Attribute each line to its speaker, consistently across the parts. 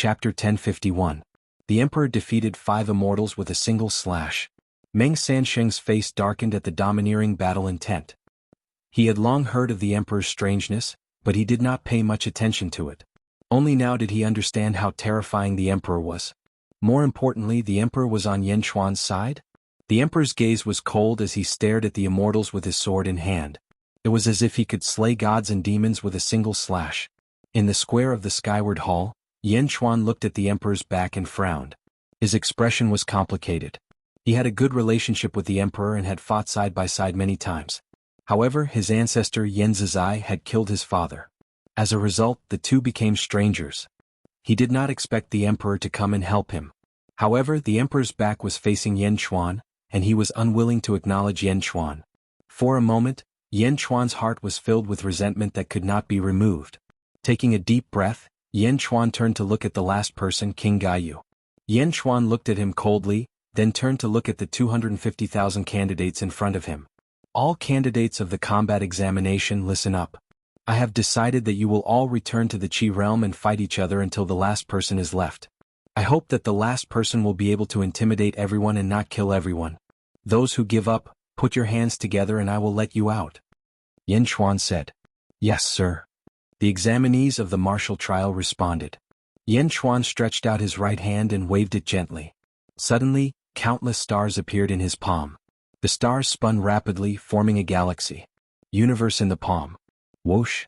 Speaker 1: Chapter 1051. The Emperor defeated 5 immortals with a single slash. Meng Sansheng's face darkened at the domineering battle intent. He had long heard of the Emperor's strangeness, but he did not pay much attention to it. Only now did he understand how terrifying the Emperor was. More importantly, the Emperor was on Yan Xuan's side? The Emperor's gaze was cold as he stared at the immortals with his sword in hand. It was as if he could slay gods and demons with a single slash. In the square of the skyward hall, Yan Xuan looked at the Emperor's back and frowned. His expression was complicated. He had a good relationship with the Emperor and had fought side by side many times. However, his ancestor Yan Zizai had killed his father. As a result, the two became strangers. He did not expect the Emperor to come and help him. However, the Emperor's back was facing Yan Xuan, and he was unwilling to acknowledge Yan Xuan. For a moment, Yan Xuan's heart was filled with resentment that could not be removed. Taking a deep breath, Yan Xuan turned to look at the last person, King Gaiyu. Yan Xuan looked at him coldly, then turned to look at the 250,000 candidates in front of him. All candidates of the combat examination, listen up. I have decided that you will all return to the Qi realm and fight each other until the last person is left. I hope that the last person will be able to intimidate everyone and not kill everyone. Those who give up, put your hands together and I will let you out. Yan Xuan said. Yes, sir. The examinees of the martial trial responded. Yan Xuan stretched out his right hand and waved it gently. Suddenly, countless stars appeared in his palm. The stars spun rapidly, forming a galaxy. Universe in the palm. Whoosh!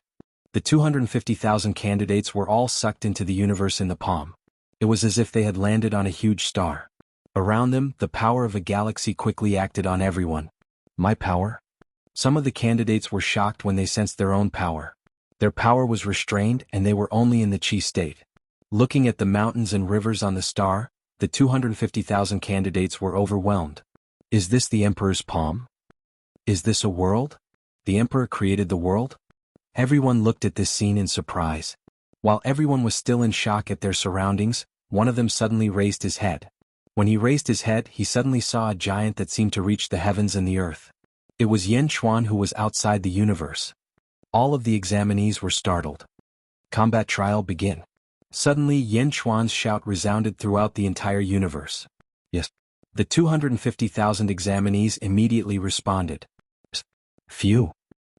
Speaker 1: The 250,000 candidates were all sucked into the universe in the palm. It was as if they had landed on a huge star. Around them, the power of a galaxy quickly acted on everyone. My power? Some of the candidates were shocked when they sensed their own power. Their power was restrained and they were only in the Qi state. Looking at the mountains and rivers on the star, the 250,000 candidates were overwhelmed. Is this the Emperor's palm? Is this a world? The Emperor created the world? Everyone looked at this scene in surprise. While everyone was still in shock at their surroundings, one of them suddenly raised his head. When he raised his head, he suddenly saw a giant that seemed to reach the heavens and the earth. It was Yan Xuan who was outside the universe. All of the examinees were startled. Combat trial begin. Suddenly Yan Xuan's shout resounded throughout the entire universe. Yes. The 250,000 examinees immediately responded. Phew.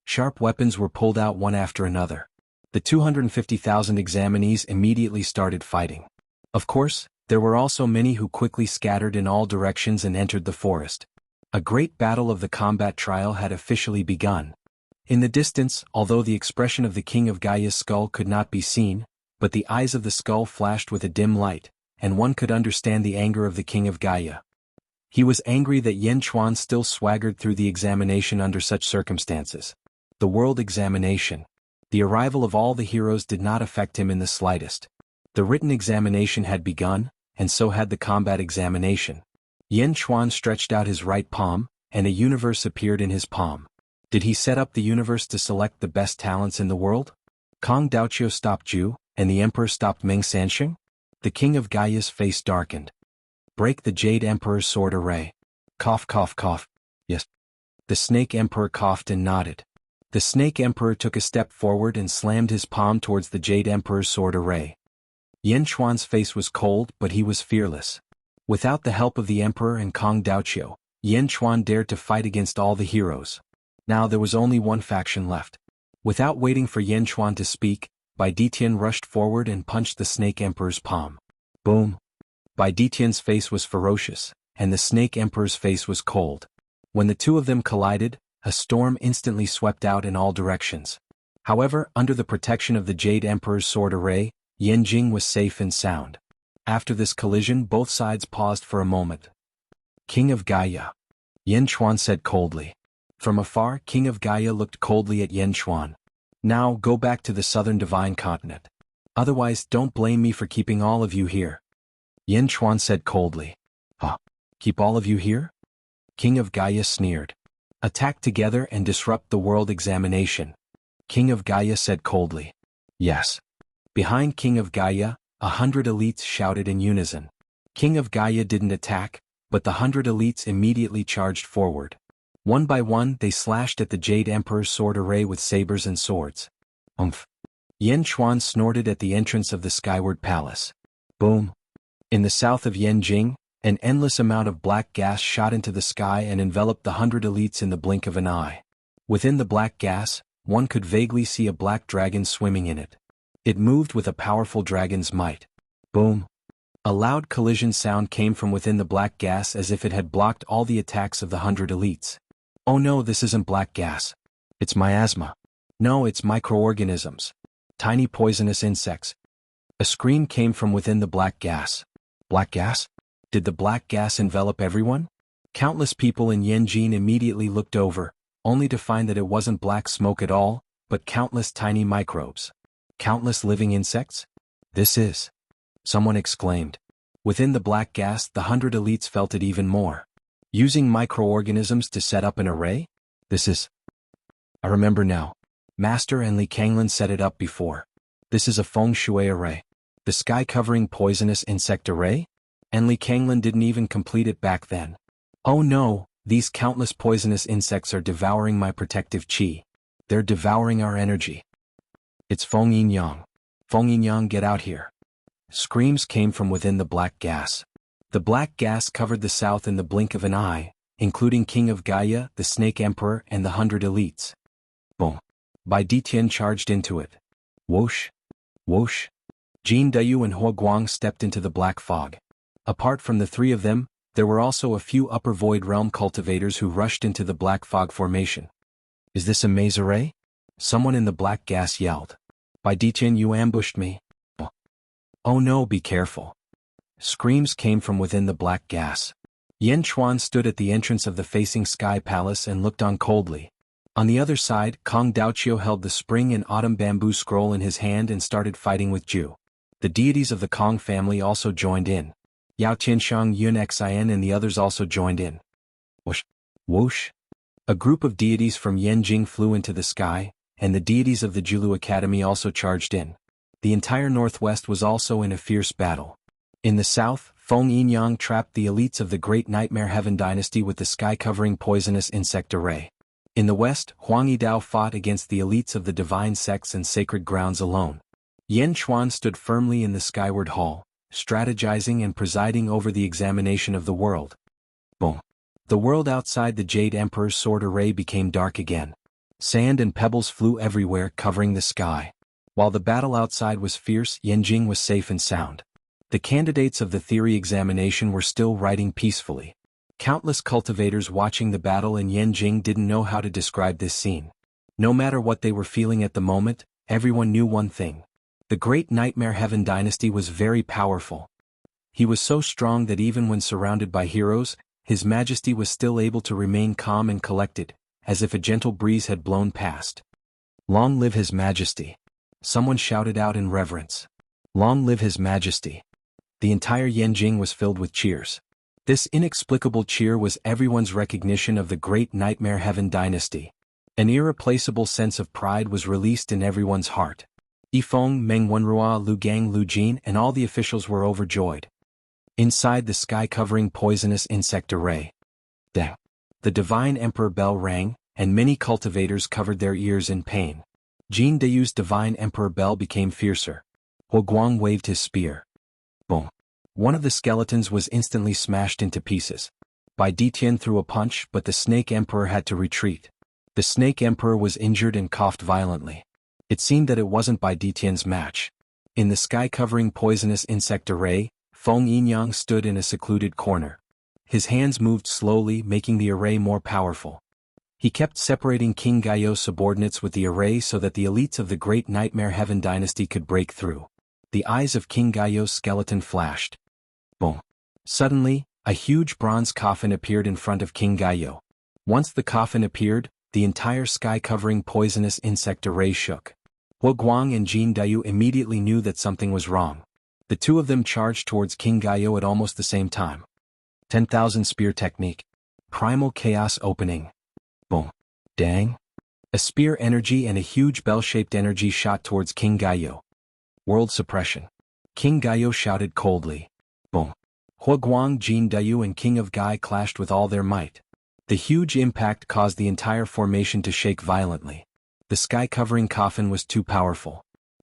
Speaker 1: Sharp weapons were pulled out one after another. The 250,000 examinees immediately started fighting. Of course, there were also many who quickly scattered in all directions and entered the forest. A great battle of the combat trial had officially begun. In the distance, although the expression of the King of Gaia's skull could not be seen, but the eyes of the skull flashed with a dim light, and one could understand the anger of the King of Gaia. He was angry that Yan Xuan still swaggered through the examination under such circumstances. The world examination. The arrival of all the heroes did not affect him in the slightest. The written examination had begun, and so had the combat examination. Yan Xuan stretched out his right palm, and a universe appeared in his palm. Did he set up the universe to select the best talents in the world? Kong Daoqiu stopped Zhu, and the Emperor stopped Meng Sansheng? The King of Gaia's face darkened. Break the Jade Emperor's sword array. Cough cough cough. Yes. The Snake Emperor coughed and nodded. The Snake Emperor took a step forward and slammed his palm towards the Jade Emperor's sword array. Yan Xuan's face was cold, but he was fearless. Without the help of the Emperor and Kong Daoqiu, Yan Xuan dared to fight against all the heroes. Now there was only one faction left. Without waiting for Yan Xuan to speak, Bai Ditian rushed forward and punched the Snake Emperor's palm. Boom! Bai Ditian's face was ferocious, and the Snake Emperor's face was cold. When the two of them collided, a storm instantly swept out in all directions. However, under the protection of the Jade Emperor's sword array, Yan Jing was safe and sound. After this collision, both sides paused for a moment. King of Gaia. Yan Xuan said coldly. From afar, King of Gaia looked coldly at Yan Xuan. Now, go back to the southern divine continent. Otherwise, don't blame me for keeping all of you here. Yan Xuan said coldly. Huh? Keep all of you here? King of Gaia sneered. Attack together and disrupt the world examination. King of Gaia said coldly. Yes. Behind King of Gaia, 100 elites shouted in unison. King of Gaia didn't attack, but the 100 elites immediately charged forward. One by one, they slashed at the Jade Emperor's sword array with sabers and swords. Umph! Yan Xuan snorted at the entrance of the Skyward Palace. Boom. In the south of Yanjing, an endless amount of black gas shot into the sky and enveloped the 100 elites in the blink of an eye. Within the black gas, one could vaguely see a black dragon swimming in it. It moved with a powerful dragon's might. Boom. A loud collision sound came from within the black gas as if it had blocked all the attacks of the 100 elites. Oh no, this isn't black gas. It's miasma. No, it's microorganisms. Tiny poisonous insects. A scream came from within the black gas. Black gas? Did the black gas envelop everyone? Countless people in Yanjing immediately looked over, only to find that it wasn't black smoke at all, but countless tiny microbes. Countless living insects? This is. Someone exclaimed. Within the black gas, the 100 elites felt it even more. Using microorganisms to set up an array? This is. I remember now. Master and Li Kanglin set it up before. This is a feng shui array. The sky-covering poisonous insect array? And Li Kanglin didn't even complete it back then. Oh no, these countless poisonous insects are devouring my protective chi. They're devouring our energy. It's Feng Yin-yang. Feng Yin-yang, get out here. Screams came from within the black gas. The black gas covered the south in the blink of an eye, including King of Gaia, the Snake Emperor, and the 100 elites. Boom. Bai Ditian charged into it. Whoosh. Whoosh. Jin Dayu and Hua Guang stepped into the black fog. Apart from the three of them, there were also a few upper void realm cultivators who rushed into the black fog formation. Is this a maze array? Someone in the black gas yelled. Bai Ditian, you ambushed me. Oh no, be careful. Screams came from within the black gas. Yen Chuan stood at the entrance of the facing sky palace and looked on coldly. On the other side, Kong Daoqiu held the spring and autumn bamboo scroll in his hand and started fighting with Ju. The deities of the Kong family also joined in. Yao Tianshang, Yun Xin and the others also joined in. Whoosh. Whoosh. A group of deities from Yanjing flew into the sky, and the deities of the Julu Academy also charged in. The entire northwest was also in a fierce battle. In the south, Feng Yin-yang trapped the elites of the Great Nightmare Heaven Dynasty with the sky-covering poisonous insect array. In the west, Huang Yidao fought against the elites of the divine sects and sacred grounds alone. Yen Chuan stood firmly in the skyward hall, strategizing and presiding over the examination of the world. Boom. The world outside the Jade Emperor's sword array became dark again. Sand and pebbles flew everywhere, covering the sky. While the battle outside was fierce, Yanjing was safe and sound. The candidates of the theory examination were still writing peacefully. Countless cultivators watching the battle in Yanjing didn't know how to describe this scene. No matter what they were feeling at the moment, everyone knew one thing. The Great Nightmare Heaven Dynasty was very powerful. He was so strong that even when surrounded by heroes, His Majesty was still able to remain calm and collected, as if a gentle breeze had blown past. Long live His Majesty! Someone shouted out in reverence. Long live His Majesty! The entire Yanjing was filled with cheers. This inexplicable cheer was everyone's recognition of the Great Nightmare Heaven Dynasty. An irreplaceable sense of pride was released in everyone's heart. Yifeng, Meng Wenrua, Lu Gang, Lu Jin, and all the officials were overjoyed. Inside the sky-covering poisonous insect array. Dang! The Divine Emperor bell rang, and many cultivators covered their ears in pain. Jin Dayu's Divine Emperor bell became fiercer. Hua Guang waved his spear. Boom! One of the skeletons was instantly smashed into pieces. Bai Ditian threw a punch, but the Snake Emperor had to retreat. The Snake Emperor was injured and coughed violently. It seemed that it wasn't Bai Ditian's match. In the sky-covering poisonous insect array, Feng Yin-yang stood in a secluded corner. His hands moved slowly, making the array more powerful. He kept separating King Gaio's subordinates with the array so that the elites of the Great Nightmare Heaven Dynasty could break through. The eyes of King Gaio's skeleton flashed. Boom! Suddenly, a huge bronze coffin appeared in front of King Gaio. Once the coffin appeared, the entire sky-covering poisonous insect array shook. Hua Guang and Jin Dayu immediately knew that something was wrong. The two of them charged towards King Gaio at almost the same time. 10,000 spear technique. Primal chaos opening. Boom. Dang. A spear energy and a huge bell-shaped energy shot towards King Gaio. World suppression. King Gaio shouted coldly. Boom. Hua Guang, Jin Dayu and King of Gai clashed with all their might. The huge impact caused the entire formation to shake violently. The sky-covering coffin was too powerful.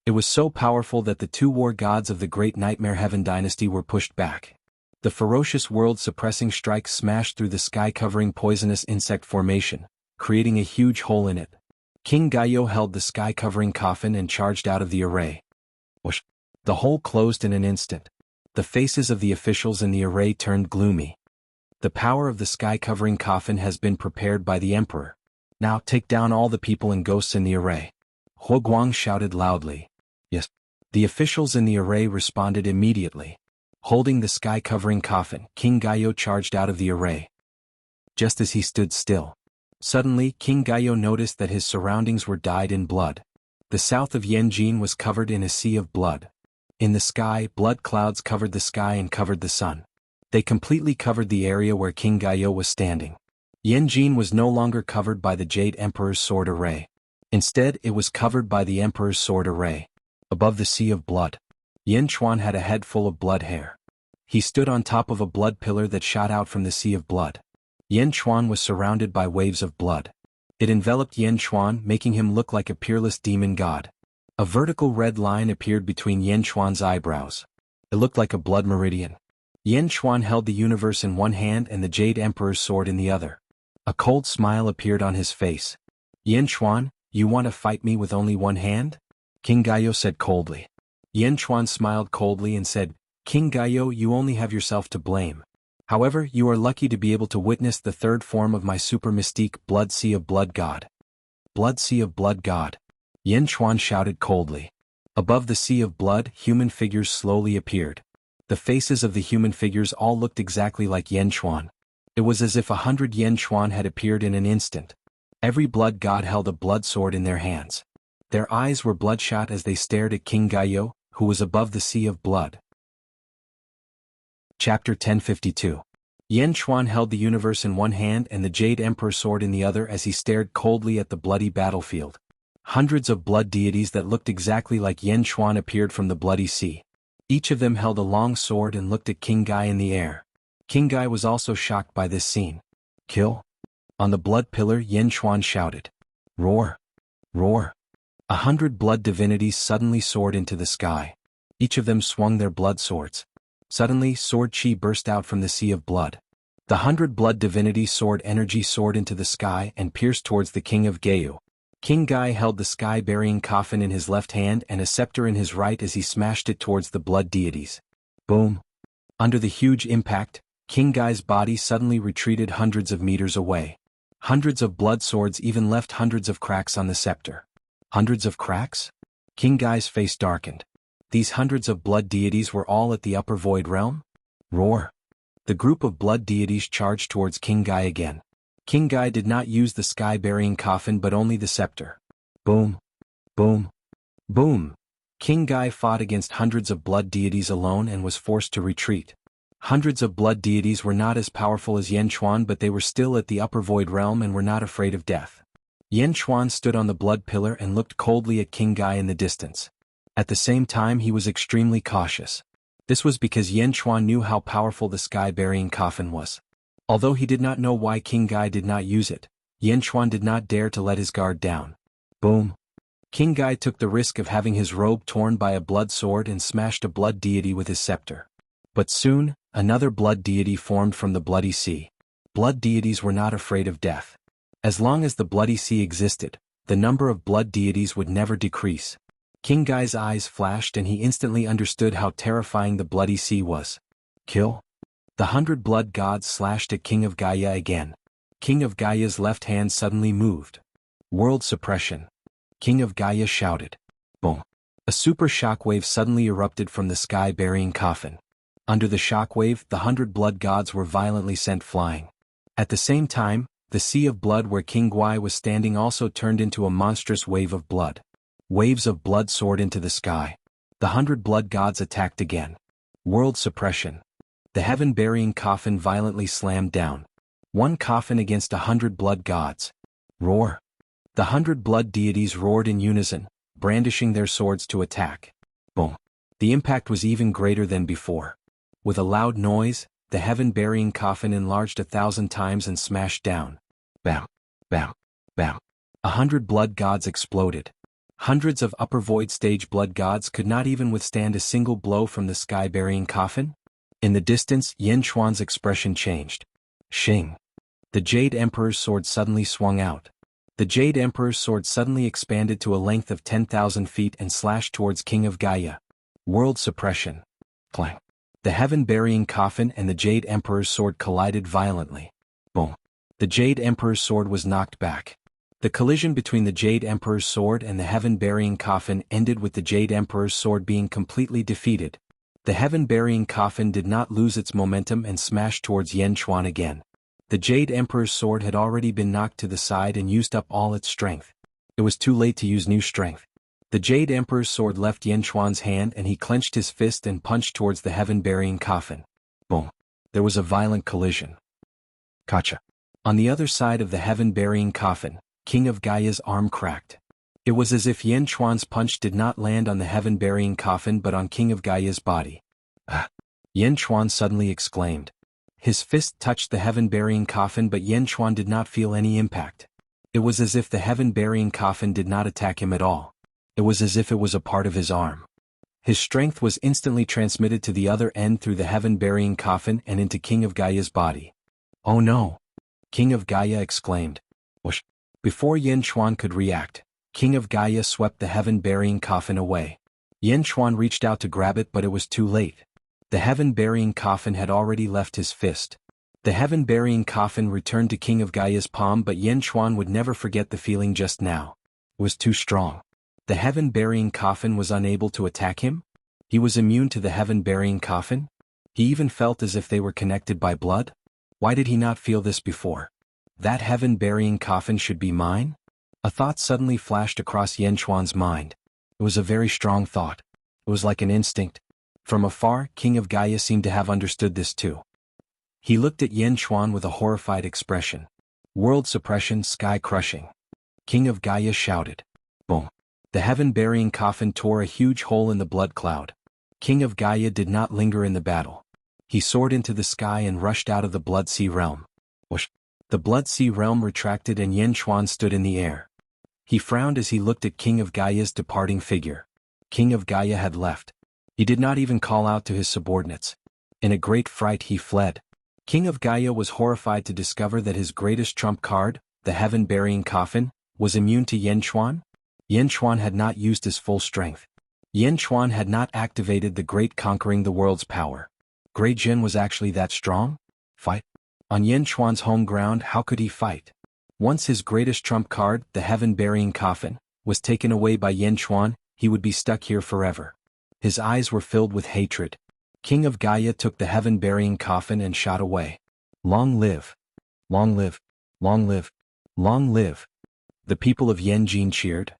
Speaker 1: It was so powerful that the two war gods of the Great Nightmare Heaven dynasty were pushed back. The ferocious world-suppressing strike smashed through the sky-covering poisonous insect formation, creating a huge hole in it. King Gaio held the sky-covering coffin and charged out of the array. Whoosh! The hole closed in an instant. The faces of the officials in the array turned gloomy. The power of the sky-covering coffin has been prepared by the Emperor. Now take down all the people and ghosts in the array. Huo Guang shouted loudly. Yes. The officials in the array responded immediately. Holding the sky-covering coffin, King Gaio charged out of the array. Just as he stood still, suddenly King Gaio noticed that his surroundings were dyed in blood. The south of Yanjin was covered in a sea of blood. In the sky, blood clouds covered the sky and covered the sun. They completely covered the area where King Gaio was standing. Yanjin was no longer covered by the Jade Emperor's sword array. Instead, it was covered by the Emperor's sword array. Above the sea of blood, Yin Chuan had a head full of blood hair. He stood on top of a blood pillar that shot out from the sea of blood. Yin Chuan was surrounded by waves of blood. It enveloped Yin Chuan, making him look like a peerless demon god. A vertical red line appeared between Yin Chuan's eyebrows. It looked like a blood meridian. Yin Chuan held the universe in one hand and the Jade Emperor's sword in the other. A cold smile appeared on his face. Yin Chuan, you want to fight me with only one hand? King Gaio said coldly. Yin Chuan smiled coldly and said, King Gaio, you only have yourself to blame. However, you are lucky to be able to witness the third form of my super mystique Blood Sea of Blood God. Blood Sea of Blood God. Yin Chuan shouted coldly. Above the sea of blood, human figures slowly appeared. The faces of the human figures all looked exactly like Yin Chuan. It was as if 100 Yin Chuan had appeared in an instant. Every blood god held a blood sword in their hands. Their eyes were bloodshot as they stared at King Gaio, who was above the sea of blood. Chapter 1052. Yin Chuan held the universe in one hand and the Jade Emperor sword in the other as he stared coldly at the bloody battlefield. Hundreds of blood deities that looked exactly like Yin Chuan appeared from the bloody sea. Each of them held a long sword and looked at King Gai in the air. King Gai was also shocked by this scene. Kill? On the blood pillar, Yin Chuan shouted. Roar! Roar! 100 blood divinities suddenly soared into the sky. Each of them swung their blood swords. Suddenly, sword chi burst out from the sea of blood. The 100 blood divinities sword energy soared into the sky and pierced towards the king of Geu. King Gai held the sky-burying coffin in his left hand and a scepter in his right as he smashed it towards the blood deities. Boom! Under the huge impact, King Gai's body suddenly retreated hundreds of meters away. Hundreds of blood swords even left hundreds of cracks on the scepter. Hundreds of cracks? King Gai's face darkened. These hundreds of blood deities were all at the upper void realm? Roar! The group of blood deities charged towards King Gai again. King Gai did not use the sky-burying coffin but only the scepter. Boom! Boom! Boom! King Gai fought against hundreds of blood deities alone and was forced to retreat. Hundreds of blood deities were not as powerful as Yin Chuan, but they were still at the upper void realm and were not afraid of death. Yin Chuan stood on the blood pillar and looked coldly at King Gai in the distance. At the same time, he was extremely cautious. This was because Yin Chuan knew how powerful the sky-burying coffin was. Although he did not know why King Gai did not use it, Yin Chuan did not dare to let his guard down. Boom! King Gai took the risk of having his robe torn by a blood sword and smashed a blood deity with his scepter. But soon, another blood deity formed from the bloody sea. Blood deities were not afraid of death. As long as the bloody sea existed, the number of blood deities would never decrease. King Gai's eyes flashed and he instantly understood how terrifying the bloody sea was. Kill? The 100 blood gods slashed at King of Gaia again. King of Gaia's left hand suddenly moved. World suppression. King of Gaia shouted. Boom! A super shockwave suddenly erupted from the sky-burying coffin. Under the shockwave, the 100 blood gods were violently sent flying. At the same time, the sea of blood where King Guai was standing also turned into a monstrous wave of blood. Waves of blood soared into the sky. The 100 blood gods attacked again. World suppression. The heaven-burying coffin violently slammed down. One coffin against 100 blood gods. Roar! The 100 blood deities roared in unison, brandishing their swords to attack. Boom! The impact was even greater than before. With a loud noise, the heaven-burying coffin enlarged 1,000 times and smashed down. Bam! Bam! Bam! 100 blood gods exploded. Hundreds of upper void stage blood gods could not even withstand a single blow from the sky-burying coffin? In the distance, Yin Chuan's expression changed. Shing. The Jade Emperor's sword suddenly swung out. The Jade Emperor's sword suddenly expanded to a length of 10,000 feet and slashed towards King of Gaia. World suppression. Clang. The heaven-burying coffin and the Jade Emperor's sword collided violently. Boom. The Jade Emperor's sword was knocked back. The collision between the Jade Emperor's sword and the heaven-burying coffin ended with the Jade Emperor's sword being completely defeated. The heaven-burying coffin did not lose its momentum and smashed towards Yin Chuan again. The Jade Emperor's sword had already been knocked to the side and used up all its strength. It was too late to use new strength. The Jade Emperor's sword left Yin Chuan's hand and he clenched his fist and punched towards the heaven-burying coffin. Boom. There was a violent collision. Gotcha. On the other side of the heaven-burying coffin, King of Gaia's arm cracked. It was as if Yin Chuan's punch did not land on the heaven-burying coffin but on King of Gaia's body. Ah! Yin Chuan suddenly exclaimed. His fist touched the heaven-burying coffin but Yin Chuan did not feel any impact. It was as if the heaven-burying coffin did not attack him at all. It was as if it was a part of his arm. His strength was instantly transmitted to the other end through the heaven-burying coffin and into King of Gaia's body. Oh no! King of Gaia exclaimed. Whoosh! Before Yin Chuan could react, King of Gaia swept the heaven-burying coffin away. Yin Chuan reached out to grab it but it was too late. The heaven-burying coffin had already left his fist. The heaven-burying coffin returned to King of Gaia's palm but Yin Chuan would never forget the feeling just now. It was too strong. The heaven-burying coffin was unable to attack him? He was immune to the heaven-burying coffin? He even felt as if they were connected by blood? Why did he not feel this before? That heaven-burying coffin should be mine? A thought suddenly flashed across Yin Chuan's mind. It was a very strong thought. It was like an instinct. From afar, King of Gaia seemed to have understood this too. He looked at Yin Chuan with a horrified expression. World suppression, sky crushing. King of Gaia shouted. Boom. The heaven-burying coffin tore a huge hole in the blood cloud. King of Gaia did not linger in the battle. He soared into the sky and rushed out of the Blood Sea realm. Whoosh! The Blood Sea realm retracted and Yin Chuan stood in the air. He frowned as he looked at King of Gaia's departing figure. King of Gaia had left. He did not even call out to his subordinates. In a great fright he fled. King of Gaia was horrified to discover that his greatest trump card, the heaven-burying coffin, was immune to Yin Chuan. Yin Chuan had not used his full strength. Yin Chuan had not activated the great conquering the world's power. Great Jin was actually that strong? Fight? On Yin Chuan's home ground, how could he fight? Once his greatest trump card, the heaven-burying coffin, was taken away by Yin Chuan, he would be stuck here forever. His eyes were filled with hatred. King of Gaia took the heaven-burying coffin and shot away. Long live! Long live! Long live! Long live! The people of Yanjin cheered.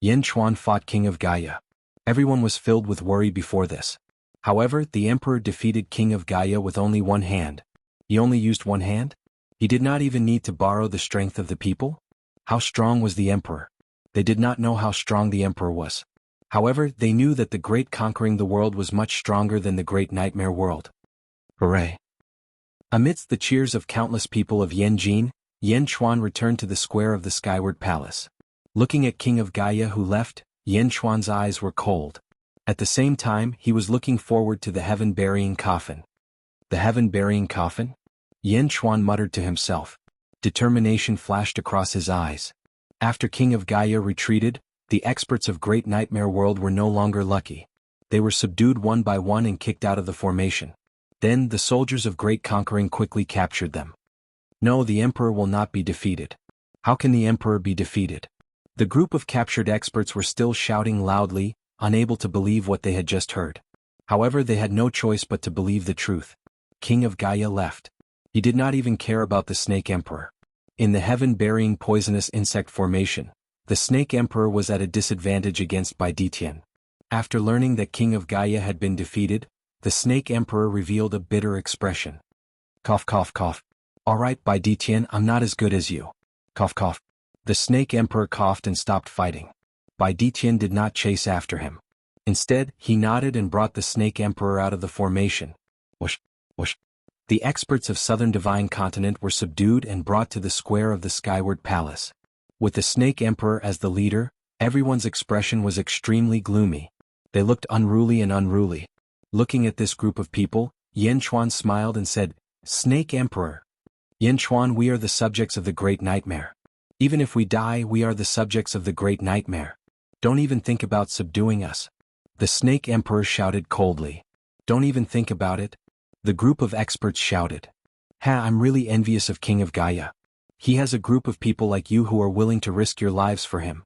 Speaker 1: Yin Chuan fought King of Gaia. Everyone was filled with worry before this. However, the Emperor defeated King of Gaia with only one hand. He only used one hand? He did not even need to borrow the strength of the people? How strong was the Emperor? They did not know how strong the Emperor was. However, they knew that the great conquering the world was much stronger than the great nightmare world. Hooray! Amidst the cheers of countless people of Yanjin, Yin Chuan returned to the square of the Skyward Palace. Looking at King of Gaia who left, Yin Chuan's eyes were cold. At the same time, he was looking forward to the heaven-burying coffin. The heaven-burying coffin? Yin Chuan muttered to himself. Determination flashed across his eyes. After King of Gaia retreated, the experts of Great Nightmare World were no longer lucky. They were subdued one by one and kicked out of the formation. Then, the soldiers of Great Conquering quickly captured them. No, the Emperor will not be defeated. How can the Emperor be defeated? The group of captured experts were still shouting loudly, unable to believe what they had just heard. However, they had no choice but to believe the truth. King of Gaia left. He did not even care about the Snake Emperor. In the heaven-burying poisonous insect formation, the Snake Emperor was at a disadvantage against Bai Ditian. After learning that King of Gaia had been defeated, the Snake Emperor revealed a bitter expression. Cough cough cough. Alright Bai Ditian, I'm not as good as you. Cough cough. The Snake Emperor coughed and stopped fighting. Bai Ditian did not chase after him. Instead, he nodded and brought the Snake Emperor out of the formation. Whoosh, whoosh. The experts of Southern Divine Continent were subdued and brought to the square of the Skyward Palace. With the Snake Emperor as the leader, Everyone's expression was extremely gloomy. They looked unruly and unruly. Looking at this group of people, Yen Chuan smiled and said, "Snake Emperor. Yen Chuan, we are the subjects of the Great Nightmare. Even if we die, we are the subjects of the Great Nightmare. Don't even think about subduing us." The Snake Emperor shouted coldly. "Don't even think about it." The group of experts shouted. I'm really envious of King of Gaia. He has a group of people like you who are willing to risk your lives for him."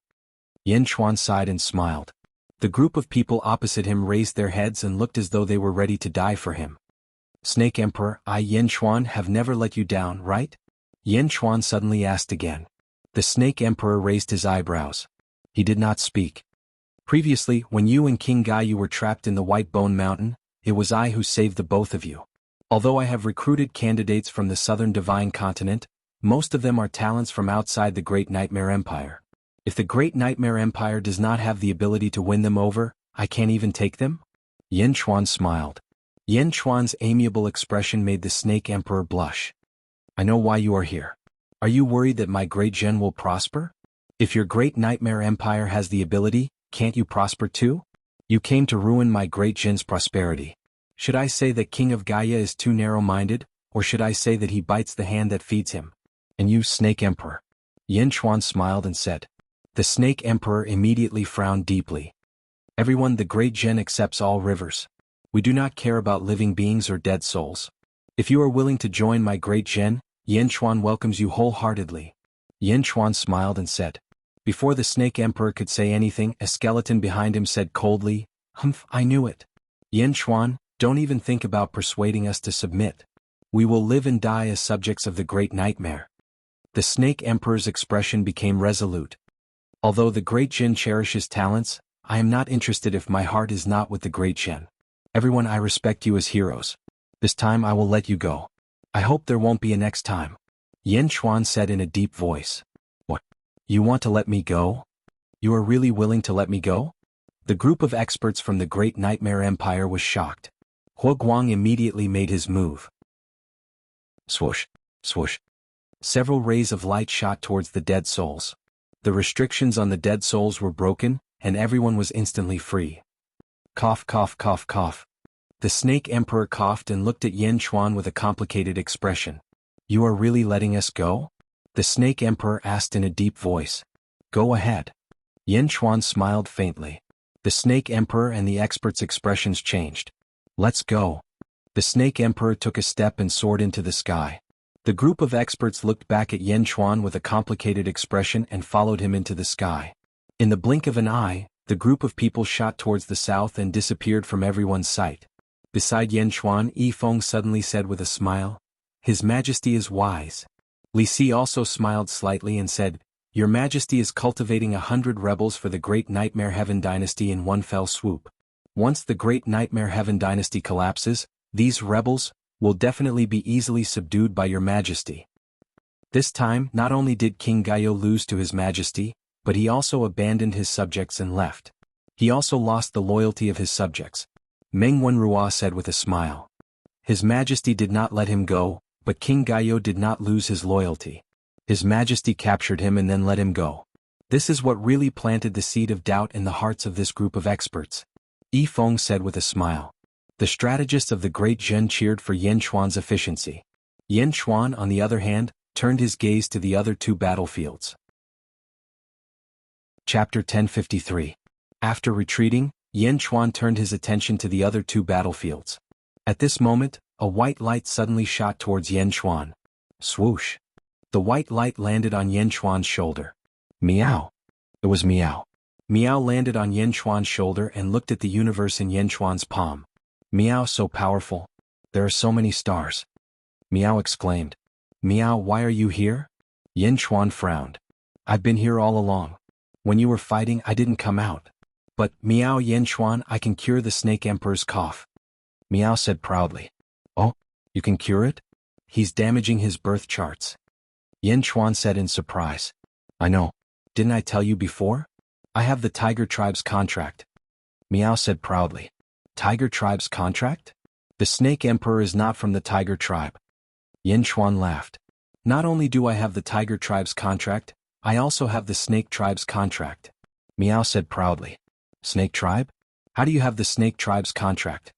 Speaker 1: Yen Chuan sighed and smiled. The group of people opposite him raised their heads and looked as though they were ready to die for him. "Snake Emperor, I, Yen Chuan, have never let you down, right?" Yen Chuan suddenly asked again. The Snake Emperor raised his eyebrows. He did not speak. "Previously, when you and King Gaia were trapped in the White Bone Mountain, it was I who saved the both of you. Although I have recruited candidates from the Southern Divine Continent, most of them are talents from outside the Great Nightmare Empire. If the Great Nightmare Empire does not have the ability to win them over, I can't even take them?" Yen Chuan smiled. Yen Chuan's amiable expression made the Snake Emperor blush. "I know why you are here. Are you worried that my Great Gen will prosper? If your Great Nightmare Empire has the ability, can't you prosper too? You came to ruin my Great Gen's prosperity. Should I say that King of Gaia is too narrow-minded, or should I say that he bites the hand that feeds him? And you, Snake Emperor?" Yen Chuan smiled and said. The Snake Emperor immediately frowned deeply. "Everyone, the Great Gen accepts all rivers. We do not care about living beings or dead souls. If you are willing to join my Great Gen, Yen Chuan welcomes you wholeheartedly." Yen Chuan smiled and said. Before the Snake Emperor could say anything, a skeleton behind him said coldly, "Humph, I knew it. Yen Chuan, don't even think about persuading us to submit. We will live and die as subjects of the Great Nightmare." The Snake Emperor's expression became resolute. "Although the Great Jin cherishes talents, I am not interested if my heart is not with the Great Jin. Everyone, I respect you as heroes. This time I will let you go. I hope there won't be a next time." Yen Chuan said in a deep voice. "What? You want to let me go? You are really willing to let me go?" The group of experts from the Great Nightmare Empire was shocked. Hua Guang immediately made his move. Swoosh, swoosh. Several rays of light shot towards the dead souls. The restrictions on the dead souls were broken, and everyone was instantly free. Cough, cough, cough, cough. The Snake Emperor coughed and looked at Yen Chuan with a complicated expression. "You are really letting us go?" The Snake Emperor asked in a deep voice. "Go ahead." Yen Chuan smiled faintly. The Snake Emperor and the expert's expressions changed. "Let's go." The Snake Emperor took a step and soared into the sky. The group of experts looked back at Yen Chuan with a complicated expression and followed him into the sky. In the blink of an eye, the group of people shot towards the south and disappeared from everyone's sight. Beside Yen Chuan, Yi Feng suddenly said with a smile, "His Majesty is wise." Li Si also smiled slightly and said, "Your Majesty is cultivating 100 rebels for the Great Nightmare Heaven Dynasty in one fell swoop. Once the Great Nightmare Heaven Dynasty collapses, these rebels will definitely be easily subdued by your Majesty." This time, not only did King Gaio lose to his Majesty, but he also abandoned his subjects and left. He also lost the loyalty of his subjects. Meng Wenrua said with a smile. His Majesty did not let him go, but King Gaio did not lose his loyalty. His Majesty captured him and then let him go. This is what really planted the seed of doubt in the hearts of this group of experts. Yi Feng said with a smile. The strategists of the Great Zhen cheered for Yen Chuan's efficiency. Yen Chuan, on the other hand, turned his gaze to the other two battlefields. Chapter 1053. After retreating, Yen Chuan turned his attention to the other two battlefields. At this moment, a white light suddenly shot towards Yen Chuan. Swoosh. The white light landed on Yen Chuan's shoulder. Meow. It was Meow. Meow landed on Yen Chuan's shoulder and looked at the universe in Yen Chuan's palm. Meow, so powerful. There are so many stars. Meow exclaimed. Meow, why are you here? Yen Chuan frowned. I've been here all along. When you were fighting, I didn't come out. But, Meow, Yen Chuan, I can cure the Snake Emperor's cough. Meow said proudly. Oh, you can cure it? He's damaging his birth charts. Yen Chuan said in surprise. I know. Didn't I tell you before? I have the Tiger Tribe's contract. Meow said proudly. Tiger Tribe's contract? The Snake Emperor is not from the Tiger Tribe. Yen Chuan laughed. Not only do I have the Tiger Tribe's contract, I also have the Snake Tribe's contract. Miao said proudly. Snake tribe? How do you have the snake tribe's contract?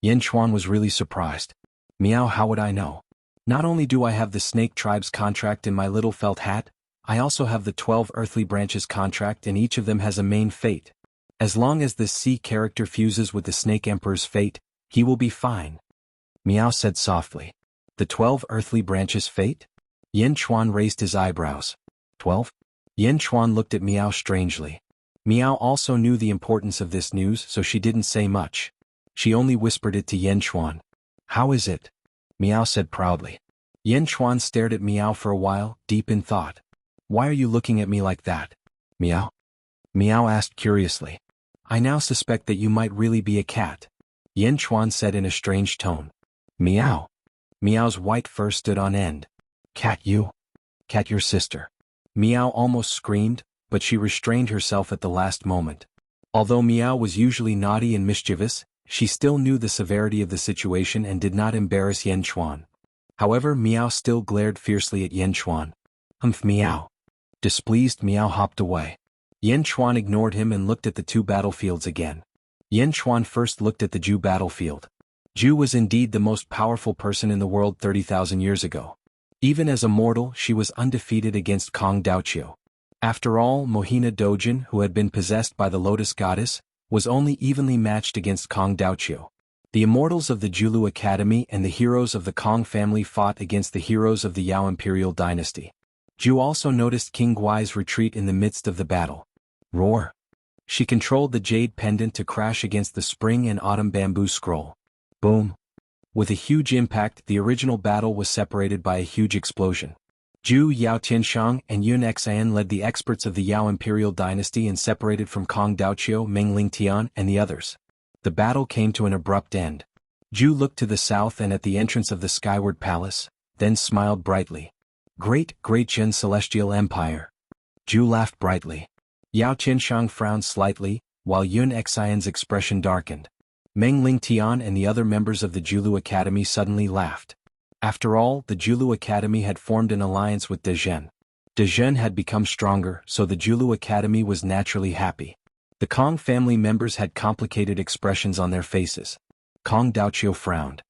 Speaker 1: Yin Chuan was really surprised. Miao, how would I know? Not only do I have the snake tribe's contract in my little felt hat, I also have the 12 earthly branches contract, and each of them has a main fate. As long as this sea character fuses with the snake emperor's fate, he will be fine. Miao said softly. The 12 earthly branches fate? Yin Chuan raised his eyebrows. 12? Yin Chuan looked at Miao strangely. Miao also knew the importance of this news, so she didn't say much. She only whispered it to Yin Chuan. How is it? Miao said proudly. Yin Chuan stared at Miao for a while, deep in thought. Why are you looking at me like that? Miao? Miao asked curiously. I now suspect that you might really be a cat. Yin Chuan said in a strange tone. Miao. Miao's white fur stood on end. Cat you? Cat your sister. Miao almost screamed, but she restrained herself at the last moment. Although Miao was usually naughty and mischievous, she still knew the severity of the situation and did not embarrass Yin Chuan. However, Miao still glared fiercely at Yin Chuan. Miao. Displeased, Miao hopped away. Yin Chuan ignored him and looked at the two battlefields again. Yin Chuan first looked at the Zhu battlefield. Zhu was indeed the most powerful person in the world 30,000 years ago. Even as a mortal, she was undefeated against Kong Daoqiu. After all, Mohina Dojin, who had been possessed by the Lotus Goddess, was only evenly matched against Kong Daoqiu. The immortals of the Julu Academy and the heroes of the Kong family fought against the heroes of the Yao Imperial Dynasty. Zhu also noticed King Guai's retreat in the midst of the battle. Roar! She controlled the jade pendant to crash against the spring and autumn bamboo scroll. Boom! With a huge impact, the original battle was separated by a huge explosion. Zhu Yao Tianshang and Yun Xian led the experts of the Yao Imperial Dynasty and separated from Kong Daoqiu, Meng Lingtian, and the others. The battle came to an abrupt end. Zhu looked to the south and at the entrance of the Skyward Palace, then smiled brightly. Great Jin Celestial Empire. Zhu laughed brightly. Yao Tianshang frowned slightly, while Yun Xian's expression darkened. Meng Lingtian and the other members of the Julu Academy suddenly laughed. After all, the Julu Academy had formed an alliance with Dezhen. Dezhen had become stronger, so the Julu Academy was naturally happy. The Kong family members had complicated expressions on their faces. Kong Daoqiu frowned.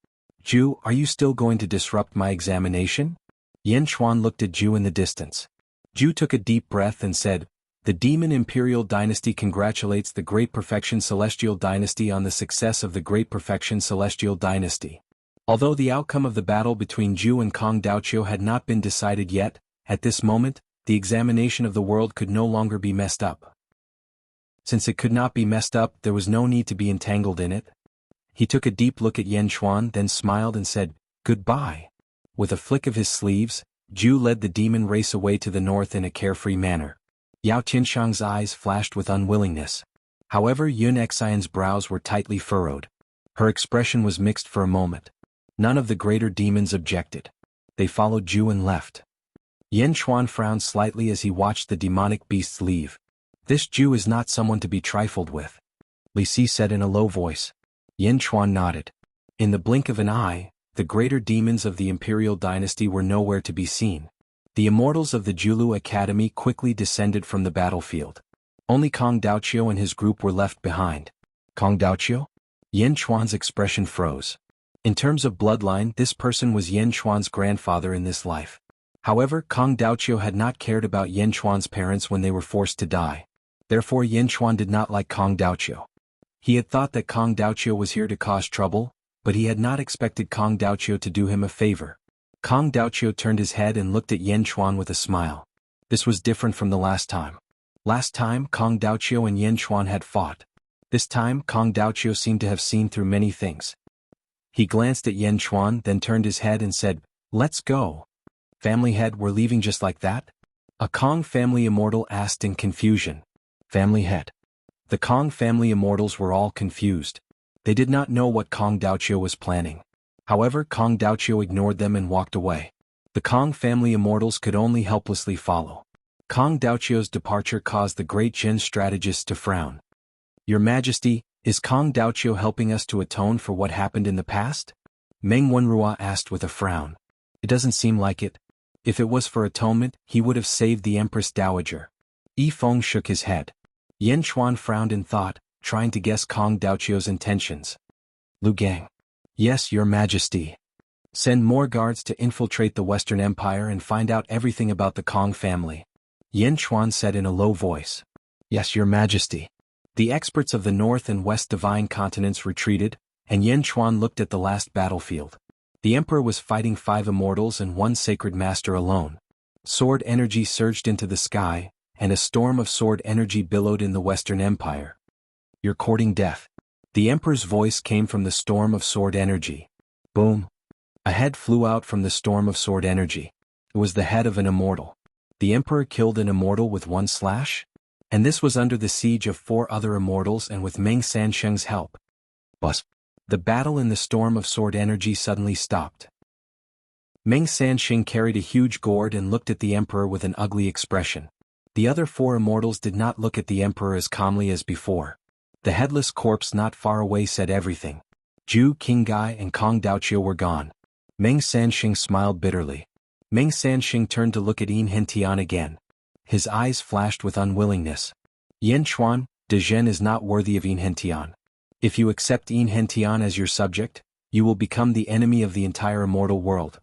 Speaker 1: Zhu, are you still going to disrupt my examination? Yin Chuan looked at Zhu in the distance. Zhu took a deep breath and said, The Demon Imperial Dynasty congratulates the Great Perfection Celestial Dynasty on the success of the Great Perfection Celestial Dynasty. Although the outcome of the battle between Zhu and Kong Daoqiu had not been decided yet, at this moment, the examination of the world could no longer be messed up. Since it could not be messed up, there was no need to be entangled in it. He took a deep look at Yin Chuan, then smiled and said, Goodbye. With a flick of his sleeves, Zhu led the demon race away to the north in a carefree manner. Yao Tianshang's eyes flashed with unwillingness. However, Yun Xian's brows were tightly furrowed. Her expression was mixed for a moment. None of the greater demons objected. They followed Zhu and left. Yin Chuan frowned slightly as he watched the demonic beasts leave. This Zhu is not someone to be trifled with. Li Si said in a low voice. Yin Chuan nodded. In the blink of an eye, the greater demons of the Imperial Dynasty were nowhere to be seen. The immortals of the Julu Academy quickly descended from the battlefield. Only Kong Daoqiu and his group were left behind. Kong Daoqiu? Yin Chuan's expression froze. In terms of bloodline, this person was Yin Chuan's grandfather in this life. However, Kong Daoqiu had not cared about Yin Chuan's parents when they were forced to die. Therefore Yin Chuan did not like Kong Daoqiu. He had thought that Kong Daoqiu was here to cause trouble, but he had not expected Kong Daoqiu to do him a favor. Kong Daoqiu turned his head and looked at Yin Chuan with a smile. This was different from the last time. Last time, Kong Daoqiu and Yin Chuan had fought. This time, Kong Daoqiu seemed to have seen through many things. He glanced at Yin Chuan, then turned his head and said, Let's go. Family head, we're leaving just like that? A Kong family immortal asked in confusion. Family head. The Kong family immortals were all confused. They did not know what Kong Daoqiu was planning. However, Kong Daoqiu ignored them and walked away. The Kong family immortals could only helplessly follow. Kong Daoqiu's departure caused the great Jin strategists to frown. Your Majesty, is Kong Daoqiu helping us to atone for what happened in the past? Meng Wenrua asked with a frown. It doesn't seem like it. If it was for atonement, he would have saved the Empress Dowager. Yi Feng shook his head. Yin Chuan frowned in thought, trying to guess Kong Daoqiu's intentions. Lu Gang. Yes, your majesty. Send more guards to infiltrate the Western Empire and find out everything about the Kong family. Yin Chuan said in a low voice. Yes, your majesty. The experts of the North and West Divine continents retreated, and Yin Chuan looked at the last battlefield. The Emperor was fighting 5 immortals and 1 sacred master alone. Sword energy surged into the sky, and a storm of sword energy billowed in the Western Empire. You're courting death. The Emperor's voice came from the storm of sword energy. Boom. A head flew out from the storm of sword energy. It was the head of an immortal. The Emperor killed an immortal with 1 slash? And this was under the siege of 4 other immortals and with Meng Sansheng's help. Buzz. The battle in the storm of sword energy suddenly stopped. Meng Sansheng carried a huge gourd and looked at the Emperor with an ugly expression. The other 4 immortals did not look at the Emperor as calmly as before. The headless corpse not far away said everything. Zhu Qinggai and Kong Daoqiu were gone. Meng Sansheng smiled bitterly. Meng Sansheng turned to look at Yin Hentian again. His eyes flashed with unwillingness. Yin Chuan, De Zhen is not worthy of Yin Hentian. If you accept Yin Hentian as your subject, you will become the enemy of the entire immortal world.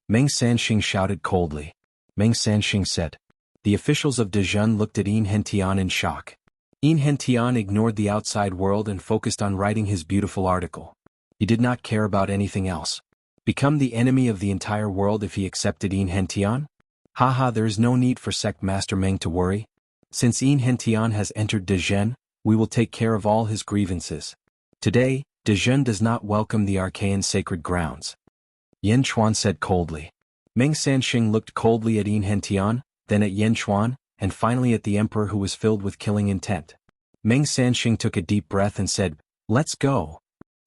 Speaker 1: Meng Sansheng shouted coldly. Meng Sansheng said. The officials of De Zhen looked at Yin Hentian in shock. Yin Hentian ignored the outside world and focused on writing his beautiful article. He did not care about anything else. Become the enemy of the entire world if he accepted Yin Hentian? Haha, there is no need for Sect Master Meng to worry. Since Yin Hentian has entered De Zhen, we will take care of all his grievances. Today, De Zhen does not welcome the arcane sacred grounds. Yin Chuan said coldly. Meng Sansheng looked coldly at Yin Hentian, then at Yin Chuan, and finally at the Emperor who was filled with killing intent. Meng Sansheng took a deep breath and said, Let's go.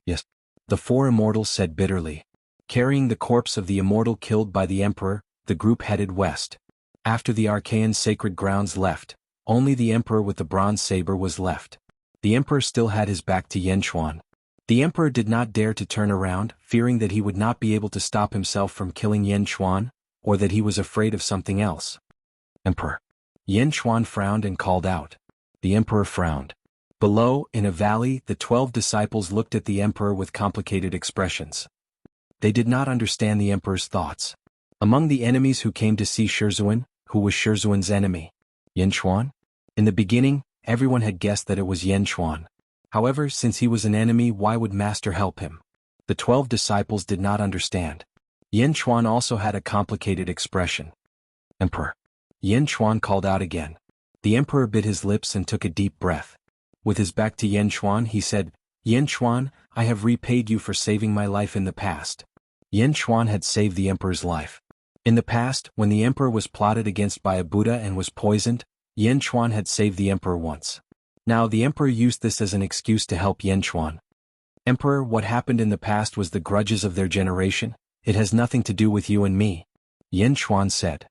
Speaker 1: Yes. The 4 immortals said bitterly. Carrying the corpse of the immortal killed by the Emperor, the group headed west. After the arcane sacred grounds left, only the Emperor with the bronze saber was left. The Emperor still had his back to Yin Chuan. The Emperor did not dare to turn around, fearing that he would not be able to stop himself from killing Yin Chuan, or that he was afraid of something else. Emperor. Yin Chuan frowned and called out. The Emperor frowned. Below, in a valley, the 12 disciples looked at the Emperor with complicated expressions. They did not understand the Emperor's thoughts. Among the enemies who came to see Shizuan, who was Shizuan's enemy? Yin Chuan? In the beginning, everyone had guessed that it was Yin Chuan. However, since he was an enemy, why would Master help him? The 12 disciples did not understand. Yin Chuan also had a complicated expression. Emperor. Yin Chuan called out again. The Emperor bit his lips and took a deep breath. With his back to Yin Chuan, he said, Yin Chuan, I have repaid you for saving my life in the past. Yin Chuan had saved the Emperor's life. In the past, when the Emperor was plotted against by a Buddha and was poisoned, Yin Chuan had saved the Emperor once. Now the Emperor used this as an excuse to help Yin Chuan. Emperor, what happened in the past was the grudges of their generation. It has nothing to do with you and me. Yin Chuan said.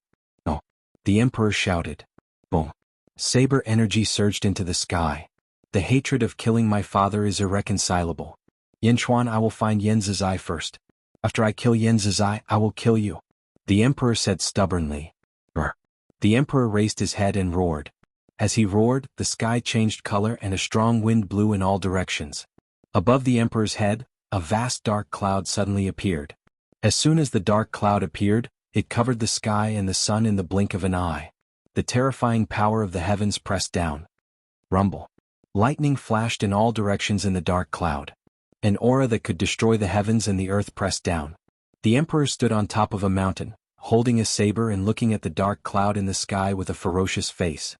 Speaker 1: No. The Emperor shouted. Boom. Saber energy surged into the sky. The hatred of killing my father is irreconcilable. Yin Chuan, I will find Yen Zizai first. After I kill Yen Zizai, I will kill you. The Emperor said stubbornly. Brr. The Emperor raised his head and roared. As he roared, the sky changed color and a strong wind blew in all directions. Above the Emperor's head, a vast dark cloud suddenly appeared. As soon as the dark cloud appeared, it covered the sky and the sun in the blink of an eye. The terrifying power of the heavens pressed down. Rumble. Lightning flashed in all directions in the dark cloud. An aura that could destroy the heavens and the earth pressed down. The Emperor stood on top of a mountain, holding a saber and looking at the dark cloud in the sky with a ferocious face.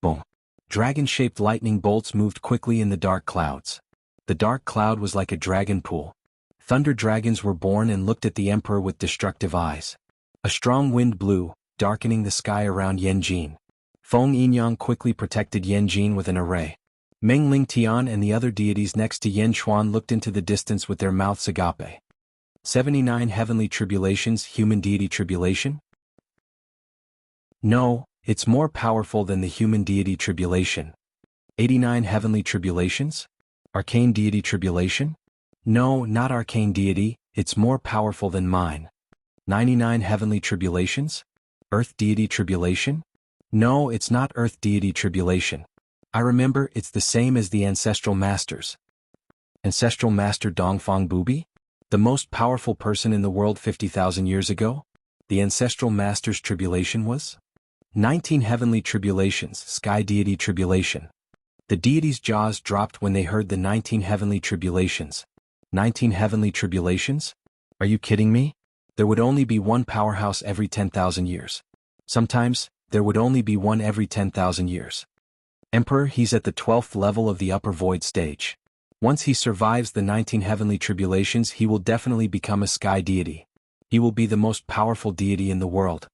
Speaker 1: Boom. Dragon-shaped lightning bolts moved quickly in the dark clouds. The dark cloud was like a dragon pool. Thunder dragons were born and looked at the Emperor with destructive eyes. A strong wind blew, darkening the sky around Yanjin. Feng Yinyang quickly protected Yanjin with an array. Meng Lingtian and the other deities next to Yin Chuan looked into the distance with their mouths agape. 79 Heavenly Tribulations, Human Deity Tribulation? No, it's more powerful than the Human Deity Tribulation. 89 Heavenly Tribulations? Arcane Deity Tribulation? No, not Arcane Deity, it's more powerful than mine. 99 Heavenly Tribulations? Earth Deity Tribulation? No, it's not Earth Deity Tribulation. I remember, it's the same as the ancestral masters. Ancestral master Dongfang Bubi? The most powerful person in the world 50,000 years ago? The ancestral master's tribulation was? 19 heavenly tribulations, sky deity tribulation. The deity's jaws dropped when they heard the 19 heavenly tribulations. 19 heavenly tribulations? Are you kidding me? There would only be one powerhouse every 10,000 years. Sometimes, there would only be one every 10,000 years. Emperor, he's at the 12th level of the upper void stage. Once he survives the 19 heavenly tribulations, he will definitely become a sky deity. He will be the most powerful deity in the world.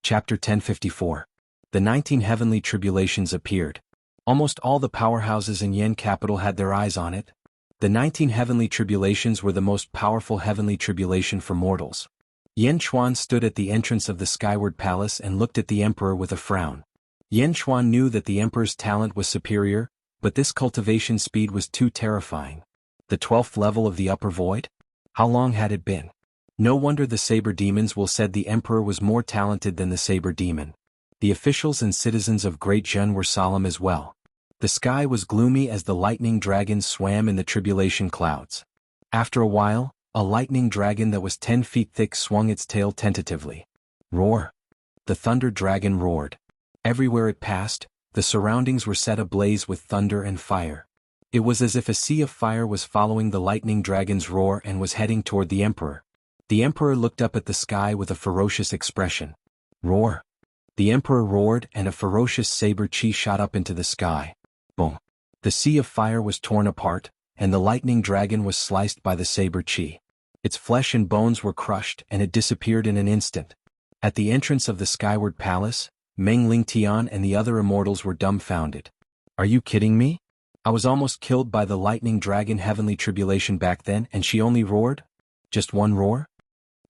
Speaker 1: Chapter 1054. The 19 heavenly tribulations appeared. Almost all the powerhouses in Yen capital had their eyes on it. The 19 heavenly tribulations were the most powerful heavenly tribulation for mortals. Yen Chuan stood at the entrance of the skyward palace and looked at the emperor with a frown. Yen Chuan knew that the emperor's talent was superior, but this cultivation speed was too terrifying. The 12th level of the upper void? How long had it been? No wonder the saber demons will said the emperor was more talented than the saber demon. The officials and citizens of Great Zhen were solemn as well. The sky was gloomy as the lightning dragons swam in the tribulation clouds. After a while, a lightning dragon that was 10 feet thick swung its tail tentatively. Roar! The thunder dragon roared. Everywhere it passed, the surroundings were set ablaze with thunder and fire. It was as if a sea of fire was following the lightning dragon's roar and was heading toward the emperor. The emperor looked up at the sky with a ferocious expression. Roar! The emperor roared and a ferocious saber chi shot up into the sky. Boom! The sea of fire was torn apart, and the lightning dragon was sliced by the saber chi. Its flesh and bones were crushed and it disappeared in an instant. At the entrance of the skyward palace, Meng Lingtian and the other immortals were dumbfounded. Are you kidding me? I was almost killed by the lightning dragon heavenly tribulation back then and she only roared? Just one roar?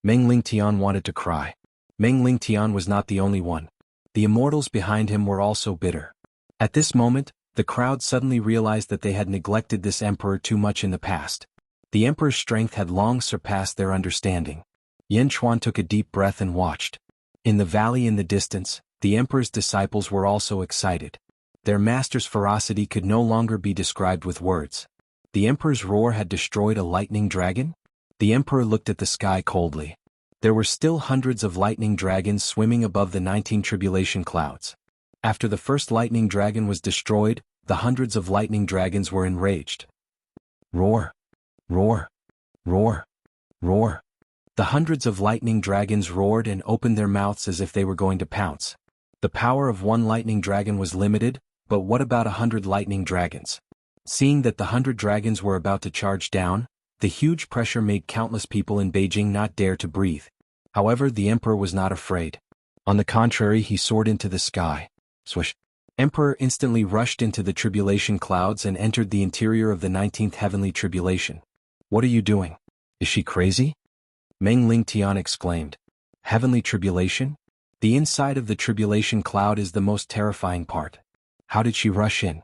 Speaker 1: Meng Lingtian wanted to cry. Meng Lingtian was not the only one. The immortals behind him were also bitter. At this moment, the crowd suddenly realized that they had neglected this emperor too much in the past. The emperor's strength had long surpassed their understanding. Yen Chuan took a deep breath and watched. In the valley in the distance, the emperor's disciples were also excited. Their master's ferocity could no longer be described with words. The emperor's roar had destroyed a lightning dragon? The emperor looked at the sky coldly. There were still hundreds of lightning dragons swimming above the 19 tribulation clouds. After the first lightning dragon was destroyed, the hundreds of lightning dragons were enraged. Roar! Roar! Roar! Roar! The hundreds of lightning dragons roared and opened their mouths as if they were going to pounce. The power of one lightning dragon was limited, but what about 100 lightning dragons? Seeing that the 100 dragons were about to charge down, the huge pressure made countless people in Beijing not dare to breathe. However, the emperor was not afraid. On the contrary, he soared into the sky. Swish! Emperor instantly rushed into the tribulation clouds and entered the interior of the 19th heavenly tribulation. What are you doing? Is she crazy? Meng Lingtian exclaimed. Heavenly tribulation? The inside of the tribulation cloud is the most terrifying part. How did she rush in?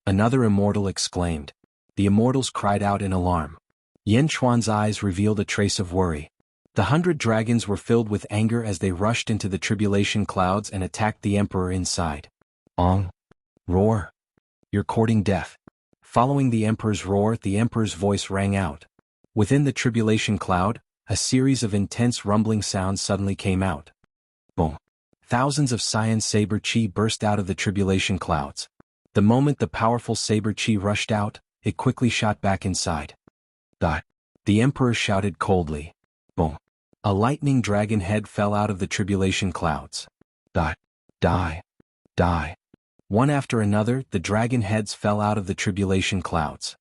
Speaker 1: Another immortal exclaimed. The immortals cried out in alarm. Yen Chuan's eyes revealed a trace of worry. The 100 dragons were filled with anger as they rushed into the tribulation clouds and attacked the emperor inside. Ong! Roar! You're courting death. Following the emperor's roar, the emperor's voice rang out. Within the tribulation cloud, a series of intense rumbling sounds suddenly came out. Boom! Thousands of cyan saber chi burst out of the tribulation clouds. The moment the powerful saber chi rushed out, it quickly shot back inside. Die! The emperor shouted coldly. Boom! A lightning dragon head fell out of the tribulation clouds. Die! Die! Die! One after another, the dragon heads fell out of the tribulation clouds.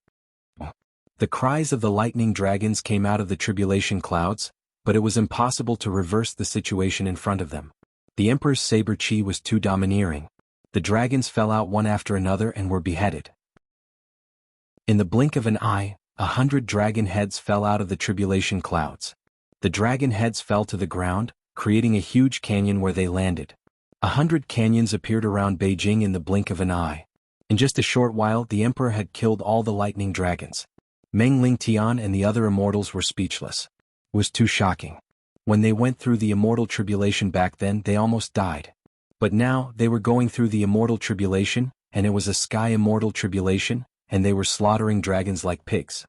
Speaker 1: The cries of the lightning dragons came out of the tribulation clouds, but it was impossible to reverse the situation in front of them. The emperor's saber chi was too domineering. The dragons fell out one after another and were beheaded. In the blink of an eye, 100 dragon heads fell out of the tribulation clouds. The dragon heads fell to the ground, creating a huge canyon where they landed. 100 canyons appeared around Beijing in the blink of an eye. In just a short while, the emperor had killed all the lightning dragons. Meng Lingtian and the other immortals were speechless. It was too shocking. When they went through the immortal tribulation back then, they almost died. But now, they were going through the immortal tribulation, and it was a sky immortal tribulation, and they were slaughtering dragons like pigs.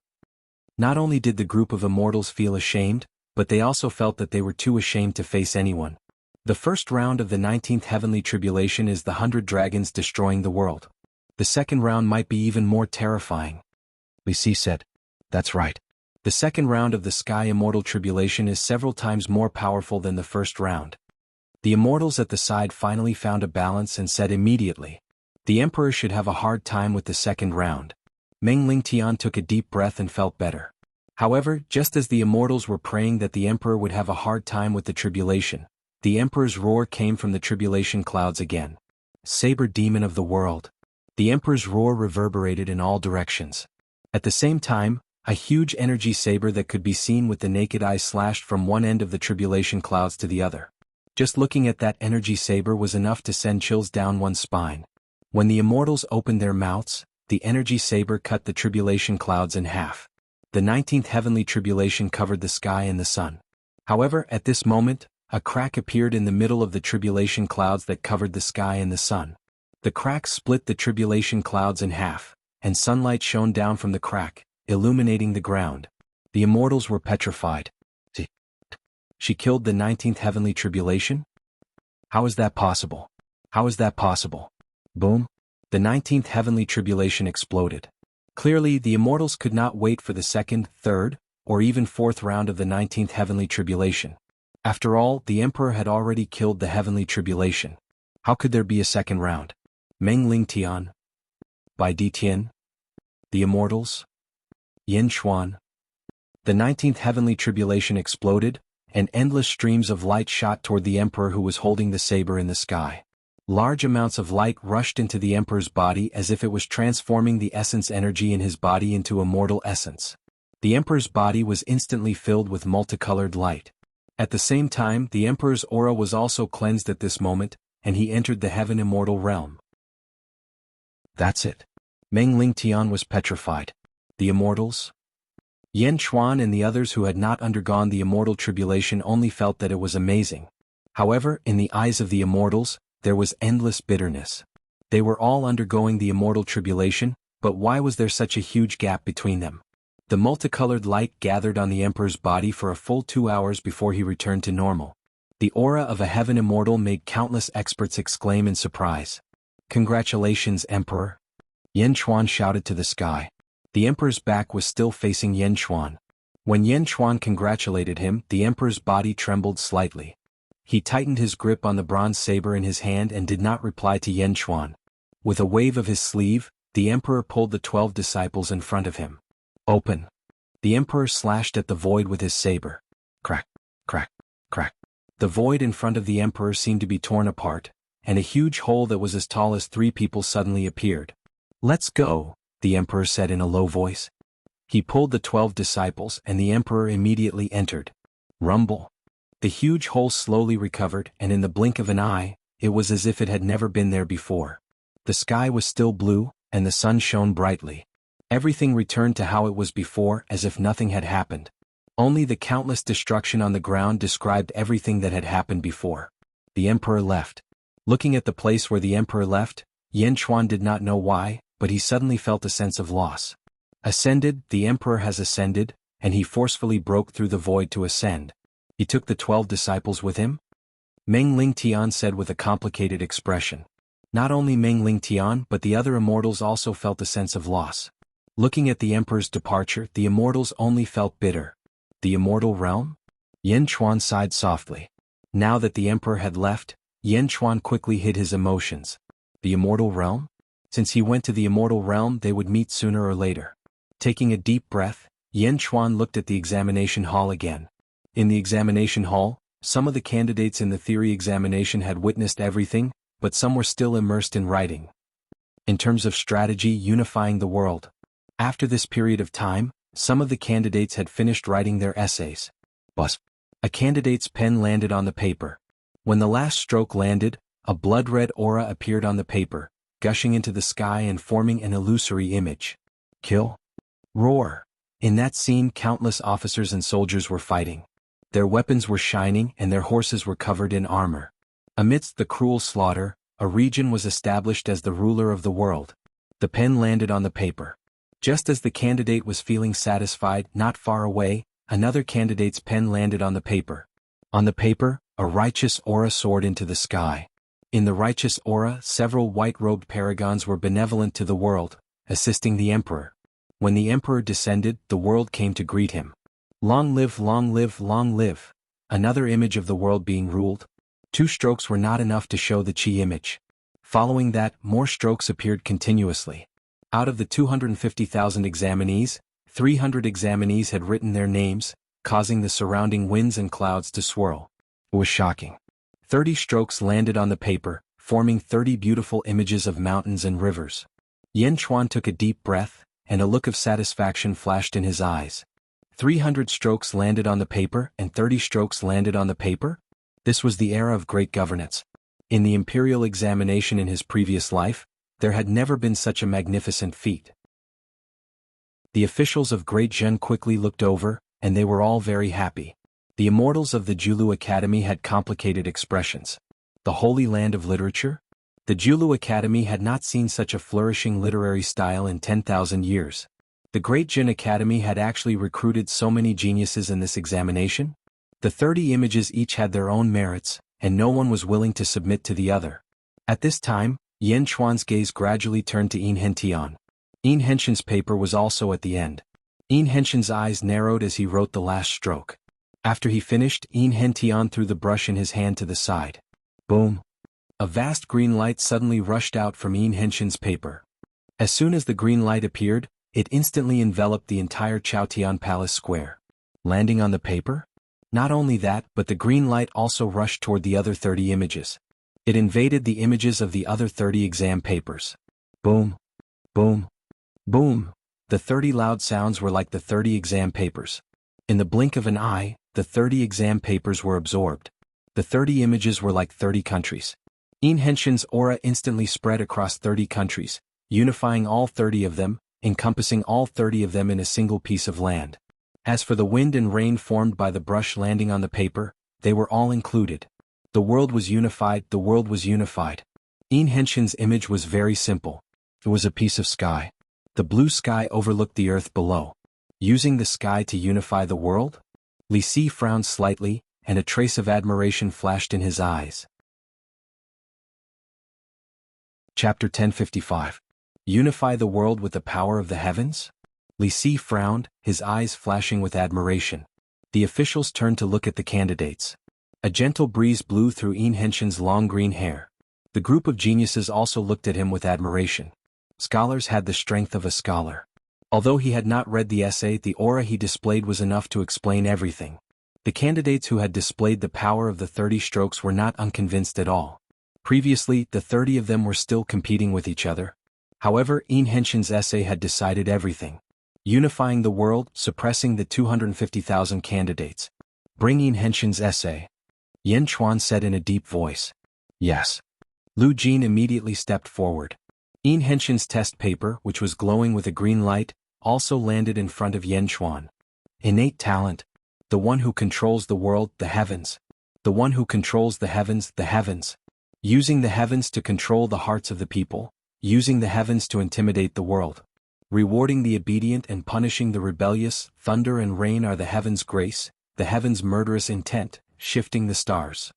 Speaker 1: Not only did the group of immortals feel ashamed, but they also felt that they were too ashamed to face anyone. The first round of the 19th heavenly tribulation is the 100 dragons destroying the world. The second round might be even more terrifying. Wuxia said. That's right. The second round of the sky immortal tribulation is several times more powerful than the first round. The immortals at the side finally found a balance and said immediately, the emperor should have a hard time with the second round. Meng Lingtian took a deep breath and felt better. However, just as the immortals were praying that the emperor would have a hard time with the tribulation, the emperor's roar came from the tribulation clouds again. Saber demon of the world. The emperor's roar reverberated in all directions. At the same time, a huge energy saber that could be seen with the naked eye slashed from one end of the tribulation clouds to the other. Just looking at that energy saber was enough to send chills down one's spine. When the immortals opened their mouths, the energy saber cut the tribulation clouds in half. The 19th heavenly tribulation covered the sky and the sun. However, at this moment, a crack appeared in the middle of the tribulation clouds that covered the sky and the sun. The crack split the tribulation clouds in half, and sunlight shone down from the crack, illuminating the ground. The immortals were petrified. She killed the 19th heavenly tribulation? How is that possible? How is that possible? Boom! The 19th heavenly tribulation exploded. Clearly, the immortals could not wait for the second, third, or even fourth round of the 19th heavenly tribulation. After all, the emperor had already killed the heavenly tribulation. How could there be a second round? Meng Lingtian. By D. Tian. The immortals. Yin Xuan. The 19th heavenly tribulation exploded, and endless streams of light shot toward the emperor who was holding the saber in the sky. Large amounts of light rushed into the emperor's body as if it was transforming the essence energy in his body into immortal essence. The emperor's body was instantly filled with multicolored light. At the same time, the emperor's aura was also cleansed at this moment, and he entered the heaven immortal realm. That's it. Meng Lingtian was petrified. The immortals? Yin Xuan and the others who had not undergone the immortal tribulation only felt that it was amazing. However, in the eyes of the immortals, there was endless bitterness. They were all undergoing the immortal tribulation, but why was there such a huge gap between them? The multicolored light gathered on the emperor's body for a full 2 hours before he returned to normal. The aura of a heaven immortal made countless experts exclaim in surprise. Congratulations, Emperor! Yin Xuan shouted to the sky. The emperor's back was still facing Yin Xuan. When Yin Xuan congratulated him, the emperor's body trembled slightly. He tightened his grip on the bronze saber in his hand and did not reply to Yin Xuan. With a wave of his sleeve, the emperor pulled the 12 disciples in front of him. Open! The emperor slashed at the void with his saber. Crack, crack, crack. The void in front of the emperor seemed to be torn apart, and a huge hole that was as tall as 3 people suddenly appeared. Let's go, the emperor said in a low voice. He pulled the 12 disciples and the emperor immediately entered. Rumble. The huge hole slowly recovered, and in the blink of an eye, it was as if it had never been there before. The sky was still blue, and the sun shone brightly. Everything returned to how it was before, as if nothing had happened. Only the countless destruction on the ground described everything that had happened before. The emperor left. Looking at the place where the emperor left, Yin Xuan did not know why, but he suddenly felt a sense of loss. Ascended, the emperor has ascended, and he forcefully broke through the void to ascend. He took the 12 disciples with him? Meng Lingtian said with a complicated expression. Not only Meng Lingtian but the other immortals also felt a sense of loss. Looking at the emperor's departure, the immortals only felt bitter. The immortal realm? Yin Xuan sighed softly. Now that the emperor had left, Yin Xuan quickly hid his emotions. The immortal realm? Since he went to the immortal realm, they would meet sooner or later. Taking a deep breath, Yin Xuan looked at the examination hall again. In the examination hall, some of the candidates in the theory examination had witnessed everything, but some were still immersed in writing. In terms of strategy unifying the world. After this period of time, some of the candidates had finished writing their essays. Buzz. A candidate's pen landed on the paper. When the last stroke landed, a blood-red aura appeared on the paper, gushing into the sky and forming an illusory image. Kill. Roar. In that scene, countless officers and soldiers were fighting. Their weapons were shining and their horses were covered in armor. Amidst the cruel slaughter, a region was established as the ruler of the world. The pen landed on the paper. Just as the candidate was feeling satisfied, not far away, another candidate's pen landed on the paper. On the paper, a righteous aura soared into the sky. In the righteous aura, several white-robed paragons were benevolent to the world, assisting the emperor. When the emperor descended, the world came to greet him. Long live, long live, long live. Another image of the world being ruled. 2 strokes were not enough to show the chi image. Following that, more strokes appeared continuously. Out of the 250,000 examinees, 300 examinees had written their names, causing the surrounding winds and clouds to swirl. It was shocking. 30 strokes landed on the paper, forming 30 beautiful images of mountains and rivers. Yan Chuan took a deep breath, and a look of satisfaction flashed in his eyes. 300 strokes landed on the paper and 30 strokes landed on the paper? This was the era of great governance. In the imperial examination in his previous life, there had never been such a magnificent feat. The officials of Great Zhen quickly looked over, and they were all very happy. The immortals of the Julu Academy had complicated expressions. The Holy Land of Literature? The Julu Academy had not seen such a flourishing literary style in 10,000 years. The Great Zhen Academy had actually recruited so many geniuses in this examination? The 30 images each had their own merits, and no one was willing to submit to the other. At this time, Yan Chuan's gaze gradually turned to Yin Hentian. Yin Henshin's paper was also at the end. Yin Henshin's eyes narrowed as he wrote the last stroke. After he finished, Yin Hentian threw the brush in his hand to the side. Boom! A vast green light suddenly rushed out from Yin Henshin's paper. As soon as the green light appeared, it instantly enveloped the entire Chaotian Palace Square. Landing on the paper? Not only that, but the green light also rushed toward the other 30 images. It invaded the images of the other 30 exam papers. Boom! Boom! Boom! The 30 loud sounds were like the 30 exam papers. In the blink of an eye, the 30 exam papers were absorbed. The 30 images were like 30 countries. Yin Henshin's aura instantly spread across 30 countries, unifying all 30 of them, encompassing all 30 of them in a single piece of land. As for the wind and rain formed by the brush landing on the paper, they were all included. The world was unified, the world was unified. Yin Henshin's image was very simple. It was a piece of sky. The blue sky overlooked the earth below. Using the sky to unify the world? Li Si frowned slightly, and a trace of admiration flashed in his eyes. Chapter 1055. Unify the world with the power of the heavens? Li Si frowned, his eyes flashing with admiration. The officials turned to look at the candidates. A gentle breeze blew through Yin Henshin's long green hair. The group of geniuses also looked at him with admiration. Scholars had the strength of a scholar. Although he had not read the essay, the aura he displayed was enough to explain everything. The candidates who had displayed the power of the 30 strokes were not unconvinced at all. Previously, the 30 of them were still competing with each other. However, Yin Henshin's essay had decided everything. Unifying the world, suppressing the 250,000 candidates. Bring Yin Henshin's essay. Yan Chuan said in a deep voice. Yes. Lu Jin immediately stepped forward. Yin Henshin's test paper, which was glowing with a green light, also landed in front of Yan Chuan. Innate talent. The one who controls the world, the heavens. The one who controls the heavens, the heavens. Using the heavens to control the hearts of the people. Using the heavens to intimidate the world. Rewarding the obedient and punishing the rebellious. Thunder and rain are the heavens' grace, the heavens' murderous intent, shifting the stars.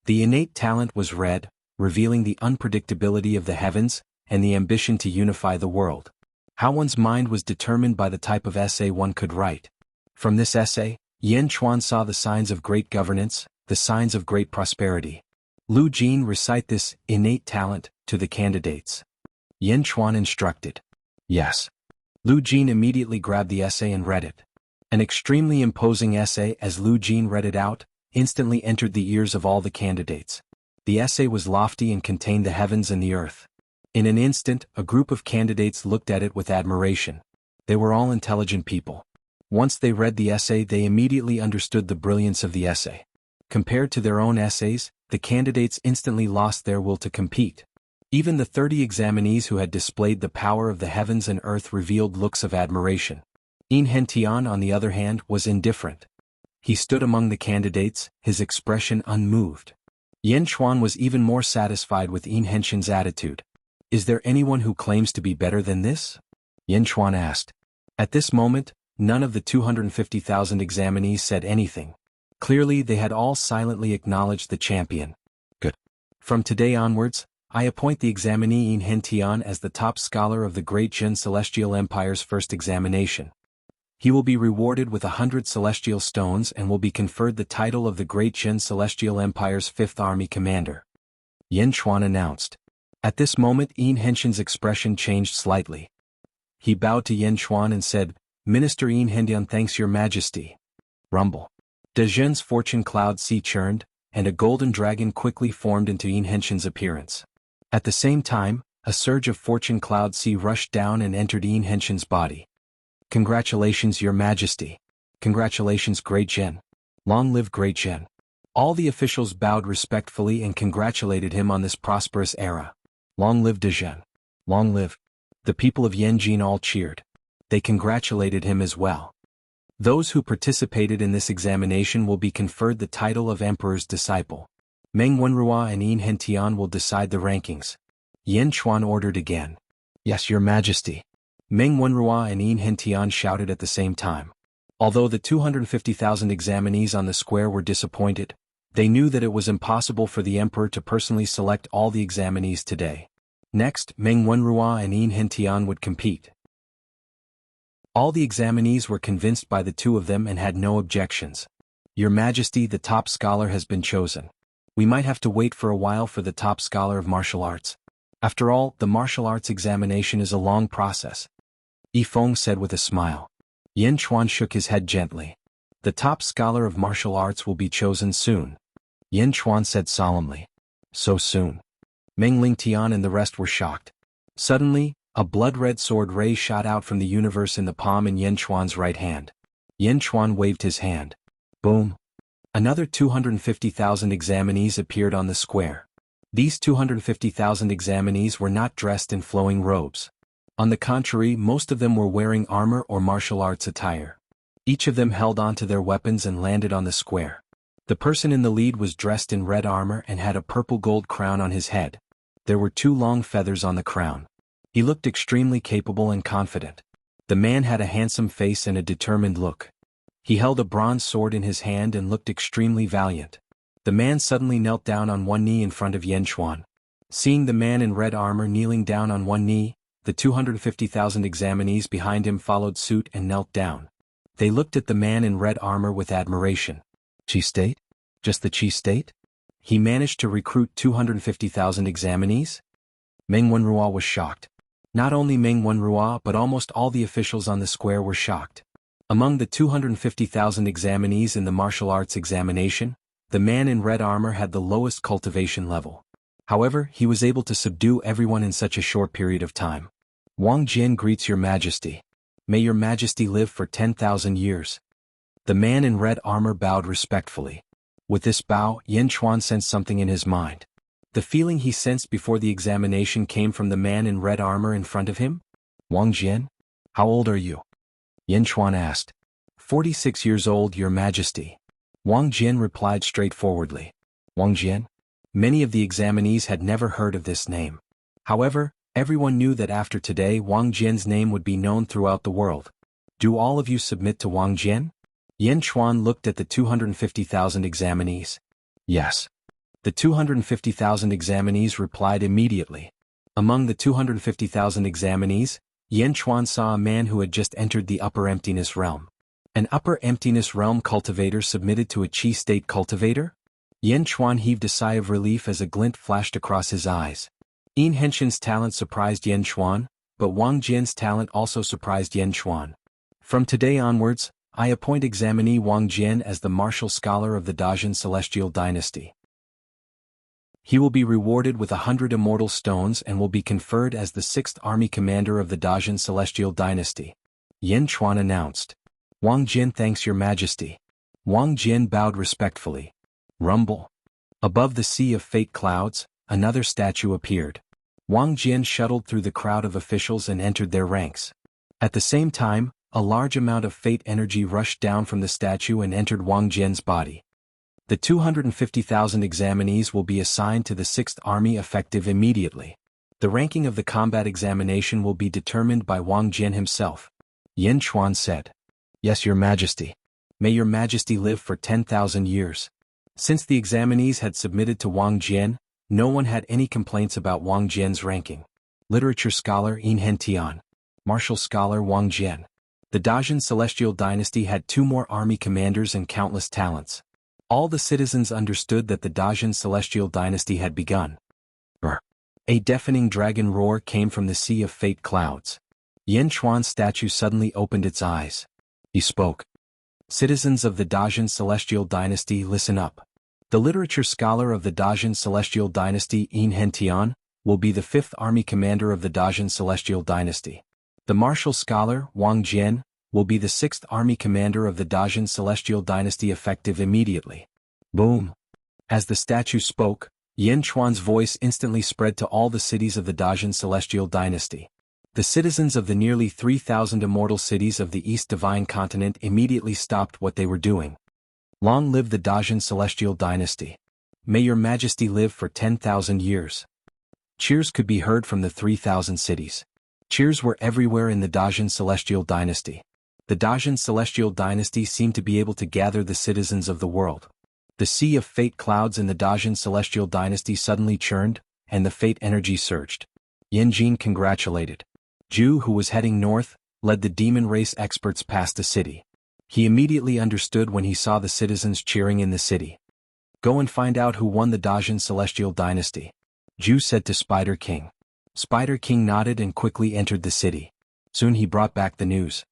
Speaker 1: The innate talent was red, revealing the unpredictability of the heavens, and the ambition to unify the world. How one's mind was determined by the type of essay one could write. From this essay, Yan Chuan saw the signs of great governance, the signs of great prosperity. Lu Jin recite this innate talent to the candidates. Yan Chuan instructed. Yes. Lu Jin immediately grabbed the essay and read it. An extremely imposing essay, as Lu Jin read it out, instantly entered the ears of all the candidates. The essay was lofty and contained the heavens and the earth. In an instant, a group of candidates looked at it with admiration. They were all intelligent people. Once they read the essay, they immediately understood the brilliance of the essay. Compared to their own essays, the candidates instantly lost their will to compete. Even the 30 examinees who had displayed the power of the heavens and earth revealed looks of admiration. Yin Hentian, on the other hand, was indifferent. He stood among the candidates, his expression unmoved. Yan Chuan was even more satisfied with Yin Henshin's attitude. Is there anyone who claims to be better than this? Yan Chuan asked. At this moment, none of the 250,000 examinees said anything. Clearly they had all silently acknowledged the champion. Good. From today onwards, I appoint the examinee Yin Hentian as the top scholar of the Great Jin Celestial Empire's first examination. He will be rewarded with 100 celestial stones and will be conferred the title of the Great Jin Celestial Empire's 5th Army Commander. Yan Chuan announced. At this moment Yin Henshin's expression changed slightly. He bowed to Yan Chuan and said, Minister Yin Hentian thanks your majesty. Rumble. De Zhen's fortune cloud sea churned, and a golden dragon quickly formed into Yin Henshin's appearance. At the same time, a surge of fortune cloud sea rushed down and entered Yin Henshin's body. Congratulations, your majesty. Congratulations, Great Jin. Long live Great Jin. All the officials bowed respectfully and congratulated him on this prosperous era. Long live De Zhen. Long live. The people of Yanjin all cheered. They congratulated him as well. Those who participated in this examination will be conferred the title of Emperor's Disciple. Meng Wenrua and Yin Hentian will decide the rankings. Yan Chuan ordered again. Yes, your majesty. Meng Wenrua and Yin Hentian shouted at the same time. Although the 250,000 examinees on the square were disappointed, they knew that it was impossible for the emperor to personally select all the examinees today. Next, Meng Wenrua and Yin Hentian would compete. All the examinees were convinced by the two of them and had no objections. Your Majesty, the top scholar has been chosen. We might have to wait for a while for the top scholar of martial arts. After all, the martial arts examination is a long process. Yifeng said with a smile. Yan Chuan shook his head gently. The top scholar of martial arts will be chosen soon. Yan Chuan said solemnly. So soon. Meng Lingtian and the rest were shocked. Suddenly, a blood-red sword ray shot out from the universe in the palm in Yan Chuan's right hand. Yan Chuan waved his hand. Boom. Another 250,000 examinees appeared on the square. These 250,000 examinees were not dressed in flowing robes. On the contrary, most of them were wearing armor or martial arts attire. Each of them held onto their weapons and landed on the square. The person in the lead was dressed in red armor and had a purple gold crown on his head. There were 2 long feathers on the crown. He looked extremely capable and confident. The man had a handsome face and a determined look. He held a bronze sword in his hand and looked extremely valiant. The man suddenly knelt down on one knee in front of Yan Chuan. Seeing the man in red armor kneeling down on one knee, the 250,000 examinees behind him followed suit and knelt down. They looked at the man in red armor with admiration. Chi state? Just the Chi state? He managed to recruit 250,000 examinees? Meng Wenrua was shocked. Not only Meng Wenrua but almost all the officials on the square were shocked. Among the 250,000 examinees in the martial arts examination, the man in red armor had the lowest cultivation level. However, he was able to subdue everyone in such a short period of time. Wang Jian greets your majesty. May your majesty live for 10,000 years. The man in red armor bowed respectfully. With this bow, Yan Chuan sensed something in his mind. The feeling he sensed before the examination came from the man in red armor in front of him. Wang Jian? How old are you? Yan Chuan asked. 46 years old, your majesty. Wang Jian replied straightforwardly. Wang Jian? Many of the examinees had never heard of this name. However, everyone knew that after today Wang Jian's name would be known throughout the world. Do all of you submit to Wang Jian? Yan Chuan looked at the 250,000 examinees. Yes. The 250,000 examinees replied immediately. Among the 250,000 examinees, Yan Chuan saw a man who had just entered the upper emptiness realm. An upper emptiness realm cultivator submitted to a Chi state cultivator? Yan Chuan heaved a sigh of relief as a glint flashed across his eyes. Yin Henshin's talent surprised Yan Chuan, but Wang Jian's talent also surprised Yan Chuan. From today onwards, I appoint examinee Wang Jian as the martial scholar of the Dajin Celestial Dynasty. He will be rewarded with 100 immortal stones and will be conferred as the 6th Army Commander of the Dajin Celestial Dynasty. Yan Chuan announced. Wang Jian thanks your majesty. Wang Jian bowed respectfully. Rumble. Above the sea of fate clouds, another statue appeared. Wang Jian shuttled through the crowd of officials and entered their ranks. At the same time, a large amount of fate energy rushed down from the statue and entered Wang Jian's body. The 250,000 examinees will be assigned to the 6th Army effective immediately. The ranking of the combat examination will be determined by Wang Jian himself. Yin Chuan said. Yes, Your Majesty. May Your Majesty live for 10,000 years. Since the examinees had submitted to Wang Jian, no one had any complaints about Wang Jian's ranking. Literature scholar Yin Hentian. Martial scholar Wang Jian. The Dajin Celestial Dynasty had 2 more army commanders and countless talents. All the citizens understood that the Dajin Celestial Dynasty had begun. A deafening dragon roar came from the sea of fate clouds. Yin Chuan's statue suddenly opened its eyes. He spoke. Citizens of the Dajin Celestial Dynasty, listen up. The literature scholar of the Dajin Celestial Dynasty, Yin Hentian, will be the 5th army commander of the Dajin Celestial Dynasty. The martial scholar, Wang Jian, will be the 6th army commander of the Dajin Celestial Dynasty effective immediately. Boom. As the statue spoke, Yin Chuan's voice instantly spread to all the cities of the Dajin Celestial Dynasty. The citizens of the nearly 3,000 immortal cities of the East Divine Continent immediately stopped what they were doing. Long live the Dajin Celestial Dynasty. May Your Majesty live for 10,000 years. Cheers could be heard from the 3,000 cities. Cheers were everywhere in the Dajin Celestial Dynasty. The Dajin Celestial Dynasty seemed to be able to gather the citizens of the world. The sea of fate clouds in the Dajin Celestial Dynasty suddenly churned, and the fate energy surged. Yin Jin congratulated. Zhu, who was heading north, led the demon race experts past the city. He immediately understood when he saw the citizens cheering in the city. Go and find out who won the Dajin Celestial Dynasty. Zhu said to Spider King. Spider King nodded and quickly entered the city. Soon he brought back the news.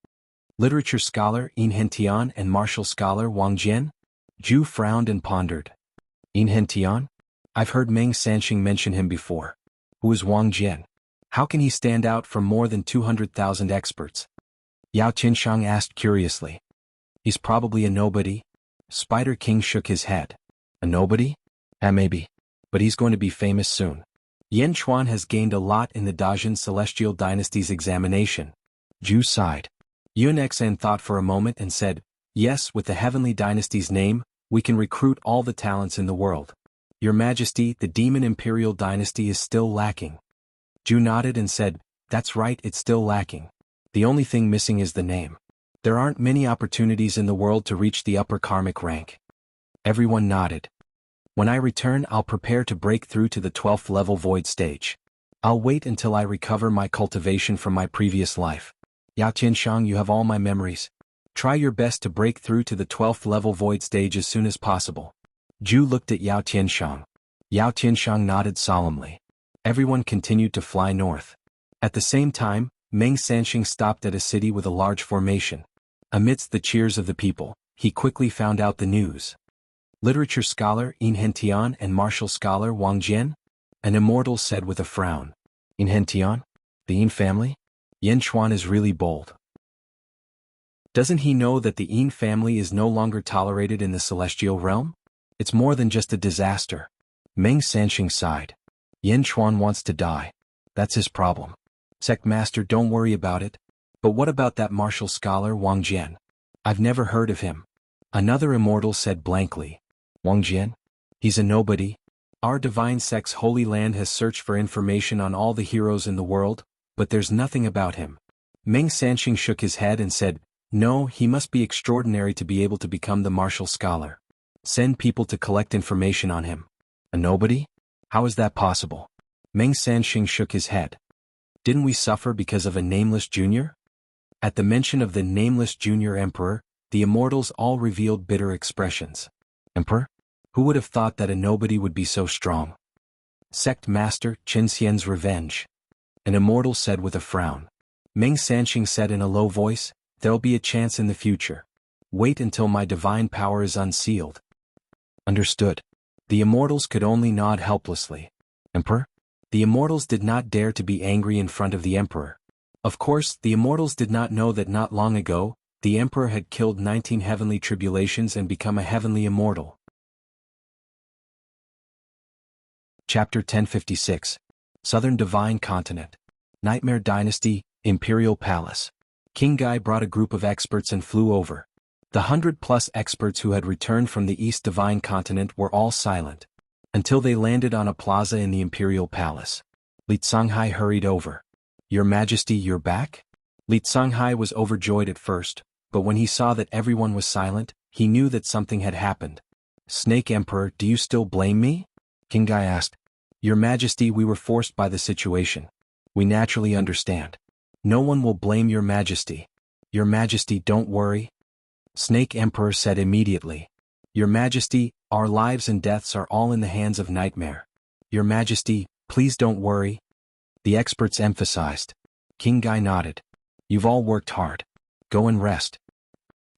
Speaker 1: Literature scholar Yin Hentian and martial scholar Wang Jian? Zhu frowned and pondered. Yin Hentian? I've heard Meng Sanxing mention him before. Who is Wang Jian? How can he stand out from more than 200,000 experts? Yao Qianshang asked curiously. He's probably a nobody. Spider King shook his head. A nobody? Maybe. But he's going to be famous soon. Yin Chuan has gained a lot in the Dajin Celestial Dynasty's examination. Zhu sighed. Yun Xan thought for a moment and said, yes, with the Heavenly Dynasty's name, we can recruit all the talents in the world. Your Majesty, the Demon Imperial Dynasty is still lacking. Zhu nodded and said, that's right, it's still lacking. The only thing missing is the name. There aren't many opportunities in the world to reach the upper karmic rank. Everyone nodded. When I return, I'll prepare to break through to the 12th level void stage. I'll wait until I recover my cultivation from my previous life. Yao Qianshang, you have all my memories. Try your best to break through to the 12th level void stage as soon as possible. Zhu looked at Yao Qianshang. Yao Qianshang nodded solemnly. Everyone continued to fly north. At the same time, Meng Sanxing stopped at a city with a large formation. Amidst the cheers of the people, he quickly found out the news. Literature scholar Yin Hentian and martial scholar Wang Jian? An immortal said with a frown. Yin Hentian? The Yin family? Yin Chuan is really bold. Doesn't he know that the Yin family is no longer tolerated in the celestial realm? It's more than just a disaster. Meng Sanxing sighed. Yin Chuan wants to die. That's his problem. Sect Master, don't worry about it. But what about that martial scholar Wang Jian? I've never heard of him. Another immortal said blankly. Wang Jian? He's a nobody. Our divine sect's holy land has searched for information on all the heroes in the world, but there's nothing about him. Meng Sanxing shook his head and said, no, he must be extraordinary to be able to become the martial scholar. Send people to collect information on him. A nobody? How is that possible? Meng Sanxing shook his head. Didn't we suffer because of a nameless junior? At the mention of the nameless junior emperor, the immortals all revealed bitter expressions. Emperor? Who would have thought that a nobody would be so strong? Sect Master, Qin Xian's revenge. An immortal said with a frown. Meng Sanxing said in a low voice, there'll be a chance in the future. Wait until my divine power is unsealed. Understood. The immortals could only nod helplessly. Emperor? The immortals did not dare to be angry in front of the emperor. Of course, the immortals did not know that not long ago, the emperor had killed 19 heavenly tribulations and become a heavenly immortal. Chapter 1056. Southern Divine Continent. Nightmare Dynasty, Imperial Palace. King Gai brought a group of experts and flew over. The 100+ experts who had returned from the East Divine Continent were all silent, until they landed on a plaza in the Imperial Palace. Li Songhai hurried over. "Your Majesty, you're back?" Li Songhai was overjoyed at first, but when he saw that everyone was silent, he knew that something had happened. "Snake Emperor, do you still blame me?" Qinghai asked. "Your Majesty, we were forced by the situation. We naturally understand. No one will blame your Majesty. Your Majesty, don't worry." Snake Emperor said immediately. "Your Majesty, our lives and deaths are all in the hands of Nightmare. Your Majesty, please don't worry." The experts emphasized. Qinghai nodded. "You've all worked hard. Go and rest."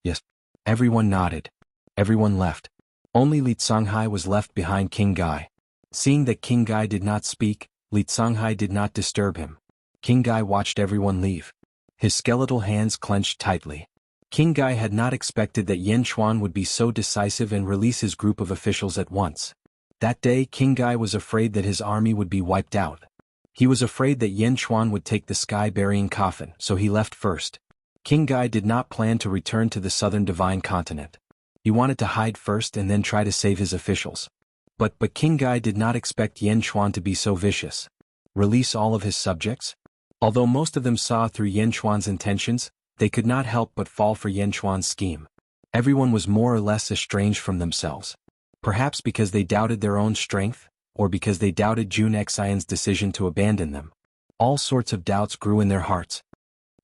Speaker 1: "Yes." Everyone nodded. Everyone left. Only Li Songhai was left behind Qinghai. Seeing that Qinghai did not speak, Li Songhai did not disturb him. Qinghai watched everyone leave. His skeletal hands clenched tightly. Qinghai had not expected that Yan Xuan would be so decisive and release his group of officials at once. That day Qinghai was afraid that his army would be wiped out. He was afraid that Yan Xuan would take the sky-burying coffin, so he left first. Qinghai did not plan to return to the southern Divine Continent. He wanted to hide first and then try to save his officials. But Qinghai did not expect Yan Xuan to be so vicious. Release all of his subjects? Although most of them saw through Yan Xuan's intentions, they could not help but fall for Yan Xuan's scheme. Everyone was more or less estranged from themselves. Perhaps because they doubted their own strength, or because they doubted Jun Xian's decision to abandon them. All sorts of doubts grew in their hearts.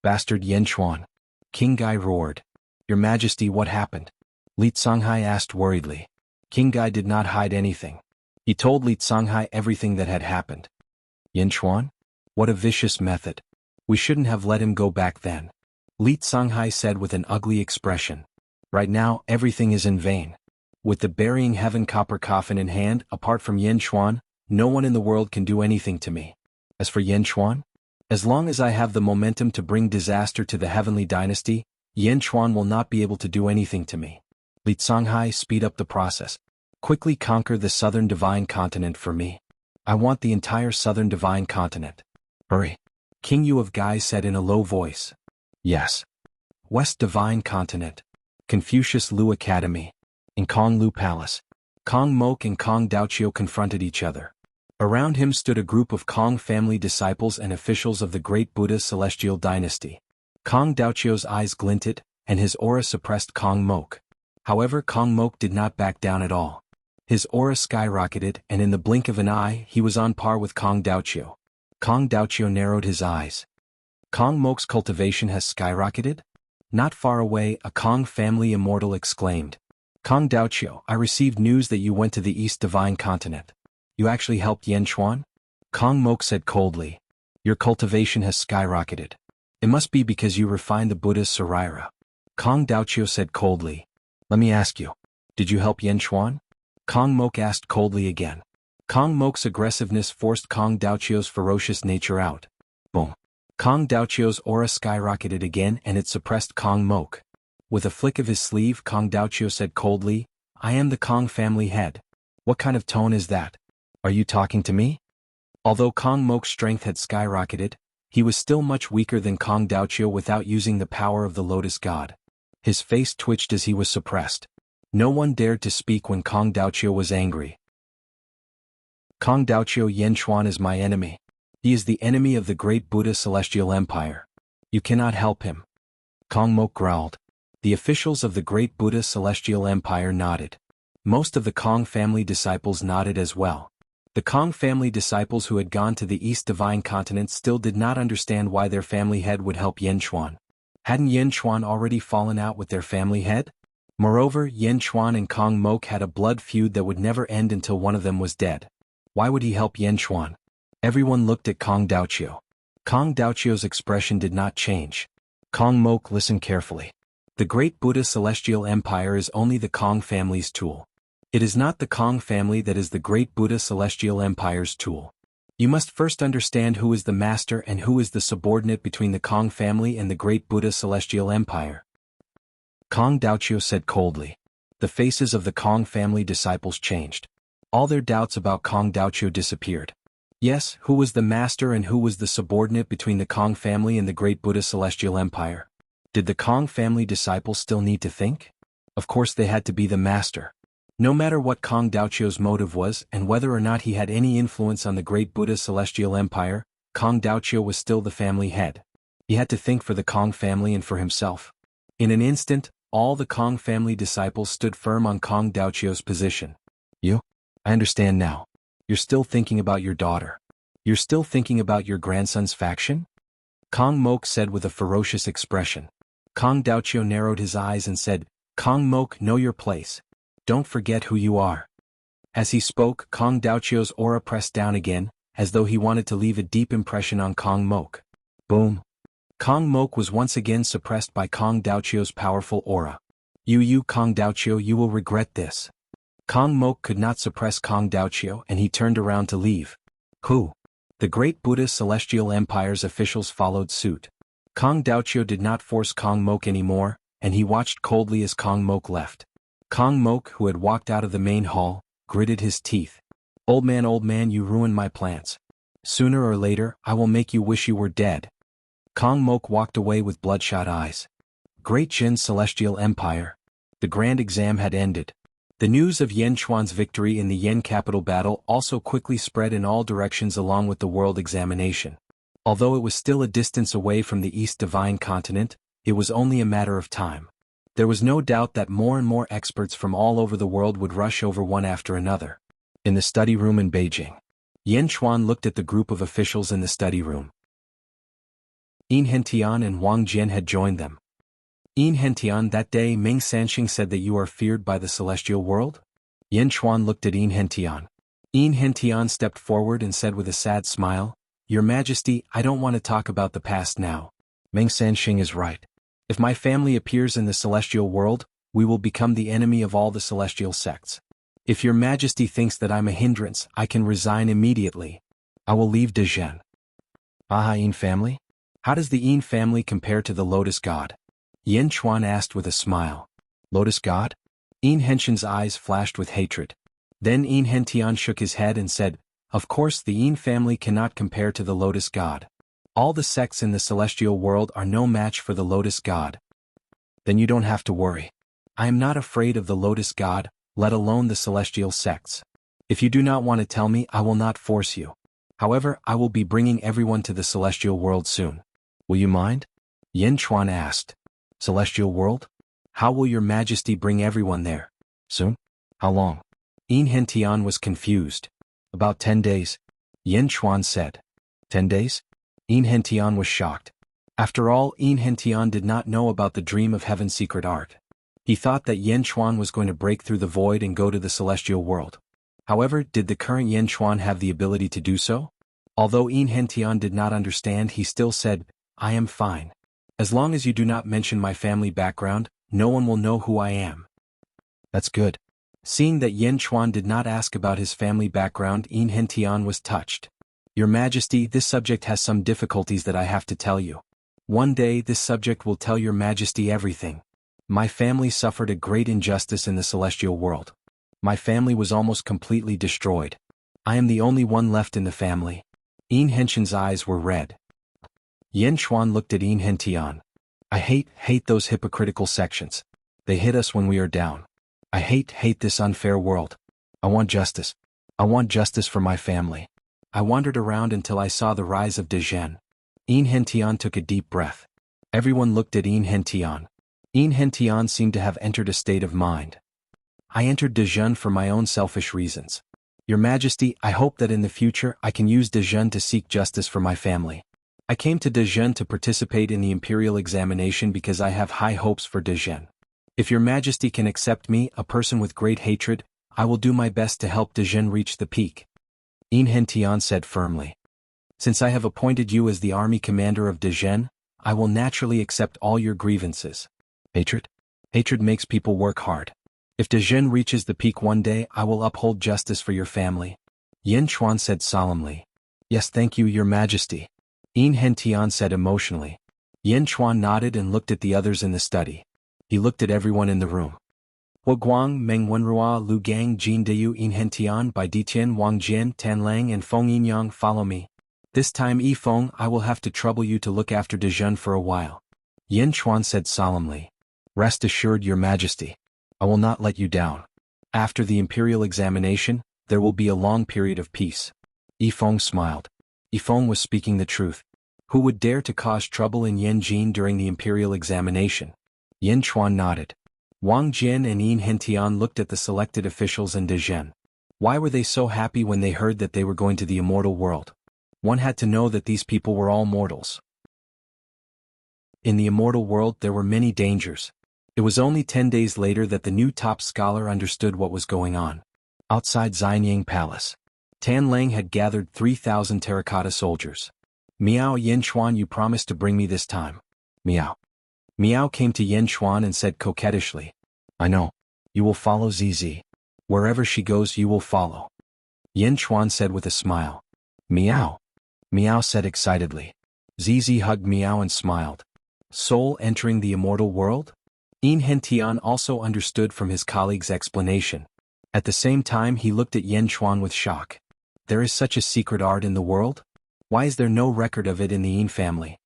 Speaker 1: "Bastard Yan Xuan!" Qinghai roared. "Your Majesty, what happened?" Li Songhai asked worriedly. Qinghai did not hide anything. He told Li Songhai everything that had happened. "Yan Xuan? What a vicious method. We shouldn't have let him go back then," Li Songhai said with an ugly expression. "Right now, everything is in vain. With the burying heaven copper coffin in hand, apart from Yan Xuan, no one in the world can do anything to me. As for Yan Xuan, as long as I have the momentum to bring disaster to the heavenly dynasty, Yan Xuan will not be able to do anything to me. Li Songhai, speed up the process. Quickly conquer the southern Divine Continent for me. I want the entire southern Divine Continent. Hurry." King Yu of Gai said in a low voice. "Yes." West Divine Continent. Confucius Lu Academy. In Kong Lu Palace. Kong Mok and Kong Daoqiu confronted each other. Around him stood a group of Kong family disciples and officials of the great Buddha's celestial dynasty. Kong Daoqiu's eyes glinted, and his aura suppressed Kong Mok. However, Kong Mok did not back down at all. His aura skyrocketed, and in the blink of an eye, he was on par with Kong Daoqiu. Kong Daoqiu narrowed his eyes. "Kong Mok's cultivation has skyrocketed?" Not far away, a Kong family immortal exclaimed. "Kong Daoqiu, I received news that you went to the East Divine Continent. You actually helped Yan Xuan?" Kong Mok said coldly. "Your cultivation has skyrocketed. It must be because you refined the Buddha's Saraira." Kong Daoqiu said coldly. "Let me ask you, did you help Yan Xuan?" Kong Mok asked coldly again. Kong Mok's aggressiveness forced Kong Daoqiu's ferocious nature out. Boom. Kong Daoqiu's aura skyrocketed again and it suppressed Kong Mok. With a flick of his sleeve, Kong Daoqiu said coldly, "I am the Kong family head. What kind of tone is that? Are you talking to me?" Although Kong Mok's strength had skyrocketed, he was still much weaker than Kong Daoqiu without using the power of the Lotus God. His face twitched as he was suppressed. No one dared to speak when Kong Daoqiu was angry. "Kong Daoqiu, Yan Xuan is my enemy. He is the enemy of the great Buddha Celestial Empire. You cannot help him." Kong Mok growled. The officials of the great Buddha Celestial Empire nodded. Most of the Kong family disciples nodded as well. The Kong family disciples who had gone to the East Divine Continent still did not understand why their family head would help Yan Xuan. Hadn't Yan Xuan already fallen out with their family head? Moreover, Yan Xuan and Kong Mok had a blood feud that would never end until one of them was dead. Why would he help Yan Xuan? Everyone looked at Kong Daoqiu. Kong Daoqiu's expression did not change. Kong Mok listened carefully. The great Buddha Celestial Empire is only the Kong family's tool. It is not the Kong family that is the great Buddha Celestial Empire's tool. You must first understand who is the master and who is the subordinate between the Kong family and the great Buddha Celestial Empire. Kong Daoqiu said coldly. The faces of the Kong family disciples changed. All their doubts about Kong Daoqiu disappeared. Yes, who was the master and who was the subordinate between the Kong family and the great Buddha Celestial Empire? Did the Kong family disciples still need to think? Of course they had to be the master. No matter what Kong Daoqiu's motive was and whether or not he had any influence on the great Buddha's celestial empire, Kong Daoqiu was still the family head. He had to think for the Kong family and for himself. In an instant, all the Kong family disciples stood firm on Kong Daoqiu's position. You? I understand now. You're still thinking about your daughter. You're still thinking about your grandson's faction? Kong Mok said with a ferocious expression. Kong Daoqiu narrowed his eyes and said, Kong Mok, know your place. Don't forget who you are. As he spoke, Kong Daoqiu's aura pressed down again, as though he wanted to leave a deep impression on Kong Mok. Boom. Kong Mok was once again suppressed by Kong Daoqiu's powerful aura. You Kong Daoqiu, you will regret this. Kong Mok could not suppress Kong Daoqiu and he turned around to leave. Who? The great Buddha's celestial empire's officials followed suit. Kong Daoqiu did not force Kong Mok anymore, and he watched coldly as Kong Mok left. Kong Mok, who had walked out of the main hall, gritted his teeth. Old man, you ruined my plans. Sooner or later, I will make you wish you were dead. Kong Mok walked away with bloodshot eyes. Great Jin's celestial empire. The grand exam had ended. The news of Yan Chuan's victory in the Yan capital battle also quickly spread in all directions along with the world examination. Although it was still a distance away from the East Divine Continent, it was only a matter of time. There was no doubt that more and more experts from all over the world would rush over one after another. In the study room in Beijing, Yan Chuan looked at the group of officials in the study room. Yin Hentian and Wang Jian had joined them. Yin Hentian, that day Ming Sanxing said that you are feared by the celestial world? Yan Chuan looked at Yin Hentian. Yin Hentian stepped forward and said with a sad smile, Your Majesty, I don't want to talk about the past now. Ming Sanxing is right. If my family appears in the celestial world, we will become the enemy of all the celestial sects. If your Majesty thinks that I'm a hindrance, I can resign immediately. I will leave Dezhen. Yin family? How does the Yin family compare to the Lotus God? Yan Chuan asked with a smile. Lotus God? Yin Hentian's eyes flashed with hatred. Then Yin Hentian shook his head and said, Of course the Yin family cannot compare to the Lotus God. All the sects in the celestial world are no match for the Lotus God. Then you don't have to worry. I am not afraid of the Lotus God, let alone the celestial sects. If you do not want to tell me, I will not force you. However, I will be bringing everyone to the celestial world soon. Will you mind? Yan Chuan asked. Celestial world? How will your Majesty bring everyone there? Soon? How long? Yin Hentian was confused. About 10 days. Yan Chuan said. 10 days? Yin Hentian was shocked. After all, Yin Hentian did not know about the dream of heaven's secret art. He thought that Yan Chuan was going to break through the void and go to the celestial world. However, did the current Yan Chuan have the ability to do so? Although Yin Hentian did not understand, he still said, I am fine. As long as you do not mention my family background, no one will know who I am. That's good. Seeing that Yan Chuan did not ask about his family background, Yin Hentian was touched. Your Majesty, this subject has some difficulties that I have to tell you. One day this subject will tell your Majesty everything. My family suffered a great injustice in the celestial world. My family was almost completely destroyed. I am the only one left in the family. Yin Hentian's eyes were red. Yan Chuan looked at Yin Hentian. I hate those hypocritical sections. They hit us when we are down. I hate this unfair world. I want justice. I want justice for my family. I wandered around until I saw the rise of Dezhen. Yin Hentian took a deep breath. Everyone looked at Yin Hentian. Yin Hentian seemed to have entered a state of mind. I entered Dezhen for my own selfish reasons. Your Majesty, I hope that in the future I can use Dezhen to seek justice for my family. I came to Dezhen to participate in the imperial examination because I have high hopes for Dezhen. If your Majesty can accept me, a person with great hatred, I will do my best to help Dezhen reach the peak. Yin Hentian said firmly. Since I have appointed you as the army commander of Dezhen, I will naturally accept all your grievances. Hatred? Hatred makes people work hard. If Dezhen reaches the peak one day, I will uphold justice for your family. Yan Chuan said solemnly. Yes, thank you, your Majesty. Yin Hentian said emotionally. Yan Chuan nodded and looked at the others in the study. He looked at everyone in the room. Wu Guang, Meng Wenrua, Lu Gang, Jin Deyu, Yin Hentian, Bai Ditian, Wang Jian, Tan Lang and Feng Yinyang, follow me. This time Yi Feng, I will have to trouble you to look after Dezhen for a while. Yan Chuan said solemnly. Rest assured, your Majesty. I will not let you down. After the imperial examination, there will be a long period of peace. Yifeng smiled. Yifeng was speaking the truth. Who would dare to cause trouble in Yanjin during the imperial examination? Yin Chuan nodded. Wang Jin and Yin Hentian looked at the selected officials and Dezhen. Why were they so happy when they heard that they were going to the immortal world? One had to know that these people were all mortals. In the immortal world there were many dangers. It was only 10 days later that the new top scholar understood what was going on. Outside Xianyang Palace, Tan Lang had gathered 3,000 terracotta soldiers. Miao Yin Chuan, you promised to bring me this time. Miao. Miao came to Yin Chuan and said coquettishly, I know. You will follow Zizi. Wherever she goes you will follow. Yin Chuan said with a smile. Miao. Miao said excitedly. Zizi hugged Miao and smiled. Soul entering the immortal world? Yin Hentian also understood from his colleague's explanation. At the same time he looked at Yin Chuan with shock. There is such a secret art in the world? Why is there no record of it in the Yin family?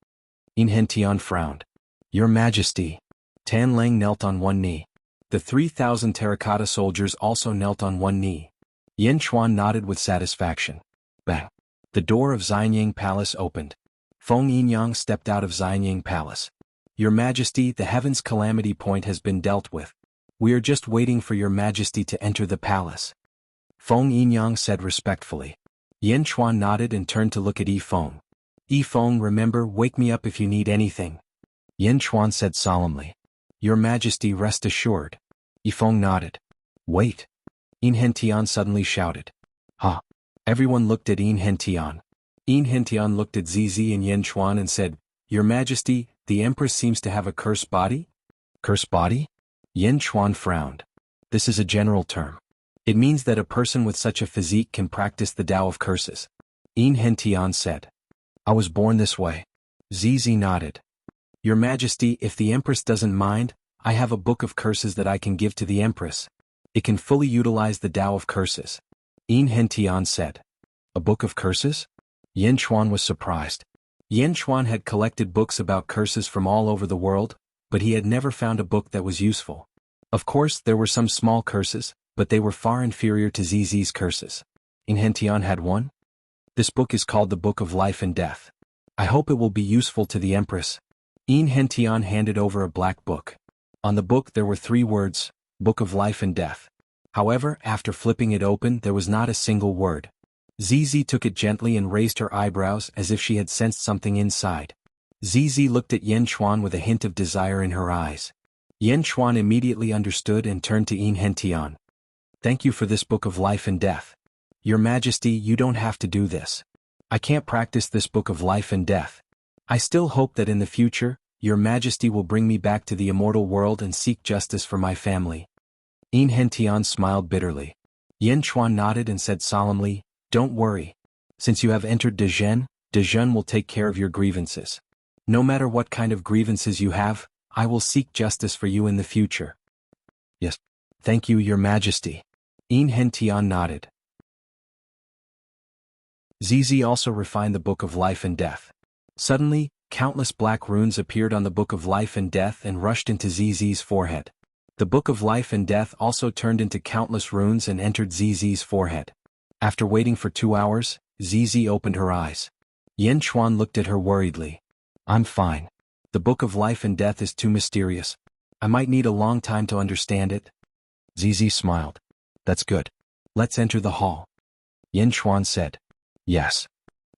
Speaker 1: Yin Hentian frowned. Your Majesty. Tan Lang knelt on one knee. The 3,000 terracotta soldiers also knelt on one knee. Yin Chuan nodded with satisfaction. Bang. The door of Xianyang Palace opened. Feng Yinyang stepped out of Xianyang Palace. Your Majesty, the heaven's calamity point has been dealt with. We are just waiting for your Majesty to enter the palace. Feng Yinyang said respectfully. Yin Chuan nodded and turned to look at Yifeng. Yifeng, remember, wake me up if you need anything. Yin Chuan said solemnly. Your Majesty, rest assured. Yifeng nodded. Wait. Yin Hentian suddenly shouted. Ha! Everyone looked at Yin Hentian. Yin Hentian looked at Zizi and Yin Chuan and said, Your Majesty, the Empress seems to have a cursed body? Cursed body? Yin Chuan frowned. This is a general term. It means that a person with such a physique can practice the Tao of curses. Yin Hentian said. I was born this way. Zizi nodded. Your Majesty, if the Empress doesn't mind, I have a book of curses that I can give to the Empress. It can fully utilize the Tao of curses. Yin Hentian said. A book of curses? Yin Chuan was surprised. Yin Chuan had collected books about curses from all over the world, but he had never found a book that was useful. Of course, there were some small curses, but they were far inferior to Zizi's curses. Yin Hentian had one? This book is called the Book of Life and Death. I hope it will be useful to the Empress. Yin Hentian handed over a black book. On the book there were 3 words, Book of Life and Death. However, after flipping it open there was not a single word. Zizi took it gently and raised her eyebrows as if she had sensed something inside. Zizi looked at Yin Chuan with a hint of desire in her eyes. Yin Chuan immediately understood and turned to Yin Hentian. Thank you for this Book of Life and Death. Your Majesty, you don't have to do this. I can't practice this Book of Life and Death. I still hope that in the future, Your Majesty will bring me back to the immortal world and seek justice for my family. Yin Hentian smiled bitterly. Yin Chuan nodded and said solemnly, Don't worry. Since you have entered Dezhen, Dezhen will take care of your grievances. No matter what kind of grievances you have, I will seek justice for you in the future. Yes. Thank you, Your Majesty. Yin Hentian nodded. Zizi also refined the Book of Life and Death. Suddenly, countless black runes appeared on the Book of Life and Death and rushed into Zizi's forehead. The Book of Life and Death also turned into countless runes and entered Zizi's forehead. After waiting for 2 hours, Zizi opened her eyes. Yin Chuan looked at her worriedly. I'm fine. The Book of Life and Death is too mysterious. I might need a long time to understand it. Zizi smiled. That's good. Let's enter the hall. Yin Chuan said. Yes.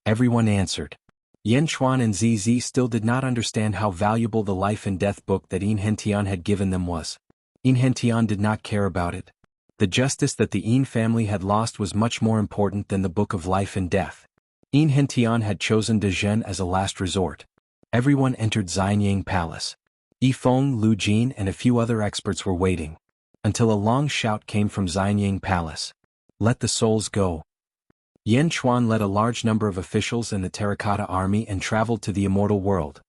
Speaker 1: Everyone answered. Yin Chuan and Zizi still did not understand how valuable the Life and Death book that Yin Hentian had given them was. Yin Hentian did not care about it. The justice that the Yin family had lost was much more important than the Book of Life and Death. Yin Hentian had chosen Dezhen as a last resort. Everyone entered Xianyang Palace. Yifeng, Lu Jin and a few other experts were waiting. Until a long shout came from Xianyang Palace. Let the souls go. Yin Chuan led a large number of officials and the Terracotta Army and traveled to the immortal world.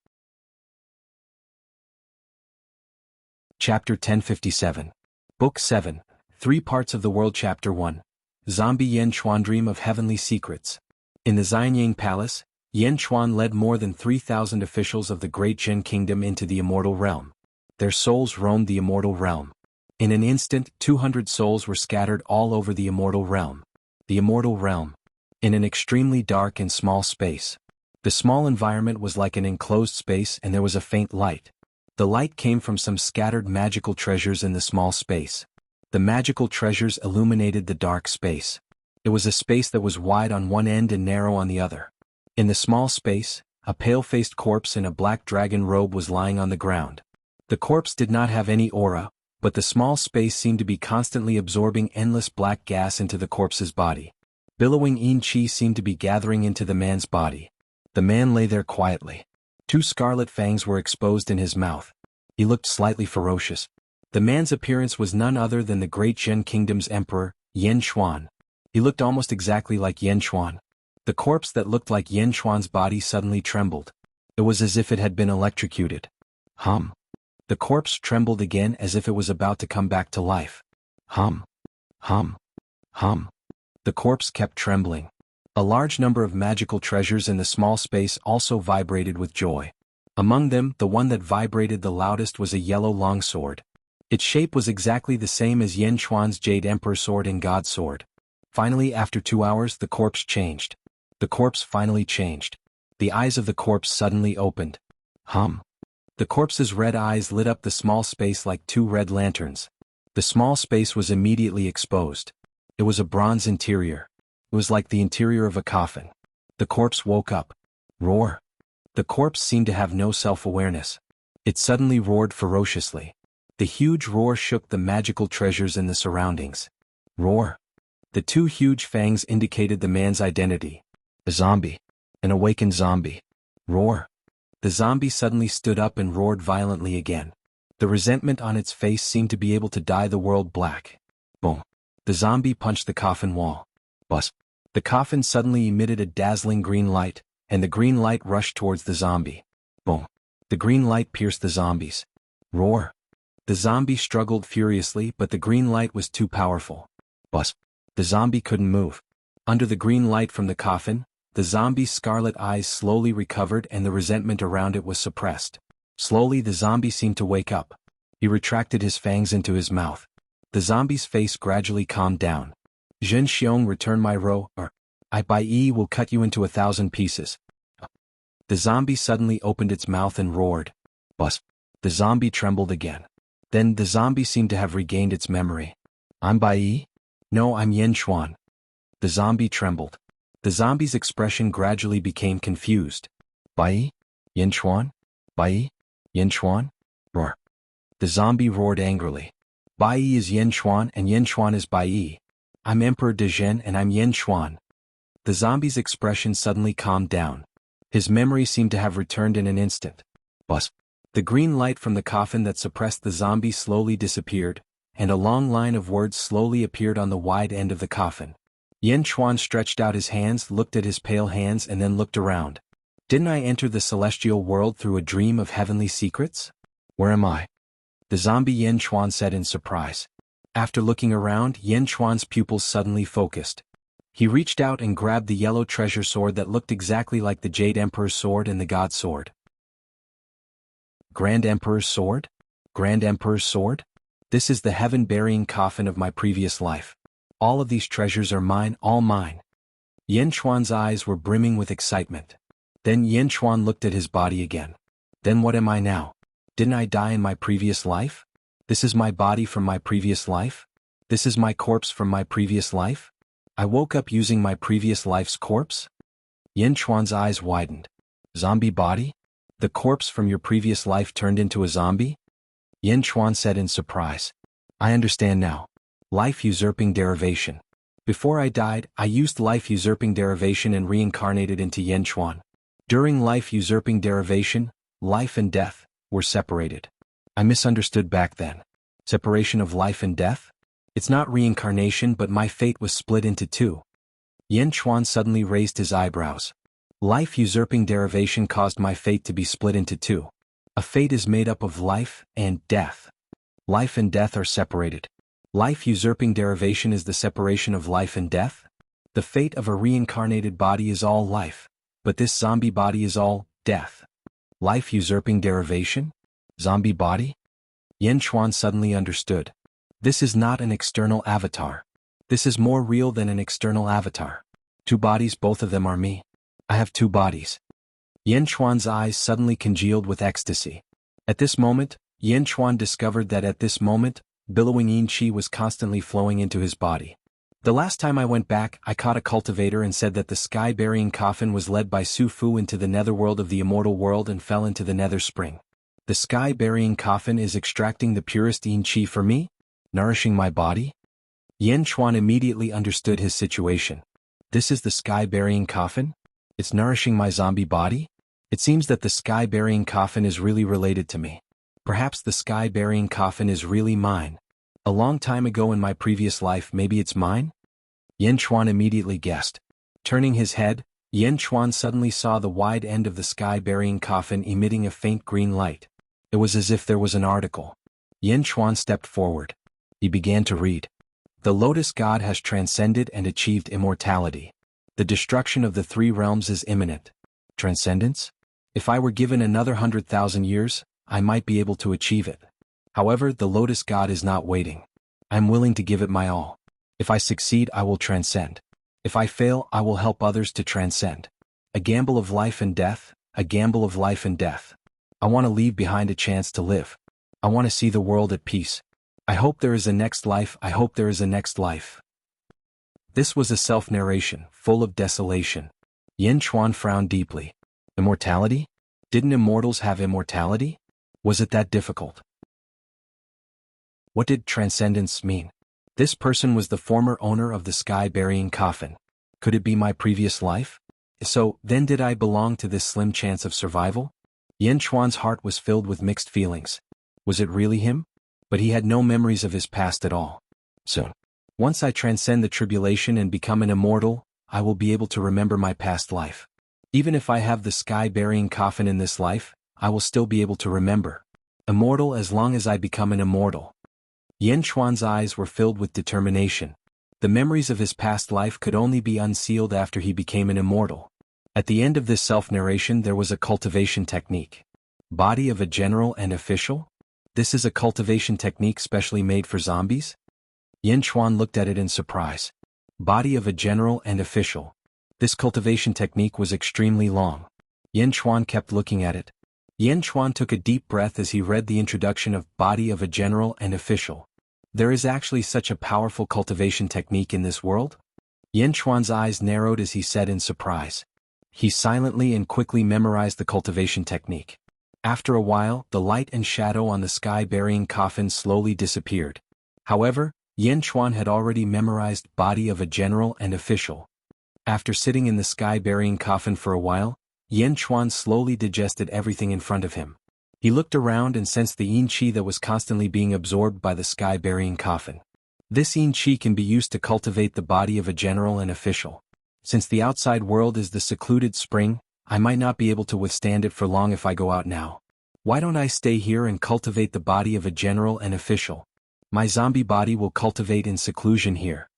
Speaker 1: Chapter 1057. Book 7. 3 Parts of the World. Chapter 1. Zombie Yin Chuan Dream of Heavenly Secrets. In the Xianyang Palace, Yin Chuan led more than 3,000 officials of the Great Jin Kingdom into the immortal realm. Their souls roamed the immortal realm. In an instant, 200 souls were scattered all over the immortal realm. The immortal realm. In an extremely dark and small space. The small environment was like an enclosed space and there was a faint light. The light came from some scattered magical treasures in the small space. The magical treasures illuminated the dark space. It was a space that was wide on one end and narrow on the other. In the small space, a pale-faced corpse in a black dragon robe was lying on the ground. The corpse did not have any aura, but the small space seemed to be constantly absorbing endless black gas into the corpse's body. Billowing yin qi seemed to be gathering into the man's body. The man lay there quietly. 2 scarlet fangs were exposed in his mouth. He looked slightly ferocious. The man's appearance was none other than the great Zhen Kingdom's emperor, Yan Xuan. He looked almost exactly like Yan Xuan. The corpse that looked like Yan Xuan's body suddenly trembled. It was as if it had been electrocuted. Hum. The corpse trembled again as if it was about to come back to life. Hum. Hum. Hum. The corpse kept trembling. A large number of magical treasures in the small space also vibrated with joy. Among them, the one that vibrated the loudest was a yellow longsword. Its shape was exactly the same as Yan Xuan's Jade Emperor sword and God sword. Finally, after 2 hours, the corpse changed. The corpse finally changed. The eyes of the corpse suddenly opened. Hum. The corpse's red eyes lit up the small space like 2 red lanterns. The small space was immediately exposed. It was a bronze interior. It was like the interior of a coffin. The corpse woke up. Roar. The corpse seemed to have no self-awareness. It suddenly roared ferociously. The huge roar shook the magical treasures in the surroundings. Roar. The 2 huge fangs indicated the man's identity. A zombie. An awakened zombie. Roar. The zombie suddenly stood up and roared violently again. The resentment on its face seemed to be able to dye the world black. Boom. The zombie punched the coffin wall. Buzz. The coffin suddenly emitted a dazzling green light, and the green light rushed towards the zombie. Boom. The green light pierced the zombies. Roar. The zombie struggled furiously, but the green light was too powerful. Buzz. The zombie couldn't move. Under the green light from the coffin, the zombie's scarlet eyes slowly recovered and the resentment around it was suppressed. Slowly the zombie seemed to wake up. He retracted his fangs into his mouth. The zombie's face gradually calmed down. Zhen Xiong, return my ro, or I by E will cut you into 1,000 pieces. The zombie suddenly opened its mouth and roared. Buzz. The zombie trembled again. Then the zombie seemed to have regained its memory. I'm Bai Yi? No, I'm Yan Xuan. The zombie trembled. The zombie's expression gradually became confused. Bai Yi? Yan Xuan? Bai Yi? Yan Xuan? Roar. The zombie roared angrily. Bai Yi is Yan Xuan and Yan Xuan is Bai Yi. I'm Emperor de Zhen and I'm Yan Xuan. The zombie's expression suddenly calmed down. His memory seemed to have returned in an instant. Buzz. The green light from the coffin that suppressed the zombie slowly disappeared, and a long line of words slowly appeared on the wide end of the coffin. Yan Xuan stretched out his hands, looked at his pale hands and then looked around. Didn't I enter the celestial world through a dream of heavenly secrets? Where am I? The zombie Yan Xuan said in surprise. After looking around, Yan Xuan's pupils suddenly focused. He reached out and grabbed the yellow treasure sword that looked exactly like the Jade Emperor's sword and the God sword. Grand Emperor's sword? Grand Emperor's sword? This is the heaven-burying coffin of my previous life. All of these treasures are mine, all mine. Yan Xuan's eyes were brimming with excitement. Then Yan Xuan looked at his body again. Then what am I now? Didn't I die in my previous life? This is my body from my previous life? This is my corpse from my previous life? I woke up using my previous life's corpse? Yan Xuan's eyes widened. Zombie body? The corpse from your previous life turned into a zombie? Yan Xuan said in surprise. I understand now. Life-usurping derivation. Before I died, I used life-usurping derivation and reincarnated into Yan Xuan. During life-usurping derivation, life and death were separated. I misunderstood back then. Separation of life and death? It's not reincarnation, but my fate was split into 2. Yan Xuan suddenly raised his eyebrows. Life-usurping derivation caused my fate to be split into 2. A fate is made up of life and death. Life and death are separated. Life-usurping derivation is the separation of life and death. The fate of a reincarnated body is all life, but this zombie body is all death. Life-usurping derivation? Zombie body? Yan Xuan suddenly understood. This is not an external avatar. This is more real than an external avatar. 2 bodies, both of them are me. I have 2 bodies. Yan Chuan's eyes suddenly congealed with ecstasy. At this moment, Yan Chuan discovered that at this moment, billowing yin qi was constantly flowing into his body. The last time I went back, I caught a cultivator and said that the sky-burying coffin was led by Su Fu into the netherworld of the immortal world and fell into the nether spring. The sky-burying coffin is extracting the purest yin qi for me, nourishing my body? Yan Chuan immediately understood his situation. This is the sky-burying coffin? It's nourishing my zombie body? It seems that the sky-burying coffin is really related to me. Perhaps the sky-burying coffin is really mine. A long time ago in my previous life, maybe it's mine? Yan Chuan immediately guessed. Turning his head, Yan Chuan suddenly saw the wide end of the sky-burying coffin emitting a faint green light. It was as if there was an article. Yan Chuan stepped forward. He began to read. The Lotus God has transcended and achieved immortality. The destruction of the 3 realms is imminent. Transcendence? If I were given another 100,000 years, I might be able to achieve it. However, the Lotus God is not waiting. I am willing to give it my all. If I succeed, I will transcend. If I fail, I will help others to transcend. A gamble of life and death, a gamble of life and death. I want to leave behind a chance to live. I want to see the world at peace. I hope there is a next life, I hope there is a next life. This was a self-narration, full of desolation. Yan Chuan frowned deeply. Immortality? Didn't immortals have immortality? Was it that difficult? What did transcendence mean? This person was the former owner of the sky-burying coffin. Could it be my previous life? So, then did I belong to this slim chance of survival? Yan Chuan's heart was filled with mixed feelings. Was it really him? But he had no memories of his past at all. Soon, once I transcend the tribulation and become an immortal, I will be able to remember my past life. Even if I have the sky-burying coffin in this life, I will still be able to remember. Immortal as long as I become an immortal. Yan Chuan's eyes were filled with determination. The memories of his past life could only be unsealed after he became an immortal. At the end of this self-narration there was a cultivation technique. Body of a general and official? This is a cultivation technique specially made for zombies? Yan Chuan looked at it in surprise. Body of a general and official. This cultivation technique was extremely long. Yan Chuan kept looking at it. Yan Chuan took a deep breath as he read the introduction of Body of a General and Official. There is actually such a powerful cultivation technique in this world? Yan Chuan's eyes narrowed as he said in surprise. He silently and quickly memorized the cultivation technique. After a while, the light and shadow on the sky-burying coffin slowly disappeared. However, Yan Chuan had already memorized Body of a General and Official. After sitting in the sky-burying coffin for a while, Yan Chuan slowly digested everything in front of him. He looked around and sensed the yin qi that was constantly being absorbed by the sky-burying coffin. This yin qi can be used to cultivate the body of a general and official. Since the outside world is the secluded spring, I might not be able to withstand it for long if I go out now. Why don't I stay here and cultivate the body of a general and official? My zombie body will cultivate in seclusion here.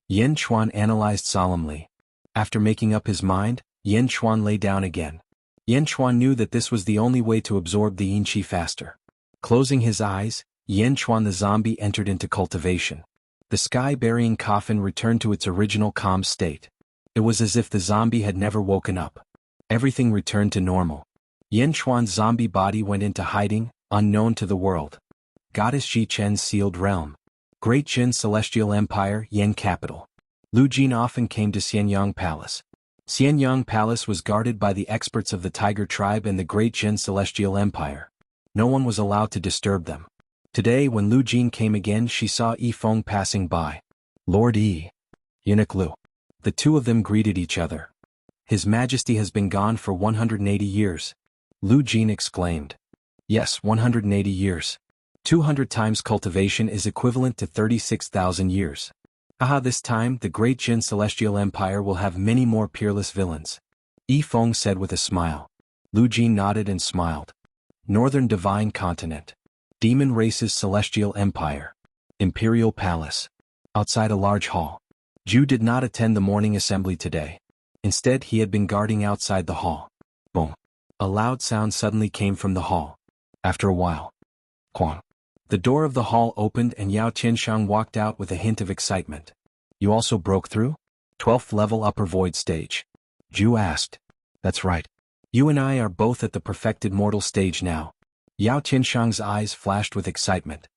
Speaker 1: Yan Chuan analyzed solemnly. After making up his mind, Yan Chuan lay down again. Yan Chuan knew that this was the only way to absorb the yin qi faster. Closing his eyes, Yan Chuan the zombie entered into cultivation. The sky-burying coffin returned to its original calm state. It was as if the zombie had never woken up. Everything returned to normal. Yan Chuan's zombie body went into hiding, unknown to the world. Goddess Ji Chen's sealed realm. Great Jin Celestial Empire, Yan capital. Lu Jin often came to Xianyang Palace. Xianyang Palace was guarded by the experts of the Tiger Tribe and the Great Jin Celestial Empire. No one was allowed to disturb them. Today when Lu Jin came again she saw Yi Feng passing by. Lord Yi. Eunuch Lu. The two of them greeted each other. His Majesty has been gone for 180 years. Lu Jin exclaimed. Yes, 180 years. 200 times cultivation is equivalent to 36,000 years. Aha, this time the Great Jin Celestial Empire will have many more peerless villains. Yi Feng said with a smile. Lu Jin nodded and smiled. Northern Divine Continent. Demon Race's Celestial Empire. Imperial Palace. Outside a large hall. Zhu did not attend the morning assembly today. Instead he had been guarding outside the hall. Boom. A loud sound suddenly came from the hall. After a while. Quang. The door of the hall opened and Yao Qianshang walked out with a hint of excitement. You also broke through? 12th level upper void stage. Zhu asked. That's right. You and I are both at the perfected mortal stage now. Yao Qianshang's eyes flashed with excitement.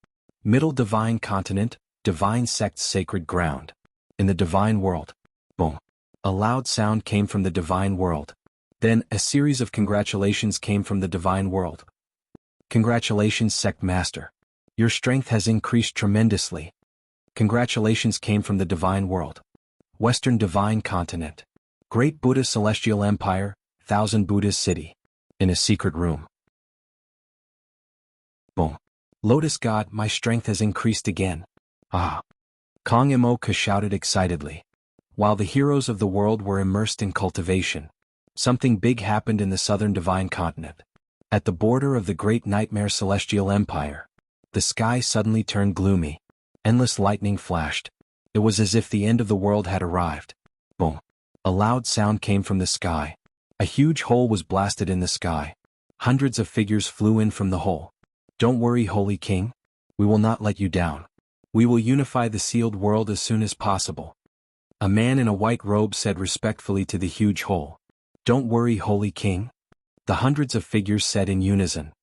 Speaker 1: Middle divine continent, divine sect's sacred ground. In the divine world. Boom. A loud sound came from the divine world. Then, a series of congratulations came from the divine world. Congratulations, sect master. Your strength has increased tremendously. Congratulations came from the divine world. Western divine continent. Great Buddha celestial empire, Thousand Buddha's city. In a secret room. Boom. Lotus God, my strength has increased again. Ah. Kong Imoka shouted excitedly. While the heroes of the world were immersed in cultivation, something big happened in the southern divine continent. At the border of the great nightmare celestial empire, the sky suddenly turned gloomy. Endless lightning flashed. It was as if the end of the world had arrived. Boom. A loud sound came from the sky. A huge hole was blasted in the sky. Hundreds of figures flew in from the hole. Don't worry, Holy King. We will not let you down. We will unify the sealed world as soon as possible. A man in a white robe said respectfully to the huge hole. Don't worry, Holy King. The hundreds of figures said in unison.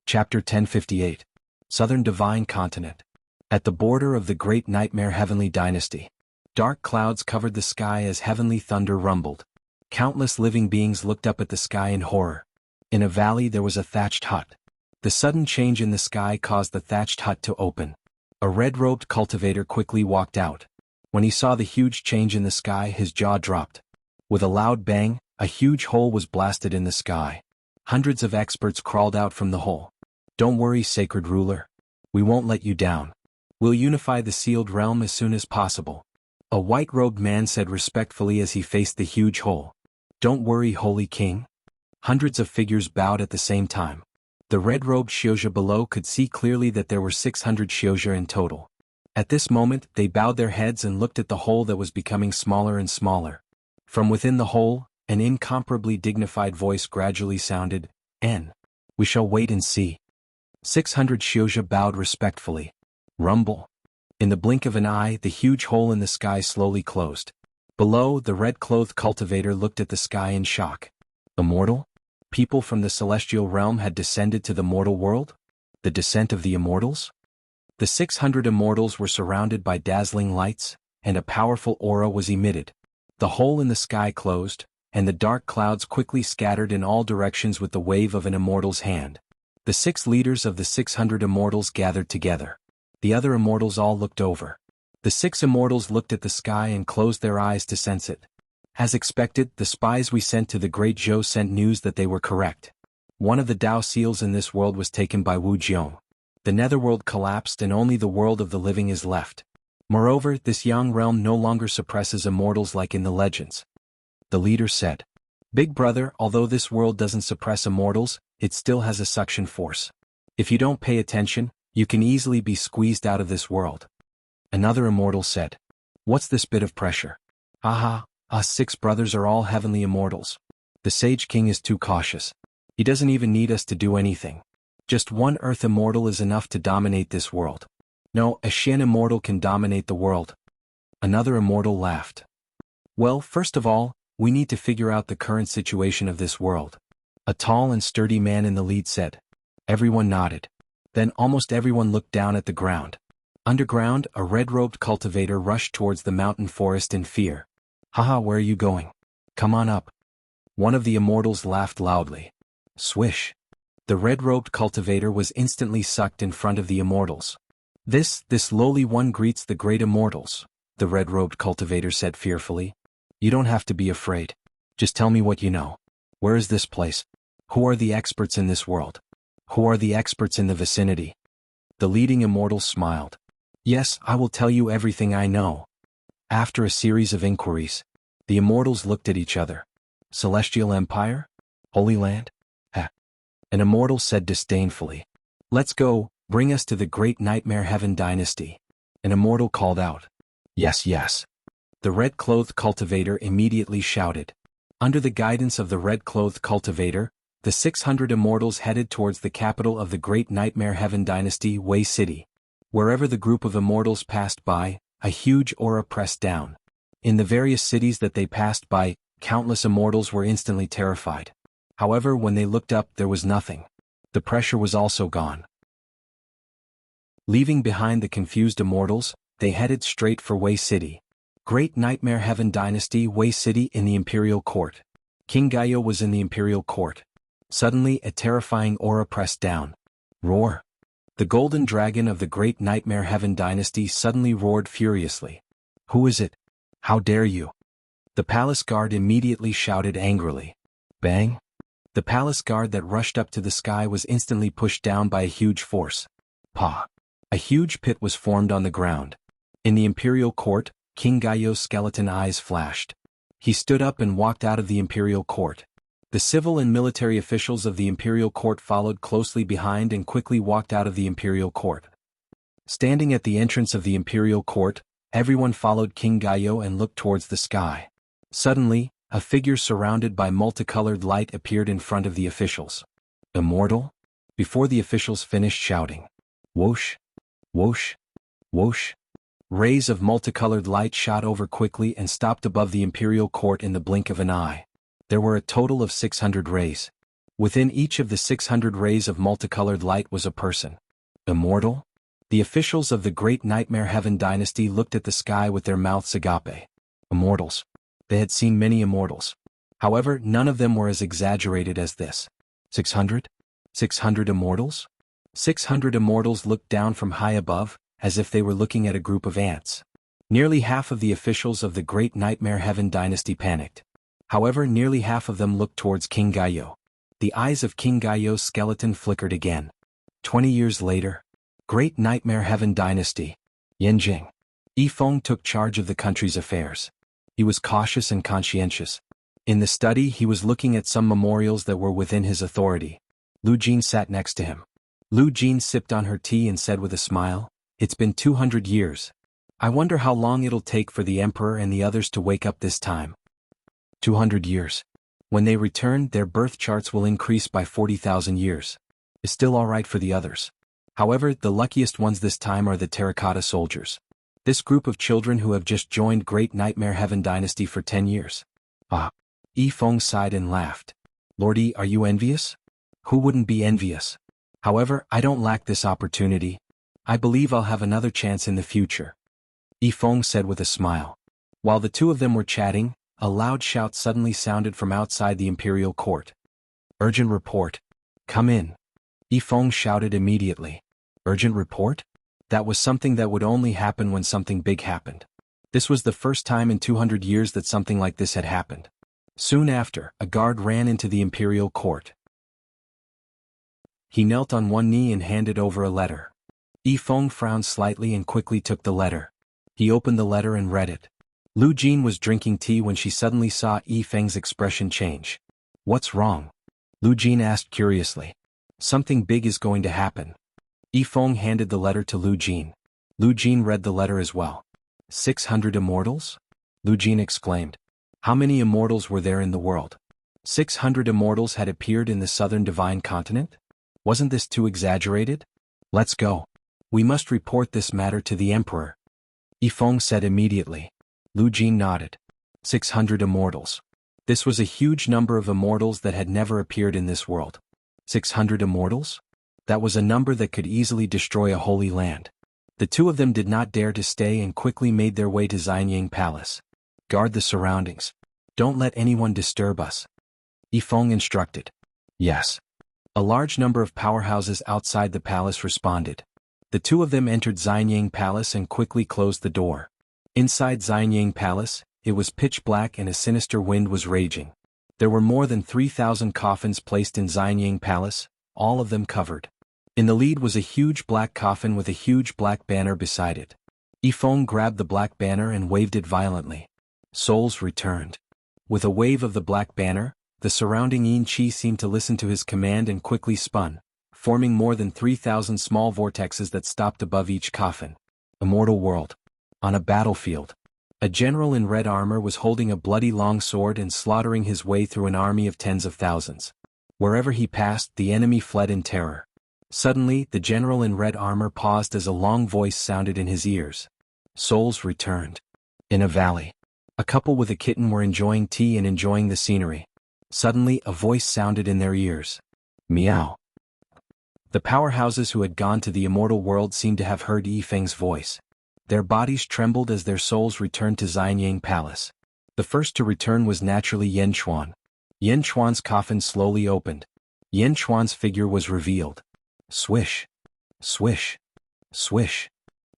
Speaker 1: Chapter 1058. Southern Divine Continent. At the border of the great nightmare heavenly dynasty, dark clouds covered the sky as heavenly thunder rumbled. Countless living beings looked up at the sky in horror. In a valley there was a thatched hut. The sudden change in the sky caused the thatched hut to open. A red-robed cultivator quickly walked out. When he saw the huge change in the sky, his jaw dropped. With a loud bang, a huge hole was blasted in the sky. Hundreds of experts crawled out from the hole. Don't worry, sacred ruler. We won't let you down. We'll unify the sealed realm as soon as possible. A white-robed man said respectfully as he faced the huge hole. Don't worry, Holy King. Hundreds of figures bowed at the same time. The red-robed Xiuzha below could see clearly that there were 600 Xiuzha in total. At this moment, they bowed their heads and looked at the hole that was becoming smaller and smaller. From within the hole, an incomparably dignified voice gradually sounded, We shall wait and see. 600 Xiuzha bowed respectfully. Rumble. In the blink of an eye, the huge hole in the sky slowly closed. Below, the red-clothed cultivator looked at the sky in shock. Immortal? People from the celestial realm had descended to the mortal world? The descent of the immortals? The 600 immortals were surrounded by dazzling lights, and a powerful aura was emitted. The hole in the sky closed, and the dark clouds quickly scattered in all directions with the wave of an immortal's hand. The 6 leaders of the 600 immortals gathered together. The other immortals all looked over. The 6 immortals looked at the sky and closed their eyes to sense it. As expected, the spies we sent to the Great Zhou sent news that they were correct. One of the Tao seals in this world was taken by Wu Jiong. The netherworld collapsed and only the world of the living is left. Moreover, this Yang realm no longer suppresses immortals like in the legends. The leader said. Big brother, although this world doesn't suppress immortals, it still has a suction force. If you don't pay attention, you can easily be squeezed out of this world. Another immortal said. What's this bit of pressure? Aha, us 6 brothers are all heavenly immortals. The Sage King is too cautious. He doesn't even need us to do anything. Just one Earth immortal is enough to dominate this world. No, a Xian immortal can dominate the world. Another immortal laughed. Well, first of all, we need to figure out the current situation of this world. A tall and sturdy man in the lead said. Everyone nodded. Then almost everyone looked down at the ground. Underground, a red-robed cultivator rushed towards the mountain forest in fear. Haha, where are you going? Come on up. One of the immortals laughed loudly. Swish. The red-robed cultivator was instantly sucked in front of the immortals. This lowly one greets the great immortals, the red-robed cultivator said fearfully. You don't have to be afraid. Just tell me what you know. Where is this place? Who are the experts in this world? Who are the experts in the vicinity? The leading immortal smiled. Yes, I will tell you everything I know. After a series of inquiries, the immortals looked at each other. Celestial Empire? Holy Land? An immortal said disdainfully. Let's go, bring us to the great nightmare heaven dynasty. An immortal called out. Yes, yes. The red-clothed cultivator immediately shouted. Under the guidance of the red-clothed cultivator, The 600 immortals headed towards the capital of the Great Nightmare Heaven Dynasty, Wei City. Wherever the group of immortals passed by, a huge aura pressed down. In the various cities that they passed by, countless immortals were instantly terrified. However, when they looked up, there was nothing. The pressure was also gone. Leaving behind the confused immortals, they headed straight for Wei City. Great Nightmare Heaven Dynasty, Wei City, in the Imperial Court. King Gaio was in the Imperial Court. Suddenly, a terrifying aura pressed down. Roar! The golden dragon of the Great Nightmare Heaven Dynasty suddenly roared furiously. Who is it? How dare you? The palace guard immediately shouted angrily. Bang! The palace guard that rushed up to the sky was instantly pushed down by a huge force. Pa! A huge pit was formed on the ground. In the Imperial Court, King Gaio's skeleton eyes flashed. He stood up and walked out of the Imperial Court. The civil and military officials of the Imperial Court followed closely behind and quickly walked out of the Imperial Court. Standing at the entrance of the Imperial Court, everyone followed King Gaio and looked towards the sky. Suddenly, a figure surrounded by multicolored light appeared in front of the officials. Immortal? Before the officials finished shouting. Whoosh! Whoosh! Whoosh! Rays of multicolored light shot over quickly and stopped above the Imperial Court in the blink of an eye. There were a total of 600 rays. Within each of the 600 rays of multicolored light was a person. Immortal? The officials of the Great Nightmare Heaven Dynasty looked at the sky with their mouths agape. Immortals. They had seen many immortals. However, none of them were as exaggerated as this. 600? 600 immortals? 600 immortals looked down from high above, as if they were looking at a group of ants. Nearly half of the officials of the Great Nightmare Heaven Dynasty panicked. However, nearly half of them looked towards King Gaio. The eyes of King Gaio's skeleton flickered again. 20 years later, Great Nightmare Heaven Dynasty. Yanjing. Yifeng took charge of the country's affairs. He was cautious and conscientious. In the study, he was looking at some memorials that were within his authority. Lu Jin sat next to him. Lu Jin sipped on her tea and said with a smile, "It's been 200 years. I wonder how long it'll take for the Emperor and the others to wake up this time." 200 years. When they return, their birth charts will increase by 40,000 years. It's still alright for the others. However, the luckiest ones this time are the terracotta soldiers. This group of children who have just joined Great Nightmare Heaven Dynasty for 10 years. Ah. Yifeng sighed and laughed. Lordy, are you envious? Who wouldn't be envious? However, I don't lack this opportunity. I believe I'll have another chance in the future. Yifeng said with a smile. While the two of them were chatting, a loud shout suddenly sounded from outside the Imperial Court. Urgent report. Come in. Yifeng shouted immediately. Urgent report? That was something that would only happen when something big happened. This was the first time in 200 years that something like this had happened. Soon after, a guard ran into the Imperial Court. He knelt on one knee and handed over a letter. Yifeng frowned slightly and quickly took the letter. He opened the letter and read it. Lu Jin was drinking tea when she suddenly saw Yifeng's expression change. What's wrong? Lu Jin asked curiously. Something big is going to happen. Yifeng handed the letter to Lu Jin. Lu Jin read the letter as well. 600 immortals? Lu Jin exclaimed. How many immortals were there in the world? 600 immortals had appeared in the southern divine continent? Wasn't this too exaggerated? Let's go. We must report this matter to the Emperor. Yifeng said immediately. Lu Jin nodded. 600 immortals. This was a huge number of immortals that had never appeared in this world. 600 immortals? That was a number that could easily destroy a holy land. The two of them did not dare to stay and quickly made their way to Xianyang Palace. Guard the surroundings. Don't let anyone disturb us. Yifeng instructed. Yes. A large number of powerhouses outside the palace responded. The two of them entered Xianyang Palace and quickly closed the door. Inside Xianyang Palace, it was pitch black and a sinister wind was raging. There were more than 3,000 coffins placed in Xianyang Palace, all of them covered. In the lead was a huge black coffin with a huge black banner beside it. Yifeng grabbed the black banner and waved it violently. Souls returned. With a wave of the black banner, the surrounding Yin Qi seemed to listen to his command and quickly spun, forming more than 3,000 small vortexes that stopped above each coffin. Immortal world. On a battlefield. A general in red armor was holding a bloody long sword and slaughtering his way through an army of tens of thousands. Wherever he passed, the enemy fled in terror. Suddenly, the general in red armor paused as a long voice sounded in his ears. Souls returned. In a valley. A couple with a kitten were enjoying tea and enjoying the scenery. Suddenly, a voice sounded in their ears. Meow. The powerhouses who had gone to the immortal world seemed to have heard Yifeng's voice. Their bodies trembled as their souls returned to Xianyang Palace. The first to return was naturally Yen Chuan. Yen Chuan's coffin slowly opened. Yen Chuan's figure was revealed. Swish. Swish. Swish.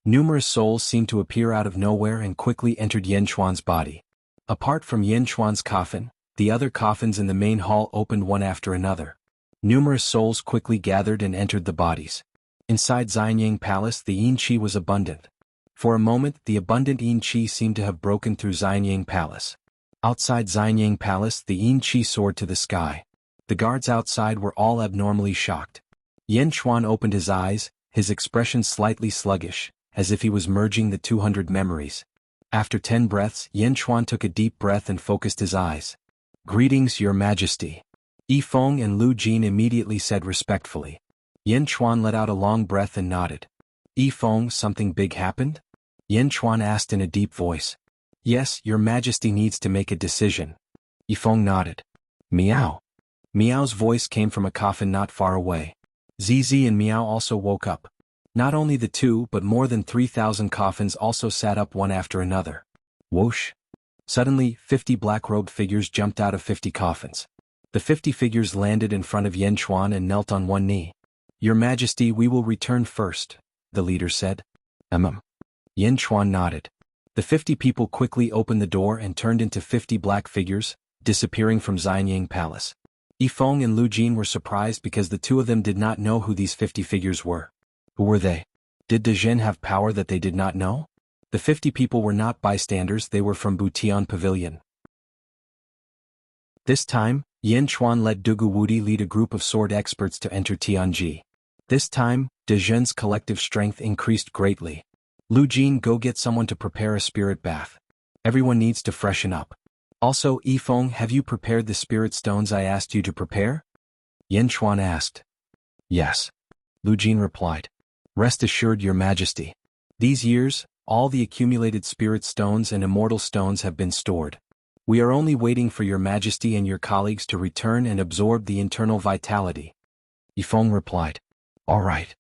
Speaker 1: Numerous souls seemed to appear out of nowhere and quickly entered Yen Chuan's body. Apart from Yen Chuan's coffin, the other coffins in the main hall opened one after another. Numerous souls quickly gathered and entered the bodies. Inside Xianyang Palace, the yin qi was abundant. For a moment, the abundant yin qi seemed to have broken through Xianyang Palace. Outside Xianyang Palace, the yin qi soared to the sky. The guards outside were all abnormally shocked. Yen Chuan opened his eyes, his expression slightly sluggish, as if he was merging the 200 memories. After 10 breaths, Yen Chuan took a deep breath and focused his eyes. Greetings, Your Majesty. Yifeng and Lu Jin immediately said respectfully. Yen Chuan let out a long breath and nodded. Yifeng, something big happened? Yen Chuan asked in a deep voice. Yes, Your Majesty needs to make a decision. Yifeng nodded. Meow. Meow's voice came from a coffin not far away. Zizi and Meow also woke up. Not only the two but more than 3,000 coffins also sat up one after another. Whoosh. Suddenly, 50 black-robed figures jumped out of 50 coffins. The 50 figures landed in front of Yen Chuan and knelt on one knee. Your Majesty, we will return first, the leader said. Yen Chuan nodded. The 50 people quickly opened the door and turned into 50 black figures, disappearing from Xianyang Palace. Yifeng and Lu Jin were surprised because the two of them did not know who these 50 figures were. Who were they? Did Dezhen have power that they did not know? The 50 people were not bystanders, they were from Butian Pavilion. This time, Yen Chuan let Dugu Wudi lead a group of sword experts to enter Tianji. This time, Dezhen's collective strength increased greatly. Lu Jin, go get someone to prepare a spirit bath. Everyone needs to freshen up. Also, Yifeng, have you prepared the spirit stones I asked you to prepare? Yen Chuan asked. Yes. Lu Jin replied. Rest assured, Your Majesty. These years, all the accumulated spirit stones and immortal stones have been stored. We are only waiting for Your Majesty and your colleagues to return and absorb the internal vitality. Yifeng replied. All right.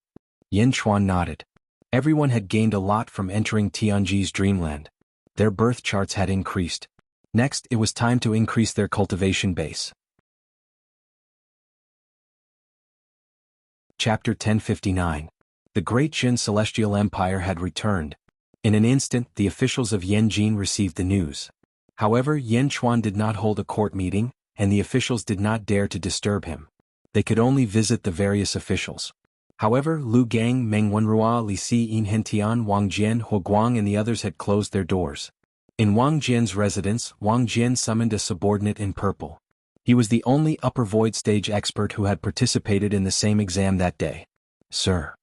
Speaker 1: Yen Chuan nodded. Everyone had gained a lot from entering Tianji's dreamland. Their birth charts had increased. Next, it was time to increase their cultivation base. Chapter 1059. The Great Jin Celestial Empire had returned. In an instant, the officials of Yanjin received the news. However, Yen Chuan did not hold a court meeting, and the officials did not dare to disturb him. They could only visit the various officials. However, Lu Gang, Meng Wenrua, Li Si, Yin Hentian, Wang Jian, Huo Guang and the others had closed their doors. In Wang Jian's residence, Wang Jian summoned a subordinate in purple. He was the only upper void stage expert who had participated in the same exam that day. Sir.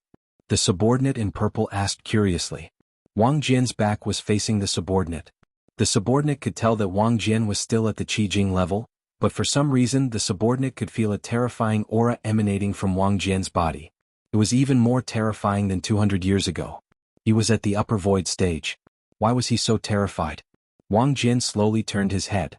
Speaker 1: The subordinate in purple asked curiously. Wang Jian's back was facing the subordinate. The subordinate could tell that Wang Jian was still at the Qijing level, but for some reason the subordinate could feel a terrifying aura emanating from Wang Jian's body. It was even more terrifying than 200 years ago. He was at the upper void stage. Why was he so terrified? Wang Jian slowly turned his head.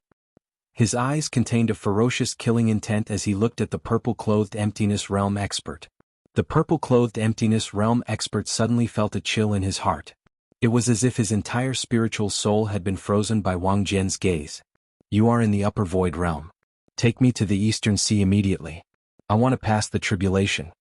Speaker 1: His eyes contained a ferocious killing intent as he looked at the purple-clothed emptiness realm expert. The purple-clothed emptiness realm expert suddenly felt a chill in his heart. It was as if his entire spiritual soul had been frozen by Wang Jian's gaze. You are in the upper void realm. Take me to the eastern sea immediately. I want to pass the tribulation.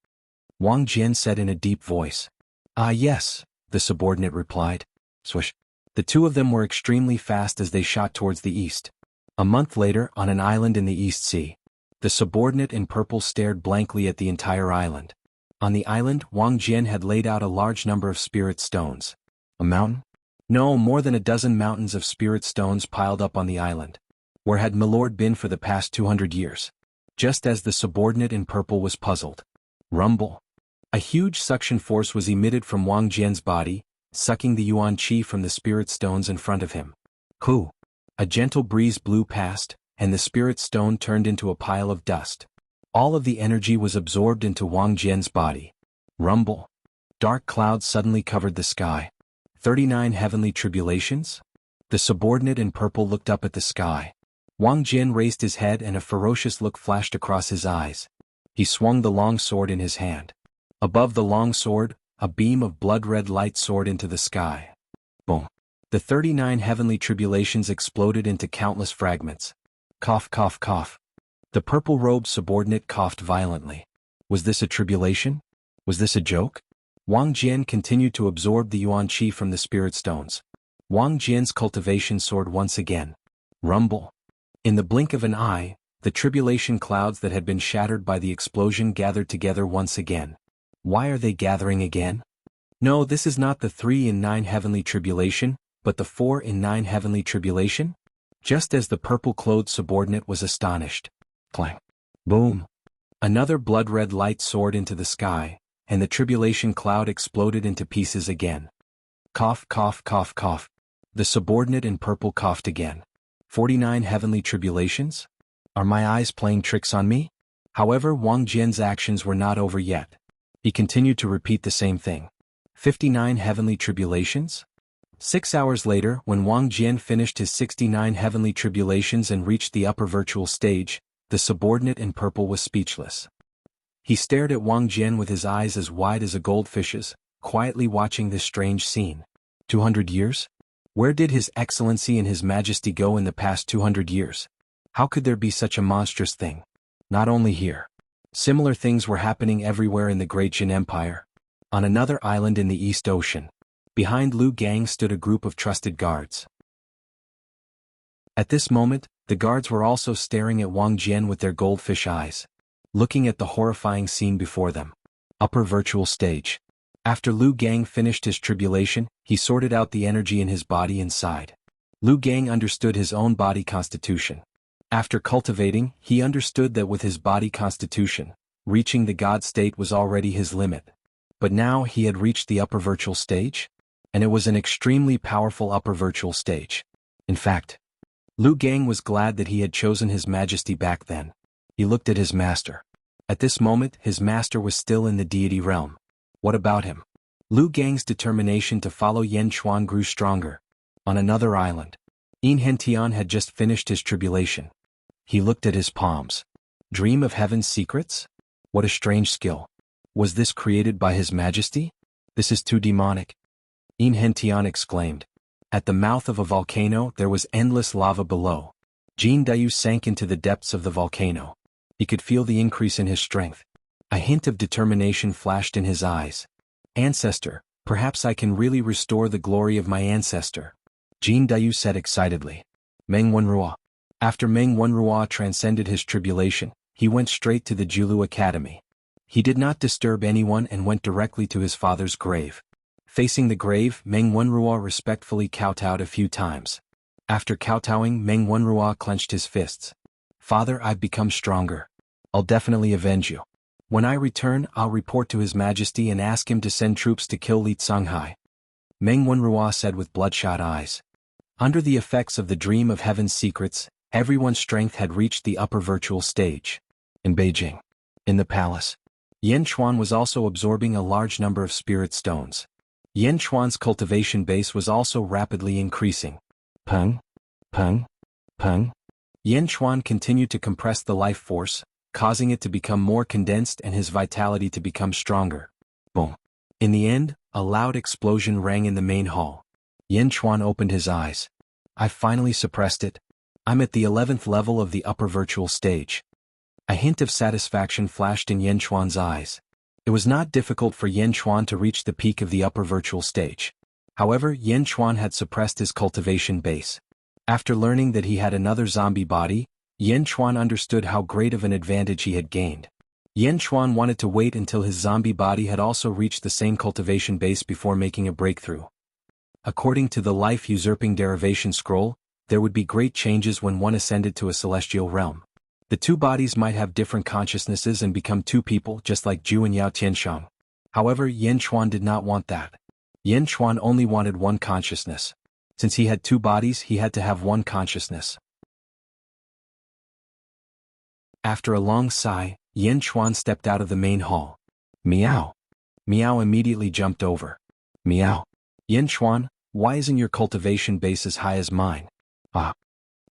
Speaker 1: Wang Jian said in a deep voice. Ah yes, the subordinate replied. Swish. The two of them were extremely fast as they shot towards the east. A month later, on an island in the East Sea, the subordinate in purple stared blankly at the entire island. On the island, Wang Jian had laid out a large number of spirit stones. A mountain? No, more than a dozen mountains of spirit stones piled up on the island. Where had Milord been for the past 200 years? Just as the subordinate in purple was puzzled. Rumble. A huge suction force was emitted from Wang Jian's body, sucking the yuan qi from the spirit stones in front of him. Who? A gentle breeze blew past, and the spirit stone turned into a pile of dust. All of the energy was absorbed into Wang Jian's body. Rumble. Dark clouds suddenly covered the sky. 39 heavenly tribulations? The subordinate in purple looked up at the sky. Wang Jian raised his head and a ferocious look flashed across his eyes. He swung the long sword in his hand. Above the long sword, a beam of blood-red light soared into the sky. Boom. The 39 heavenly tribulations exploded into countless fragments. Cough, cough, cough. The purple-robed subordinate coughed violently. Was this a tribulation? Was this a joke? Wang Jian continued to absorb the yuan qi from the spirit stones. Wang Jian's cultivation soared once again. Rumble. In the blink of an eye, the tribulation clouds that had been shattered by the explosion gathered together once again. Why are they gathering again? No, this is not the 3 in 9 heavenly tribulation, but the 4 in 9 heavenly tribulation? Just as the purple-clothed subordinate was astonished. Clang. Boom. Another blood-red light soared into the sky, and the tribulation cloud exploded into pieces again. Cough, cough, cough, cough. The subordinate in purple coughed again. 49 heavenly tribulations? Are my eyes playing tricks on me? However, Wang Jian's actions were not over yet. He continued to repeat the same thing. 59 heavenly tribulations? 6 hours later, when Wang Jian finished his 69 heavenly tribulations and reached the upper virtual stage, the subordinate in purple was speechless. He stared at Wang Jian with his eyes as wide as a goldfish's, quietly watching this strange scene. 200 years? Where did His Excellency and His Majesty go in the past 200 years? How could there be such a monstrous thing? Not only here. Similar things were happening everywhere in the Great Jin Empire. On another island in the East Ocean. Behind Lu Gang stood a group of trusted guards. At this moment, the guards were also staring at Wang Jian with their goldfish eyes, looking at the horrifying scene before them. Upper virtual stage. After Lu Gang finished his tribulation, he sorted out the energy in his body inside. Lu Gang understood his own body constitution. After cultivating, he understood that with his body constitution, reaching the God state was already his limit. But now he had reached the upper virtual stage? And it was an extremely powerful upper virtual stage. In fact, Lu Gang was glad that he had chosen His Majesty back then. He looked at his master. At this moment, his master was still in the deity realm. What about him? Lu Gang's determination to follow Yan Chuan grew stronger. On another island, Yin Hentian had just finished his tribulation. He looked at his palms. Dream of heaven's secrets? What a strange skill. Was this created by His Majesty? This is too demonic. Yin Hentian exclaimed. At the mouth of a volcano there was endless lava below. Jin Dayu sank into the depths of the volcano. He could feel the increase in his strength. A hint of determination flashed in his eyes. Ancestor, perhaps I can really restore the glory of my ancestor. Jin Dayu said excitedly. Meng Wenrua. After Meng Wenrua transcended his tribulation, he went straight to the Julu Academy. He did not disturb anyone and went directly to his father's grave. Facing the grave, Meng Wenrua respectfully kowtowed a few times. After kowtowing, Meng Wenrua clenched his fists. Father, I've become stronger. I'll definitely avenge you. When I return, I'll report to His Majesty and ask him to send troops to kill Li Tsanghai. Meng Wenrua said with bloodshot eyes. Under the effects of the dream of heaven's secrets, everyone's strength had reached the upper virtual stage. In Beijing. In the palace. Yan Chuan was also absorbing a large number of spirit stones. Yan Chuan's cultivation base was also rapidly increasing. Peng, peng, peng. Yan Chuan continued to compress the life force, causing it to become more condensed and his vitality to become stronger. Boom. In the end, a loud explosion rang in the main hall. Yan Chuan opened his eyes. I finally suppressed it. I'm at the 11th level of the upper virtual stage. A hint of satisfaction flashed in Yan Chuan's eyes. It was not difficult for Yan Chuan to reach the peak of the upper virtual stage. However, Yan Chuan had suppressed his cultivation base. After learning that he had another zombie body, Yan Chuan understood how great of an advantage he had gained. Yan Chuan wanted to wait until his zombie body had also reached the same cultivation base before making a breakthrough. According to the life-usurping derivation scroll, there would be great changes when one ascended to a celestial realm. The two bodies might have different consciousnesses and become two people just like Zhu and Yao Tianshang. However, Yan Chuan did not want that. Yan Chuan only wanted one consciousness. Since he had two bodies, he had to have one consciousness. After a long sigh, Yin Chuan stepped out of the main hall. Meow. Meow immediately jumped over. Meow. Yin Chuan, why isn't your cultivation base as high as mine? Ah.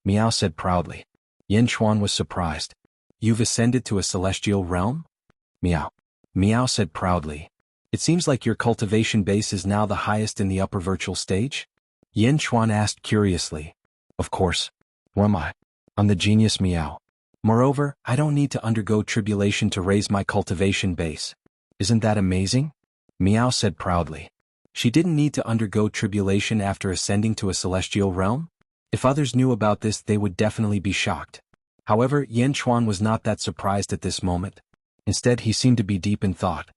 Speaker 1: Meow said proudly. Yin Chuan was surprised. You've ascended to a celestial realm? Meow. Meow said proudly. It seems like your cultivation base is now the highest in the upper virtual stage? Yin Chuan asked curiously. Of course. Who am I? I'm the genius Meow. Moreover, I don't need to undergo tribulation to raise my cultivation base. Isn't that amazing? Meow said proudly. She didn't need to undergo tribulation after ascending to a celestial realm? If others knew about this, they would definitely be shocked. However, Yin Chuan was not that surprised at this moment. Instead, he seemed to be deep in thought.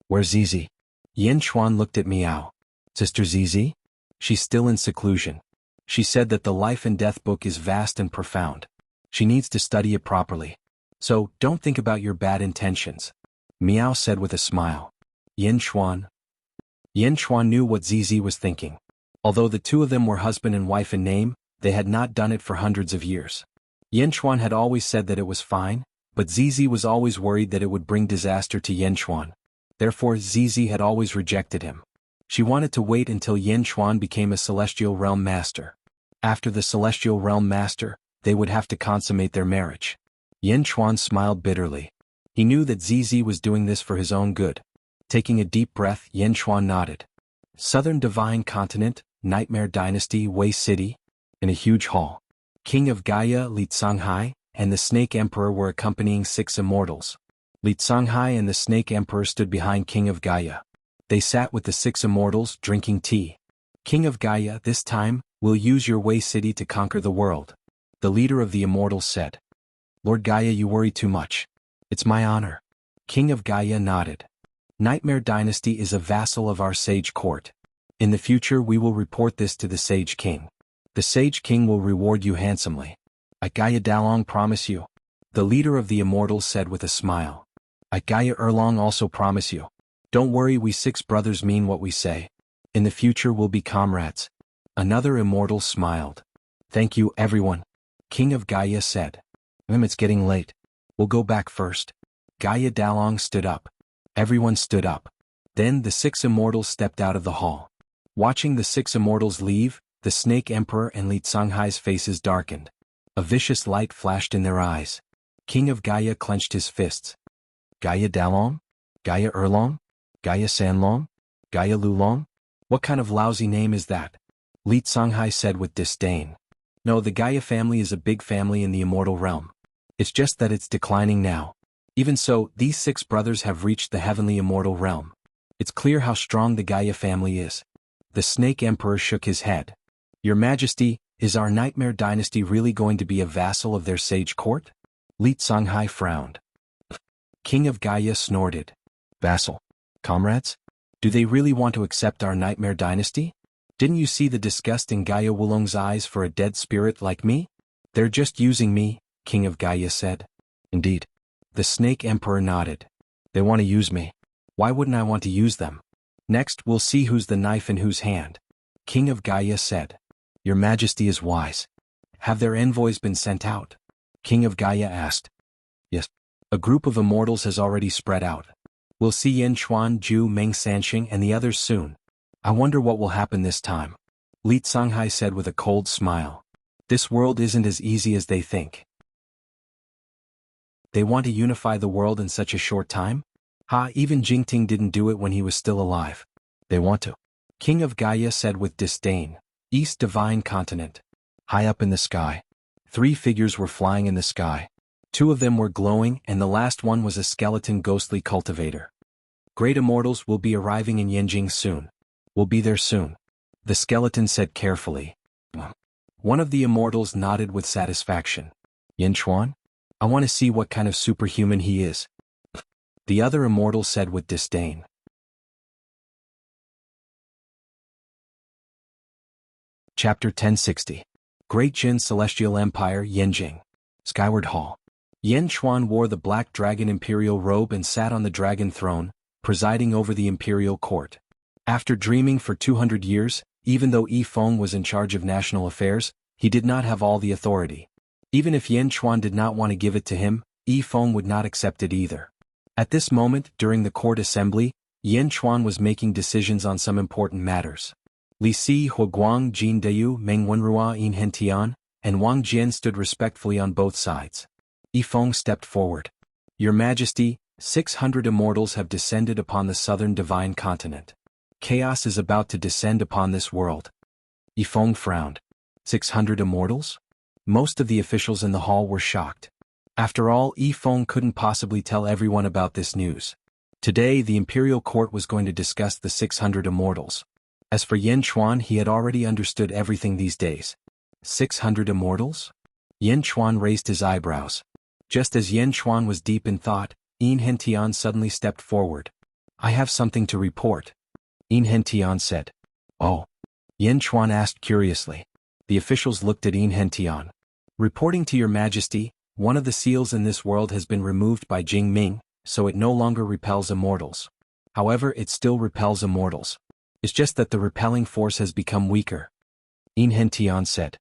Speaker 1: Where's Zizi? Yin Chuan looked at Meow. Sister Zizi? She's still in seclusion. She said that the life and death book is vast and profound. She needs to study it properly. So, don't think about your bad intentions. Meow said with a smile. Yin Chuan. Yin Chuan knew what Zizi was thinking. Although the two of them were husband and wife in name, they had not done it for hundreds of years. Yin Chuan had always said that it was fine, but Zizi was always worried that it would bring disaster to Yin Chuan. Therefore, Zizi had always rejected him. She wanted to wait until Yin Chuan became a Celestial Realm Master. After the Celestial Realm Master, they would have to consummate their marriage. Yin Chuan smiled bitterly. He knew that Zizi was doing this for his own good. Taking a deep breath, Yin Chuan nodded. Southern Divine Continent, Nightmare Dynasty, Wei City. In a huge hall, King of Gaia, Li Canghai, and the Snake Emperor were accompanying 6 immortals. Li Canghai and the Snake Emperor stood behind King of Gaia. They sat with the 6 immortals, drinking tea. King of Gaia, this time, we'll use your Wei City to conquer the world. The leader of the immortals said. Lord Gaia, you worry too much. It's my honor. King of Gaia nodded. Nightmare Dynasty is a vassal of our Sage Court. In the future we will report this to the Sage King. The Sage King will reward you handsomely. I Gaia Dalong promise you. The leader of the immortals said with a smile. I Gaia Erlong also promise you. Don't worry, we 6 brothers mean what we say. In the future we'll be comrades. Another immortal smiled. Thank you, everyone. King of Gaia said. It's getting late. We'll go back first. Gaia Dalong stood up. Everyone stood up. Then the 6 immortals stepped out of the hall. Watching the 6 immortals leave, the Snake Emperor and Li Canghai's faces darkened. A vicious light flashed in their eyes. King of Gaia clenched his fists. Gaia Dalong? Gaia Erlong? Gaia Sanlong? Gaia Lulong? What kind of lousy name is that? Li Canghai said with disdain. No, the Gaia family is a big family in the immortal realm. It's just that it's declining now. Even so, these 6 brothers have reached the heavenly immortal realm. It's clear how strong the Gaia family is. The Snake Emperor shook his head. Your Majesty, is our Nightmare Dynasty really going to be a vassal of their Sage Court? Li Canghai frowned. King of Gaia snorted. Vassal? Comrades? Do they really want to accept our Nightmare Dynasty? Didn't you see the disgust in Gaia Wulong's eyes for a dead spirit like me? They're just using me, King of Gaia said. Indeed. The Snake Emperor nodded. They want to use me. Why wouldn't I want to use them? Next, we'll see who's the knife in whose hand. King of Gaia said. Your Majesty is wise. Have their envoys been sent out? King of Gaia asked. Yes. A group of immortals has already spread out. We'll see Yin Chuan, Ju, Meng Sanxing, and the others soon. I wonder what will happen this time. Li Canghai said with a cold smile. This world isn't as easy as they think. They want to unify the world in such a short time? Ha, even Jingting didn't do it when he was still alive. They want to. King of Gaia said with disdain. East Divine Continent. High up in the sky. 3 figures were flying in the sky. 2 of them were glowing, and the last one was a skeleton ghostly cultivator. Great immortals will be arriving in Yenjing soon. We'll be there soon. The skeleton said carefully. One of the immortals nodded with satisfaction. Yin Chuan? I want to see what kind of superhuman he is. The other immortal said with disdain. Chapter 1060. Great Jin Celestial Empire, Yenjing. Skyward Hall. Yin Chuan wore the black dragon imperial robe and sat on the dragon throne, presiding over the imperial court. After dreaming for 200 years, even though Yi Feng was in charge of national affairs, he did not have all the authority. Even if Yin Chuan did not want to give it to him, Yi Feng would not accept it either. At this moment, during the court assembly, Yan Chuan was making decisions on some important matters. Li Si Huaguang Jin Deyu Meng Wenrua Yin Hentian, and Wang Jian stood respectfully on both sides. Yi Feng stepped forward. Your Majesty, 600 immortals have descended upon the southern divine continent. Chaos is about to descend upon this world. Yi Feng frowned. 600 immortals? Most of the officials in the hall were shocked. After all, Yi Feng couldn't possibly tell everyone about this news. Today the imperial court was going to discuss the 600 immortals. As for Yan Chuan, he had already understood everything these days. 600 immortals? Yan Chuan raised his eyebrows. Just as Yan Chuan was deep in thought, Yin Hentian suddenly stepped forward. I have something to report. Yin Hentian said. Oh. Yan Chuan asked curiously. The officials looked at Yin Hentian. Reporting to your Majesty, one of the seals in this world has been removed by Jing Ming, so it no longer repels immortals. However, it still repels immortals. It's just that the repelling force has become weaker. Yin Hentian said.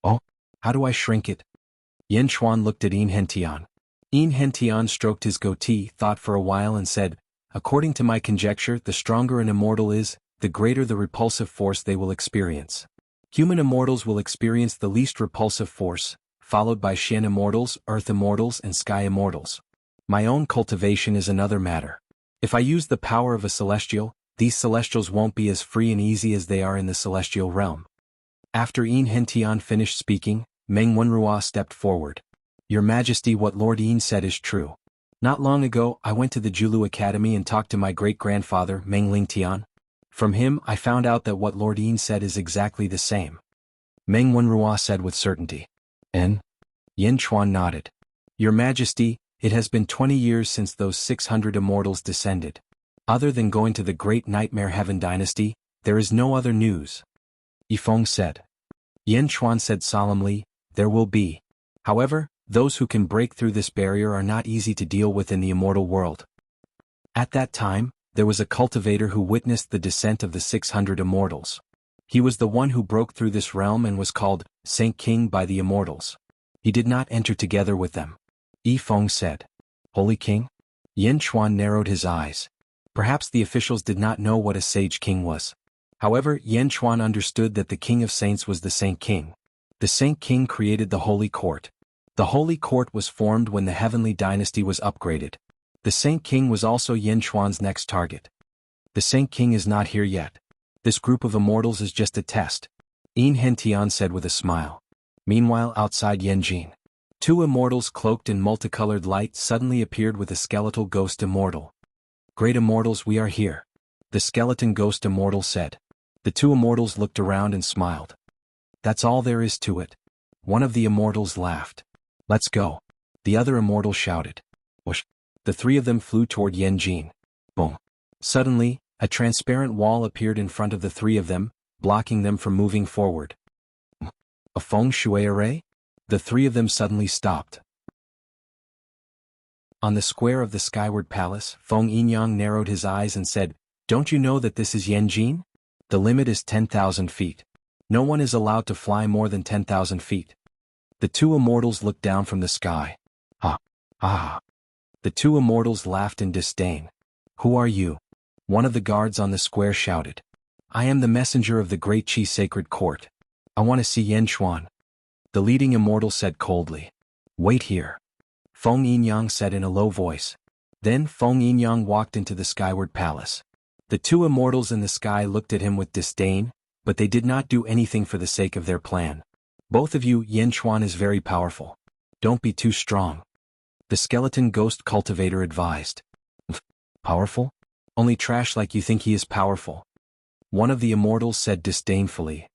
Speaker 1: Oh, how do I shrink it? Yan Chuan looked at Yin Hentian. Yin Hentian stroked his goatee, thought for a while and said, according to my conjecture, the stronger an immortal is, the greater the repulsive force they will experience. Human immortals will experience the least repulsive force, followed by Shen immortals, earth immortals and sky immortals. My own cultivation is another matter. If I use the power of a celestial, these celestials won't be as free and easy as they are in the celestial realm. After Yin Hentian finished speaking, Meng Wenrua stepped forward. Your Majesty, what Lord Yin said is true. Not long ago, I went to the Julu Academy and talked to my great-grandfather, Meng Lingtian. From him, I found out that what Lord Yin said is exactly the same. Meng Wenrua said with certainty. And? Yan Chuan nodded. Your Majesty, it has been 20 years since those 600 immortals descended. Other than going to the Great Nightmare Heaven Dynasty, there is no other news. Yi Feng said. Yan Chuan said solemnly, there will be. However, those who can break through this barrier are not easy to deal with in the immortal world. At that time, there was a cultivator who witnessed the descent of the 600 immortals. He was the one who broke through this realm and was called Saint King by the immortals. He did not enter together with them. Yi Feng said. Holy King? Yan Chuan narrowed his eyes. Perhaps the officials did not know what a sage king was. However, Yan Chuan understood that the King of Saints was the Saint King. The Saint King created the Holy Court. The Holy Court was formed when the Heavenly Dynasty was upgraded. The Saint King was also Yan Chuan's next target. The Saint King is not here yet. This group of immortals is just a test. Yin Hentian said with a smile. Meanwhile, outside Yanjin, two immortals cloaked in multicolored light suddenly appeared with a skeletal ghost immortal. Great immortals, we are here. The skeleton ghost immortal said. The two immortals looked around and smiled. That's all there is to it. One of the immortals laughed. Let's go. The other immortal shouted. Whoosh. The three of them flew toward Yanjin. Boom. Suddenly, a transparent wall appeared in front of the three of them, blocking them from moving forward. A feng shui array? The three of them suddenly stopped. On the square of the Skyward Palace, Feng Yinyang narrowed his eyes and said, Don't you know that this is Yanjin? The limit is 10,000 feet. No one is allowed to fly more than 10,000 feet. The two immortals looked down from the sky. Ah. The two immortals laughed in disdain. Who are you? One of the guards on the square shouted. I am the messenger of the Great Qi Sacred Court. I want to see Yan Chuan. The leading immortal said coldly. Wait here. Feng Yinyang said in a low voice. Then Feng Yinyang walked into the Skyward Palace. The two immortals in the sky looked at him with disdain, but they did not do anything for the sake of their plan. Both of you, Yan Chuan is very powerful. Don't be too strong. The skeleton ghost cultivator advised. Powerful? Only trash like you think he is powerful. One of the immortals said disdainfully.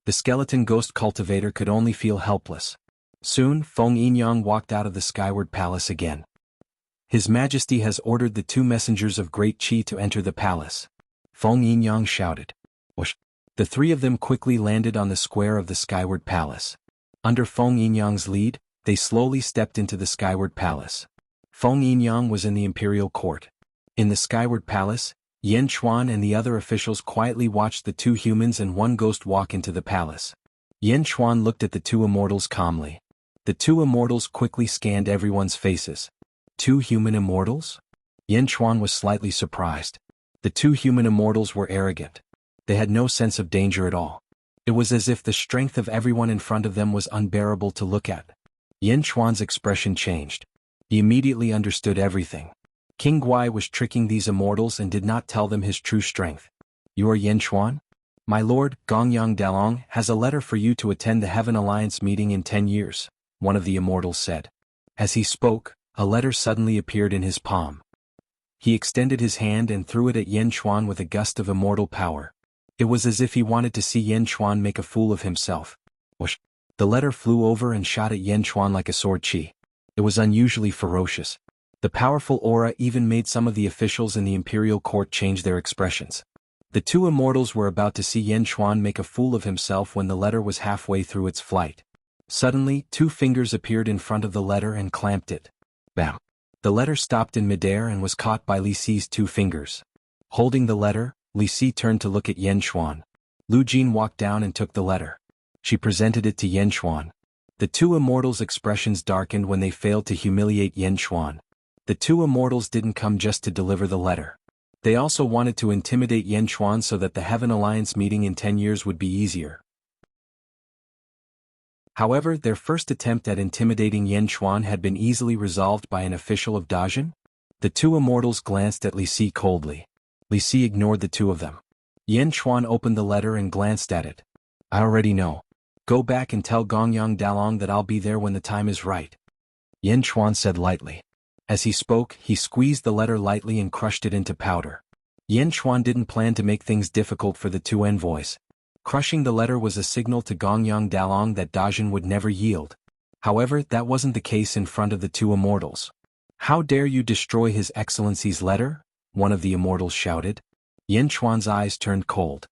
Speaker 1: The skeleton ghost cultivator could only feel helpless. Soon, Feng Yinyang walked out of the Skyward Palace again. His Majesty has ordered the two messengers of Great Qi to enter the palace. Feng Yinyang shouted. Whoosh. The three of them quickly landed on the square of the Skyward Palace. Under Feng Yinyang's lead, they slowly stepped into the Skyward Palace. Feng Yinyang was in the imperial court. In the Skyward Palace, Yan Chuan and the other officials quietly watched the two humans and one ghost walk into the palace. Yan Chuan looked at the two immortals calmly. The two immortals quickly scanned everyone's faces. Two human immortals? Yan Chuan was slightly surprised. The two human immortals were arrogant. They had no sense of danger at all. It was as if the strength of everyone in front of them was unbearable to look at. Yan Chuan's expression changed. He immediately understood everything. King Guai was tricking these immortals and did not tell them his true strength. You are Yan Chuan? My lord, Gongyang Dalong has a letter for you to attend the Heaven Alliance meeting in 10 years, one of the immortals said. As he spoke, a letter suddenly appeared in his palm. He extended his hand and threw it at Yan Chuan with a gust of immortal power. It was as if he wanted to see Yan Chuan make a fool of himself. Whoosh! The letter flew over and shot at Yan Chuan like a sword chi. It was unusually ferocious. The powerful aura even made some of the officials in the imperial court change their expressions. The two immortals were about to see Yan Chuan make a fool of himself when the letter was halfway through its flight. Suddenly, two fingers appeared in front of the letter and clamped it. Bam! The letter stopped in midair and was caught by Li Si's two fingers. Holding the letter, Li Si turned to look at Yan Chuan. Lu Jin walked down and took the letter. She presented it to Yan Chuan. The two immortals' expressions darkened when they failed to humiliate Yan Chuan. The two immortals didn't come just to deliver the letter. They also wanted to intimidate Yan Chuan so that the Heaven Alliance meeting in 10 years would be easier. However, their first attempt at intimidating Yan Chuan had been easily resolved by an official of Dajin. The two immortals glanced at Li Si coldly. Li Si ignored the two of them. Yan Chuan opened the letter and glanced at it. I already know. Go back and tell Gongyang Dalong that I'll be there when the time is right. Yan Chuan said lightly. As he spoke, he squeezed the letter lightly and crushed it into powder. Yan Chuan didn't plan to make things difficult for the two envoys. Crushing the letter was a signal to Gongyang Dalong that Dajin would never yield. However, that wasn't the case in front of the two immortals. How dare you destroy His Excellency's letter? One of the immortals shouted. Yan Chuan's eyes turned cold.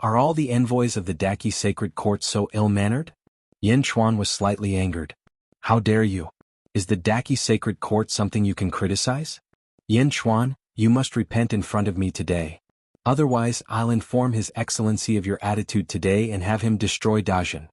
Speaker 1: Are all the envoys of the Daki Sacred Court so ill-mannered? Yan Chuan was slightly angered. How dare you? Is the Daki Sacred Court something you can criticize? Yan Chuan, you must repent in front of me today. Otherwise, I'll inform His Excellency of your attitude today and have him destroy Dajin.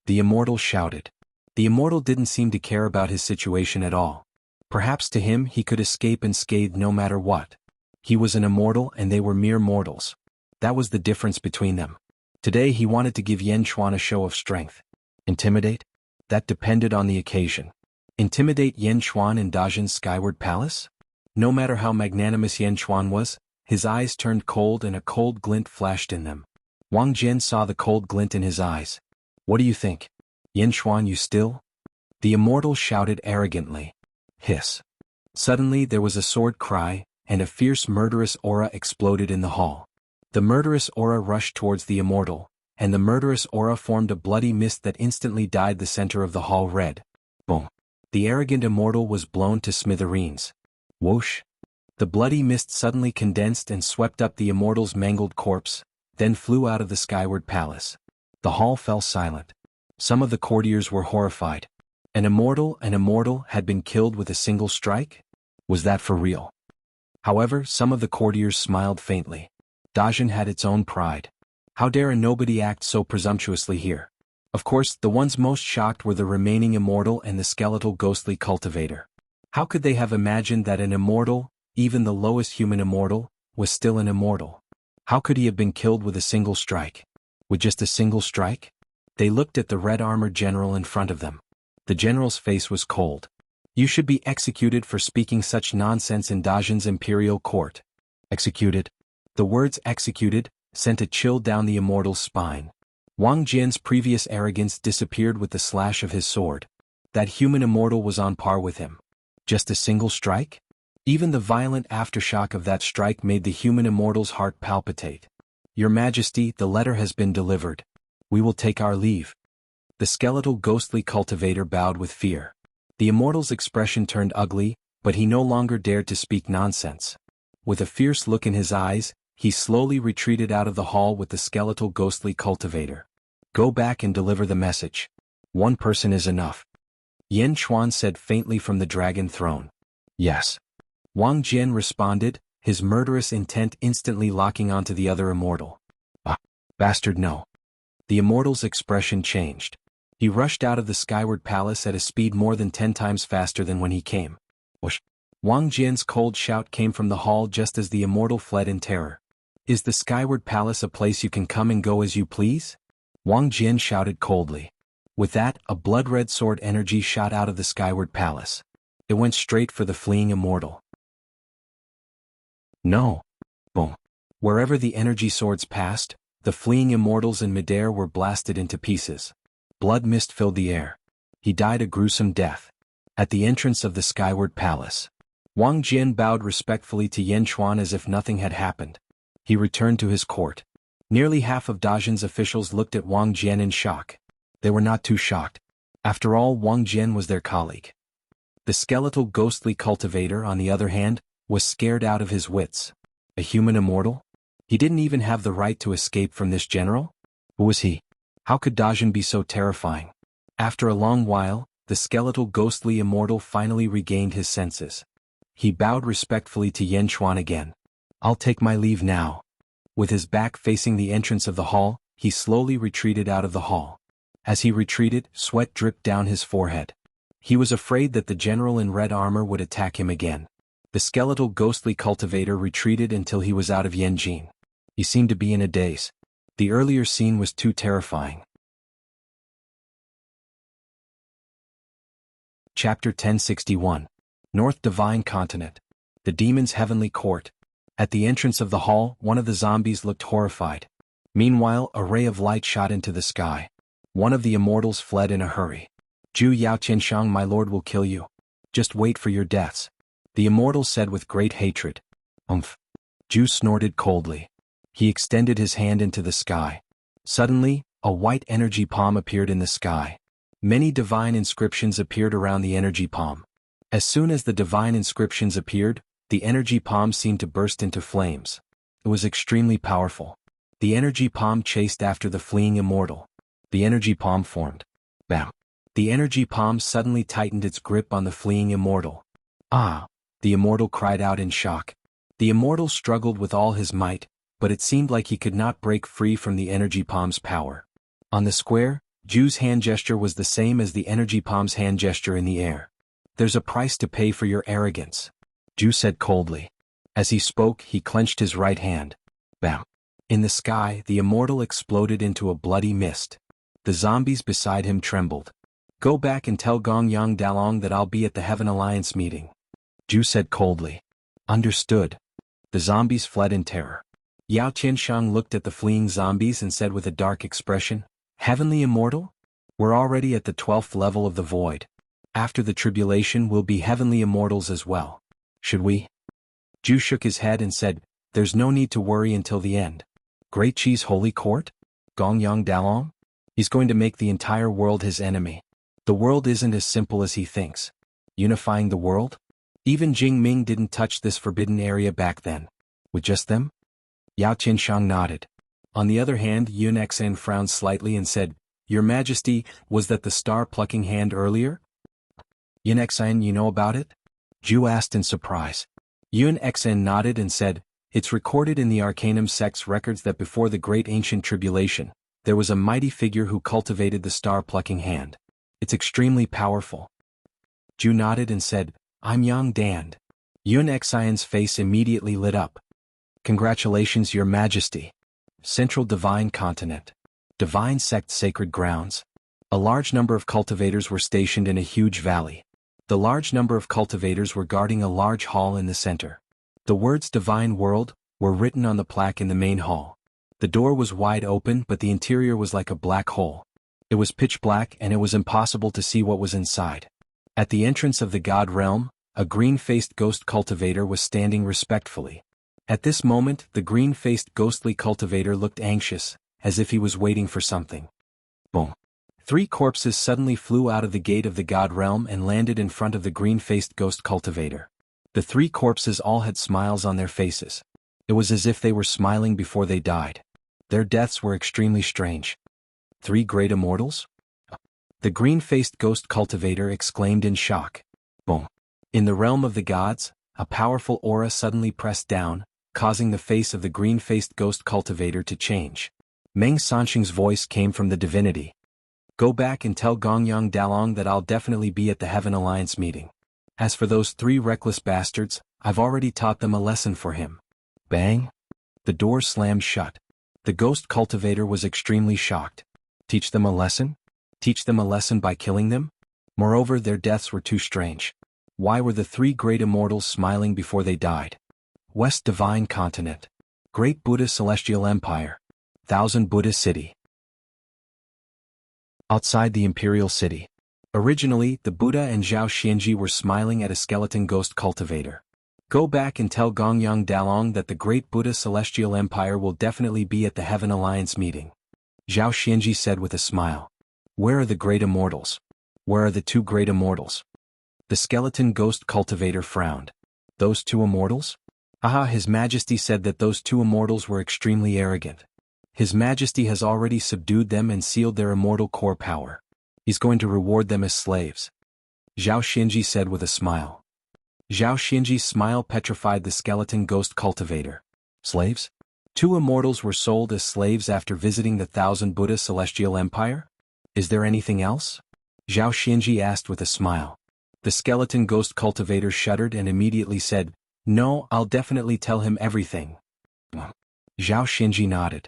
Speaker 1: The immortal shouted. The immortal didn't seem to care about his situation at all. Perhaps to him he could escape unscathed no matter what. He was an immortal and they were mere mortals. That was the difference between them. Today he wanted to give Yan Chuan a show of strength. Intimidate? That depended on the occasion. Intimidate Yan Chuan in Dajin's skyward palace? No matter how magnanimous Yan Chuan was, his eyes turned cold and a cold glint flashed in them. Wang Jian saw the cold glint in his eyes. What do you think? Yan Chuan, you still? The immortal shouted arrogantly. Hiss. Suddenly there was a sword cry, and a fierce murderous aura exploded in the hall. The murderous aura rushed towards the immortal, and the murderous aura formed a bloody mist that instantly dyed the center of the hall red. Boom. The arrogant immortal was blown to smithereens. Whoosh. The bloody mist suddenly condensed and swept up the immortal's mangled corpse, then flew out of the skyward palace. The hall fell silent. Some of the courtiers were horrified. An immortal had been killed with a single strike? Was that for real? However, some of the courtiers smiled faintly. Dajin had its own pride. How dare a nobody act so presumptuously here? Of course, the ones most shocked were the remaining immortal and the skeletal ghostly cultivator. How could they have imagined that an immortal, even the lowest human immortal, was still an immortal? How could he have been killed with a single strike? With just a single strike? They looked at the red-armored general in front of them. The general's face was cold. You should be executed for speaking such nonsense in Dajin's imperial court. Executed? The words executed sent a chill down the immortal's spine. Wang Jian's previous arrogance disappeared with the slash of his sword. That human immortal was on par with him. Just a single strike? Even the violent aftershock of that strike made the human immortal's heart palpitate. Your Majesty, the letter has been delivered. We will take our leave. The skeletal ghostly cultivator bowed with fear. The immortal's expression turned ugly, but he no longer dared to speak nonsense. With a fierce look in his eyes, he slowly retreated out of the hall with the skeletal ghostly cultivator. Go back and deliver the message. One person is enough. Yan Chuan said faintly from the dragon throne. Yes. Wang Jian responded, his murderous intent instantly locking onto the other immortal. Bastard, no. The immortal's expression changed. He rushed out of the skyward palace at a speed more than 10 times faster than when he came. Whoosh! Wang Jian's cold shout came from the hall just as the immortal fled in terror. Is the skyward palace a place you can come and go as you please? Wang Jian shouted coldly. With that, a blood-red sword energy shot out of the skyward palace. It went straight for the fleeing immortal. No. Boom. Wherever the energy swords passed, the fleeing immortals in midair were blasted into pieces. Blood mist filled the air. He died a gruesome death. At the entrance of the skyward palace, Wang Jian bowed respectfully to Yan Chuan as if nothing had happened. He returned to his court. Nearly half of Dajin's officials looked at Wang Jian in shock. They were not too shocked. After all, Wang Jian was their colleague. The skeletal ghostly cultivator, on the other hand, was scared out of his wits. A human immortal? He didn't even have the right to escape from this general? Who was he? How could Dajin be so terrifying? After a long while, the skeletal ghostly immortal finally regained his senses. He bowed respectfully to Yan Chuan again. I'll take my leave now. With his back facing the entrance of the hall, he slowly retreated out of the hall. As he retreated, sweat dripped down his forehead. He was afraid that the general in red armor would attack him again. The skeletal ghostly cultivator retreated until he was out of Yanjin. He seemed to be in a daze. The earlier scene was too terrifying. Chapter 1061. North Divine Continent. The Demon's Heavenly Court. At the entrance of the hall, one of the zombies looked horrified. Meanwhile, a ray of light shot into the sky. One of the immortals fled in a hurry. Zhu Yaoqianshang, my lord will kill you. Just wait for your deaths. The immortal said with great hatred. Umph. Zhu snorted coldly. He extended his hand into the sky. Suddenly, a white energy palm appeared in the sky. Many divine inscriptions appeared around the energy palm. As soon as the divine inscriptions appeared, the energy palm seemed to burst into flames. It was extremely powerful. The energy palm chased after the fleeing immortal. The energy palm formed. Bam! The energy palm suddenly tightened its grip on the fleeing immortal. Ah! The immortal cried out in shock. The immortal struggled with all his might, but it seemed like he could not break free from the energy palm's power. On the square, Zhu's hand gesture was the same as the energy palm's hand gesture in the air. There's a price to pay for your arrogance, Zhu said coldly. As he spoke, he clenched his right hand. Bam! In the sky, the immortal exploded into a bloody mist. The zombies beside him trembled. Go back and tell Gongyang Dalong that I'll be at the Heaven Alliance meeting, Zhu said coldly. Understood. The zombies fled in terror. Yao Qianshang looked at the fleeing zombies and said with a dark expression, Heavenly Immortal? We're already at the 12th level of the void. After the tribulation we'll be heavenly immortals as well. Should we? Zhu shook his head and said, There's no need to worry until the end. Great Chi's holy court? Gongyang Dalong? He's going to make the entire world his enemy. The world isn't as simple as he thinks. Unifying the world? Even Jing Ming didn't touch this forbidden area back then. With just them? Yao Qianshang nodded. On the other hand, Yun Xen frowned slightly and said, Your Majesty, was that the star-plucking hand earlier? Yun Xen, you know about it? Zhu asked in surprise. Yun Xen nodded and said, It's recorded in the Arcanum sect's records that before the Great Ancient Tribulation, there was a mighty figure who cultivated the star-plucking hand. It's extremely powerful. Zhu nodded and said, I'm Yang Dand. Yun Xen's face immediately lit up. Congratulations, Your Majesty. Central Divine Continent. Divine Sect Sacred Grounds. A large number of cultivators were stationed in a huge valley. The large number of cultivators were guarding a large hall in the center. The words Divine World were written on the plaque in the main hall. The door was wide open, but the interior was like a black hole. It was pitch black and it was impossible to see what was inside. At the entrance of the God Realm, a green-faced ghost cultivator was standing respectfully. At this moment, the green-faced ghostly cultivator looked anxious, as if he was waiting for something. Boom! 3 corpses suddenly flew out of the gate of the God Realm and landed in front of the green-faced ghost cultivator. The 3 corpses all had smiles on their faces. It was as if they were smiling before they died. Their deaths were extremely strange. 3 great immortals? The green-faced ghost cultivator exclaimed in shock. Boom! In the realm of the gods, a powerful aura suddenly pressed down, causing the face of the green-faced ghost cultivator to change. Meng Sanxing's voice came from the divinity. Go back and tell Gongyang Dalong that I'll definitely be at the Heaven Alliance meeting. As for those 3 reckless bastards, I've already taught them a lesson for him. Bang! The door slammed shut. The ghost cultivator was extremely shocked. Teach them a lesson? Teach them a lesson by killing them? Moreover, their deaths were too strange. Why were the 3 great immortals smiling before they died? West Divine Continent. Great Buddha Celestial Empire. Thousand Buddha City. Outside the Imperial City. Originally, the Buddha and Zhao Xianji were smiling at a skeleton ghost cultivator. Go back and tell Gongyang Dalong that the Great Buddha Celestial Empire will definitely be at the Heaven Alliance meeting. Zhao Xianji said with a smile. Where are the great immortals? Where are the 2 great immortals? The skeleton ghost cultivator frowned. Those 2 immortals? Aha, His Majesty said that those 2 immortals were extremely arrogant. His Majesty has already subdued them and sealed their immortal core power. He's going to reward them as slaves. Zhao Xianji said with a smile. Zhao Xianji's smile petrified the skeleton ghost cultivator. Slaves? 2 immortals were sold as slaves after visiting the Thousand Buddha Celestial Empire? Is there anything else? Zhao Xianji asked with a smile. The skeleton ghost cultivator shuddered and immediately said, No, I'll definitely tell him everything. Zhao Xianji nodded.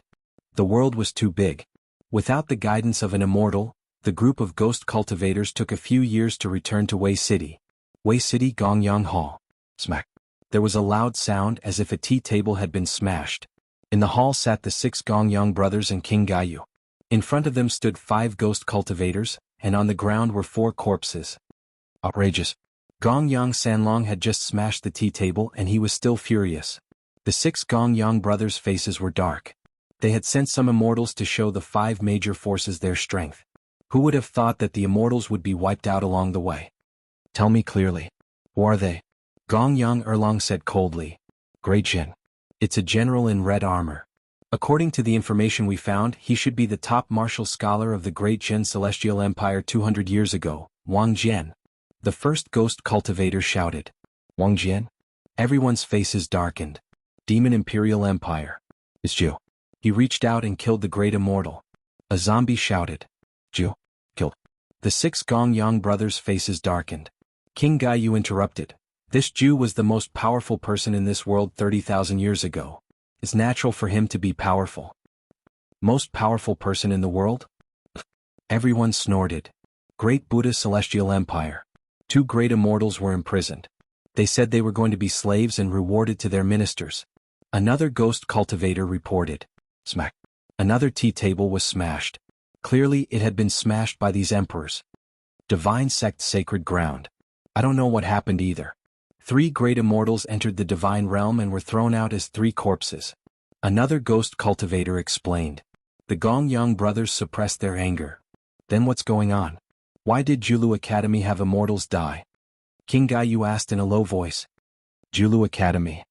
Speaker 1: The world was too big. Without the guidance of an immortal, the group of ghost cultivators took a few years to return to Wei City. Wei City Gongyang Hall. Smack. There was a loud sound as if a tea table had been smashed. In the hall sat the 6 Gongyang brothers and King Gaiyu. In front of them stood 5 ghost cultivators, and on the ground were 4 corpses. Outrageous. Gongyang Sanlong had just smashed the tea table and he was still furious. The 6 Gongyang brothers' faces were dark. They had sent some immortals to show the 5 major forces their strength. Who would have thought that the immortals would be wiped out along the way? Tell me clearly. Who are they? Gongyang Erlong said coldly. Great Jin. It's a general in red armor. According to the information we found, he should be the top martial scholar of the Great Jin Celestial Empire 200 years ago, Wang Jian. The first ghost cultivator shouted. Wang Jian? Everyone's faces darkened. Demon Imperial Empire. It's Zhu. He reached out and killed the great immortal. A zombie shouted. Zhu. Killed. The 6 Gongyang brothers' faces darkened. King Gaiyu interrupted. This Jew was the most powerful person in this world 30,000 years ago. It's natural for him to be powerful. Most powerful person in the world? Everyone snorted. Great Buddha Celestial Empire. 2 great immortals were imprisoned. They said they were going to be slaves and rewarded to their ministers. Another ghost cultivator reported. Smack. Another tea table was smashed. Clearly it had been smashed by these emperors. Divine sect sacred ground. I don't know what happened either. 3 great immortals entered the divine realm and were thrown out as 3 corpses. Another ghost cultivator explained. The Gongyang brothers suppressed their anger. Then what's going on? Why did Julu Academy have immortals die? King Gaiyu asked in a low voice. Julu Academy.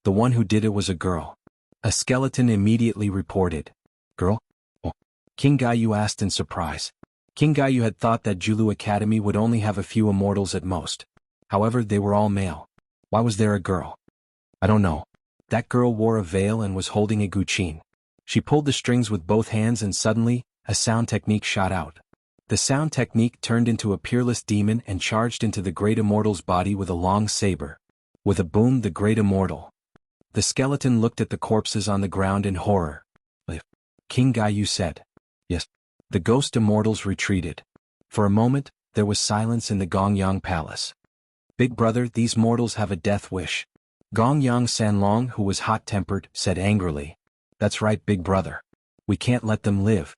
Speaker 1: The one who did it was a girl. A skeleton immediately reported. Girl? Oh. King Gaiyu asked in surprise. King Gaiyu had thought that Julu Academy would only have a few immortals at most. However, they were all male. Why was there a girl? I don't know. That girl wore a veil and was holding a guqin. She pulled the strings with both hands and suddenly, a sound technique shot out. The sound technique turned into a peerless demon and charged into the great immortal's body with a long saber. With a boom, the great immortal. The skeleton looked at the corpses on the ground in horror. King Gaiyu said. Yes. The ghost immortals retreated. For a moment, there was silence in the Gongyang palace. Big brother, these mortals have a death wish. Gongyang Sanlong, who was hot-tempered, said angrily. That's right, big brother. We can't let them live.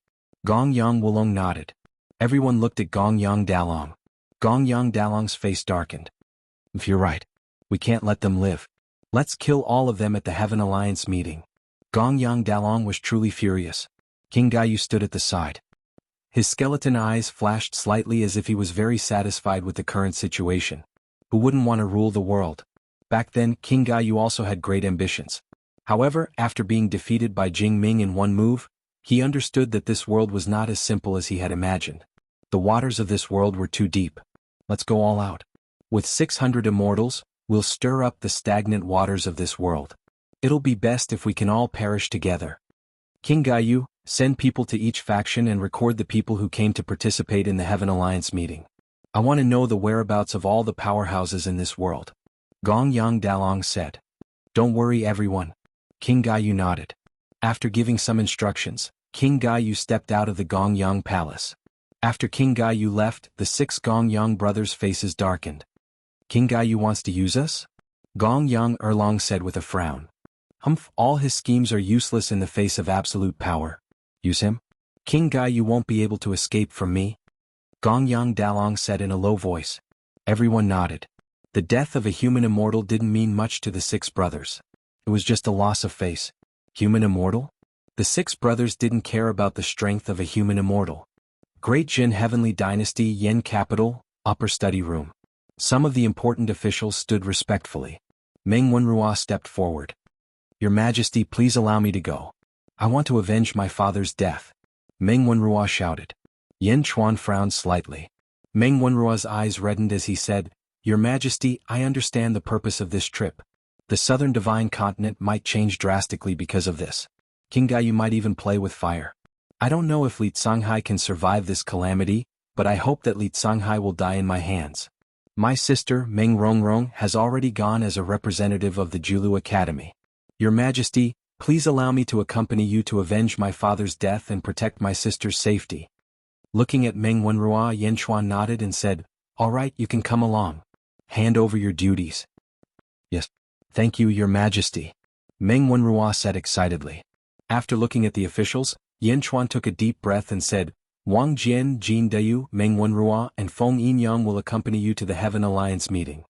Speaker 1: Gongyang Wulong nodded. Everyone looked at Gongyang Dalong. Gongyang Dalong's face darkened. If you're right, we can't let them live. Let's kill all of them at the Heaven Alliance meeting. Gongyang Dalong was truly furious. King Gaiyu stood at the side. His skeleton eyes flashed slightly as if he was very satisfied with the current situation. Who wouldn't want to rule the world? Back then, King Gaiyu also had great ambitions. However, after being defeated by Jing Ming in one move, he understood that this world was not as simple as he had imagined. The waters of this world were too deep. Let's go all out. With 600 immortals, we'll stir up the stagnant waters of this world. It'll be best if we can all perish together. King Gaiyu, Send people to each faction and record the people who came to participate in the Heaven Alliance meeting. I want to know the whereabouts of all the powerhouses in this world. Gong Yang Dalong said. Don't worry everyone. King Gaiyu nodded. After giving some instructions, King Gaiyu stepped out of the Gong Yang palace. After King Gaiyu left, the 6 Gong Yang brothers' faces darkened. King Gaiyu wants to use us? Gong Yang Erlong said with a frown. Humph, all his schemes are useless in the face of absolute power. Use him? King Gaiyu won't be able to escape from me? Gong Yang Dalong said in a low voice. Everyone nodded. The death of a human immortal didn't mean much to the 6 brothers. It was just a loss of face. Human immortal? The 6 brothers didn't care about the strength of a human immortal. Great Jin Heavenly Dynasty Yen Capital, Upper Study Room. Some of the important officials stood respectfully. Meng Wenrua stepped forward. Your Majesty, please allow me to go. I want to avenge my father's death. Meng Wenrua shouted. Yen Chuan frowned slightly. Meng Wenrua's eyes reddened as he said, Your Majesty, I understand the purpose of this trip. The southern divine continent might change drastically because of this. King Gaiyu might even play with fire. I don't know if Li Tsanghai can survive this calamity, but I hope that Li Tsanghai will die in my hands. My sister, Meng Rongrong, has already gone as a representative of the Julu Academy. Your Majesty, please allow me to accompany you to avenge my father's death and protect my sister's safety. Looking at Meng Wenrua, Yen Chuan nodded and said, All right, you can come along. Hand over your duties. Yes. Thank you, Your Majesty. Meng Wenrua said excitedly. After looking at the officials, Yen Chuan took a deep breath and said, Wang Jian, Jin Dayu, Meng Wenrua, and Feng Yinyang will accompany you to the Heaven Alliance meeting.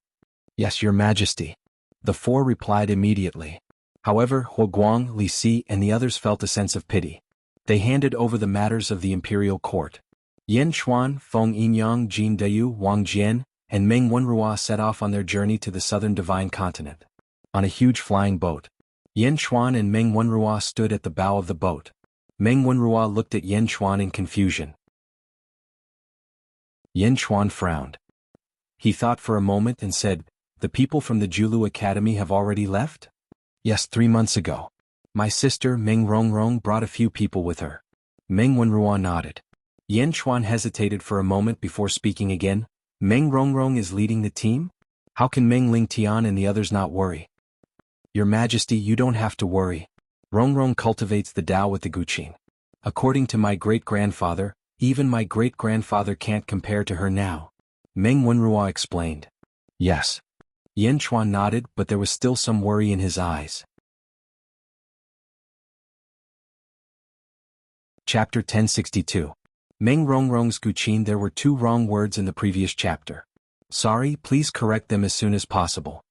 Speaker 1: Yes, Your Majesty. The 4 replied immediately. However, Huo Guang, Li Si, and the others felt a sense of pity. They handed over the matters of the imperial court. Yen Chuan, Feng Yinyang, Jin Dayu, Wang Jian, and Meng Wenrua set off on their journey to the southern divine continent. On a huge flying boat. Yen Chuan and Meng Wenrua stood at the bow of the boat. Meng Wenrua looked at Yen Chuan in confusion. Yen Chuan frowned. He thought for a moment and said, The people from the Julu Academy have already left? Yes, 3 months ago. My sister Meng Rongrong brought a few people with her. Meng Wenrua nodded. Yen Chuan hesitated for a moment before speaking again. Meng Rongrong is leading the team? How can Meng Lingtian and the others not worry? Your Majesty, you don't have to worry. Rongrong cultivates the Tao with the Guqin. According to my great-grandfather, even my great-grandfather can't compare to her now. Meng Wenrua explained. Yes. Yen Chuan nodded, but there was still some worry in his eyes. Chapter 1062. Meng Rongrong's Guqin. There were 2 wrong words in the previous chapter. Sorry, please correct them as soon as possible.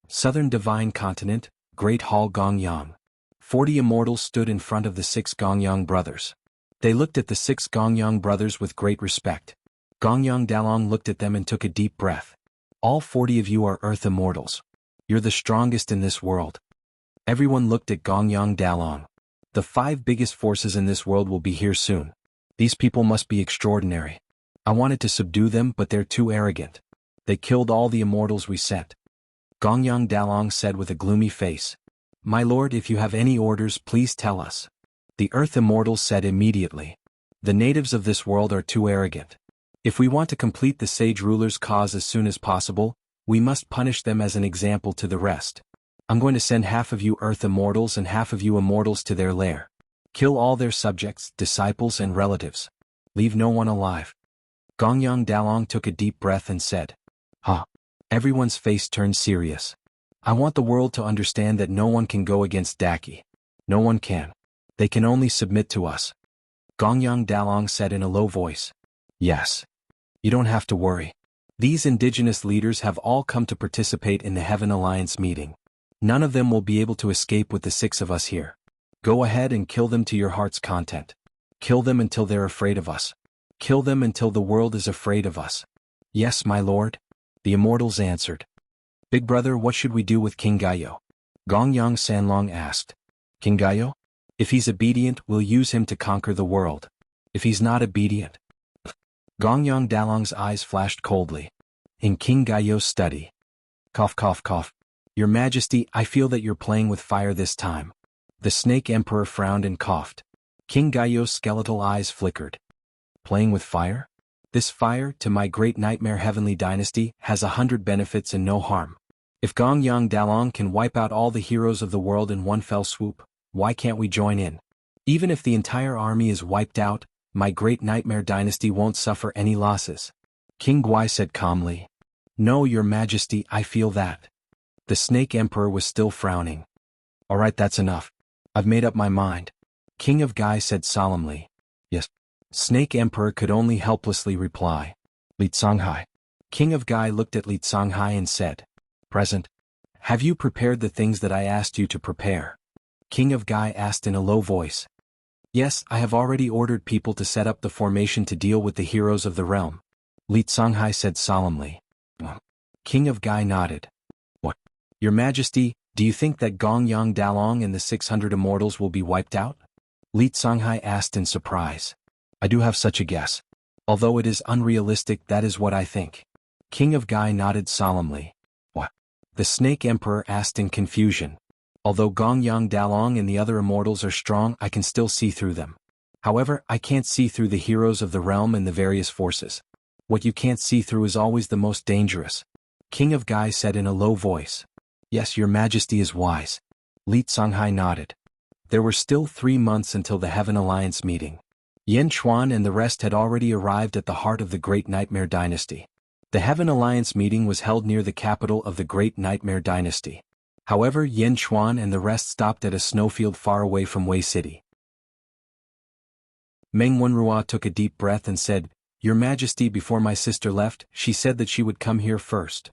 Speaker 1: Southern Divine Continent, Great Hall Gongyang. 40 immortals stood in front of the 6 Gongyang brothers. They looked at the 6 Gongyang brothers with great respect. Gongyang Dalong looked at them and took a deep breath. All 40 of you are Earth immortals. You're the strongest in this world. Everyone looked at Gongyang Dalong. The 5 biggest forces in this world will be here soon. These people must be extraordinary. I wanted to subdue them, but they're too arrogant. They killed all the immortals we sent. Gongyang Dalong said with a gloomy face. My lord, if you have any orders, please tell us. The Earth immortals said immediately. The natives of this world are too arrogant. If we want to complete the sage ruler's cause as soon as possible, we must punish them as an example to the rest. I'm going to send half of you Earth immortals and half of you immortals to their lair. Kill all their subjects, disciples and relatives. Leave no one alive. Gongyang Dalong took a deep breath and said. Everyone's face turned serious. I want the world to understand that no one can go against Daki. No one can. They can only submit to us. Gongyang Dalong said in a low voice. Yes. You don't have to worry. These indigenous leaders have all come to participate in the Heaven Alliance meeting. None of them will be able to escape with the 6 of us here. Go ahead and kill them to your heart's content. Kill them until they're afraid of us. Kill them until the world is afraid of us. Yes, my lord. The immortals answered. Big brother, what should we do with King Gaiyu? Gongyang Sanlong asked. King Gaiyu? If he's obedient, we'll use him to conquer the world. If he's not obedient. Gongyang Dalong's eyes flashed coldly. In King Gaiyu's study. Cough, cough, cough. Your Majesty, I feel that you're playing with fire this time. The Snake Emperor frowned and coughed. King Gaiyo's skeletal eyes flickered. Playing with fire? This fire, to my great nightmare heavenly dynasty, has 100 benefits and no harm. If Gong Yang Dalong can wipe out all the heroes of the world in one fell swoop, why can't we join in? Even if the entire army is wiped out, my great nightmare dynasty won't suffer any losses. King Guai said calmly. No, your majesty, I feel that. The Snake Emperor was still frowning. Alright, that's enough. I've made up my mind. King of Gai said solemnly. Yes. Snake Emperor could only helplessly reply. Li Songhai. King of Gai looked at Li Songhai and said. Present. Have you prepared the things that I asked you to prepare? King of Gai asked in a low voice. Yes, I have already ordered people to set up the formation to deal with the heroes of the realm. Li Songhai said solemnly. King of Gai nodded. What? Your Majesty, do you think that Gong Yang Dalong and the 600 immortals will be wiped out? Li Songhai asked in surprise. I do have such a guess. Although it is unrealistic, that is what I think. King of Gai nodded solemnly. What? The Snake Emperor asked in confusion. Although Gong Yang Dalong and the other immortals are strong, I can still see through them. However, I can't see through the heroes of the realm and the various forces. What you can't see through is always the most dangerous. King of Gai said in a low voice. Yes, your Majesty is wise. Li Songhai nodded. There were still 3 months until the Heaven Alliance meeting. Yen Chuan and the rest had already arrived at the heart of the Great Nightmare Dynasty. The Heaven Alliance meeting was held near the capital of the Great Nightmare Dynasty. However, Yen Chuan and the rest stopped at a snowfield far away from Wei City. Meng Wenrua took a deep breath and said, Your Majesty, before my sister left, she said that she would come here first.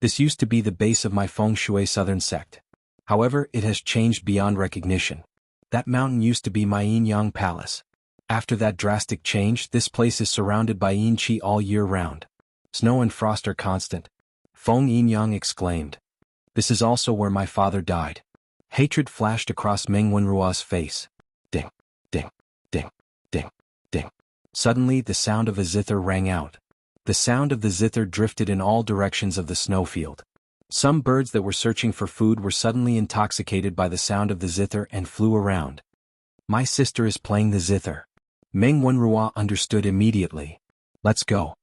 Speaker 1: This used to be the base of my Feng Shui Southern sect. However, it has changed beyond recognition. That mountain used to be my Yin Yang Palace. After that drastic change, this place is surrounded by Yin Qi all year round. Snow and frost are constant. Feng Yin Yang exclaimed. This is also where my father died. Hatred flashed across Meng Wenrua's face. Ding, ding, ding, ding, ding. Suddenly the sound of a zither rang out. The sound of the zither drifted in all directions of the snowfield. Some birds that were searching for food were suddenly intoxicated by the sound of the zither and flew around. My sister is playing the zither. Meng Wenrua understood immediately. Let's go.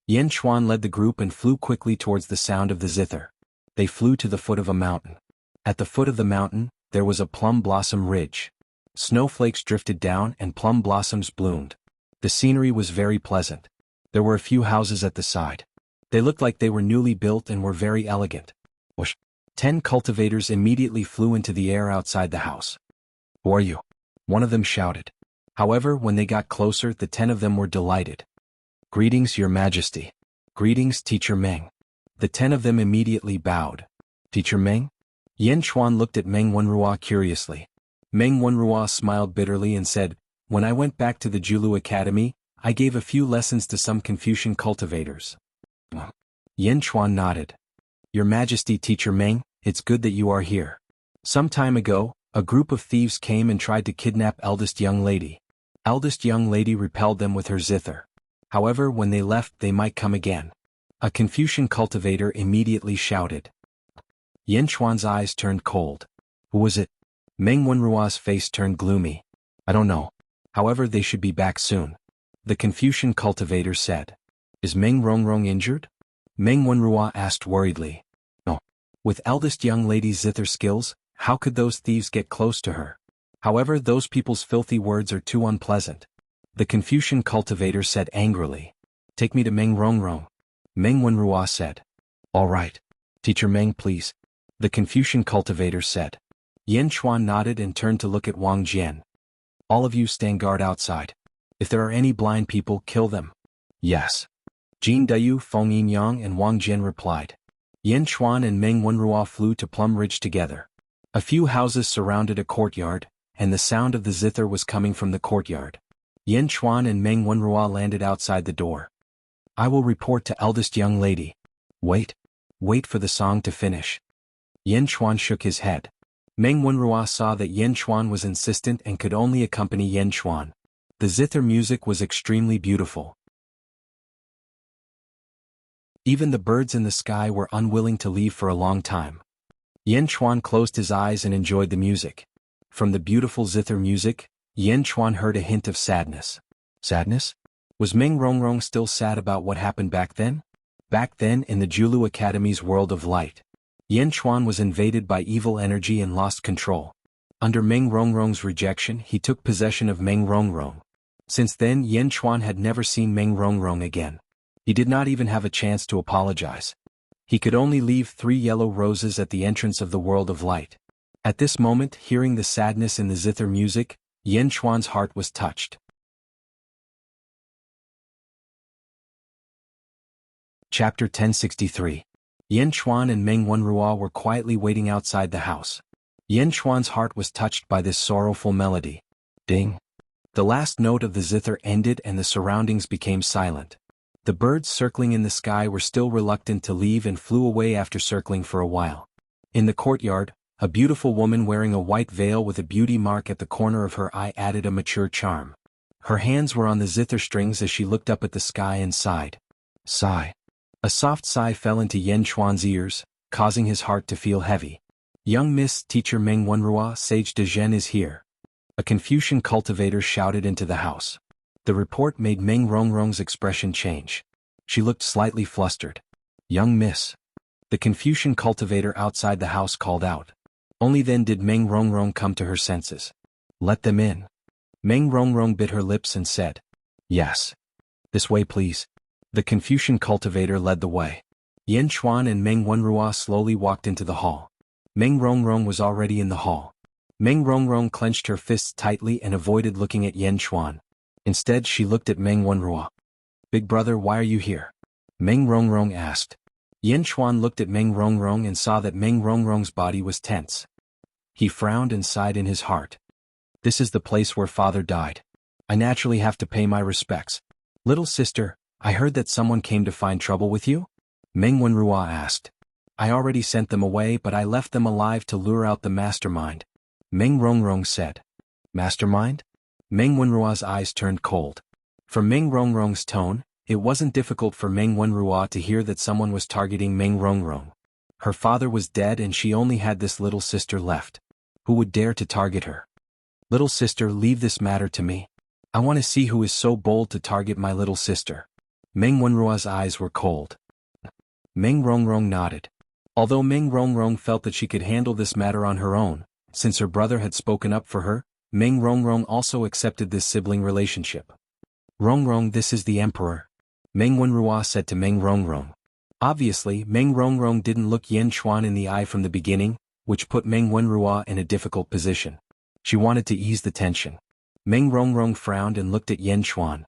Speaker 1: Yen Chuan led the group and flew quickly towards the sound of the zither. They flew to the foot of a mountain. At the foot of the mountain, there was a plum blossom ridge. Snowflakes drifted down and plum blossoms bloomed. The scenery was very pleasant. There were a few houses at the side. They looked like they were newly built and were very elegant. Whoosh! 10 cultivators immediately flew into the air outside the house. Who are you? One of them shouted. However, when they got closer, the 10 of them were delighted. Greetings, Your Majesty. Greetings, Teacher Meng. The 10 of them immediately bowed. Teacher Meng? Yen Chuan looked at Meng Wenrua curiously. Meng Wenrua smiled bitterly and said, When I went back to the Julu Academy, I gave a few lessons to some Confucian cultivators. Yen Chuan nodded. Your Majesty, Teacher Meng, it's good that you are here. Some time ago, a group of thieves came and tried to kidnap eldest young lady. Eldest young lady repelled them with her zither. However, when they left, they might come again. A Confucian cultivator immediately shouted. Yen Chuan's eyes turned cold. Who was it? Meng Wenrua's face turned gloomy. I don't know. However, they should be back soon. The Confucian cultivator said. Is Meng Rongrong injured? Meng Wenrua asked worriedly. No. With eldest young lady's zither skills, how could those thieves get close to her? However, those people's filthy words are too unpleasant. The Confucian cultivator said angrily. Take me to Meng Rongrong. Meng Wenrua said. All right. Teacher Meng, please. The Confucian cultivator said. Yen Chuan nodded and turned to look at Wang Jian. All of you stand guard outside. If there are any blind people, kill them. Yes. Jin Dayu, Feng Yin Yang and Wang Jian replied. Yen Chuan and Meng Wenrua flew to Plum Ridge together. A few houses surrounded a courtyard, and the sound of the zither was coming from the courtyard. Yen Chuan and Meng Wenrua landed outside the door. I will report to eldest young lady. Wait. Wait for the song to finish. Yen Chuan shook his head. Meng Wenrua saw that Yen Chuan was insistent and could only accompany Yen Chuan. The zither music was extremely beautiful. Even the birds in the sky were unwilling to leave for a long time. Yen Chuan closed his eyes and enjoyed the music. From the beautiful zither music, Yen Chuan heard a hint of sadness. Sadness? Was Meng Rongrong still sad about what happened back then? Back then in the Julu Academy's world of light, Yen Chuan was invaded by evil energy and lost control. Under Meng Rongrong's rejection, he took possession of Meng Rongrong. Since then, Yen Chuan had never seen Meng Rongrong again. He did not even have a chance to apologize. He could only leave 3 yellow roses at the entrance of the world of light. At this moment, hearing the sadness in the zither music, Yen Chuan's heart was touched. Chapter 1063. Yen Chuan and Meng Wenrua were quietly waiting outside the house. Yen Chuan's heart was touched by this sorrowful melody. Ding! The last note of the zither ended and the surroundings became silent. The birds circling in the sky were still reluctant to leave and flew away after circling for a while. In the courtyard, a beautiful woman wearing a white veil with a beauty mark at the corner of her eye added a mature charm. Her hands were on the zither strings as she looked up at the sky and sighed. Sigh. A soft sigh fell into Yen Chuan's ears, causing his heart to feel heavy. Young Miss Teacher Meng Wenrua Sage de Zhen is here. A Confucian cultivator shouted into the house. The report made Meng Rongrong's expression change. She looked slightly flustered. Young Miss. The Confucian cultivator outside the house called out. Only then did Meng Rongrong come to her senses. Let them in. Meng Rongrong bit her lips and said. Yes. This way please. The Confucian cultivator led the way. Yen Chuan and Meng Wenrua slowly walked into the hall. Meng Rongrong was already in the hall. Meng Rongrong clenched her fists tightly and avoided looking at Yen Chuan. Instead she looked at Meng Wenrua. Big brother, why are you here? Meng Rongrong asked. Yen Chuan looked at Meng Rongrong and saw that Meng Rongrong's body was tense. He frowned and sighed in his heart. This is the place where father died. I naturally have to pay my respects. Little sister, I heard that someone came to find trouble with you? Meng Wenrua asked. I already sent them away, but I left them alive to lure out the mastermind. Meng Rongrong said. Mastermind? Meng Wenrua's eyes turned cold. From Meng Rongrong's tone, it wasn't difficult for Meng Wenrua to hear that someone was targeting Meng Rongrong. Her father was dead and she only had this little sister left. Who would dare to target her? Little sister, leave this matter to me. I want to see who is so bold to target my little sister. Meng Wenrua's eyes were cold. Meng Rongrong nodded. Although Meng Rongrong felt that she could handle this matter on her own, since her brother had spoken up for her, Meng Rongrong also accepted this sibling relationship. Rongrong, this is the emperor. Meng Wenrua said to Meng Rongrong. Obviously, Meng Rongrong didn't look Yen Chuan in the eye from the beginning, which put Meng Wenrua in a difficult position. She wanted to ease the tension. Meng Rongrong frowned and looked at Yen Chuan.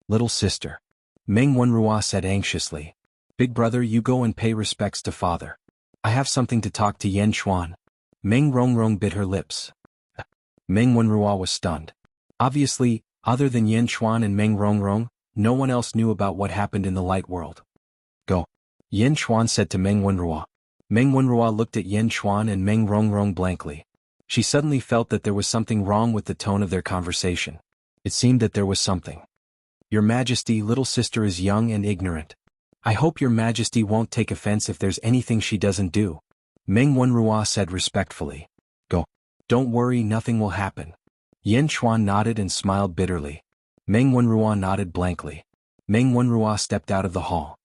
Speaker 1: Little sister. Meng Wenrua said anxiously. Big brother, you go and pay respects to father. I have something to talk to Yen Chuan. Meng Rongrong bit her lips. Meng Wenrua was stunned. Obviously, other than Yen Chuan and Meng Rongrong, no one else knew about what happened in the light world. Go. Yen Chuan said to Meng Wenrua. Meng Wenrua looked at Yen Chuan and Meng Rongrong blankly. She suddenly felt that there was something wrong with the tone of their conversation. It seemed that there was something. Your Majesty, little sister is young and ignorant. I hope your Majesty won't take offense if there's anything she doesn't do. Meng Wenrua said respectfully. Go. Don't worry, nothing will happen. Yen Chuan nodded and smiled bitterly. Meng Wenrua nodded blankly. Meng Wenrua stepped out of the hall.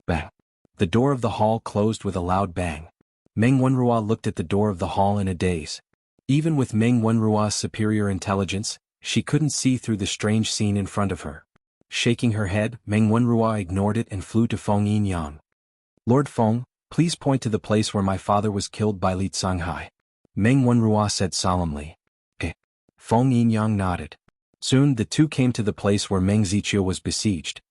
Speaker 1: Bang. The door of the hall closed with a loud bang. Meng Wenrua looked at the door of the hall in a daze. Even with Meng Wenrua's superior intelligence, she couldn't see through the strange scene in front of her. Shaking her head, Meng Wenrua ignored it and flew to Feng Yinyang. Lord Feng, please point to the place where my father was killed by Li Tsanghai. Meng Wenrua said solemnly. Feng Yinyang nodded. Soon the two came to the place where Meng Zichio was besieged.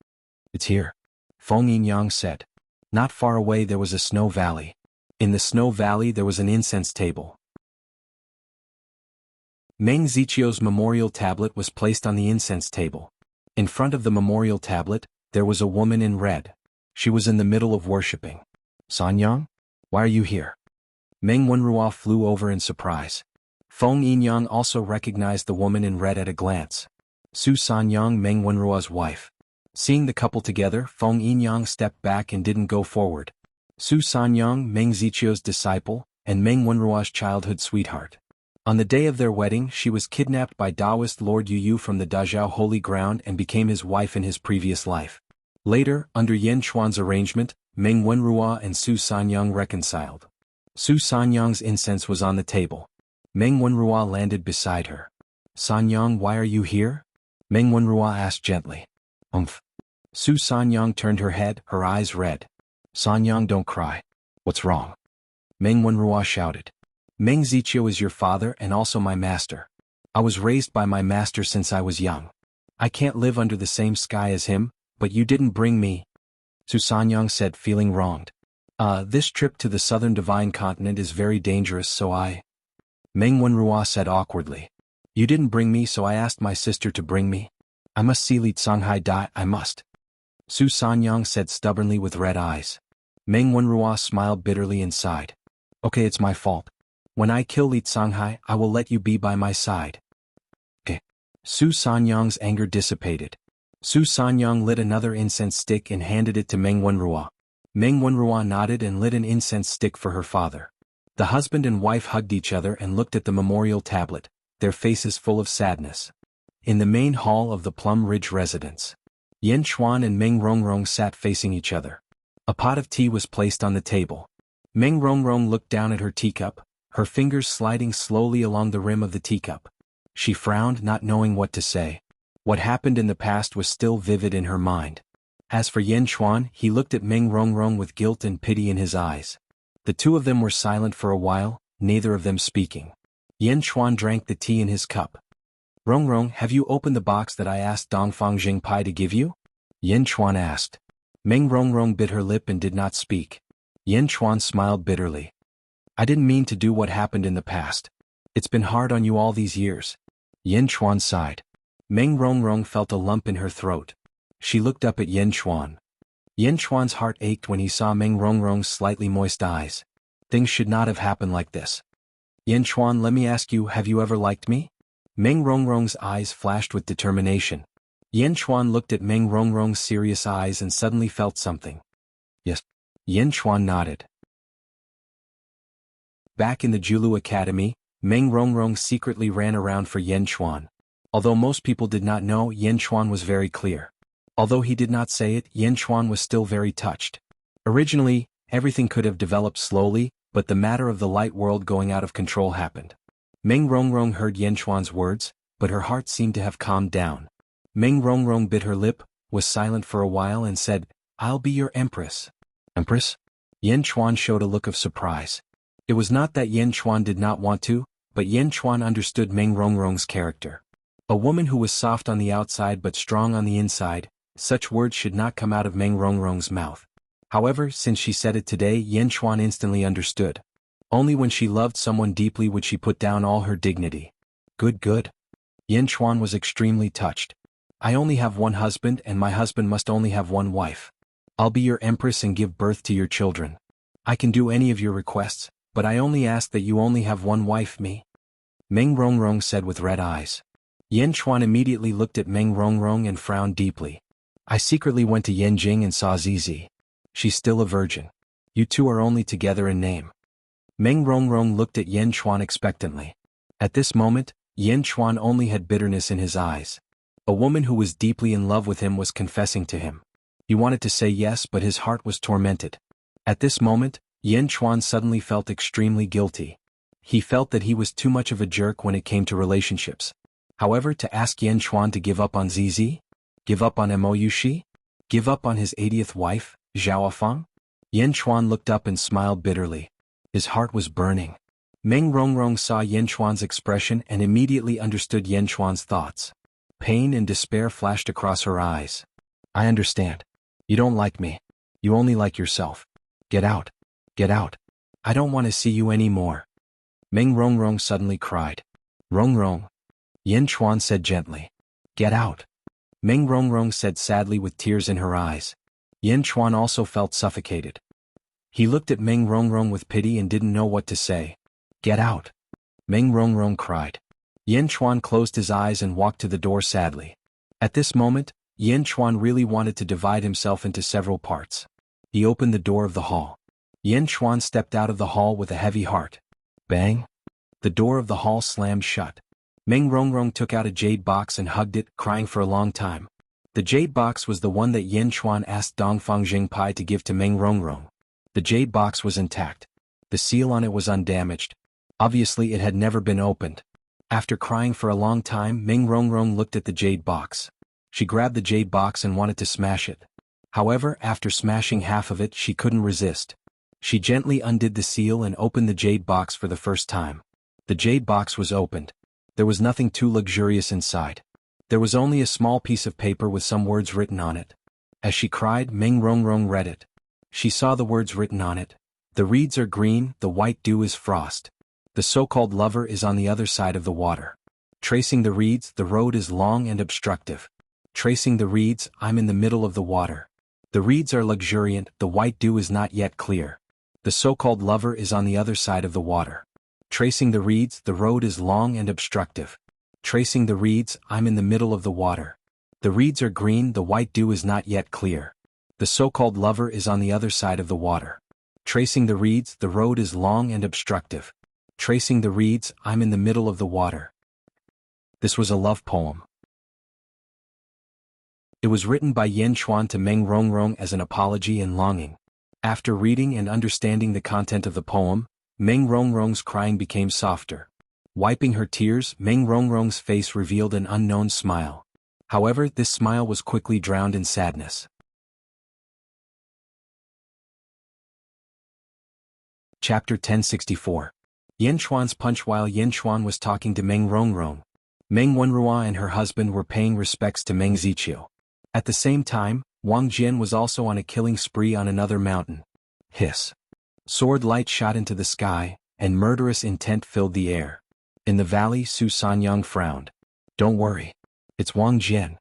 Speaker 1: It's here. Feng Yinyang said. Not far away there was a snow valley. In the snow valley there was an incense table. Meng Zichio's memorial tablet was placed on the incense table. In front of the memorial tablet, there was a woman in red. She was in the middle of worshipping. Sanyang? Why are you here? Meng Wenrua flew over in surprise. Feng Yinyang also recognized the woman in red at a glance. Su Sanyang, Meng Wenrua's wife. Seeing the couple together, Feng Yinyang stepped back and didn't go forward. Su Sanyang, Meng Zichio's disciple, and Meng Wenrua's childhood sweetheart. On the day of their wedding, she was kidnapped by Taoist Lord Yu from the Dazhao Holy Ground and became his wife in his previous life. Later, under Yan Chuan's arrangement, Meng Wenrua and Su Sanyang reconciled. Su Sanyang's incense was on the table. Meng Wenrua landed beside her. "Sanyang, why are you here?" Meng Wenrua asked gently. Su Sanyang turned her head, her eyes red. "Sanyang, don't cry. What's wrong?" Meng Wenrua shouted. "Meng Ziqiu is your father and also my master. I was raised by my master since I was young. I can't live under the same sky as him, but you didn't bring me." Su Sanyang said, feeling wronged. This trip to the southern divine continent is very dangerous, so I..." Meng Wenrua said awkwardly. "You didn't bring me, so I asked my sister to bring me. I must see Li Songhai die, I must." Su Sanyang said stubbornly with red eyes. Meng Wenrua smiled bitterly and sighed. "Okay, it's my fault. When I kill Li Songhai, I will let you be by my side." Okay. Su Sanyang's anger dissipated. Su Sanyang lit another incense stick and handed it to Meng Wenrua. Meng Wenrua nodded and lit an incense stick for her father. The husband and wife hugged each other and looked at the memorial tablet, their faces full of sadness. In the main hall of the Plum Ridge residence, Yan Chuan and Meng Rongrong sat facing each other. A pot of tea was placed on the table. Meng Rongrong looked down at her teacup, her fingers sliding slowly along the rim of the teacup. She frowned, not knowing what to say. What happened in the past was still vivid in her mind. As for Yan Chuan, he looked at Meng Rongrong with guilt and pity in his eyes. The two of them were silent for a while, neither of them speaking. Yan Chuan drank the tea in his cup. "Rongrong, have you opened the box that I asked Dongfang Jingpai to give you?" Yan Chuan asked. Meng Rongrong bit her lip and did not speak. Yan Chuan smiled bitterly. "I didn't mean to do what happened in the past. It's been hard on you all these years." Yan Chuan sighed. Meng Rongrong felt a lump in her throat. She looked up at Yan Chuan. Yan Chuan's heart ached when he saw Meng Rongrong's slightly moist eyes. Things should not have happened like this. "Yan Chuan, let me ask you, have you ever liked me?" Meng Rongrong's eyes flashed with determination. Yan Chuan looked at Meng Rongrong's serious eyes and suddenly felt something. "Yes." Yan Chuan nodded. Back in the Julu Academy, Meng Rongrong secretly ran around for Yan Chuan. Although most people did not know, Yan Chuan was very clear. Although he did not say it, Yan Chuan was still very touched. Originally, everything could have developed slowly, but the matter of the light world going out of control happened. Meng Rongrong heard Yan Chuan's words, but her heart seemed to have calmed down. Meng Rongrong bit her lip, was silent for a while and said, "I'll be your empress." "Empress?" Yan Chuan showed a look of surprise. It was not that Yan Chuan did not want to, but Yan Chuan understood Meng Rongrong's character. A woman who was soft on the outside but strong on the inside, such words should not come out of Meng Rongrong's mouth. However, since she said it today, Yan Chuan instantly understood. Only when she loved someone deeply would she put down all her dignity. Good. Yan Chuan was extremely touched. "I only have one husband and my husband must only have one wife. I'll be your empress and give birth to your children. I can do any of your requests, but I only ask that you only have one wife, me." Meng Rongrong said with red eyes. Yan Chuan immediately looked at Meng Rongrong and frowned deeply. "I secretly went to Yanjing and saw Zizi. She's still a virgin. You two are only together in name." Meng Rongrong looked at Yan Chuan expectantly. At this moment, Yan Chuan only had bitterness in his eyes. A woman who was deeply in love with him was confessing to him. He wanted to say yes, but his heart was tormented. At this moment, Yan Chuan suddenly felt extremely guilty. He felt that he was too much of a jerk when it came to relationships. However, to ask Yan Chuan to give up on Zizi? Give up on Moyushi? Give up on his 80th wife, Zhaofeng? Yan Chuan looked up and smiled bitterly. His heart was burning. Meng Rongrong saw Yan Chuan's expression and immediately understood Yan Chuan's thoughts. Pain and despair flashed across her eyes. "I understand. You don't like me. You only like yourself. Get out. Get out. I don't want to see you anymore." Meng Rongrong suddenly cried. "Rongrong." Yan Chuan said gently. "Get out." Meng Rongrong said sadly with tears in her eyes. Yan Chuan also felt suffocated. He looked at Meng Rongrong with pity and didn't know what to say. "Get out." Meng Rongrong cried. Yan Chuan closed his eyes and walked to the door sadly. At this moment, Yan Chuan really wanted to divide himself into several parts. He opened the door of the hall. Yan Chuan stepped out of the hall with a heavy heart. Bang! The door of the hall slammed shut. Meng Rongrong took out a jade box and hugged it, crying for a long time. The jade box was the one that Yen Chuan asked Dongfang Jingpai to give to Meng Rongrong. The jade box was intact. The seal on it was undamaged. Obviously it had never been opened. After crying for a long time, Meng Rongrong looked at the jade box. She grabbed the jade box and wanted to smash it. However, after smashing half of it, she couldn't resist. She gently undid the seal and opened the jade box for the first time. The jade box was opened. There was nothing too luxurious inside. There was only a small piece of paper with some words written on it. As she cried, Meng Rongrong read it. She saw the words written on it. The reeds are green, the white dew is frost. The so-called lover is on the other side of the water. Tracing the reeds, the road is long and obstructive. Tracing the reeds, I'm in the middle of the water. The reeds are luxuriant, the white dew is not yet clear. The so-called lover is on the other side of the water. Tracing the reeds, the road is long and obstructive. Tracing the reeds, I'm in the middle of the water. The reeds are green, the white dew is not yet clear. The so-called lover is on the other side of the water. Tracing the reeds, the road is long and obstructive. Tracing the reeds, I'm in the middle of the water. This was a love poem. It was written by Yen Chuan to Meng Rongrong as an apology and longing. After reading and understanding the content of the poem, Meng Rongrong's crying became softer. Wiping her tears, Meng Rongrong's face revealed an unknown smile. However, this smile was quickly drowned in sadness. Chapter 1064. Yen Chuan's punch. While Yen Chuan was talking to Meng Rongrong, Meng Wenrua and her husband were paying respects to Meng Ziqiu. At the same time, Wang Jian was also on a killing spree on another mountain. Hiss. Sword light shot into the sky, and murderous intent filled the air. In the valley, Su Sanyang frowned. Don't worry. It's Wang Jian.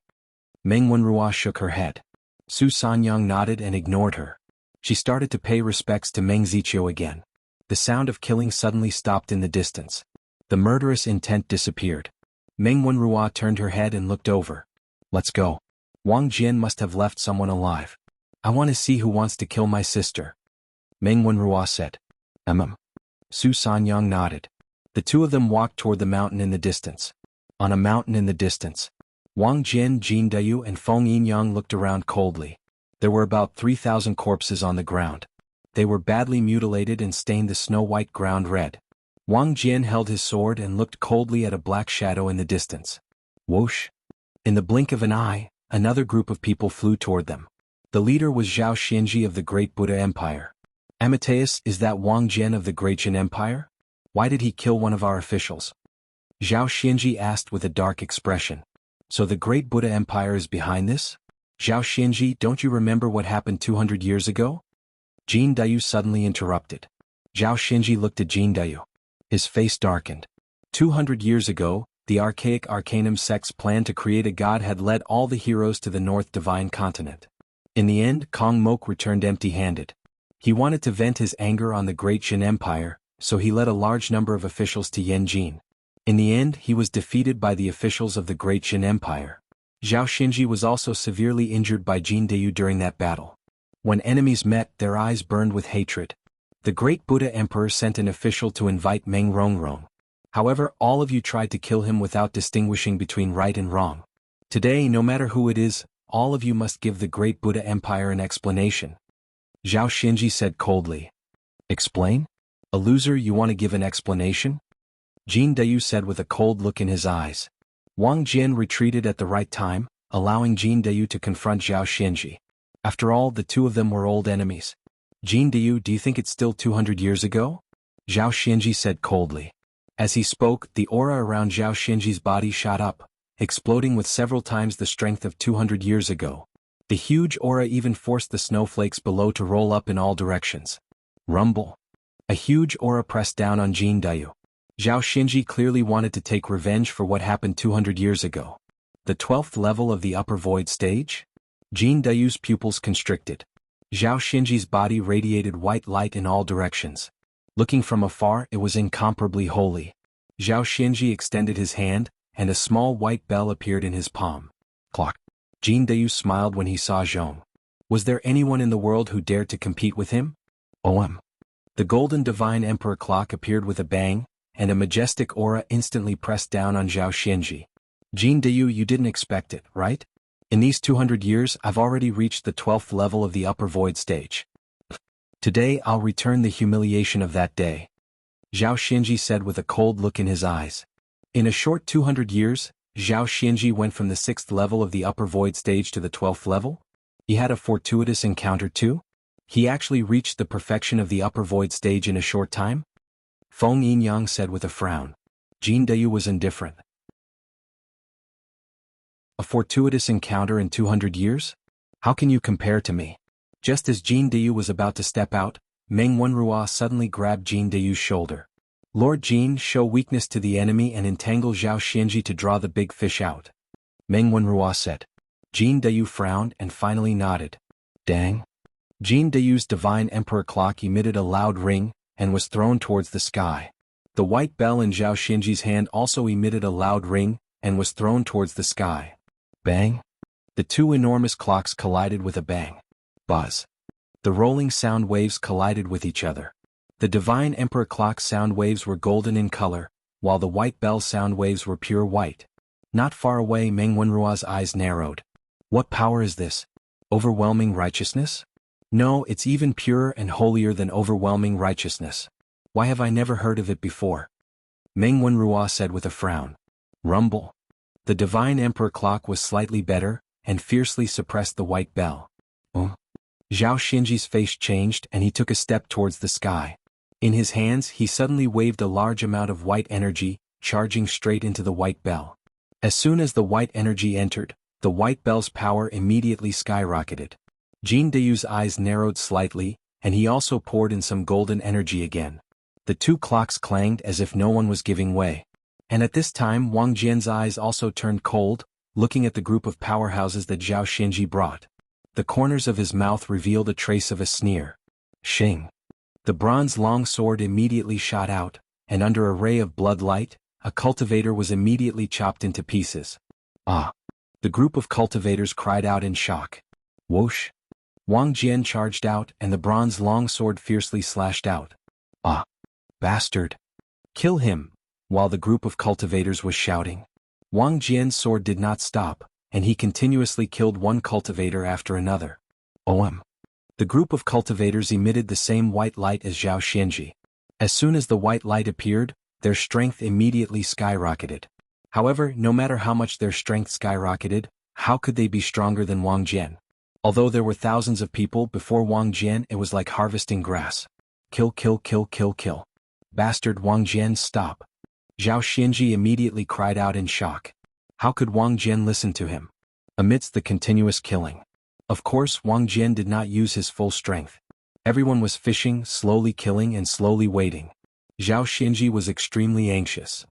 Speaker 1: Meng Wenrua shook her head. Su Sanyang nodded and ignored her. She started to pay respects to Meng Ziqiu again. The sound of killing suddenly stopped in the distance. The murderous intent disappeared. Meng Wenrua turned her head and looked over. Let's go. Wang Jian must have left someone alive. I want to see who wants to kill my sister. Meng Wenrua said. Su Sanyang nodded. The two of them walked toward the mountain in the distance. On a mountain in the distance, Wang Jian, Jin Dayu and Feng Yinyang looked around coldly. There were about 3,000 corpses on the ground. They were badly mutilated and stained the snow-white ground red. Wang Jian held his sword and looked coldly at a black shadow in the distance. Whoosh! In the blink of an eye, another group of people flew toward them. The leader was Zhao Xianji of the Great Buddha Empire. Amateus, is that Wang Jian of the Great Jin Empire? Why did he kill one of our officials? Zhao Xianji asked with a dark expression. So the Great Buddha Empire is behind this? Zhao Xianji, don't you remember what happened 200 years ago? Jin Dayu suddenly interrupted. Zhao Xianji looked at Jin Dayu. His face darkened. 200 years ago, the archaic Arcanum sect's plan to create a god had led all the heroes to the North Divine Continent. In the end, Kong Mok returned empty-handed. He wanted to vent his anger on the Great Jin Empire, so he led a large number of officials to Yanjin. In the end, he was defeated by the officials of the Great Jin Empire. Zhao Xianji was also severely injured by Jin Dayu during that battle. When enemies met, their eyes burned with hatred. The Great Buddha Emperor sent an official to invite Meng Rongrong. However, all of you tried to kill him without distinguishing between right and wrong. Today, no matter who it is, all of you must give the Great Buddha Empire an explanation. Zhao Xianji said coldly. Explain? A loser, you want to give an explanation? Jin Dayu said with a cold look in his eyes. Wang Jian retreated at the right time, allowing Jin Dayu to confront Zhao Xianji. After all, the two of them were old enemies. Jin Dayu, do you think it's still 200 years ago? Zhao Xianji said coldly. As he spoke, the aura around Zhao Xianji's body shot up, exploding with several times the strength of 200 years ago. The huge aura even forced the snowflakes below to roll up in all directions. Rumble. A huge aura pressed down on Jin Dayu. Zhao Xianji clearly wanted to take revenge for what happened 200 years ago. The 12th level of the upper void stage? Jin Dayu's pupils constricted. Zhao Xianji's body radiated white light in all directions. Looking from afar, it was incomparably holy. Zhao Xianji extended his hand, and a small white bell appeared in his palm. Clock. Jin Dayu smiled when he saw Zhong. Was there anyone in the world who dared to compete with him? The golden divine emperor clock appeared with a bang, and a majestic aura instantly pressed down on Zhao Xianji. Jin Deyu, you didn't expect it, right? In these 200 years, I've already reached the 12th level of the upper void stage. Today I'll return the humiliation of that day. Zhao Xianji said with a cold look in his eyes. In a short 200 years, Zhao Xianji went from the 6th level of the upper void stage to the 12th level? He had a fortuitous encounter too? He actually reached the perfection of the upper void stage in a short time? Feng Yinyang said with a frown. Jin Deyu was indifferent. A fortuitous encounter in 200 years? How can you compare to me? Just as Jin Deyu was about to step out, Meng Wenrua suddenly grabbed Jin Deyu's shoulder. Lord Jin, show weakness to the enemy and entangle Zhao Xianji to draw the big fish out. Meng Wenrua said. Jin Deyu frowned and finally nodded. Dang. Jin Deyu's divine emperor clock emitted a loud ring and was thrown towards the sky. The white bell in Zhao Xianji's hand also emitted a loud ring and was thrown towards the sky. Bang. The two enormous clocks collided with a bang. Buzz. The rolling sound waves collided with each other. The divine emperor clock sound waves were golden in color, while the white bell sound waves were pure white. Not far away, Meng Wenrua's eyes narrowed. What power is this? Overwhelming righteousness? No, it's even purer and holier than overwhelming righteousness. Why have I never heard of it before? Meng Wenrua said with a frown. Rumble. The divine emperor clock was slightly better, and fiercely suppressed the white bell. Zhao Xianji's face changed and he took a step towards the sky. In his hands he suddenly waved a large amount of white energy, charging straight into the white bell. As soon as the white energy entered, the white bell's power immediately skyrocketed. Jin Deyu's eyes narrowed slightly, and he also poured in some golden energy again. The two clocks clanged as if no one was giving way. And at this time Wang Jian's eyes also turned cold, looking at the group of powerhouses that Zhao Xianji brought. The corners of his mouth revealed a trace of a sneer. Shing. The bronze long sword immediately shot out, and under a ray of blood light, a cultivator was immediately chopped into pieces. Ah! The group of cultivators cried out in shock. Whoosh! Wang Jian charged out and the bronze long sword fiercely slashed out. Ah! Bastard! Kill him! While the group of cultivators was shouting. Wang Jian's sword did not stop, and he continuously killed one cultivator after another. The group of cultivators emitted the same white light as Zhao Xianji. As soon as the white light appeared, their strength immediately skyrocketed. However, no matter how much their strength skyrocketed, how could they be stronger than Wang Jian? Although there were thousands of people before Wang Jian, it was like harvesting grass. Kill, kill, kill, kill, kill. Bastard Wang Jian, stop. Zhao Xianji immediately cried out in shock. How could Wang Jian listen to him? Amidst the continuous killing. Of course, Wang Jian did not use his full strength. Everyone was fishing, slowly killing and slowly waiting. Zhao Xianji was extremely anxious.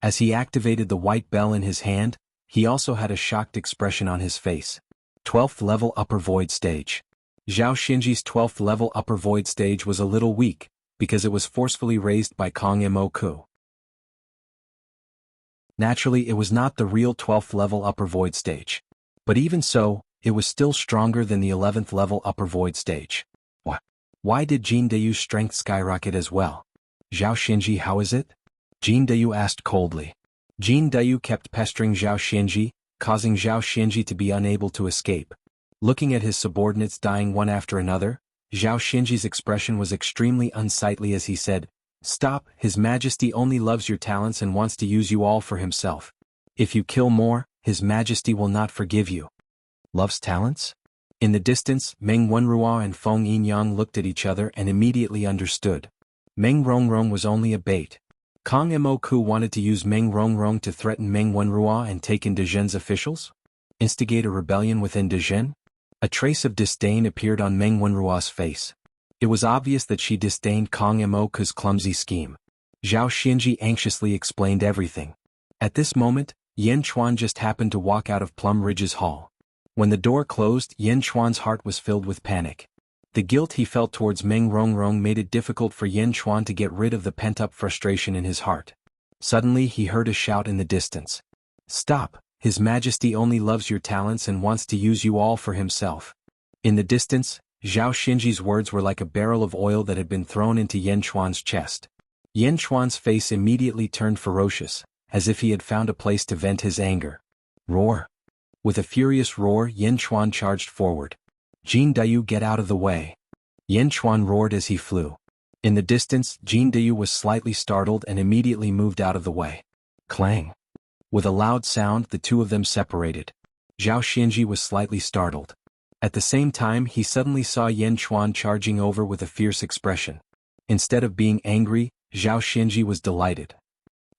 Speaker 1: As he activated the white bell in his hand, he also had a shocked expression on his face. 12th level upper void stage. Zhao Xianji's 12th level upper void stage was a little weak, because it was forcefully raised by Kong Imoku. Naturally, it was not the real 12th level upper void stage. But even so, it was still stronger than the 11th level upper void stage. Why did Jin Deyu's strength skyrocket as well? Zhao Xianji, how is it? Jin Deyu asked coldly. Jin Deyu kept pestering Zhao Xianji, causing Zhao Xianji to be unable to escape. Looking at his subordinates dying one after another, Zhao Xianji's expression was extremely unsightly as he said, Stop, His Majesty only loves your talents and wants to use you all for himself. If you kill more, His Majesty will not forgive you. Loves talents? In the distance, Meng Wenrua and Feng Yinyang looked at each other and immediately understood. Meng Rongrong was only a bait. Kong Imoku wanted to use Meng Rongrong to threaten Meng Wenrua and take in Dezhen's officials? Instigate a rebellion within Dezhen? A trace of disdain appeared on Meng Wenrua's face. It was obvious that she disdained Kong Imoku's clumsy scheme. Zhao Xianji anxiously explained everything. At this moment, Yan Chuan just happened to walk out of Plum Ridge's hall. When the door closed, Yan Chuan's heart was filled with panic. The guilt he felt towards Meng Rongrong made it difficult for Yan Chuan to get rid of the pent-up frustration in his heart. Suddenly he heard a shout in the distance. Stop, His Majesty only loves your talents and wants to use you all for himself. In the distance, Zhao Xianji's words were like a barrel of oil that had been thrown into Yan Chuan's chest. Yin Chuan's face immediately turned ferocious, as if he had found a place to vent his anger. Roar! With a furious roar, Yin Chuan charged forward. Jin Dayu, get out of the way! Yin Chuan roared as he flew. In the distance, Jin Dayu was slightly startled and immediately moved out of the way. Clang! With a loud sound, the two of them separated. Zhao Xinji was slightly startled. At the same time, he suddenly saw Yin Chuan charging over with a fierce expression. Instead of being angry, Zhao Xinji was delighted.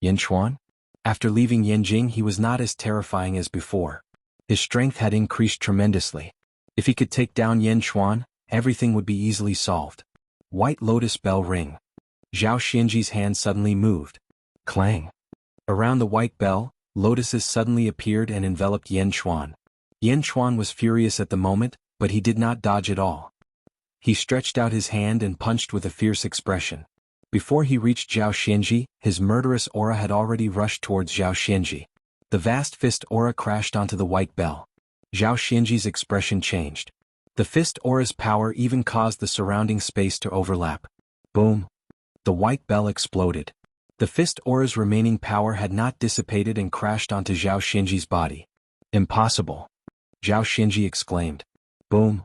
Speaker 1: Yin Chuan? After leaving Yanjing, he was not as terrifying as before. His strength had increased tremendously. If he could take down Yin Chuan, everything would be easily solved. White Lotus bell ring. Zhao Xinji's hand suddenly moved. Clang! Around the white bell, lotuses suddenly appeared and enveloped Yin Chuan. Yin Chuan was furious at the moment, but he did not dodge at all. He stretched out his hand and punched with a fierce expression. Before he reached Zhao Xinji, his murderous aura had already rushed towards Zhao Xinji. The vast fist aura crashed onto the white bell. Zhao Xinji's expression changed. The fist aura's power even caused the surrounding space to overlap. Boom! The white bell exploded. The fist aura's remaining power had not dissipated and crashed onto Zhao Xinji's body. Impossible! Zhao Xinji exclaimed. Boom!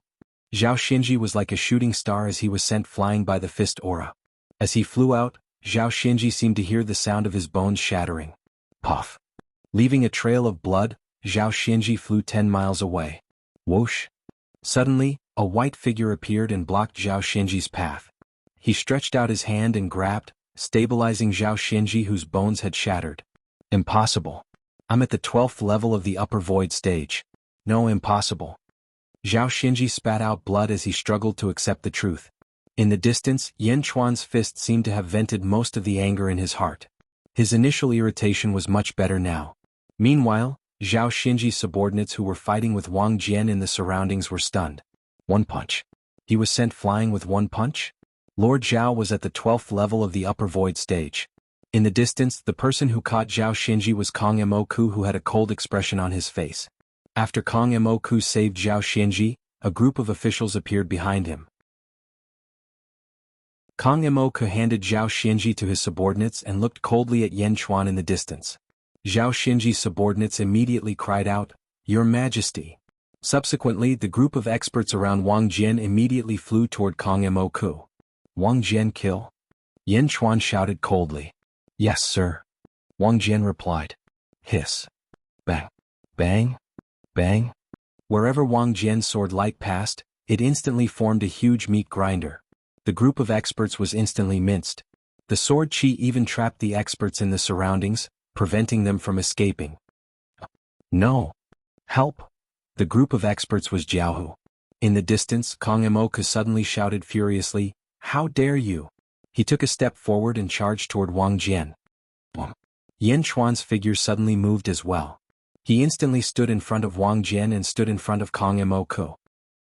Speaker 1: Zhao Xinji was like a shooting star as he was sent flying by the fist aura. As he flew out, Zhao Xinji seemed to hear the sound of his bones shattering. Puff! Leaving a trail of blood, Zhao Xinji flew 10 miles away. Whoosh! Suddenly, a white figure appeared and blocked Zhao Xinji's path. He stretched out his hand and grabbed, stabilizing Zhao Xinji, whose bones had shattered. Impossible! I'm at the 12th level of the upper void stage. No, impossible. Zhao Xinji spat out blood as he struggled to accept the truth. In the distance, Yin Chuan's fist seemed to have vented most of the anger in his heart. His initial irritation was much better now. Meanwhile, Zhao Xinji's subordinates who were fighting with Wang Jian in the surroundings were stunned. One punch. He was sent flying with one punch? Lord Zhao was at the 12th level of the upper void stage. In the distance, the person who caught Zhao Xinji was Kong Emoku, who had a cold expression on his face. After Kong Emoku saved Zhao Xinji, a group of officials appeared behind him. Kong Emoku handed Zhao Xinji to his subordinates and looked coldly at Yin Chuan in the distance. Zhao Xinji's subordinates immediately cried out, "Your Majesty!" Subsequently, the group of experts around Wang Jian immediately flew toward Kong Emoku. Wang Jian kill? Yin Chuan shouted coldly. Yes, sir. Wang Jian replied. Hiss. Bang. Bang. Bang. Wherever Wang Jian's sword light passed, it instantly formed a huge meat grinder. The group of experts was instantly minced. The sword chi even trapped the experts in the surroundings, preventing them from escaping. No. Help! The group of experts was Jiaohu. In the distance, Kong Emoku suddenly shouted furiously, How dare you! He took a step forward and charged toward Wang Jian. Yin Chuan's figure suddenly moved as well. He instantly stood in front of Wang Jian and stood in front of Kong Emoku.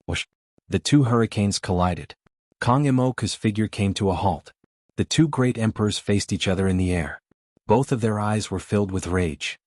Speaker 1: Whoosh! The two hurricanes collided. Kong Emoku's figure came to a halt. The two great emperors faced each other in the air. Both of their eyes were filled with rage.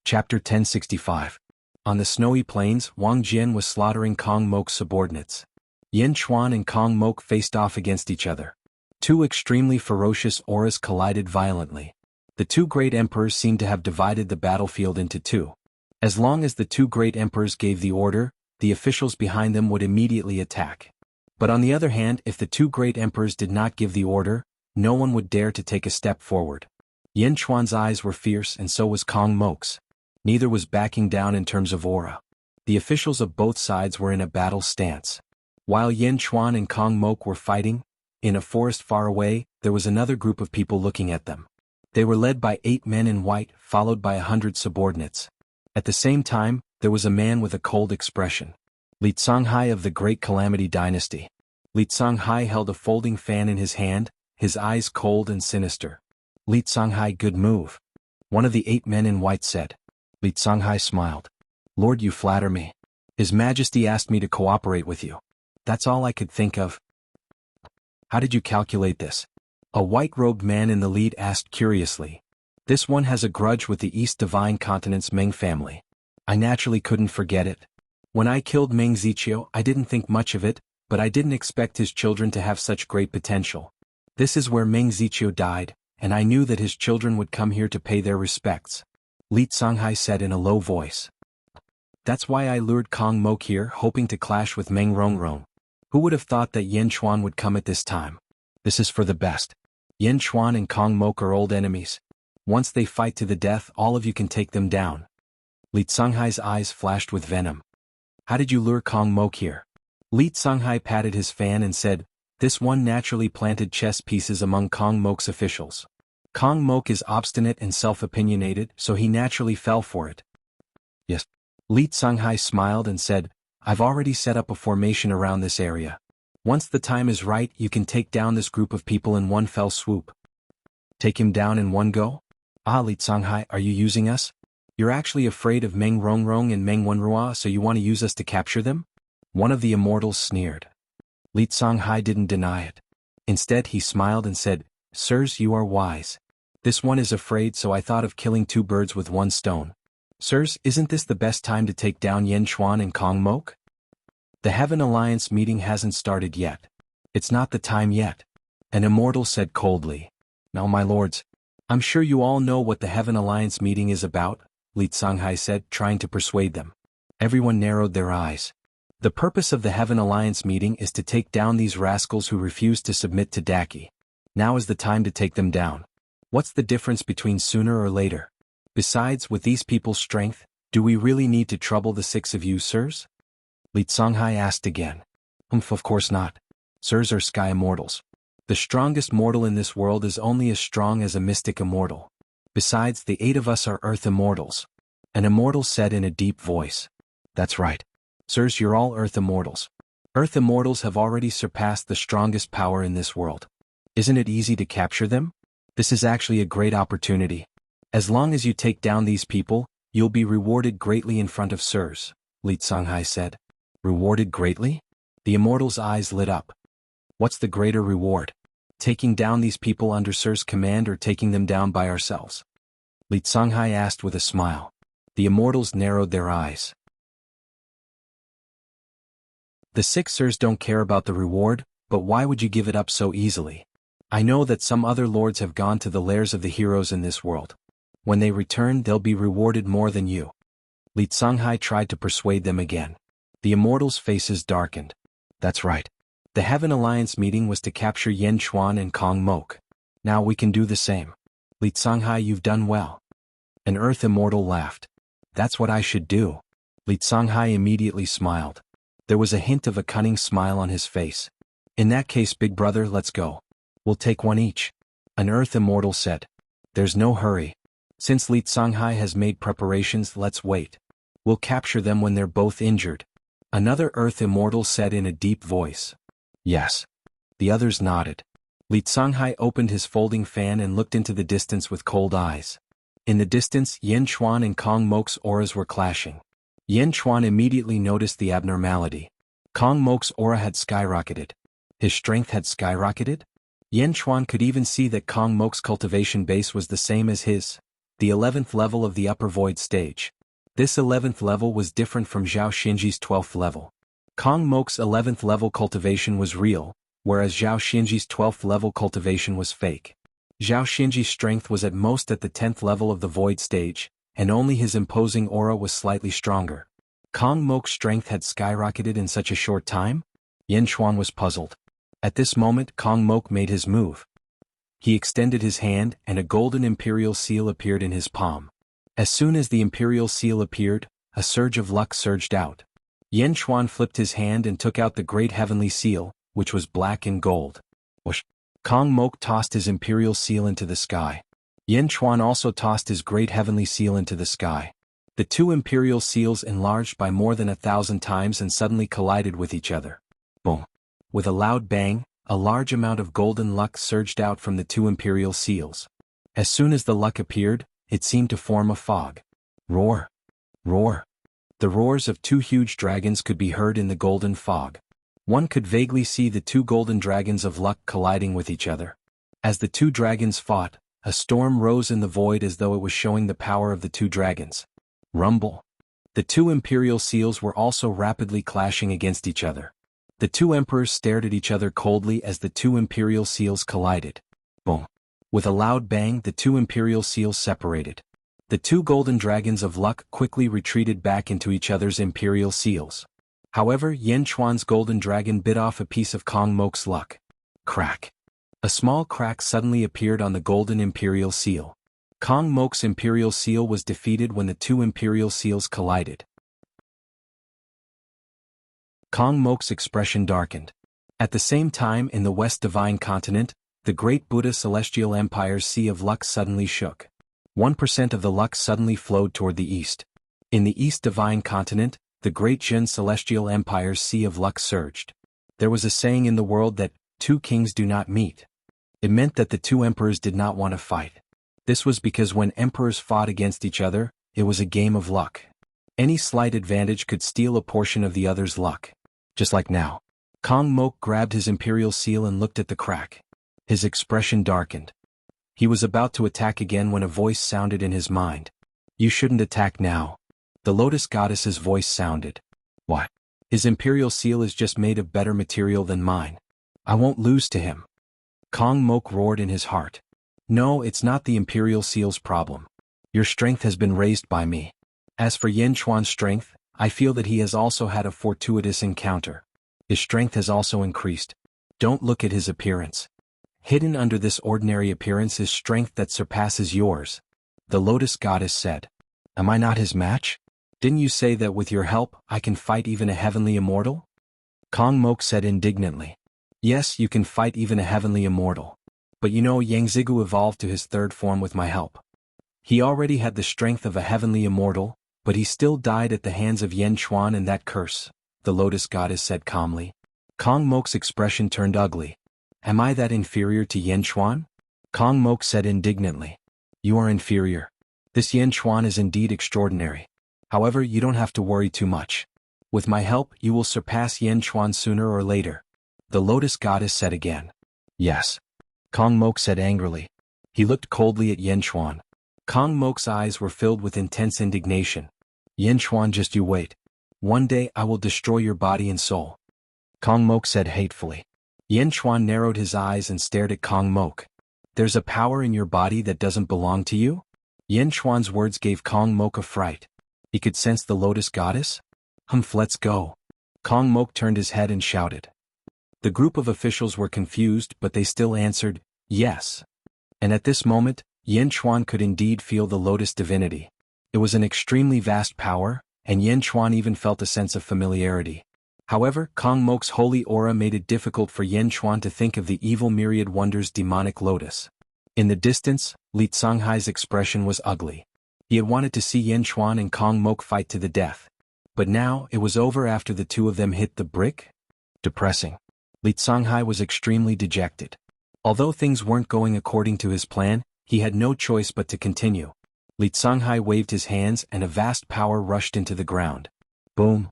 Speaker 1: Chapter 1065. On the snowy plains, Wang Jian was slaughtering Kong Moku's subordinates. Yin Chuan and Kong Moku faced off against each other. Two extremely ferocious auras collided violently. The two great emperors seemed to have divided the battlefield into two. As long as the two great emperors gave the order, the officials behind them would immediately attack. But on the other hand, if the two great emperors did not give the order, no one would dare to take a step forward. Yin Chuan's eyes were fierce and so was Kong Moku's. Neither was backing down in terms of aura. The officials of both sides were in a battle stance. While Yin Chuan and Kong Moku were fighting, in a forest far away, there was another group of people looking at them. They were led by 8 men in white, followed by 100 subordinates. At the same time, there was a man with a cold expression. Li Songhai of the Great Calamity Dynasty. Li Songhai held a folding fan in his hand, his eyes cold and sinister. Li Songhai, good move. One of the 8 men in white said. Li Songhai smiled. Lord, you flatter me. His Majesty asked me to cooperate with you. That's all I could think of. How did you calculate this? A white-robed man in the lead asked curiously. This one has a grudge with the East Divine Continent's Meng family. I naturally couldn't forget it. When I killed Meng Ziqiu, I didn't think much of it, but I didn't expect his children to have such great potential. This is where Meng Ziqiu died, and I knew that his children would come here to pay their respects. Li Songhai said in a low voice. That's why I lured Kong Mok here, hoping to clash with Meng Rongrong. Who would have thought that Yen Chuan would come at this time? This is for the best. Yen Chuan and Kong Mok are old enemies. Once they fight to the death, all of you can take them down. Li Songhai's eyes flashed with venom. How did you lure Kong Mok here? Li Songhai patted his fan and said, this one naturally planted chess pieces among Kong Mok's officials. Kong Mok is obstinate and self-opinionated, so he naturally fell for it. Yes. Li Songhai smiled and said, I've already set up a formation around this area. Once the time is right, you can take down this group of people in one fell swoop. Take him down in one go? Ah, Li Songhai, are you using us? You're actually afraid of Meng Rongrong and Meng Wenrua, so you want to use us to capture them? One of the immortals sneered. Li Songhai didn't deny it. Instead he smiled and said, Sirs, you are wise. This one is afraid, so I thought of killing two birds with one stone. Sirs, isn't this the best time to take down Yen Chuan and Kong Mok? The Heaven Alliance meeting hasn't started yet. It's not the time yet. An immortal said coldly. Now my lords, I'm sure you all know what the Heaven Alliance meeting is about, Li Songhai said, trying to persuade them. Everyone narrowed their eyes. The purpose of the Heaven Alliance meeting is to take down these rascals who refuse to submit to Daki. Now is the time to take them down. What's the difference between sooner or later? Besides, with these people's strength, do we really need to trouble the six of you, sirs? Li Songhai asked again. Of course not. Sirs are sky immortals. The strongest mortal in this world is only as strong as a mystic immortal. Besides, the 8 of us are earth immortals. An immortal said in a deep voice. That's right. Sirs, you're all earth immortals. Earth immortals have already surpassed the strongest power in this world. Isn't it easy to capture them? This is actually a great opportunity. As long as you take down these people, you'll be rewarded greatly in front of sirs, Li Songhai said. Rewarded greatly? The immortal's eyes lit up. What's the greater reward? Taking down these people under Sir's command or taking them down by ourselves? Li Songhai asked with a smile. The immortals narrowed their eyes. The 6 Sirs don't care about the reward, but why would you give it up so easily? I know that some other lords have gone to the lairs of the heroes in this world. When they return, they'll be rewarded more than you. Li Songhai tried to persuade them again. The immortals' faces darkened. That's right. The Heaven Alliance meeting was to capture Yen Chuan and Kong Mok. Now we can do the same. Li Songhai, you've done well. An earth immortal laughed. That's what I should do. Li Songhai immediately smiled. There was a hint of a cunning smile on his face. In that case, big brother, let's go. We'll take one each. An earth immortal said. There's no hurry. Since Li Songhai has made preparations, let's wait. We'll capture them when they're both injured. Another earth immortal said in a deep voice. Yes. The others nodded. Li Songhai opened his folding fan and looked into the distance with cold eyes. In the distance, Yen Chuan and Kong Mok's auras were clashing. Yen Chuan immediately noticed the abnormality. Kong Mok's aura had skyrocketed. His strength had skyrocketed? Yen Chuan could even see that Kong Mok's cultivation base was the same as his, the 11th level of the upper void stage. This 11th level was different from Zhao Xinji's 12th level. Kong Mok's 11th level cultivation was real, whereas Zhao Xinji's 12th level cultivation was fake. Zhao Xinji's strength was at most at the 10th level of the void stage, and only his imposing aura was slightly stronger. Kong Mok's strength had skyrocketed in such a short time? Yen Chuan was puzzled. At this moment, Kong Mok made his move. He extended his hand, and a golden imperial seal appeared in his palm. As soon as the imperial seal appeared, a surge of luck surged out. Yen Chuan flipped his hand and took out the great heavenly seal, which was black and gold. Whoosh! Kong Mok tossed his imperial seal into the sky. Yen Chuan also tossed his great heavenly seal into the sky. The two imperial seals enlarged by more than 1,000 times and suddenly collided with each other. Boom! With a loud bang, a large amount of golden luck surged out from the two imperial seals. As soon as the luck appeared, it seemed to form a fog. Roar! Roar! The roars of two huge dragons could be heard in the golden fog. One could vaguely see the two golden dragons of luck colliding with each other. As the two dragons fought, a storm rose in the void as though it was showing the power of the two dragons. Rumble! The two imperial seals were also rapidly clashing against each other. The two emperors stared at each other coldly as the two imperial seals collided. Boom. With a loud bang, the two imperial seals separated. The two golden dragons of luck quickly retreated back into each other's imperial seals. However, Yan Chuan's golden dragon bit off a piece of Kong Mok's luck. Crack. A small crack suddenly appeared on the golden imperial seal. Kong Mok's imperial seal was defeated when the two imperial seals collided. Kong Mok's expression darkened. At the same time, in the West Divine Continent, the great Buddha Celestial Empire's Sea of Luck suddenly shook. 1% of the luck suddenly flowed toward the east. In the East Divine Continent, the great Jin Celestial Empire's Sea of Luck surged. There was a saying in the world that, two kings do not meet. It meant that the two emperors did not want to fight. This was because when emperors fought against each other, it was a game of luck. Any slight advantage could steal a portion of the other's luck. Just like now. Kong Mok grabbed his imperial seal and looked at the crack. His expression darkened. He was about to attack again when a voice sounded in his mind. You shouldn't attack now. The Lotus Goddess's voice sounded. What? His imperial seal is just made of better material than mine. I won't lose to him. Kong Mok roared in his heart. No, it's not the imperial seal's problem. Your strength has been raised by me. As for Yan Chuan's strength, I feel that he has also had a fortuitous encounter. His strength has also increased. Don't look at his appearance. Hidden under this ordinary appearance is strength that surpasses yours. The Lotus Goddess said. Am I not his match? Didn't you say that with your help, I can fight even a heavenly immortal? Kong Mok said indignantly. Yes, you can fight even a heavenly immortal. But you know Yang Zigu evolved to his third form with my help. He already had the strength of a heavenly immortal, but he still died at the hands of Yan Chuan and that curse, the Lotus Goddess said calmly. Kong Mok's expression turned ugly. Am I that inferior to Yan Chuan? Kong Mok said indignantly. You are inferior. This Yan Chuan is indeed extraordinary. However, you don't have to worry too much. With my help, you will surpass Yan Chuan sooner or later. The Lotus Goddess said again. Yes. Kong Mok said angrily. He looked coldly at Yan Chuan. Kong Mok's eyes were filled with intense indignation. Yan Chuan, just you wait. One day I will destroy your body and soul. Kong Mok said hatefully. Yan Chuan narrowed his eyes and stared at Kong Mok. There's a power in your body that doesn't belong to you? Yan Chuan's words gave Kong Mok a fright. He could sense the Lotus Goddess? Let's go. Kong Mok turned his head and shouted. The group of officials were confused, but they still answered, yes. And at this moment, Yan Chuan could indeed feel the Lotus divinity. It was an extremely vast power, and Yan Chuan even felt a sense of familiarity. However, Kong Mok's holy aura made it difficult for Yan Chuan to think of the evil myriad wonders demonic lotus. In the distance, Li Songhai's expression was ugly. He had wanted to see Yan Chuan and Kong Mok fight to the death. But now, it was over after the two of them hit the brick? Depressing. Li Songhai was extremely dejected. Although things weren't going according to his plan, he had no choice but to continue. Li Songhai waved his hands and a vast power rushed into the ground. Boom.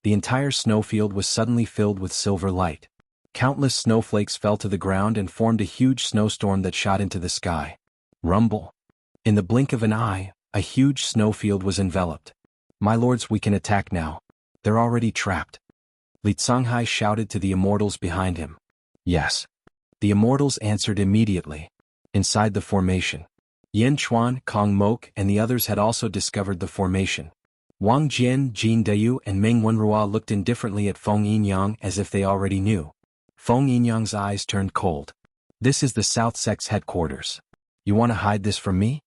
Speaker 1: The entire snowfield was suddenly filled with silver light. Countless snowflakes fell to the ground and formed a huge snowstorm that shot into the sky. Rumble. In the blink of an eye, a huge snowfield was enveloped. My lords, we can attack now. They're already trapped. Li Songhai shouted to the immortals behind him. Yes. The immortals answered immediately. Inside the formation, Yan Chuan, Kong Mok, and the others had also discovered the formation. Wang Jian, Jin Deyu, and Meng Wenrua looked indifferently at Feng Yinyang as if they already knew. Feng Yinyang's eyes turned cold. This is the South Sect's headquarters. You want to hide this from me?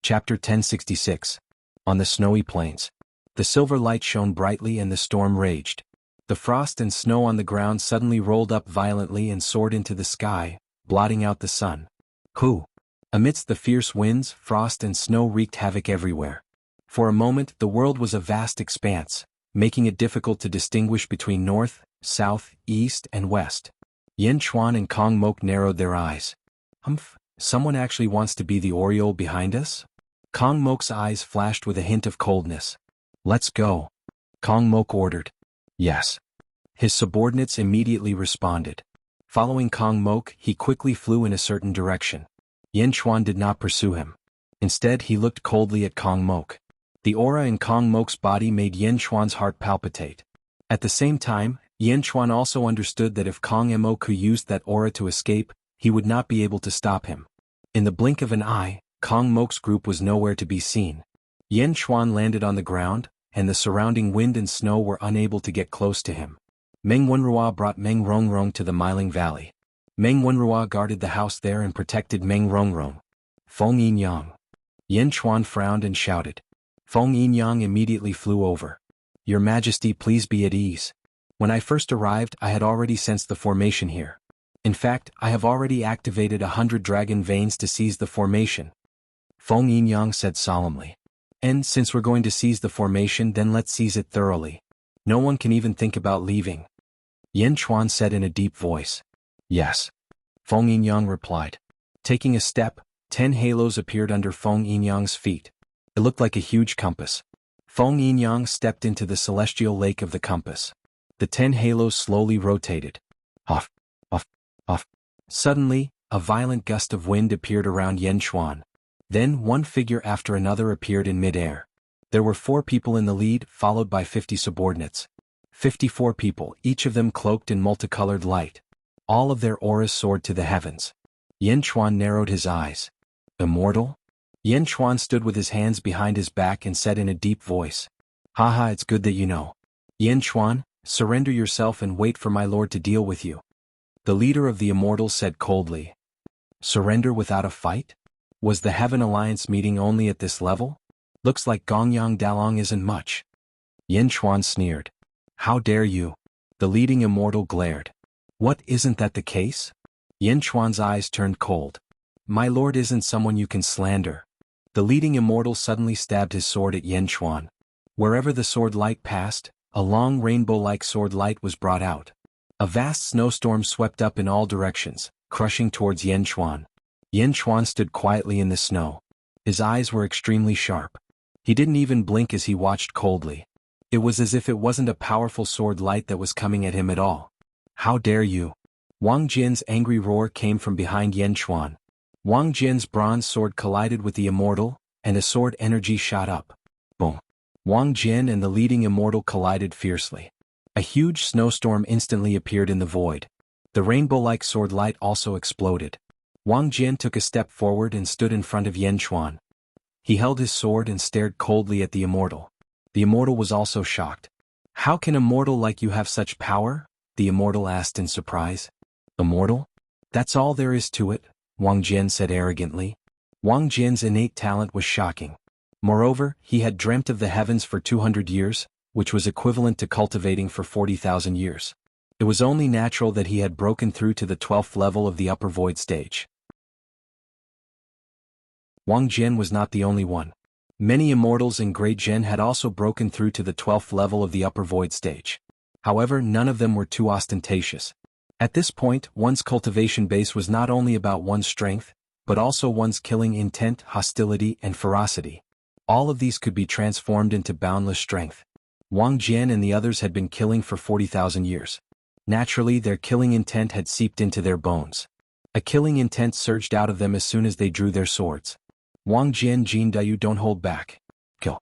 Speaker 1: Chapter 1066. On the snowy plains. The silver light shone brightly and the storm raged. The frost and snow on the ground suddenly rolled up violently and soared into the sky, blotting out the sun. Who? Amidst the fierce winds, frost and snow wreaked havoc everywhere. For a moment, the world was a vast expanse, making it difficult to distinguish between north, south, east, and west. Yan Chuan and Kong Mok narrowed their eyes. Someone actually wants to be the Oriole behind us? Kong Mok's eyes flashed with a hint of coldness. Let's go. Kong Mok ordered. Yes. His subordinates immediately responded. Following Kong Mok, he quickly flew in a certain direction. Yan Chuan did not pursue him. Instead, he looked coldly at Kong Mok. The aura in Kong Mok's body made Yen Chuan's heart palpitate. At the same time, Yen Chuan also understood that if Kong Moku used that aura to escape, he would not be able to stop him. In the blink of an eye, Kong Mok's group was nowhere to be seen. Yen Chuan landed on the ground, and the surrounding wind and snow were unable to get close to him. Meng Wenrua brought Meng Rongrong to the Miling Valley. Meng Wenrua guarded the house there and protected Meng Rongrong. Feng Yinyang. Yen Chuan frowned and shouted. Feng Yinyang immediately flew over. Your Majesty, please be at ease. When I first arrived, I had already sensed the formation here. In fact, I have already activated 100 dragon veins to seize the formation. Feng Yinyang said solemnly. And since we're going to seize the formation, then let's seize it thoroughly. No one can even think about leaving. Yen Chuan said in a deep voice. Yes. Feng Yinyang replied. Taking a step, 10 halos appeared under Feng Yinyang's feet. It looked like a huge compass. Feng Yinyang stepped into the celestial lake of the compass. The 10 halos slowly rotated. Off, off, off. Suddenly, a violent gust of wind appeared around Yen Chuan. Then one figure after another appeared in mid-air. There were 4 people in the lead, followed by 50 subordinates. 54 people, each of them cloaked in multicolored light. All of their auras soared to the heavens. Yen Chuan narrowed his eyes. Immortal? Yen Chuan stood with his hands behind his back and said in a deep voice. Haha, it's good that you know. Yen Chuan, surrender yourself and wait for my lord to deal with you. The leader of the Immortals said coldly. Surrender without a fight? Was the Heaven Alliance meeting only at this level? Looks like Gongyang Dalong isn't much. Yen Chuan sneered. How dare you? The leading Immortal glared. What, isn't that the case? Yen Chuan's eyes turned cold. My lord isn't someone you can slander. The leading Immortal suddenly stabbed his sword at Yen Chuan. Wherever the sword light passed, a long rainbow-like sword light was brought out. A vast snowstorm swept up in all directions, crushing towards Yen Chuan. Yen Chuan stood quietly in the snow. His eyes were extremely sharp. He didn't even blink as he watched coldly. It was as if it wasn't a powerful sword light that was coming at him at all. How dare you? Wang Jin's angry roar came from behind Yen Chuan. Wang Jin's bronze sword collided with the Immortal, and a sword energy shot up. Boom. Wang Jin and the leading Immortal collided fiercely. A huge snowstorm instantly appeared in the void. The rainbow-like sword light also exploded. Wang Jin took a step forward and stood in front of Yen Chuan. He held his sword and stared coldly at the Immortal. The Immortal was also shocked. How can a mortal like you have such power? The Immortal asked in surprise. Immortal? That's all there is to it, Wang Jin said arrogantly. Wang Jin's innate talent was shocking. Moreover, he had dreamt of the heavens for 200 years, which was equivalent to cultivating for 40,000 years. It was only natural that he had broken through to the 12th level of the upper void stage. Wang Jin was not the only one. Many Immortals in Great Jin had also broken through to the 12th level of the upper void stage. However, none of them were too ostentatious. At this point, one's cultivation base was not only about one's strength, but also one's killing intent, hostility, and ferocity. All of these could be transformed into boundless strength. Wang Jin and the others had been killing for 40,000 years. Naturally, their killing intent had seeped into their bones. A killing intent surged out of them as soon as they drew their swords. Wang Jin, Jin Dayu, don't hold back. Kill.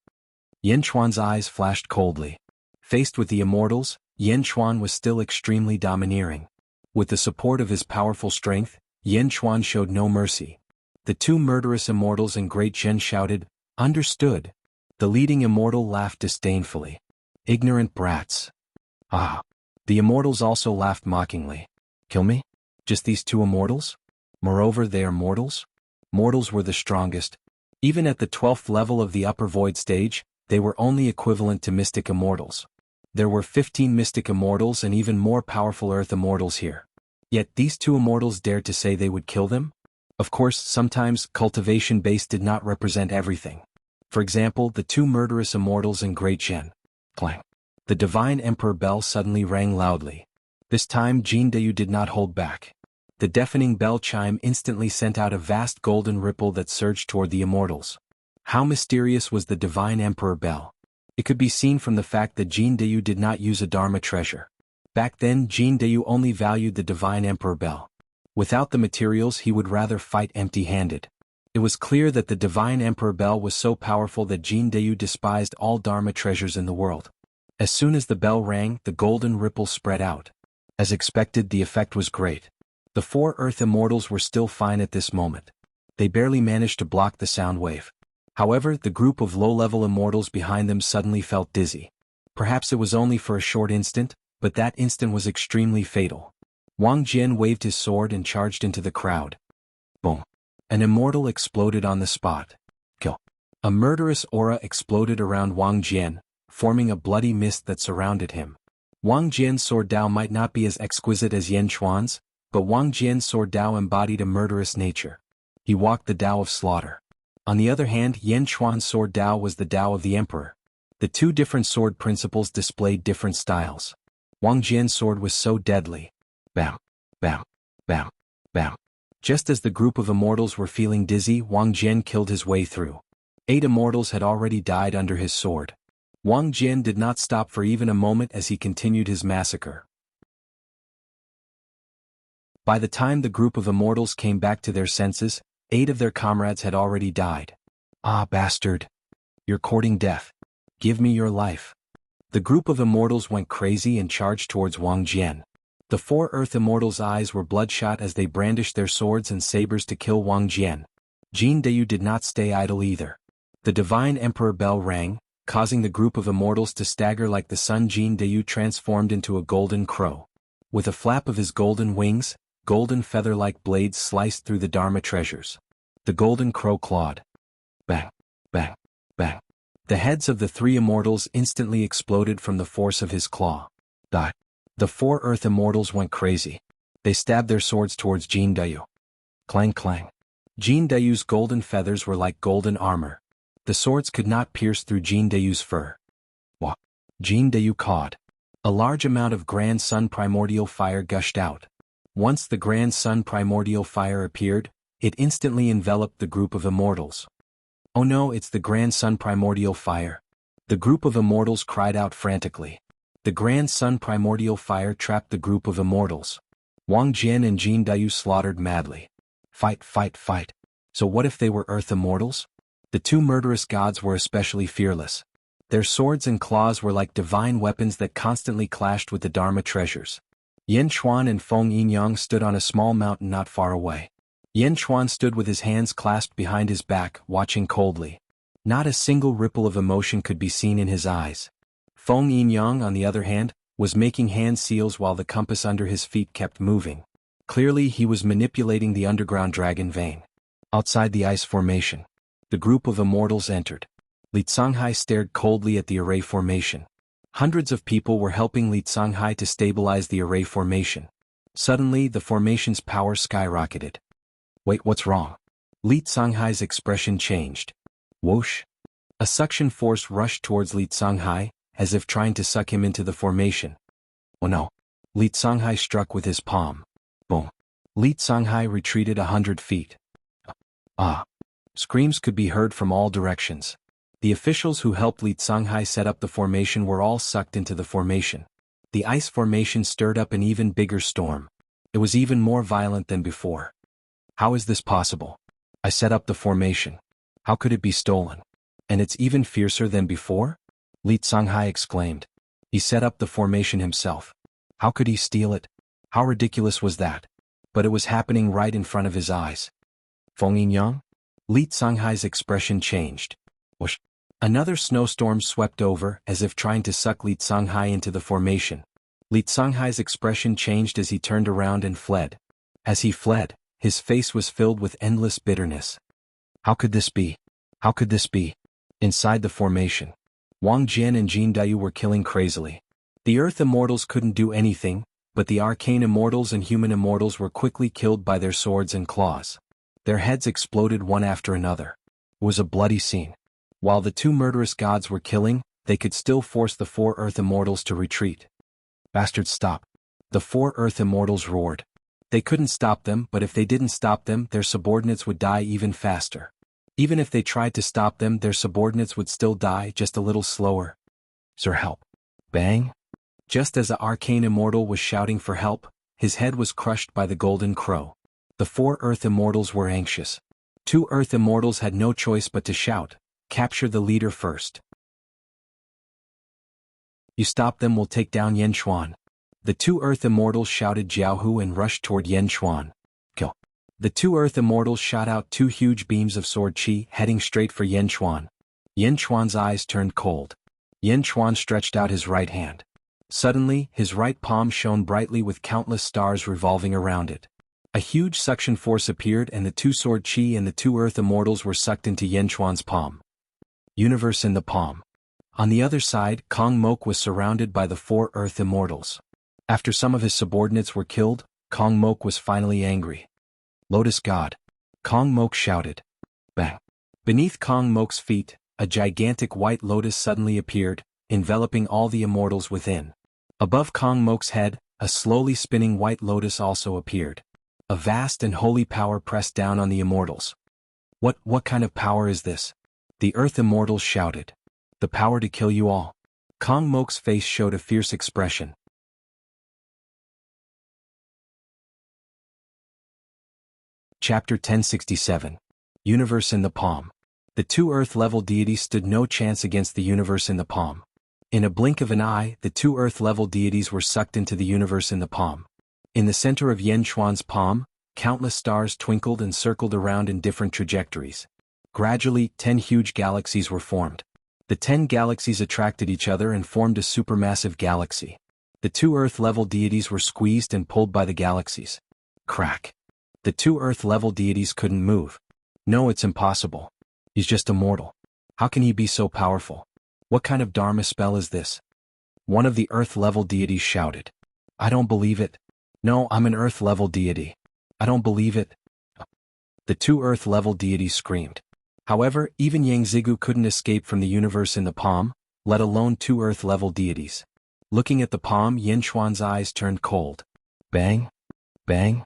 Speaker 1: Yen Chuan's eyes flashed coldly. Faced with the Immortals, Yen Chuan was still extremely domineering. With the support of his powerful strength, Yen Chuan showed no mercy. The 2 murderous Immortals in Great Jin shouted, Understood. The leading Immortal laughed disdainfully. Ignorant brats. Ah. The Immortals also laughed mockingly. Kill me? Just these 2 Immortals? Moreover, they are mortals? Mortals were the strongest. Even at the 12th level of the upper void stage, they were only equivalent to mystic Immortals. There were 15 mystic Immortals and even more powerful Earth Immortals here. Yet these 2 Immortals dared to say they would kill them? Of course, sometimes cultivation base did not represent everything. For example, the 2 murderous Immortals in Great Jin. Clang. The Divine Emperor bell suddenly rang loudly. This time Jin Dayu did not hold back. The deafening bell chime instantly sent out a vast golden ripple that surged toward the Immortals. How mysterious was the Divine Emperor bell? It could be seen from the fact that Jin Dayu did not use a Dharma treasure. Back then Jin Dayu only valued the Divine Emperor bell. Without the materials he would rather fight empty-handed. It was clear that the divine Emperor bell was so powerful that Jin Dayu despised all Dharma treasures in the world. As soon as the bell rang, the golden ripple spread out. As expected, the effect was great. The 4 Earth Immortals were still fine at this moment. They barely managed to block the sound wave. However, the group of low-level Immortals behind them suddenly felt dizzy. Perhaps it was only for a short instant, but that instant was extremely fatal. Wang Jian waved his sword and charged into the crowd. Boom! An Immortal exploded on the spot. Kill! A murderous aura exploded around Wang Jian, forming a bloody mist that surrounded him. Wang Jian's sword Dao might not be as exquisite as Yan Chuan's, but Wang Jian's sword Dao embodied a murderous nature. He walked the Dao of slaughter. On the other hand, Yan Chuan's sword Dao was the Dao of the Emperor. The two different sword principles displayed different styles. Wang Jian's sword was so deadly. Bam, bam, bam, bam. Just as the group of Immortals were feeling dizzy, Wang Jian killed his way through. 8 Immortals had already died under his sword. Wang Jian did not stop for even a moment as he continued his massacre. By the time the group of Immortals came back to their senses, 8 of their comrades had already died. Ah, bastard! You're courting death. Give me your life. The group of Immortals went crazy and charged towards Wang Jian. The 4 Earth Immortals' eyes were bloodshot as they brandished their swords and sabers to kill Wang Jian. Jin Dayu did not stay idle either. The divine Emperor bell rang, causing the group of Immortals to stagger like the sun. Jin Dayu transformed into a golden crow. With a flap of his golden wings, golden feather-like blades sliced through the Dharma treasures. The golden crow clawed. Bang, bang, bang. The heads of the 3 Immortals instantly exploded from the force of his claw. Die. The 4 Earth Immortals went crazy. They stabbed their swords towards Jin Dayu. Clang clang. Jin Dayu's golden feathers were like golden armor. The swords could not pierce through Jin Dayu's fur. Wah! Jin Dayu cawed. A large amount of Grand Sun primordial fire gushed out. Once the Grand Sun primordial fire appeared, it instantly enveloped the group of Immortals. Oh no, it's the Grand Sun primordial fire. The group of Immortals cried out frantically. The Grand Sun primordial fire trapped the group of Immortals. Wang Jian and Jin Dayu slaughtered madly. Fight, fight, fight. So what if they were Earth Immortals? The 2 murderous gods were especially fearless. Their swords and claws were like divine weapons that constantly clashed with the Dharma treasures. Yan Chuan and Feng Yinyang stood on a small mountain not far away. Yan Chuan stood with his hands clasped behind his back, watching coldly. Not a single ripple of emotion could be seen in his eyes. Feng Yinyang, on the other hand, was making hand seals while the compass under his feet kept moving. Clearly he was manipulating the underground dragon vein. Outside the ice formation, the group of Immortals entered. Li Canghai stared coldly at the array formation. Hundreds of people were helping Li Canghai to stabilize the array formation. Suddenly the formation's power skyrocketed. Wait, what's wrong? Li Canghai's expression changed. Whoosh! A suction force rushed towards Li Canghai, as if trying to suck him into the formation. Oh no! Li Canghai struck with his palm. Boom! Li Canghai retreated 100 feet. Ah! Screams could be heard from all directions. The officials who helped Li Canghai set up the formation were all sucked into the formation. The ice formation stirred up an even bigger storm. It was even more violent than before. How is this possible? I set up the formation. How could it be stolen? And it's even fiercer than before? Li Canghai exclaimed. He set up the formation himself. How could he steal it? How ridiculous was that? But it was happening right in front of his eyes. Feng Yinyang? Li Canghai's expression changed. Whoosh! Another snowstorm swept over, as if trying to suck Li Canghai into the formation. Li Canghai's expression changed as he turned around and fled. As he fled, his face was filled with endless bitterness. How could this be? How could this be? Inside the formation, Wang Jian and Jin Dayu were killing crazily. The Earth Immortals couldn't do anything, but the Arcane Immortals and Human Immortals were quickly killed by their swords and claws. Their heads exploded one after another. It was a bloody scene. While the 2 murderous gods were killing, they could still force the 4 Earth Immortals to retreat. Bastards, stop! The 4 Earth Immortals roared. They couldn't stop them, but if they didn't stop them, their subordinates would die even faster. Even if they tried to stop them, their subordinates would still die just a little slower. Sir, help! Bang! Just as the Arcane Immortal was shouting for help, his head was crushed by the golden crow. The 4 Earth Immortals were anxious. Two Earth Immortals had no choice but to shout, "Capture the leader first. You stop them, we'll take down Yan Xuan." The two Earth Immortals shouted Jiaohu and rushed toward Yan Xuan. Kill. The two Earth Immortals shot out two huge beams of sword chi, heading straight for Yan Xuan. Yan Xuan's eyes turned cold. Yan Xuan stretched out his right hand. Suddenly, his right palm shone brightly with countless stars revolving around it. A huge suction force appeared and the two sword chi and the two Earth Immortals were sucked into Yan Xuan's palm. Universe in the palm. On the other side, Kong Mok was surrounded by the four Earth Immortals. After some of his subordinates were killed, Kong Mok was finally angry. "Lotus God!" Kong Mok shouted. Bang! Beneath Kong Mok's feet, a gigantic white lotus suddenly appeared, enveloping all the immortals within. Above Kong Mok's head, a slowly spinning white lotus also appeared. A vast and holy power pressed down on the immortals. What kind of power is this?" The Earth Immortals shouted. "The power to kill you all." Kong Mok's face showed a fierce expression. Chapter 1067. Universe in the Palm. The two Earth-level deities stood no chance against the universe in the palm. In a blink of an eye, the two Earth-level deities were sucked into the universe in the palm. In the center of Yan Xuan's palm, countless stars twinkled and circled around in different trajectories. Gradually, 10 huge galaxies were formed. The 10 galaxies attracted each other and formed a supermassive galaxy. The two Earth-level deities were squeezed and pulled by the galaxies. Crack. The two Earth-level deities couldn't move. "No, it's impossible. He's just immortal. How can he be so powerful? What kind of Dharma spell is this?" One of the Earth-level deities shouted. "I don't believe it. No, I'm an Earth-level deity. I don't believe it." The two Earth-level deities screamed. However, even Yang Zigu couldn't escape from the universe in the palm, let alone two Earth-level deities. Looking at the palm, Yan Xuan's eyes turned cold. Bang! Bang!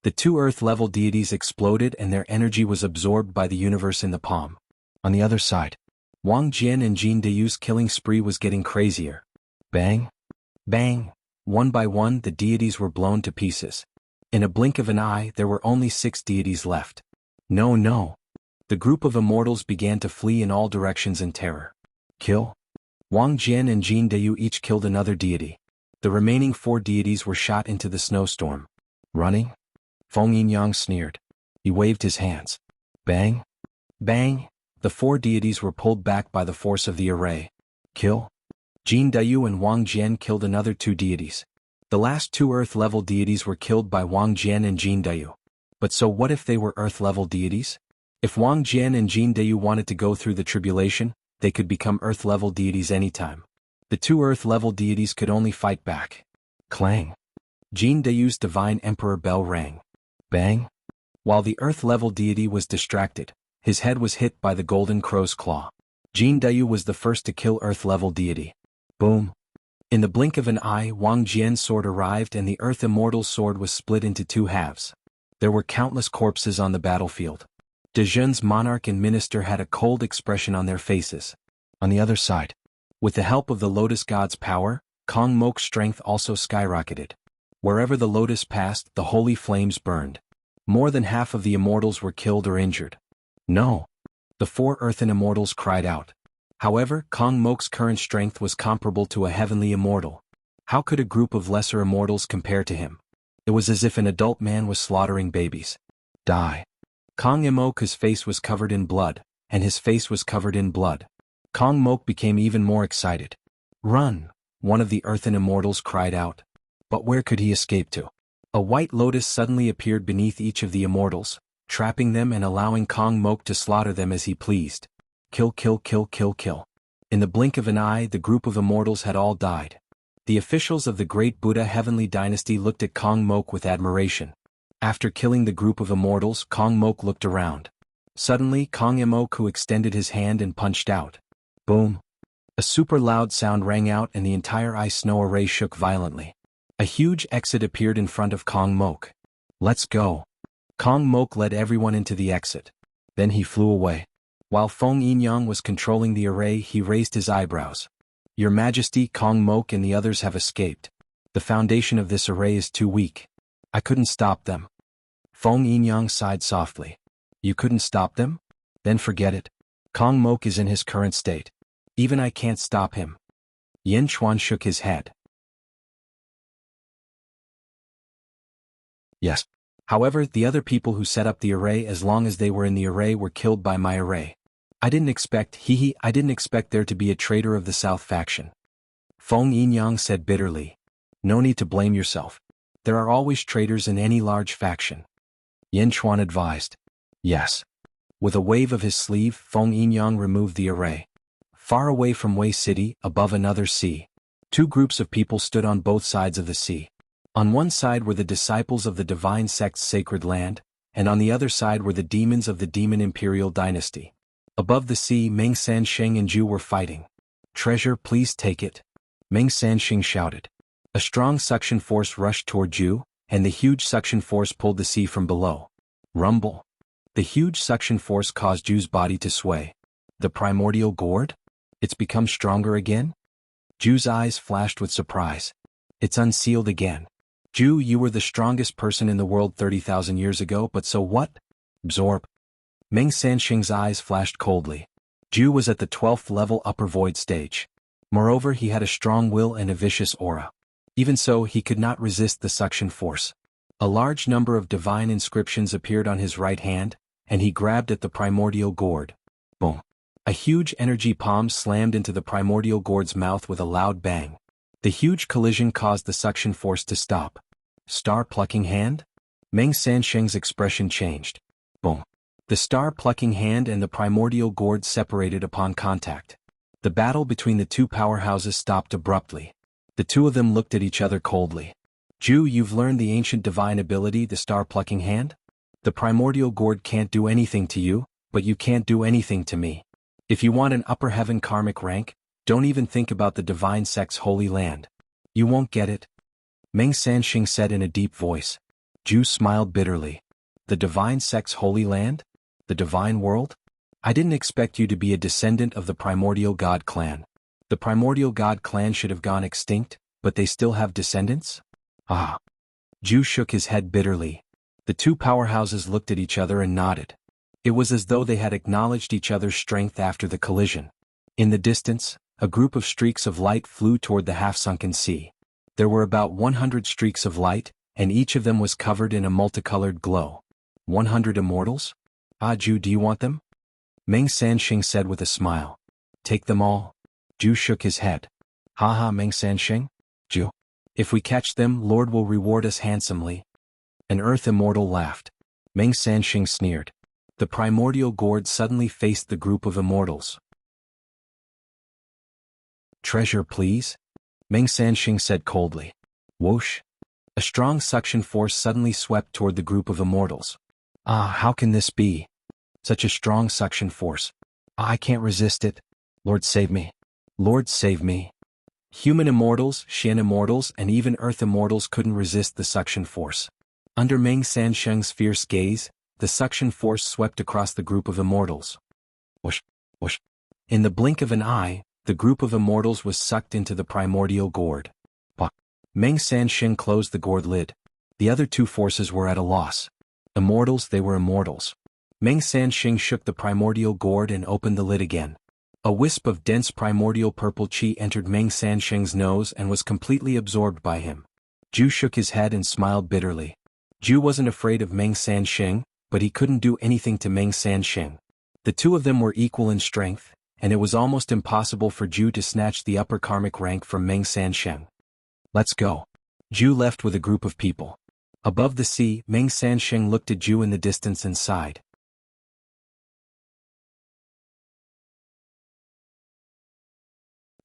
Speaker 1: The two Earth-level deities exploded and their energy was absorbed by the universe in the palm. On the other side, Wang Jian and Jin Deyu's killing spree was getting crazier. Bang! Bang! One by one, the deities were blown to pieces. In a blink of an eye, there were only 6 deities left. No! The group of immortals began to flee in all directions in terror. Kill? Wang Jian and Jin Deyu each killed another deity. The remaining 4 deities were shot into the snowstorm. Running? Feng Yinyang sneered. He waved his hands. Bang! Bang! The 4 deities were pulled back by the force of the array. Kill? Jin Deyu and Wang Jian killed another 2 deities. The last 2 Earth-level deities were killed by Wang Jian and Jin Deyu. But so what if they were Earth-level deities? If Wang Jian and Jin Deyu wanted to go through the tribulation, they could become Earth-level deities anytime. The 2 Earth-level deities could only fight back. Clang! Jin Deyu's divine emperor bell rang. Bang! While the Earth-level deity was distracted, his head was hit by the golden crow's claw. Jin Deyu was the first to kill Earth-level deity. Boom! In the blink of an eye, Wang Jian's sword arrived and the Earth Immortal's sword was split into 2 halves. There were countless corpses on the battlefield. Dezhen's monarch and minister had a cold expression on their faces. On the other side, with the help of the Lotus God's power, Kong Mok's strength also skyrocketed. Wherever the lotus passed, the holy flames burned. More than half of the immortals were killed or injured. No! The 4 earthen immortals cried out. However, Kong Mok's current strength was comparable to a heavenly immortal. How could a group of lesser immortals compare to him? It was as if an adult man was slaughtering babies. Die! Kong Moke's face was covered in blood, and his face was covered in blood. Kong Mok became even more excited. Run! One of the earthen immortals cried out. But where could he escape to? A white lotus suddenly appeared beneath each of the immortals, trapping them and allowing Kong Mok to slaughter them as he pleased. Kill! In the blink of an eye, the group of immortals had all died. The officials of the great Buddha heavenly dynasty looked at Kong Mok with admiration. After killing the group of immortals, Kong Mok looked around. Suddenly, Kong Moku extended his hand and punched out. Boom! A super loud sound rang out and the entire ice snow array shook violently. A huge exit appeared in front of Kong Mok. Let's go! Kong Mok led everyone into the exit. Then he flew away. While Feng Yinyang was controlling the array, he raised his eyebrows. Your Majesty, Kong Mok and the others have escaped. The foundation of this array is too weak. I couldn't stop them. Feng Yinyang sighed softly. You couldn't stop them? Then forget it. Kong Mok is in his current state. Even I can't stop him. Yin Chuan shook his head. Yes. However, the other people who set up the array, as long as they were in the array, were killed by my array. I didn't expect there to be a traitor of the South faction. Feng Yinyang said bitterly. No need to blame yourself. There are always traitors in any large faction. Yin Chuan advised. Yes. With a wave of his sleeve, Feng Yinyang removed the array. Far away from Wei City, above another sea, two groups of people stood on both sides of the sea. On one side were the disciples of the divine sect's sacred land, and on the other side were the demons of the demon imperial dynasty. Above the sea, Meng Sansheng and Zhu were fighting. Treasure, please take it. Meng Sansheng shouted. A strong suction force rushed toward Zhu, and the huge suction force pulled the sea from below. Rumble. The huge suction force caused Zhu's body to sway. The primordial gourd? It's become stronger again? Zhu's eyes flashed with surprise. It's unsealed again. Zhu, you were the strongest person in the world 30,000 years ago, but so what? Absorb. Meng Sansheng's eyes flashed coldly. Zhu was at the 12th level upper void stage. Moreover, he had a strong will and a vicious aura. Even so, he could not resist the suction force. A large number of divine inscriptions appeared on his right hand, and he grabbed at the primordial gourd. Boom. A huge energy palm slammed into the primordial gourd's mouth with a loud bang. The huge collision caused the suction force to stop. Star-plucking hand? Meng Sansheng's expression changed. Boom. The star-plucking hand and the primordial gourd separated upon contact. The battle between the two powerhouses stopped abruptly. The two of them looked at each other coldly. Zhu, you've learned the ancient divine ability, the star-plucking hand? The primordial gourd can't do anything to you, but you can't do anything to me. If you want an upper heaven karmic rank, don't even think about the divine sect's holy land. You won't get it. Meng Sansheng said in a deep voice. Zhu smiled bitterly. The divine sect's holy land? The divine world? I didn't expect you to be a descendant of the primordial god clan. The primordial god clan should have gone extinct, but they still have descendants? Ah. Zhu shook his head bitterly. The two powerhouses looked at each other and nodded. It was as though they had acknowledged each other's strength after the collision. In the distance, a group of streaks of light flew toward the half-sunken sea. There were about 100 streaks of light, and each of them was covered in a multicolored glow. 100 immortals? Ah, Zhu, do you want them? Meng Sansheng said with a smile. Take them all. Zhu shook his head. Ha, Meng Sansheng? Zhu. If we catch them, Lord will reward us handsomely. An earth immortal laughed. Meng Sansheng sneered. The primordial gourd suddenly faced the group of immortals. Treasure, please? Meng Sansheng said coldly. Whoosh. A strong suction force suddenly swept toward the group of immortals. Ah, how can this be? Such a strong suction force. I can't resist it. Lord save me. Lord save me. Human immortals, Xian immortals, and even earth immortals couldn't resist the suction force. Under Meng Sansheng's fierce gaze, the suction force swept across the group of immortals. Whoosh, whoosh. In the blink of an eye, the group of immortals was sucked into the primordial gourd. But Meng Sansheng closed the gourd lid. The other two forces were at a loss. Immortals, they were immortals. Meng Sansheng shook the primordial gourd and opened the lid again. A wisp of dense primordial purple qi entered Meng Sansheng's nose and was completely absorbed by him. Zhu shook his head and smiled bitterly. Zhu wasn't afraid of Meng Sansheng, but he couldn't do anything to Meng Sansheng. The two of them were equal in strength, and it was almost impossible for Zhu to snatch the upper karmic rank from Meng Sansheng. Let's go. Zhu left with a group of people. Above the sea, Meng Sansheng looked at Zhu in the distance and sighed.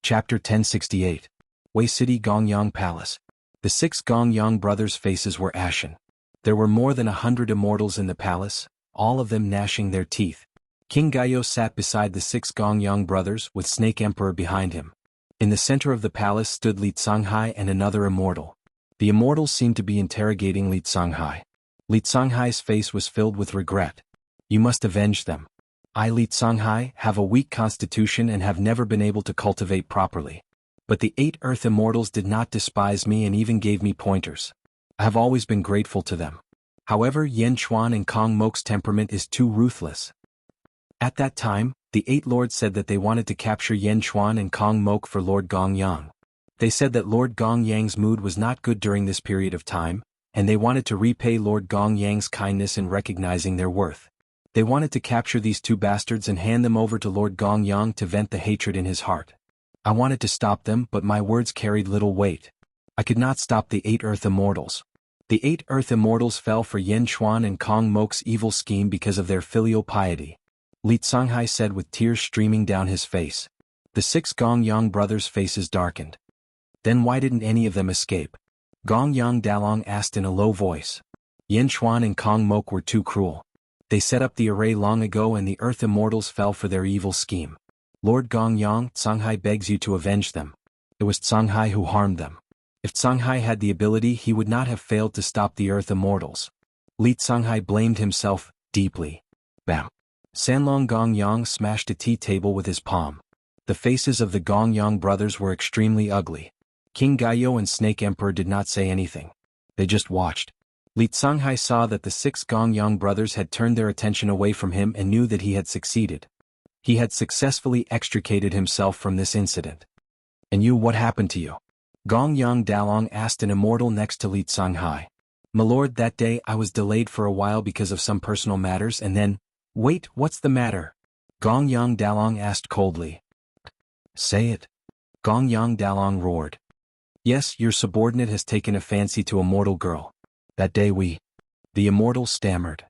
Speaker 1: Chapter 1068. Wei City Gongyang Palace. The 6 Gongyang brothers' faces were ashen. There were more than 100 immortals in the palace, all of them gnashing their teeth. King Gaio sat beside the 6 Gongyang brothers with Snake Emperor behind him. In the center of the palace stood Li Canghai and another immortal. The immortals seemed to be interrogating Li Canghai. Li Canghai's face was filled with regret. You must avenge them. I, Li Canghai, have a weak constitution and have never been able to cultivate properly. But the 8 earth immortals did not despise me and even gave me pointers. I have always been grateful to them. However, Yen Chuan and Kong Mok's temperament is too ruthless. At that time, the 8 lords said that they wanted to capture Yen Chuan and Kong Mok for Lord Gongyang. They said that Lord Gongyang's mood was not good during this period of time, and they wanted to repay Lord Gongyang's kindness in recognizing their worth. They wanted to capture these 2 bastards and hand them over to Lord Gongyang to vent the hatred in his heart. I wanted to stop them, but my words carried little weight. I could not stop the 8 Earth Immortals. The 8 Earth Immortals fell for Yen Chuan and Kong Mok's evil scheme because of their filial piety. Li Tsunghai said with tears streaming down his face. The 6 Gongyang brothers' faces darkened. Then why didn't any of them escape? Gongyang Dalong asked in a low voice. Yen Chuan and Kong Mok were too cruel. They set up the array long ago and the Earth Immortals fell for their evil scheme. Lord Gongyang, Tsunghai begs you to avenge them. It was Tsunghai who harmed them. If Tsunghai had the ability, he would not have failed to stop the Earth Immortals. Li Tsunghai blamed himself deeply. Bam. Sanlong Gongyang smashed a tea table with his palm. The faces of the Gongyang brothers were extremely ugly. King Gaio and Snake Emperor did not say anything. They just watched. Li Tsunghai saw that the 6 Gongyang brothers had turned their attention away from him and knew that he had succeeded. He had successfully extricated himself from this incident. And you, what happened to you? Gongyang Dalong asked an immortal next to Li Tsunghai. My lord, that day I was delayed for a while because of some personal matters and then— Wait, what's the matter? Gongyang Dalong asked coldly. Say it. Gongyang Dalong roared. Yes, your subordinate has taken a fancy to a mortal girl. That day The immortal stammered.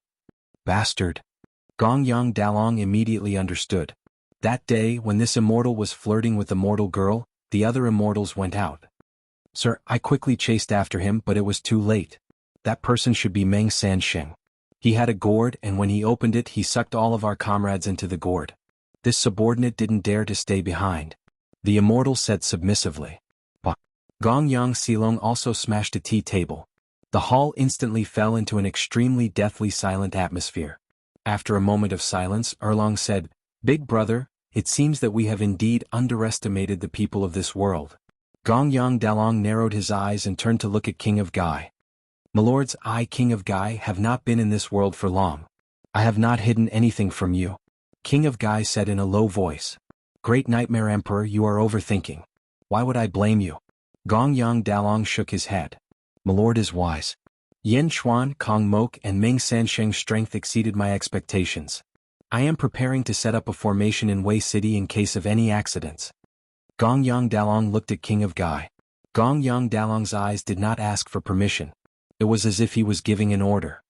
Speaker 1: Bastard. Gongyang Dalong immediately understood. That day, when this immortal was flirting with the mortal girl, the other immortals went out. Sir, I quickly chased after him, but it was too late. That person should be Meng Sansheng. He had a gourd, and when he opened it, he sucked all of our comrades into the gourd. This subordinate didn't dare to stay behind. The immortal said submissively. Gongyang Silong also smashed a tea table. The hall instantly fell into an extremely deathly silent atmosphere. After a moment of silence, Erlong said, Big brother, it seems that we have indeed underestimated the people of this world. Gongyang Dalong narrowed his eyes and turned to look at King of Gai. My lords, I, King of Gai, have not been in this world for long. I have not hidden anything from you. King of Gai said in a low voice. Great Nightmare Emperor, you are overthinking. Why would I blame you? Gongyang Dalong shook his head. My lord is wise. Yen Chuan, Kong Mok and Meng Sansheng's strength exceeded my expectations. I am preparing to set up a formation in Wei City in case of any accidents. Gongyang Dalong looked at King of Gai. Gongyang Dalong's eyes did not ask for permission. It was as if he was giving an order.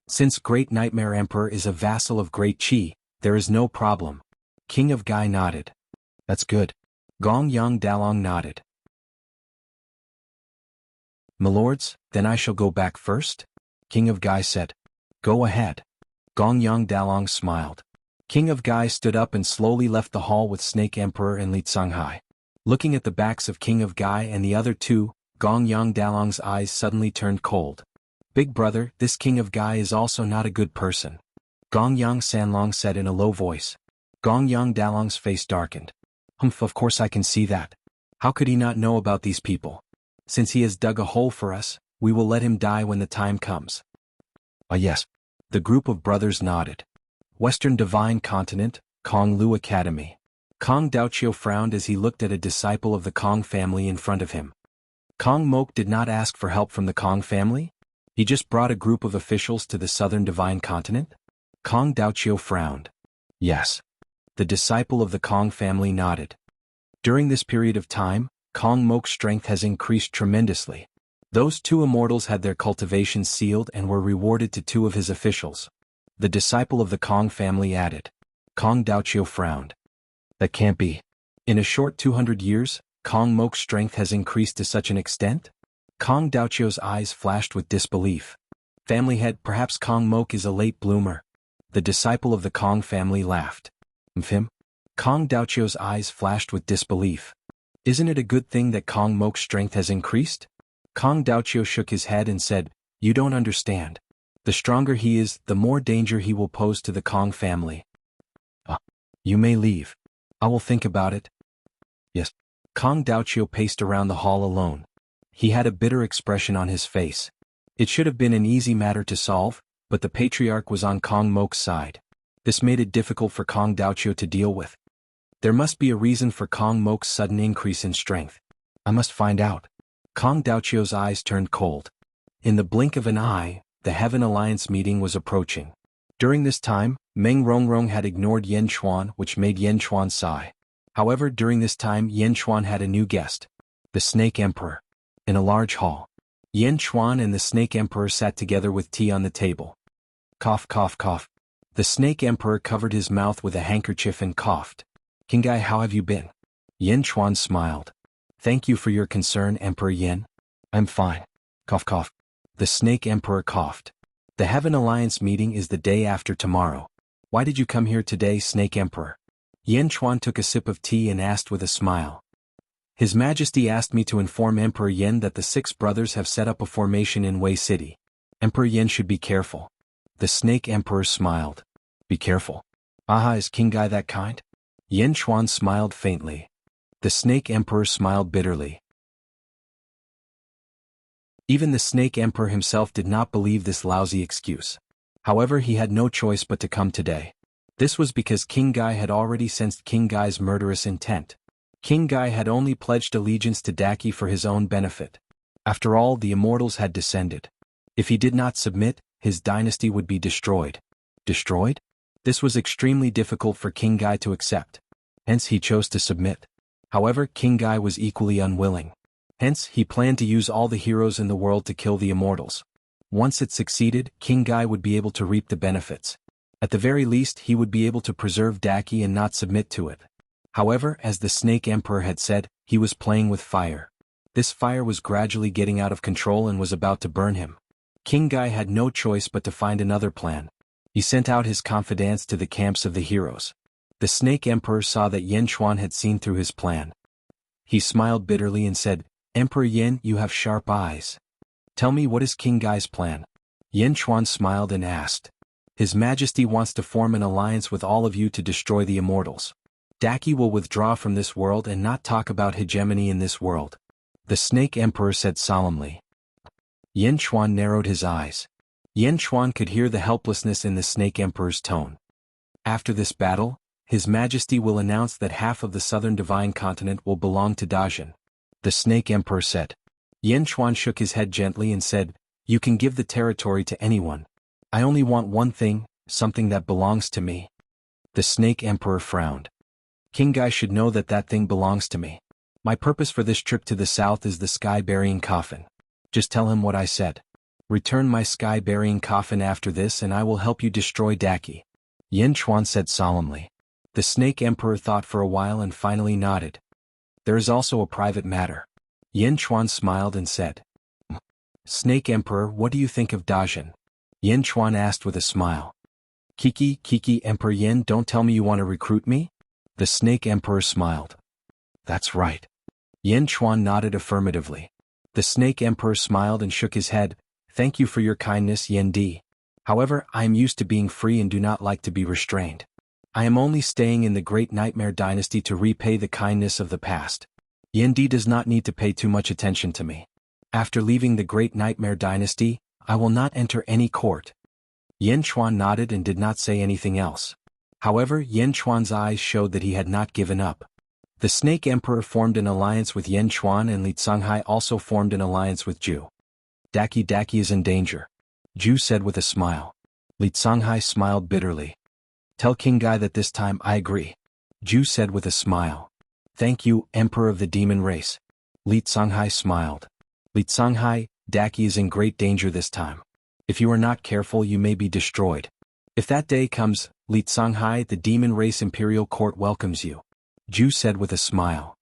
Speaker 1: Since Great Nightmare Emperor is a vassal of Great Qi, there is no problem. King of Gai nodded. That's good. Gongyang Dalong nodded. My lords, then I shall go back first? King of Gai said. Go ahead. Gongyang Dalong smiled. King of Gai stood up and slowly left the hall with Snake Emperor and Li Tsunghai. Looking at the backs of King of Gai and the other 2, Gongyang Dalong's eyes suddenly turned cold. Big brother, this King of Gai is also not a good person. Gongyang Sanlong said in a low voice. Gongyang Dalong's face darkened. Of course I can see that. How could he not know about these people? Since he has dug a hole for us, we will let him die when the time comes. Yes. The group of brothers nodded. Western Divine Continent, Kong Lu Academy. Kong Daoqiu frowned as he looked at a disciple of the Kong family in front of him. Kong Mok did not ask for help from the Kong family? He just brought a group of officials to the Southern Divine Continent? Kong Daoqiu frowned. Yes. The disciple of the Kong family nodded. During this period of time, Kong Mok's strength has increased tremendously. Those 2 immortals had their cultivations sealed and were rewarded to 2 of his officials. The disciple of the Kong family added. Kong Daoqiu frowned. That can't be. In a short 200 years, Kong Mok's strength has increased to such an extent? Kong Daoqiu's eyes flashed with disbelief. Family head, perhaps Kong Mok is a late bloomer. The disciple of the Kong family laughed. Him? Kong Daoqiu's eyes flashed with disbelief. Isn't it a good thing that Kong Mok's strength has increased? Kong Daoqiu shook his head and said, You don't understand. The stronger he is, the more danger he will pose to the Kong family. You may leave. I will think about it. Yes. Kong Daoqiu paced around the hall alone. He had a bitter expression on his face. It should have been an easy matter to solve, but the patriarch was on Kong Mok's side. This made it difficult for Kong Daoqiu to deal with. There must be a reason for Kong Mok's sudden increase in strength. I must find out. Kong Daoqiu's eyes turned cold. In the blink of an eye, the Heaven Alliance meeting was approaching. During this time, Meng Rongrong had ignored Yen Chuan, which made Yen Chuan sigh. However, during this time Yen Chuan had a new guest. The Snake Emperor. In a large hall. Yen Chuan and the Snake Emperor sat together with tea on the table. Cough, cough, cough. The Snake Emperor covered his mouth with a handkerchief and coughed. Qinggai, how have you been? Yen Chuan smiled. Thank you for your concern, Emperor Yen. I'm fine. Cough, cough. The Snake Emperor coughed. The Heaven Alliance meeting is the day after tomorrow. Why did you come here today, Snake Emperor? Yen Chuan took a sip of tea and asked with a smile. His Majesty asked me to inform Emperor Yen that the 6 brothers have set up a formation in Wei City. Emperor Yen should be careful. The Snake Emperor smiled. Be careful. Aha, is Qinggai that kind? Yen Chuan smiled faintly. The Snake Emperor smiled bitterly. Even the Snake Emperor himself did not believe this lousy excuse. However, he had no choice but to come today. This was because Qinggai had already sensed Qinggai's murderous intent. Qinggai had only pledged allegiance to Daqi for his own benefit. After all, the Immortals had descended. If he did not submit, his dynasty would be destroyed. Destroyed? This was extremely difficult for Qinggai to accept. Hence he chose to submit. However, Qinggai was equally unwilling. Hence, he planned to use all the heroes in the world to kill the Immortals. Once it succeeded, Qinggai would be able to reap the benefits. At the very least, he would be able to preserve Daqi and not submit to it. However, as the Snake Emperor had said, he was playing with fire. This fire was gradually getting out of control and was about to burn him. Qinggai had no choice but to find another plan. He sent out his confidants to the camps of the heroes. The Snake Emperor saw that Yen Chuan had seen through his plan. He smiled bitterly and said, Emperor Yen, you have sharp eyes. Tell me, what is Qinggai's plan? Yen Chuan smiled and asked. His Majesty wants to form an alliance with all of you to destroy the Immortals. Daqi will withdraw from this world and not talk about hegemony in this world. The Snake Emperor said solemnly. Yen Chuan narrowed his eyes. Yen Chuan could hear the helplessness in the Snake Emperor's tone. After this battle, His Majesty will announce that half of the southern divine continent will belong to Dajin. The Snake Emperor said. Yen Chuan shook his head gently and said, You can give the territory to anyone. I only want one thing, something that belongs to me. The Snake Emperor frowned. Qinggai should know that that thing belongs to me. My purpose for this trip to the south is the sky-burying coffin. Just tell him what I said. Return my sky-burying coffin after this and I will help you destroy Daqi. Yen Chuan said solemnly. The Snake Emperor thought for a while and finally nodded. There is also a private matter. Yen Chuan smiled and said. Snake Emperor, what do you think of Dajin? Yen Chuan asked with a smile. Kiki, Emperor Yen, don't tell me you want to recruit me? The Snake Emperor smiled. That's right. Yen Chuan nodded affirmatively. The Snake Emperor smiled and shook his head. Thank you for your kindness, Yen Di. However, I am used to being free and do not like to be restrained. I am only staying in the Great Nightmare Dynasty to repay the kindness of the past. Yen Di does not need to pay too much attention to me. After leaving the Great Nightmare Dynasty, I will not enter any court. Yen Chuan nodded and did not say anything else. However, Yen Chuan's eyes showed that he had not given up. The Snake Emperor formed an alliance with Yen Chuan and Li Tsunghai also formed an alliance with Zhu. Daqi is in danger. Zhu said with a smile. Li Tsunghai smiled bitterly. Tell Qinggai that this time I agree. Zhu said with a smile. Thank you, Emperor of the Demon Race. Li Tsunghai smiled. Li Tsunghai, Daqi is in great danger this time. If you are not careful you may be destroyed. If that day comes, Li Tsunghai, the Demon Race Imperial Court welcomes you. Zhu said with a smile.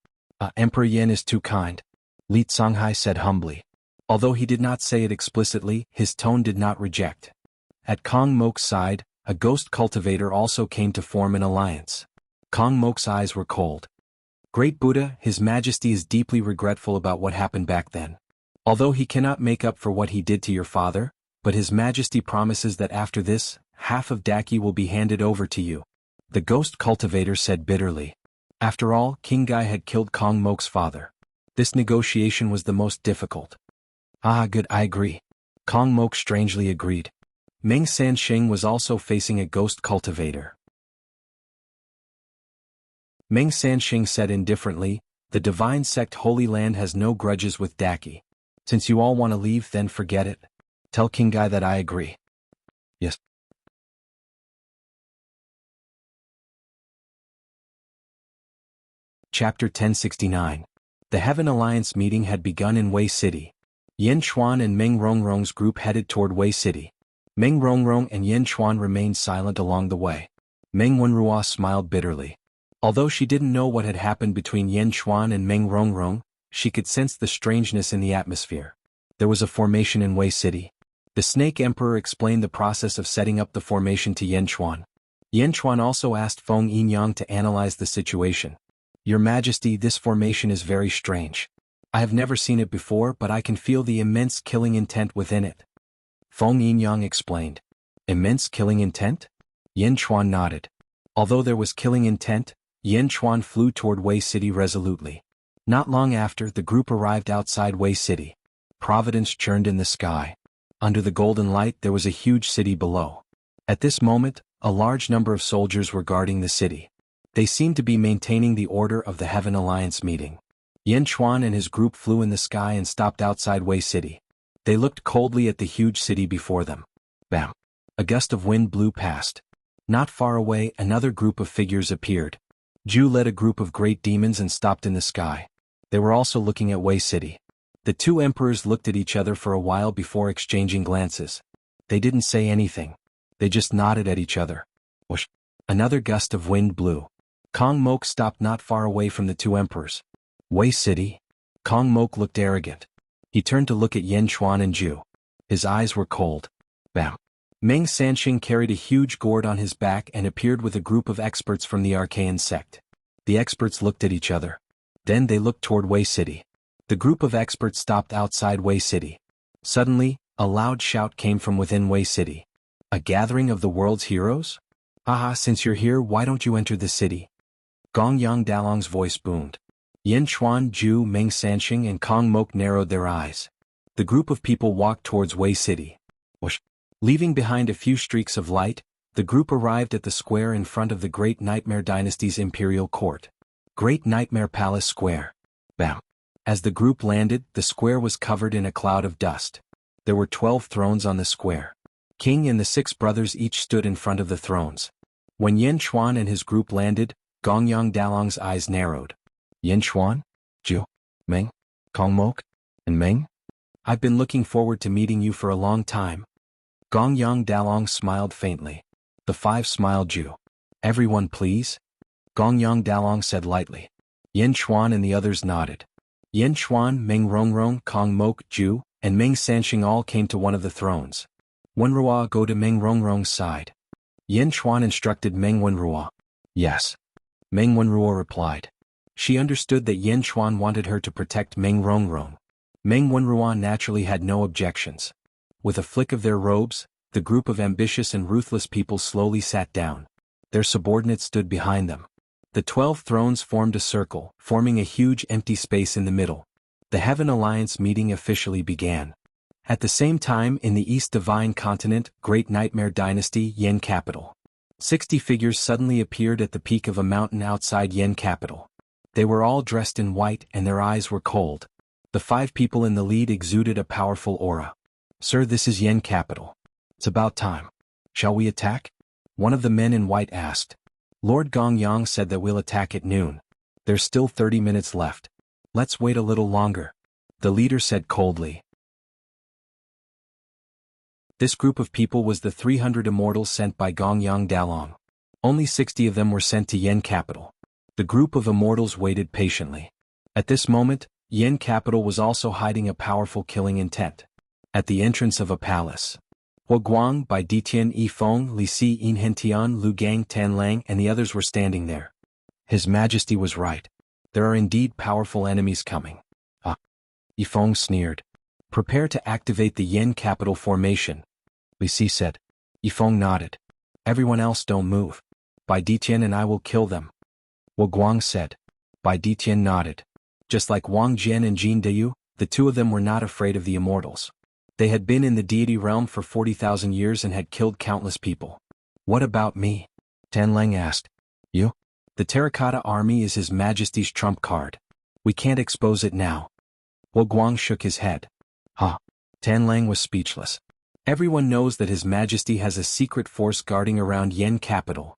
Speaker 1: Emperor Yen is too kind. Li Tsunghai said humbly. Although he did not say it explicitly, his tone did not reject. At Kong Mok's side, a ghost cultivator also came to form an alliance. Kong Mok's eyes were cold. Great Buddha, His Majesty is deeply regretful about what happened back then. Although he cannot make up for what he did to your father, but His Majesty promises that after this, half of Daqi will be handed over to you. The ghost cultivator said bitterly. After all, Qinggai had killed Kong Mok's father. This negotiation was the most difficult. Good, I agree. Kong Mok strangely agreed. Meng Sanxing was also facing a ghost cultivator. Meng Sanxing said indifferently, "The divine sect Holy Land has no grudges with Daki. Since you all want to leave, then forget it. Tell King Guy that I agree." Yes. Chapter 1069. The Heaven Alliance meeting had begun in Wei City. Yin Chuan and Meng Rongrong's group headed toward Wei City. Meng Rongrong and Yin Chuan remained silent along the way. Meng Wenrua smiled bitterly. Although she didn't know what had happened between Yin Chuan and Meng Rongrong, she could sense the strangeness in the atmosphere. There was a formation in Wei City. The Snake Emperor explained the process of setting up the formation to Yin Chuan. Yin Chuan also asked Feng Yinyang to analyze the situation. "Your Majesty, this formation is very strange. I have never seen it before, but I can feel the immense killing intent within it." Feng Yinyang explained. "Immense killing intent?" Yin Chuan nodded. Although there was killing intent, Yin Chuan flew toward Wei City resolutely. Not long after, the group arrived outside Wei City. Providence churned in the sky. Under the golden light there was a huge city below. At this moment, a large number of soldiers were guarding the city. They seemed to be maintaining the order of the Heaven Alliance meeting. Yin Chuan and his group flew in the sky and stopped outside Wei City. They looked coldly at the huge city before them. Bam! A gust of wind blew past. Not far away, another group of figures appeared. Zhu led a group of great demons and stopped in the sky. They were also looking at Wei City. The two emperors looked at each other for a while before exchanging glances. They didn't say anything. They just nodded at each other. Whoosh! Another gust of wind blew. Kong Mok stopped not far away from the two emperors. "Wei City?" Kong Mok looked arrogant. He turned to look at Yin Chuan and Zhu. His eyes were cold. Bam! Meng Sanxing carried a huge gourd on his back and appeared with a group of experts from the Archaean sect. The experts looked at each other. Then they looked toward Wei City. The group of experts stopped outside Wei City. Suddenly, a loud shout came from within Wei City. "A gathering of the world's heroes? Haha, since you're here, why don't you enter the city?" Gongyang Dalong's voice boomed. Yin Chuan, Zhu, Meng Sanxing and Kong Mok narrowed their eyes. The group of people walked towards Wei City. Whoosh! Leaving behind a few streaks of light, the group arrived at the square in front of the Great Nightmare Dynasty's imperial court. Great Nightmare Palace Square. Bam! As the group landed, the square was covered in a cloud of dust. There were 12 thrones on the square. King and the 6 brothers each stood in front of the thrones. When Yin Chuan and his group landed, Gongyang Dalong's eyes narrowed. "Yin Chuan? Zhu? Meng? Kong Mok? And Meng? I've been looking forward to meeting you for a long time." Gongyang Dalong smiled faintly. The 5 smiled. "Zhu. Everyone please?" Gongyang Dalong said lightly. Yin Chuan and the others nodded. Yin Chuan, Meng Rongrong, Kong Mok, Zhu, and Meng Sanxing all came to one of the thrones. Wenrua, go to Meng Rongrong's side. Yin Chuan instructed Meng Wenrua. "Yes." Meng Wenrua replied. She understood that Yin Chuan wanted her to protect Meng Rongrong. Meng Wenrua naturally had no objections. With a flick of their robes, the group of ambitious and ruthless people slowly sat down. Their subordinates stood behind them. The 12 thrones formed a circle, forming a huge empty space in the middle. The Heaven Alliance meeting officially began. At the same time, in the East Divine Continent, Great Nightmare Dynasty, Yen capital. 60 figures suddenly appeared at the peak of a mountain outside Yen capital. They were all dressed in white and their eyes were cold. The 5 people in the lead exuded a powerful aura. "Sir, this is Yen capital. It's about time. Shall we attack?" One of the men in white asked. Lord Gongyang said that we'll attack at noon. There's still 30 minutes left. Let's wait a little longer. The leader said coldly. This group of people was the 300 immortals sent by Gongyang Dalong. Only 60 of them were sent to Yen capital. The group of immortals waited patiently. At this moment, Yen capital was also hiding a powerful killing intent. At the entrance of a palace. Hua Guang, Bai Ditian, Yi Feng, Li Si, Yin Hentian, Lu Gang, Tan Lang and the others were standing there. His Majesty was right. There are indeed powerful enemies coming. Ah. Yi Feng sneered. Prepare to activate the Yen capital formation. Li Si said. Yi Feng nodded. Everyone else don't move. Bai Ditian and I will kill them. Hua Guang said. Bai Ditian nodded. Just like Wang Jian and Jin Deyu, the 2 of them were not afraid of the immortals. They had been in the deity realm for 40,000 years and had killed countless people. What about me? Tanlang asked. You? The Terracotta Army is His Majesty's trump card. We can't expose it now. Guang shook his head. Huh. Tanlang was speechless. Everyone knows that His Majesty has a secret force guarding around Yen capital.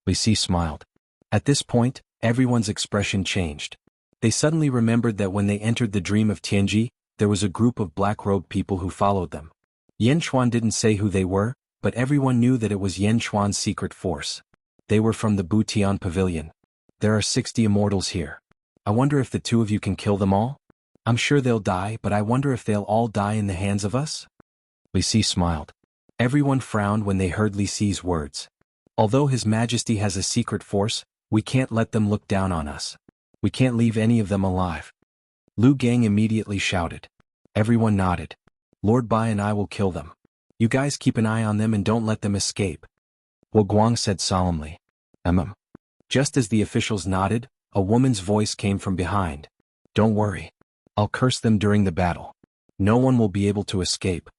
Speaker 1: Li Si smiled. At this point, everyone's expression changed. They suddenly remembered that when they entered the dream of Tianji, there was a group of black-robed people who followed them. Yen Chuan didn't say who they were, but everyone knew that it was Yen Chuan's secret force. They were from the Butian Pavilion. There are 60 immortals here. I wonder if the two of you can kill them all? I'm sure they'll die, but I wonder if they'll all die in the hands of us? Li Si smiled. Everyone frowned when they heard Li Si's words. Although His Majesty has a secret force, we can't let them look down on us. We can't leave any of them alive. Lu Gang immediately shouted. Everyone nodded. Lord Bai and I will kill them. You guys keep an eye on them and don't let them escape. Guang said solemnly. Just as the officials nodded, a woman's voice came from behind. Don't worry. I'll curse them during the battle. No one will be able to escape.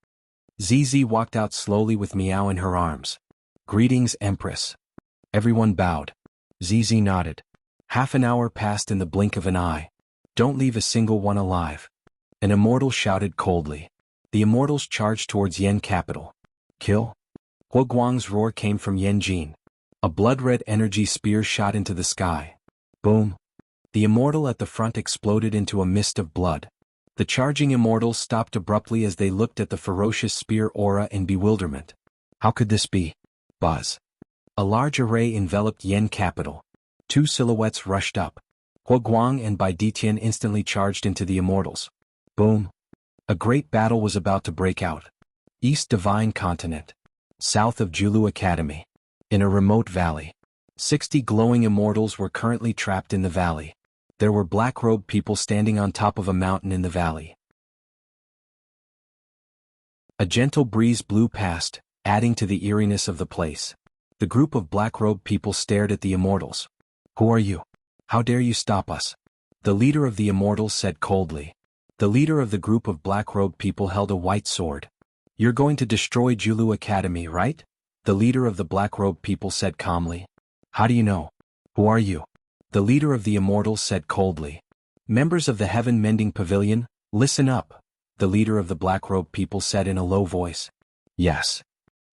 Speaker 1: Zizi walked out slowly with Miao in her arms. Greetings, Empress. Everyone bowed. Zizi nodded. Half an hour passed in the blink of an eye. Don't leave a single one alive. An immortal shouted coldly. The immortals charged towards Yen capital. Kill? Guang's roar came from Yen Jin. A blood-red energy spear shot into the sky. Boom. The immortal at the front exploded into a mist of blood. The charging immortals stopped abruptly as they looked at the ferocious spear aura in bewilderment. How could this be? Buzz. A large array enveloped Yen capital. Two silhouettes rushed up. Guang and Bai Ditian instantly charged into the immortals. Boom. A great battle was about to break out. East Divine Continent. South of Julu Academy. In a remote valley. 60 glowing immortals were currently trapped in the valley. There were black-robed people standing on top of a mountain in the valley. A gentle breeze blew past, adding to the eeriness of the place. The group of black-robed people stared at the immortals. Who are you? How dare you stop us? The leader of the immortals said coldly. The leader of the group of black-robed people held a white sword. You're going to destroy Julu Academy, right? The leader of the black-robed people said calmly. How do you know? Who are you? The leader of the immortals said coldly. Members of the Heaven-Mending Pavilion, listen up, the leader of the black-robed people said in a low voice. Yes.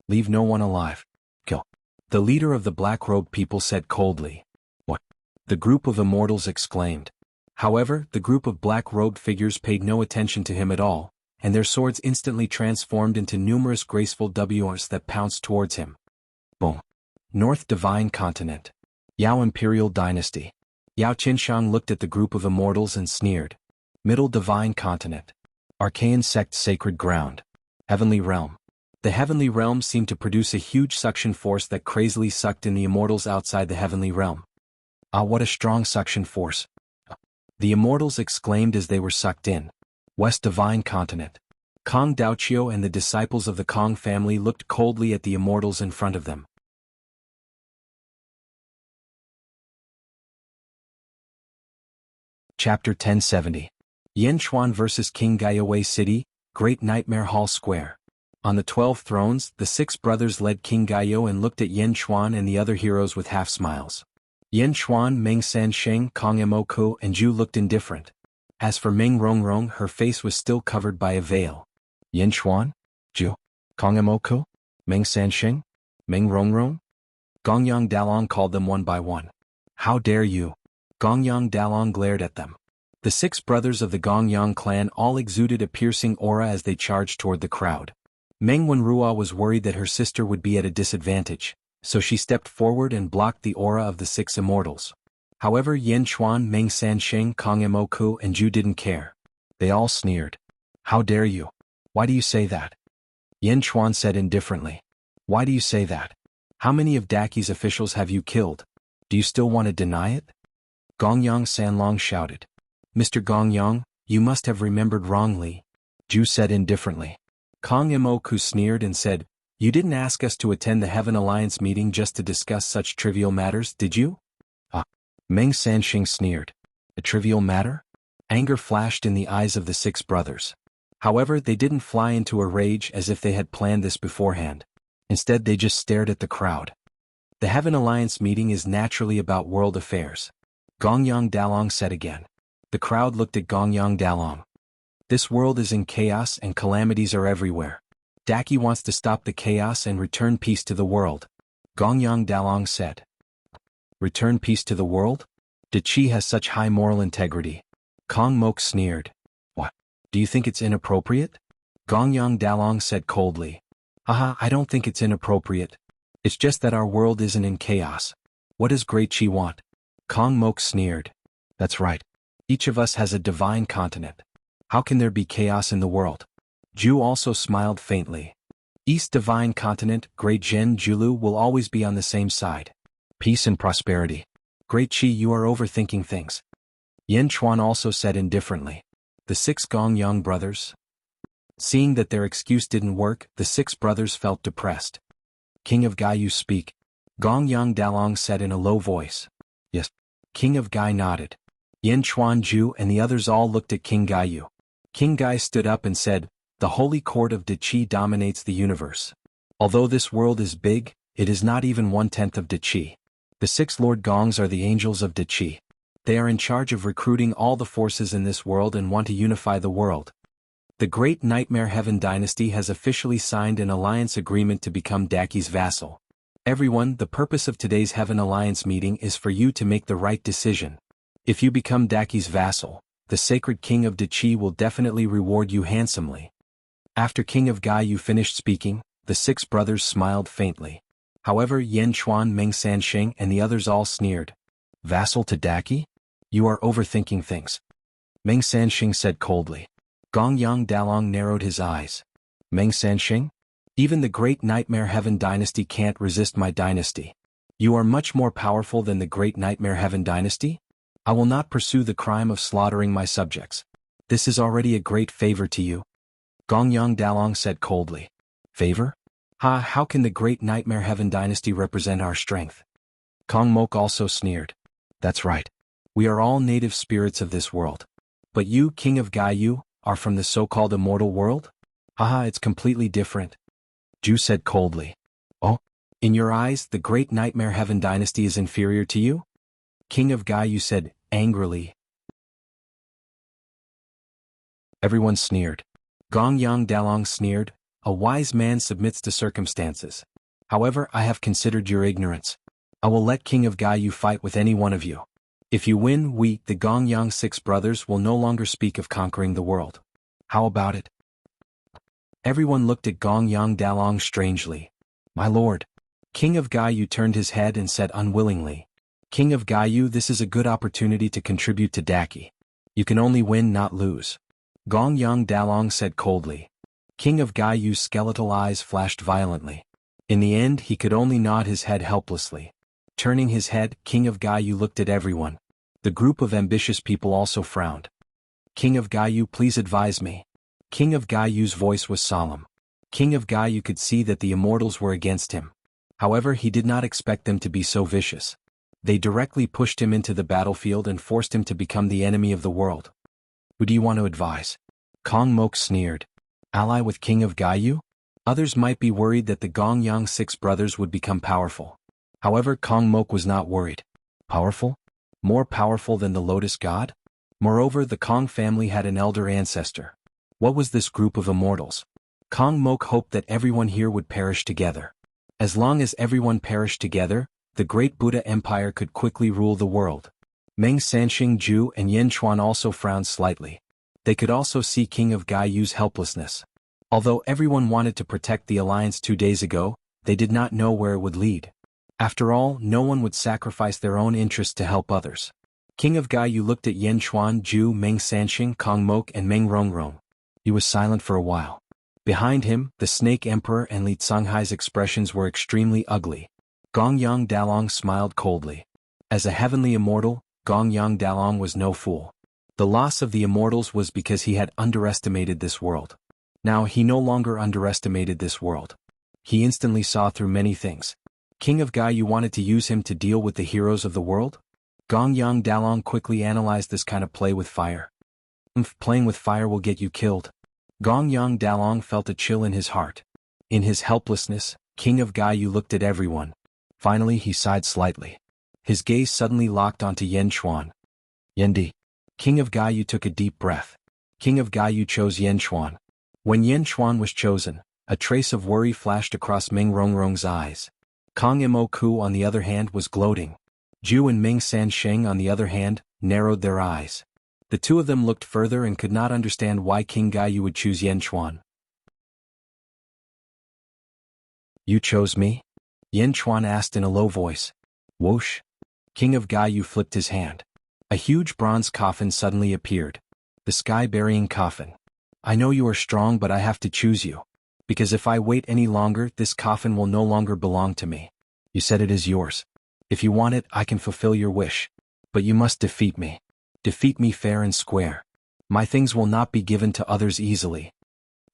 Speaker 1: Leave no one alive. Kill. The leader of the black-robed people said coldly. What? The group of immortals exclaimed. However, the group of black-robed figures paid no attention to him at all, and their swords instantly transformed into numerous graceful W's that pounced towards him. Boom. North Divine Continent. Yao Imperial Dynasty. Yao Qinshang looked at the group of immortals and sneered. Middle Divine Continent. Archaean Sect Sacred Ground. Heavenly Realm. The Heavenly Realm seemed to produce a huge suction force that crazily sucked in the immortals outside the Heavenly Realm. Ah, what a strong suction force. The immortals exclaimed as they were sucked in. West Divine Continent. Kong Daoqiu and the disciples of the Kong family looked coldly at the immortals in front of them. Chapter 1070. Yen Chuan vs. King Gaiyue City, Great Nightmare Hall Square. On the 12 thrones, the 6 brothers led King Gaiyue and looked at Yen Chuan and the other heroes with half-smiles. Yen Chuan, Meng Sansheng, Kong Moku, and Zhu looked indifferent. As for Meng Rongrong, her face was still covered by a veil. Yen Chuan? Zhu? Kong Moku? Meng Sansheng? Meng Rongrong? Gongyang Dalong called them one by one. How dare you? Gongyang Dalong glared at them. The 6 brothers of the Gongyang clan all exuded a piercing aura as they charged toward the crowd. Meng Wenrua was worried that her sister would be at a disadvantage, so she stepped forward and blocked the aura of the 6 immortals. However, Yen Chuan, Meng Sansheng, Kong Moku, and Zhu didn't care. They all sneered. How dare you? Why do you say that? Yen Chuan said indifferently. Why do you say that? How many of Daki's officials have you killed? Do you still want to deny it? Gongyang Sanlong shouted. Mr. Gongyang, you must have remembered wrongly. Zhu said indifferently. Kong Moku sneered and said, You didn't ask us to attend the Heaven Alliance meeting just to discuss such trivial matters, did you? Ah. Meng Sansheng sneered. A trivial matter? Anger flashed in the eyes of the 6 brothers. However, they didn't fly into a rage as if they had planned this beforehand. Instead, they just stared at the crowd. The Heaven Alliance meeting is naturally about world affairs. Gongyang Dalong said again. The crowd looked at Gongyang Dalong. This world is in chaos and calamities are everywhere. Daki wants to stop the chaos and return peace to the world. Gongyang Dalong said. Return peace to the world? Dachi has such high moral integrity. Kong Mok sneered. What? Do you think it's inappropriate? Gongyang Dalong said coldly. Haha, I don't think it's inappropriate. It's just that our world isn't in chaos. What does Great Chi want? Kong Mok sneered. That's right. Each of us has a divine continent. How can there be chaos in the world? Ju also smiled faintly. East Divine Continent, Great Zhen Julu will always be on the same side. Peace and prosperity. Great Chi, you are overthinking things. Yen Chuan also said indifferently. The 6 Gongyang brothers. Seeing that their excuse didn't work, the 6 brothers felt depressed. King of Gai, you speak. Gongyang Dalong said in a low voice. Yes. King of Gai nodded. Yen Chuan Ju and the others all looked at King Gaiyu. King Gai stood up and said, the holy court of Dachi dominates the universe. Although this world is big, it is not even 1/10 of Dachi. The 6 Lord Gongs are the angels of Dachi. They are in charge of recruiting all the forces in this world and want to unify the world. The Great Nightmare Heaven Dynasty has officially signed an alliance agreement to become Daki's vassal. Everyone, the purpose of today's Heaven Alliance meeting is for you to make the right decision. If you become Daki's vassal, the Sacred King of Dachi will definitely reward you handsomely. After King of Gaiyu finished speaking, the 6 brothers smiled faintly. However, Yen Chuan, Meng Sansheng and the others all sneered. Vassal to Daki? You are overthinking things. Meng Sansheng said coldly. Gongyang Dalong narrowed his eyes. Meng Sansheng? Even the Great Nightmare Heaven Dynasty can't resist my dynasty. You are much more powerful than the Great Nightmare Heaven Dynasty? I will not pursue the crime of slaughtering my subjects. This is already a great favor to you. Gongyang Dalong said coldly. Favor? How can the Great Nightmare Heaven Dynasty represent our strength? Kong Mok also sneered. That's right. We are all native spirits of this world. But you, King of Gaiyu, are from the so-called immortal world? It's completely different. Ju said coldly. Oh? In your eyes, the Great Nightmare Heaven Dynasty is inferior to you? King of Gaiyu said, angrily. Everyone sneered. Gongyang Dalong sneered. A wise man submits to circumstances. However, I have considered your ignorance. I will let King of Gaiyu fight with any one of you. If you win, we, the Gongyang 6 brothers, will no longer speak of conquering the world. How about it? Everyone looked at Gongyang Dalong strangely. My lord. King of Gaiyu turned his head and said unwillingly. King of Gaiyu, this is a good opportunity to contribute to Daki. You can only win, not lose. Gongyang Dalong said coldly. King of Gaiyu's skeletal eyes flashed violently. In the end, he could only nod his head helplessly. Turning his head, King of Gaiyu looked at everyone. The group of ambitious people also frowned. King of Gaiyu, please advise me. King of Gaiyu's voice was solemn. King of Gaiyu could see that the immortals were against him. However, he did not expect them to be so vicious. They directly pushed him into the battlefield and forced him to become the enemy of the world. Who do you want to advise? Kong Mok sneered. Ally with King of Gaiyu? Others might be worried that the Gongyang 6 brothers would become powerful. However, Kong Mok was not worried. Powerful? More powerful than the Lotus God? Moreover, the Kong family had an elder ancestor. What was this group of immortals? Kong Mok hoped that everyone here would perish together. As long as everyone perished together, the great Buddha Empire could quickly rule the world. Meng Sansheng Ju and Yen Chuan also frowned slightly. They could also see King of Gaiyu's helplessness. Although everyone wanted to protect the alliance 2 days ago, they did not know where it would lead. After all, no one would sacrifice their own interest to help others. King of Gaiyu looked at Yen Chuan, Ju, Meng Sansheng, Kong Mok and Meng Rongrong. He was silent for a while. Behind him, the Snake Emperor and Li Cunghai's expressions were extremely ugly. Gongyang Dalong smiled coldly. As a heavenly immortal, Gongyang Dalong was no fool. The loss of the immortals was because he had underestimated this world. Now he no longer underestimated this world. He instantly saw through many things. King of Gaiyu wanted to use him to deal with the heroes of the world? Gongyang Dalong quickly analyzed this kind of play with fire. Playing with fire will get you killed. Gong Yang Dalong felt a chill in his heart. In his helplessness, King of Gaiyu looked at everyone. Finally he sighed slightly. His gaze suddenly locked onto Yen Xuan. Yendi. King of Gaiyu took a deep breath. King of Gaiyu chose Yen Xuan. When Yen Xuan was chosen, a trace of worry flashed across Meng Rongrong's eyes. Kong Mo Ku on the other hand was gloating. Zhu and Ming Sansheng on the other hand, narrowed their eyes. The two of them looked further and could not understand why King Gaiyu would choose Yen Xuan. You chose me? Yen Xuan asked in a low voice. Whoosh. King of Gaiyu flipped his hand. A huge bronze coffin suddenly appeared. The sky-burying coffin. I know you are strong, but I have to choose you. Because if I wait any longer, this coffin will no longer belong to me. You said it is yours. If you want it, I can fulfill your wish. But you must defeat me. Defeat me fair and square. My things will not be given to others easily.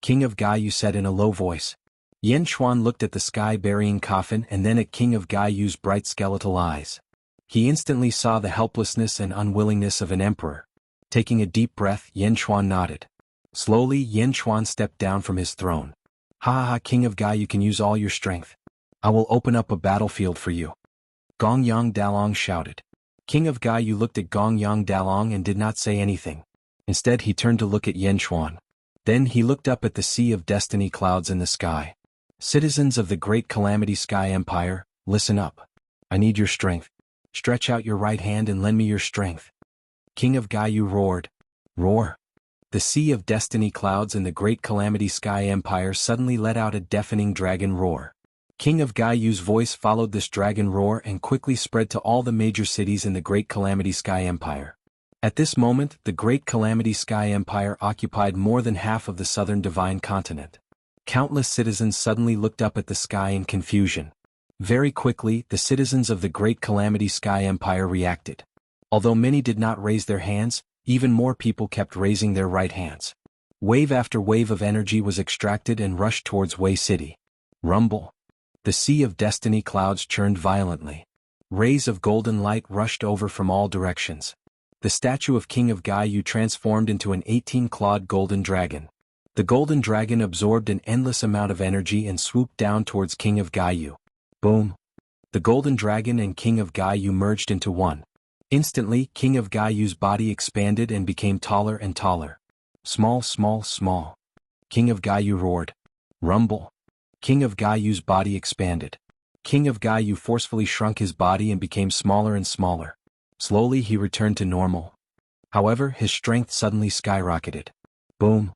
Speaker 1: King of Gaiyu said in a low voice. Yen Xuan looked at the sky-burying coffin and then at King of Gaiyu's bright skeletal eyes. He instantly saw the helplessness and unwillingness of an emperor. Taking a deep breath, Yen Xuan nodded. Slowly, Yen Xuan stepped down from his throne. Ha ha, King of Gaiyu can use all your strength. I will open up a battlefield for you. Gong Yang Dalong shouted. King of Gaiyu looked at Gong Yang Dalong and did not say anything. Instead he turned to look at Yen Xuan. Then he looked up at the sea of destiny clouds in the sky. Citizens of the great Calamity Sky Empire, listen up. I need your strength. Stretch out your right hand and lend me your strength. King of Gaiyu roared. Roar. The sea of destiny clouds in the great Calamity Sky Empire suddenly let out a deafening dragon roar. King of Gaiyu's voice followed this dragon roar and quickly spread to all the major cities in the great Calamity Sky Empire. At this moment, the great Calamity Sky Empire occupied more than half of the southern divine continent. Countless citizens suddenly looked up at the sky in confusion. Very quickly, the citizens of the great Calamity Sky Empire reacted. Although many did not raise their hands, even more people kept raising their right hands. Wave after wave of energy was extracted and rushed towards Wei City. Rumble. The sea of destiny clouds churned violently. Rays of golden light rushed over from all directions. The statue of King of Gaiyu transformed into an 18-clawed golden dragon. The golden dragon absorbed an endless amount of energy and swooped down towards King of Gaiyu. Boom! The golden dragon and King of Gaiyu merged into one. Instantly, King of Gaiyu's body expanded and became taller and taller. Small, small, small. King of Gaiyu roared. Rumble. King of Gaiyu's body expanded. King of Gaiyu forcefully shrunk his body and became smaller and smaller. Slowly he returned to normal. However, his strength suddenly skyrocketed. Boom!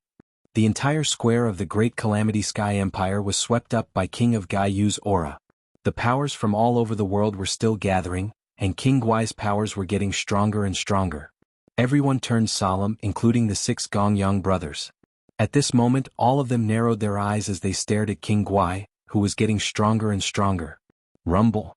Speaker 1: The entire square of the great Calamity Sky Empire was swept up by King of Gaiyu's aura. The powers from all over the world were still gathering, and King Guai's powers were getting stronger and stronger. Everyone turned solemn, including the 6 Gongyang brothers. At this moment, all of them narrowed their eyes as they stared at King Guai, who was getting stronger and stronger. Rumble.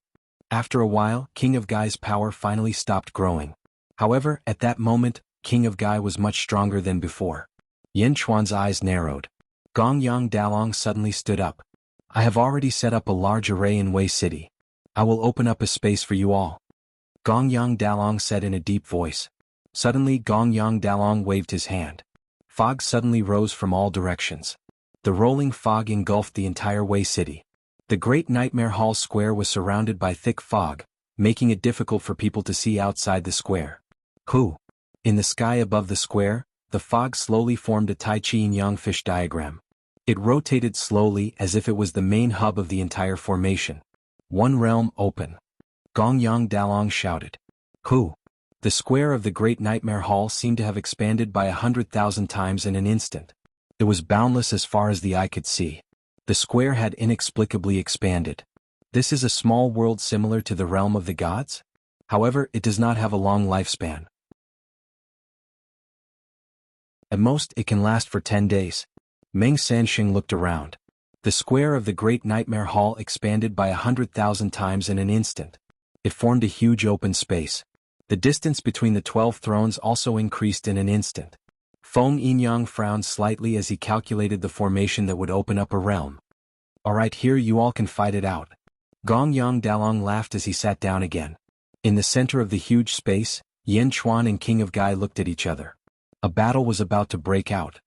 Speaker 1: After a while, King of Gai's power finally stopped growing. However, at that moment, King of Gai was much stronger than before. Yen Xuan's eyes narrowed. Gong Yang Dalong suddenly stood up. I have already set up a large array in Wei City. I will open up a space for you all. Gong Yang Dalong said in a deep voice. Suddenly Gong Yang Dalong waved his hand. Fog suddenly rose from all directions. The rolling fog engulfed the entire Wei City. The Great Nightmare Hall Square was surrounded by thick fog, making it difficult for people to see outside the square. Who? In the sky above the square, the fog slowly formed a Tai Chi Yang fish diagram. It rotated slowly as if it was the main hub of the entire formation. One realm open. Gong Yang Dalong shouted. Who? The square of the Great Nightmare Hall seemed to have expanded by 100,000 times in an instant. It was boundless as far as the eye could see. The square had inexplicably expanded. This is a small world similar to the realm of the gods? However, it does not have a long lifespan. At most, it can last for 10 days. Meng Sansheng looked around. The square of the Great Nightmare Hall expanded by 100,000 times in an instant. It formed a huge open space. The distance between the 12 thrones also increased in an instant. Feng Yinyang frowned slightly as he calculated the formation that would open up a realm. Alright, here you all can fight it out. Gong Yang Dalong laughed as he sat down again. In the center of the huge space, Yen Xuan and King of Gai looked at each other. A battle was about to break out.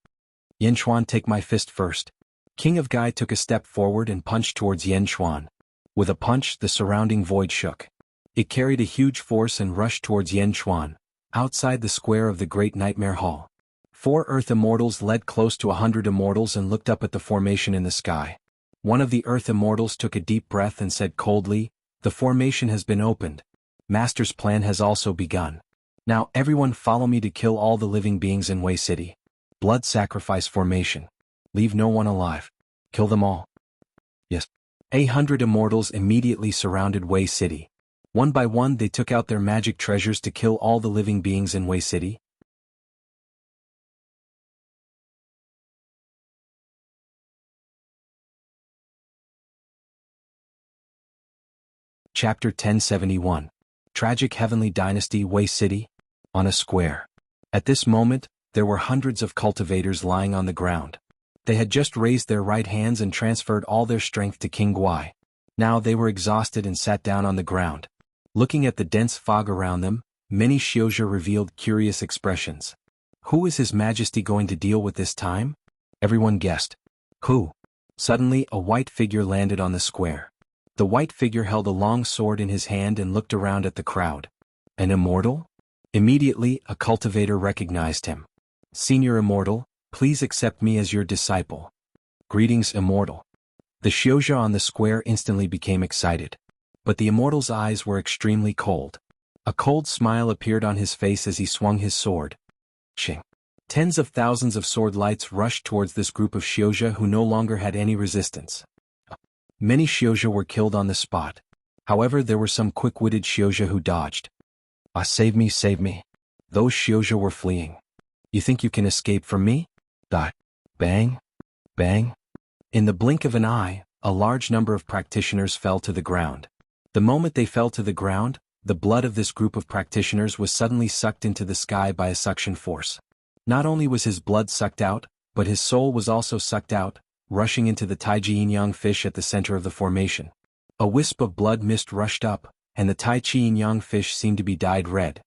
Speaker 1: Yan Chuan, take my fist first. King of Gai took a step forward and punched towards Yan Chuan. With a punch, the surrounding void shook. It carried a huge force and rushed towards Yan Chuan, outside the square of the Great Nightmare Hall. 4 Earth Immortals led close to 100 Immortals and looked up at the formation in the sky. One of the Earth Immortals took a deep breath and said coldly, "The formation has been opened. Master's plan has also begun. Now everyone follow me to kill all the living beings in Wei City. Blood sacrifice formation. Leave no one alive. Kill them all." Yes. 100 Immortals immediately surrounded Wei City. One by one they took out their magic treasures to kill all the living beings in Wei City. Chapter 1071. Tragic Heavenly Dynasty, Wei City. On a square. At this moment, there were hundreds of cultivators lying on the ground. They had just raised their right hands and transferred all their strength to King Guai. Now they were exhausted and sat down on the ground. Looking at the dense fog around them, many Xiozhi revealed curious expressions. Who is His Majesty going to deal with this time? Everyone guessed. Who? Suddenly a white figure landed on the square. The white figure held a long sword in his hand and looked around at the crowd. An immortal? Immediately, a cultivator recognized him. "Senior Immortal, please accept me as your disciple." "Greetings, Immortal." The Xiozhi on the square instantly became excited. But the Immortal's eyes were extremely cold. A cold smile appeared on his face as he swung his sword. Ching. Tens of thousands of sword lights rushed towards this group of Xiozhi who no longer had any resistance. Many Xiozhi were killed on the spot. However, there were some quick-witted Xiozhi who dodged. "Ah, save me, save me." Those Xiozhi were fleeing. "You think you can escape from me?" Dot. Bang. Bang. In the blink of an eye, a large number of practitioners fell to the ground. The moment they fell to the ground, the blood of this group of practitioners was suddenly sucked into the sky by a suction force. Not only was his blood sucked out, but his soul was also sucked out, rushing into the Taiji Yin-Yang fish at the center of the formation. A wisp of blood mist rushed up, and the Taiji Yin-Yang fish seemed to be dyed red.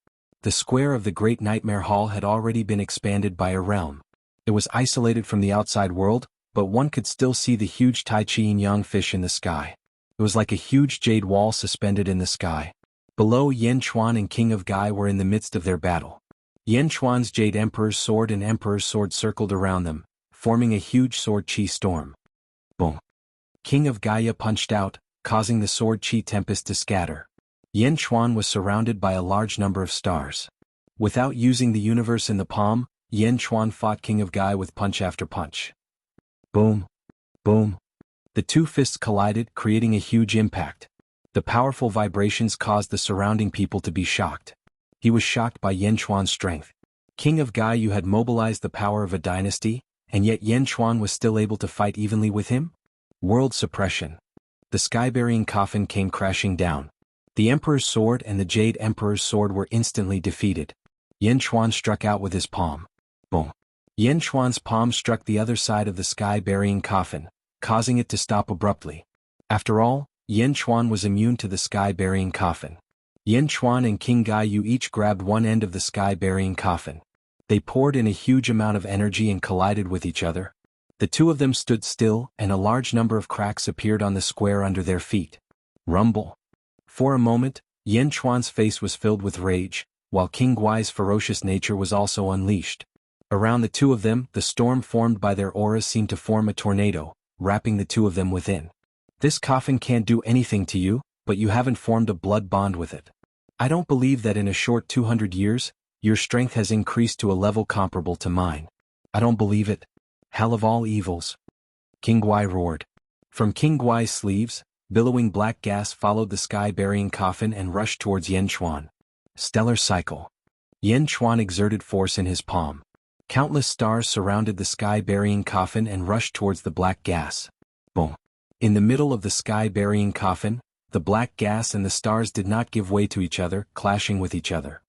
Speaker 1: The square of the Great Nightmare Hall had already been expanded by a realm. It was isolated from the outside world, but one could still see the huge Taiji Yin-Yang fish in the sky. It was like a huge jade wall suspended in the sky. Below, Yan Chuan and King of Gai were in the midst of their battle. Yan Chuan's Jade Emperor's sword and Emperor's sword circled around them, forming a huge sword chi storm. Boom. King of Gaia punched out, causing the sword chi tempest to scatter. Yan Chuan was surrounded by a large number of stars. Without using the universe in the palm, Yan Chuan fought King of Gai with punch after punch. Boom. Boom. The two fists collided, creating a huge impact. The powerful vibrations caused the surrounding people to be shocked. He was shocked by Yan Chuan's strength. King of Gai, you had mobilized the power of a dynasty, and yet Yan Chuan was still able to fight evenly with him? World suppression. The sky-burying coffin came crashing down. The Emperor's sword and the Jade Emperor's sword were instantly defeated. Yan Chuan struck out with his palm. Boom. Yan Chuan's palm struck the other side of the sky-burying coffin, causing it to stop abruptly. After all, Yan Chuan was immune to the sky-burying coffin. Yan Chuan and King Gai Yu each grabbed one end of the sky-burying coffin. They poured in a huge amount of energy and collided with each other. The two of them stood still, and a large number of cracks appeared on the square under their feet. Rumble. For a moment, Yan Chuan's face was filled with rage, while King Guai's ferocious nature was also unleashed. Around the two of them, the storm formed by their auras seemed to form a tornado, wrapping the two of them within. This coffin can't do anything to you, but you haven't formed a blood bond with it. I don't believe that in a short 200 years, your strength has increased to a level comparable to mine. I don't believe it. Hell of all evils. King Guai roared. From King Guai's sleeves, billowing black gas followed the sky-burying coffin and rushed towards Yan Chuan. Stellar cycle. Yan Chuan exerted force in his palm. Countless stars surrounded the sky-burying coffin and rushed towards the black gas. Boom. In the middle of the sky-burying coffin, the black gas and the stars did not give way to each other, clashing with each other.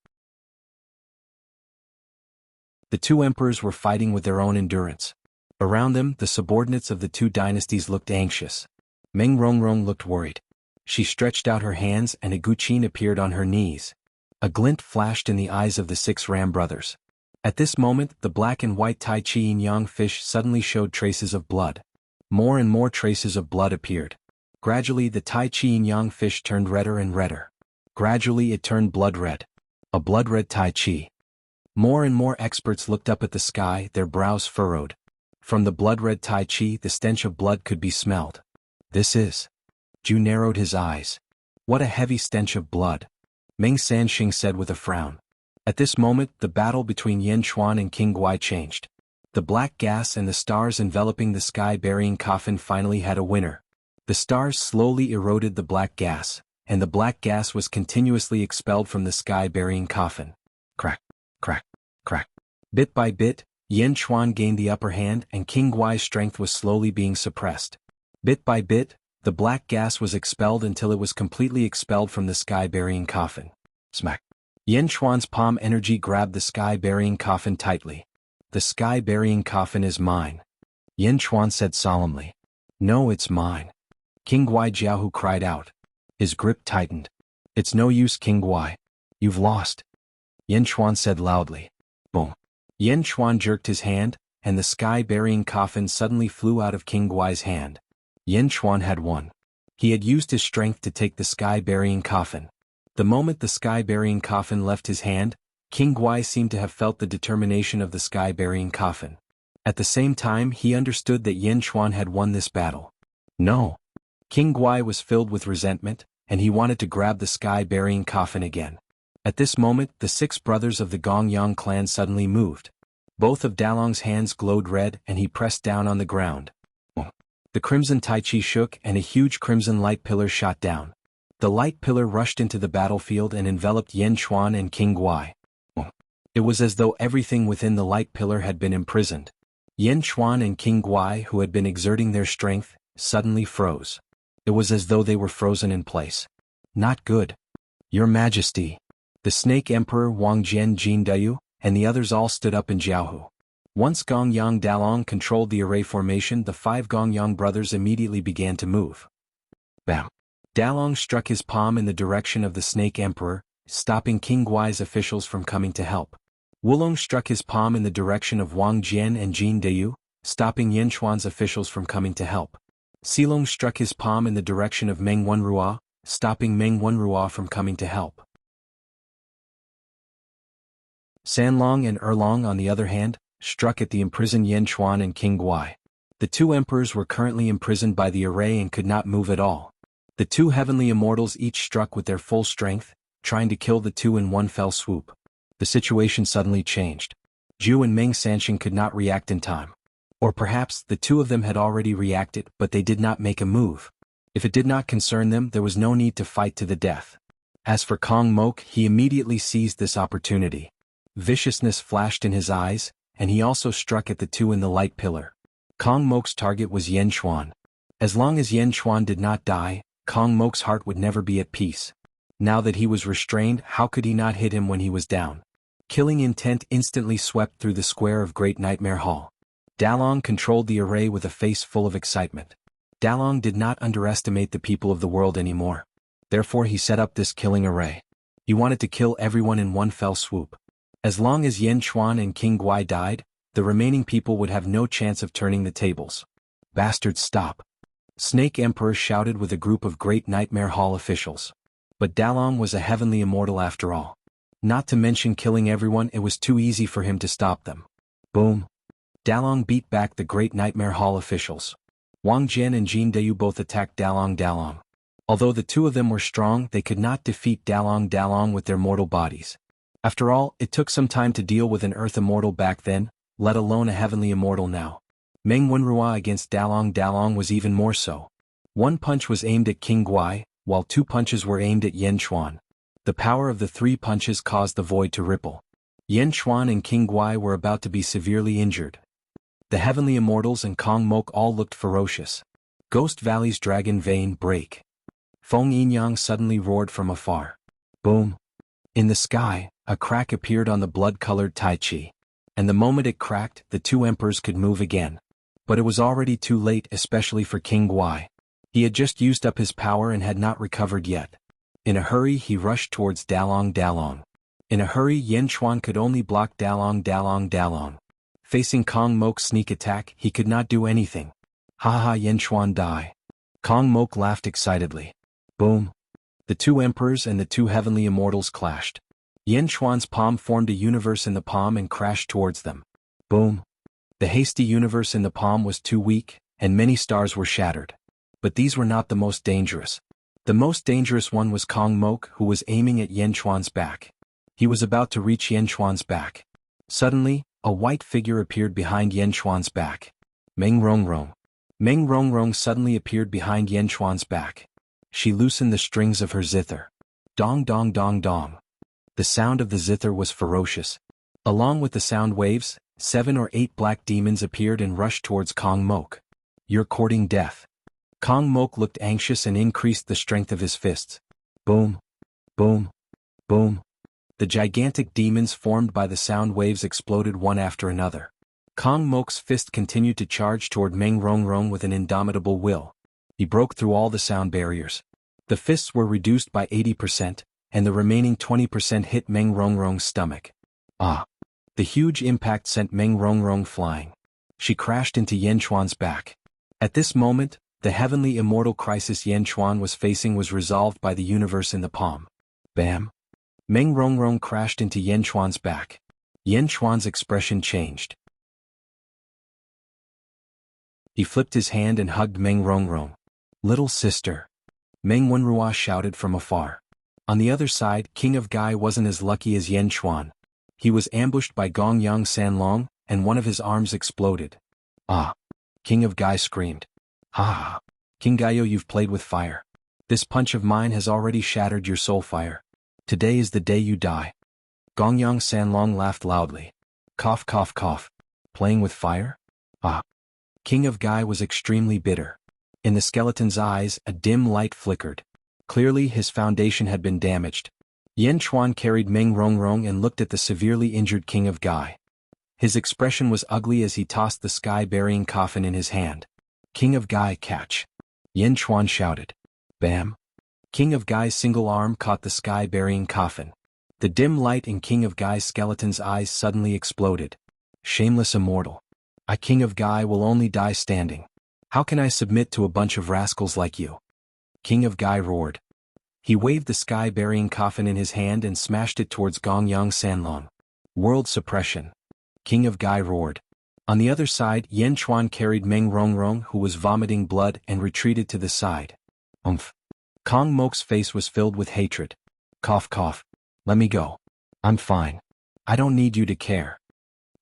Speaker 1: The two emperors were fighting with their own endurance. Around them, the subordinates of the two dynasties looked anxious. Meng Rongrong looked worried. She stretched out her hands and a Guqin appeared on her knees. A glint flashed in the eyes of the 6 Ram brothers. At this moment, the black and white Tai Chi yin-yang fish suddenly showed traces of blood. More and more traces of blood appeared. Gradually the Tai Chi yin-yang fish turned redder and redder. Gradually it turned blood red. A blood-red Tai Chi. More and more experts looked up at the sky, their brows furrowed. From the blood-red Tai Chi the stench of blood could be smelled. This is. Ju narrowed his eyes. What a heavy stench of blood. Meng Sanxing said with a frown. At this moment the battle between Yan Chuan and King Guai changed. The black gas and the stars enveloping the sky-burying coffin finally had a winner. The stars slowly eroded the black gas, and the black gas was continuously expelled from the sky-burying coffin. Crack, crack, crack. Bit by bit, Yan Chuan gained the upper hand and King Guai's strength was slowly being suppressed. Bit by bit, the black gas was expelled until it was completely expelled from the sky-burying coffin. Smack. Yan Chuan's palm energy grabbed the sky-burying coffin tightly. The sky-burying coffin is mine. Yan Chuan said solemnly. No, it's mine. King Guai Jiaohu cried out. His grip tightened. It's no use, King Guai. You've lost. Yan Chuan said loudly. Boom. Yan Chuan jerked his hand, and the sky-burying coffin suddenly flew out of King Guai's hand. Yan Chuan had won. He had used his strength to take the sky-burying coffin. The moment the sky-burying coffin left his hand, King Guai seemed to have felt the determination of the sky-burying coffin. At the same time he understood that Yan Chuan had won this battle. No. King Guai was filled with resentment, and he wanted to grab the sky-burying coffin again. At this moment the 6 brothers of the Gongyang clan suddenly moved. Both of Dalong's hands glowed red and he pressed down on the ground. The crimson Tai Chi shook and a huge crimson light pillar shot down. The light pillar rushed into the battlefield and enveloped Yan Chuan and King Guai. It was as though everything within the light pillar had been imprisoned. Yan Chuan and King Guai, who had been exerting their strength, suddenly froze. It was as though they were frozen in place. Not good. Your Majesty. The Snake Emperor Wang Jian Jin Dayu, and the others all stood up in Jiaohu. Once Gongyang Dalong controlled the array formation, the 5 Gongyang brothers immediately began to move. Bam. Dalong struck his palm in the direction of the Snake Emperor, stopping King Guai's officials from coming to help. Wulong struck his palm in the direction of Wang Jian and Jin Dayu, stopping Yan Chuan's officials from coming to help. Silong struck his palm in the direction of Meng Wenrua, stopping Meng Wenrua from coming to help. Sanlong and Erlong, on the other hand, struck at the imprisoned Yan Chuan and King Guai. The 2 emperors were currently imprisoned by the array and could not move at all. The 2 heavenly immortals each struck with their full strength, trying to kill the 2 in one fell swoop. The situation suddenly changed. Ju and Meng Sanxing could not react in time. Or perhaps the 2 of them had already reacted but they did not make a move. If it did not concern them there was no need to fight to the death. As for Kong Mok, he immediately seized this opportunity. Viciousness flashed in his eyes, and he also struck at the 2 in the light pillar. Kong Mok's target was Yan Chuan. As long as Yan Chuan did not die, Kong Mok's heart would never be at peace. Now that he was restrained, how could he not hit him when he was down? Killing intent instantly swept through the square of Great Nightmare Hall. Dalong controlled the array with a face full of excitement. Dalong did not underestimate the people of the world anymore. Therefore he set up this killing array. He wanted to kill everyone in one fell swoop. As long as Yan Chuan and King Guai died, the remaining people would have no chance of turning the tables. Bastards, stop! Snake Emperor shouted with a group of Great Nightmare Hall officials. But Dalong was a heavenly immortal after all. Not to mention killing everyone, it was too easy for him to stop them. Boom! Dalong beat back the Great Nightmare Hall officials. Wang Jian and Jin Dayu both attacked Dalong. Although the 2 of them were strong, they could not defeat Dalong with their mortal bodies. After all, it took some time to deal with an Earth immortal back then, let alone a heavenly immortal now. Meng Wenrua against Dalong was even more so. 1 punch was aimed at King Guai, while 2 punches were aimed at Yan Chuan. The power of the 3 punches caused the void to ripple. Yan Chuan and King Guai were about to be severely injured. The heavenly immortals and Kong Mok all looked ferocious. Ghost Valley's dragon vein break. Feng Yinyang suddenly roared from afar. Boom! In the sky, a crack appeared on the blood-colored Tai Chi. And the moment it cracked, the 2 emperors could move again. But it was already too late, especially for King Guai. He had just used up his power and had not recovered yet. In a hurry he rushed towards Dalong. In a hurry, Yen Chuan could only block Dalong Dalong Dalong. Facing Kong Mok's sneak attack, he could not do anything. Ha ha, Yen Chuan die. Kong Mok laughed excitedly. Boom. The two emperors and the two heavenly immortals clashed. Yen Chuan's palm formed a universe in the palm and crashed towards them. Boom. The hasty universe in the palm was too weak, and many stars were shattered. But these were not the most dangerous. The most dangerous one was Kong Mok, who was aiming at Yen Chuan's back. He was about to reach Yen Chuan's back. Suddenly, a white figure appeared behind Yen Chuan's back. Meng Rongrong. Meng Rongrong suddenly appeared behind Yen Chuan's back. She loosened the strings of her zither. Dong dong dong dong. The sound of the zither was ferocious. Along with the sound waves, 7 or 8 black demons appeared and rushed towards Kong Mok. You're courting death. Kong Mok looked anxious and increased the strength of his fists. Boom. Boom. Boom. The gigantic demons formed by the sound waves exploded one after another. Kong Mok's fist continued to charge toward Meng Rongrong with an indomitable will. He broke through all the sound barriers. The fists were reduced by 80%, and the remaining 20% hit Meng Rongrong's stomach. Ah! The huge impact sent Meng Rongrong flying. She crashed into Yen Chuan's back. At this moment, the heavenly immortal crisis Yen Chuan was facing was resolved by the universe in the palm. Bam! Meng Rongrong crashed into Yen Chuan's back. Yen Chuan's expression changed. He flipped his hand and hugged Meng Rongrong. Little sister. Meng Wenrua shouted from afar. On the other side, King of Gai wasn't as lucky as Yen Chuan. He was ambushed by Gongyang Sanlong, and one of his arms exploded. Ah! King of Gai screamed. Ha! King Gaio, you've played with fire. This punch of mine has already shattered your soul fire. Today is the day you die. Gongyang Sanlong laughed loudly. Cough cough cough. Playing with fire? Ah! King of Gai was extremely bitter. In the skeleton's eyes, a dim light flickered. Clearly his foundation had been damaged. Yen Chuan carried Meng Rongrong and looked at the severely injured King of Gai. His expression was ugly as he tossed the sky-burying coffin in his hand. King of Gai, catch! Yen Chuan shouted. Bam! King of Gai's single arm caught the sky-burying coffin. The dim light in King of Gai's skeleton's eyes suddenly exploded. Shameless immortal. I, King of Gai, will only die standing. How can I submit to a bunch of rascals like you? King of Gai roared. He waved the sky-burying coffin in his hand and smashed it towards Gongyang Sanlong. World suppression. King of Gai roared. On the other side, Yen Chuan carried Meng Rongrong, who was vomiting blood, and retreated to the side. Umph. Kong Mok's face was filled with hatred. Cough cough. Let me go. I'm fine. I don't need you to care.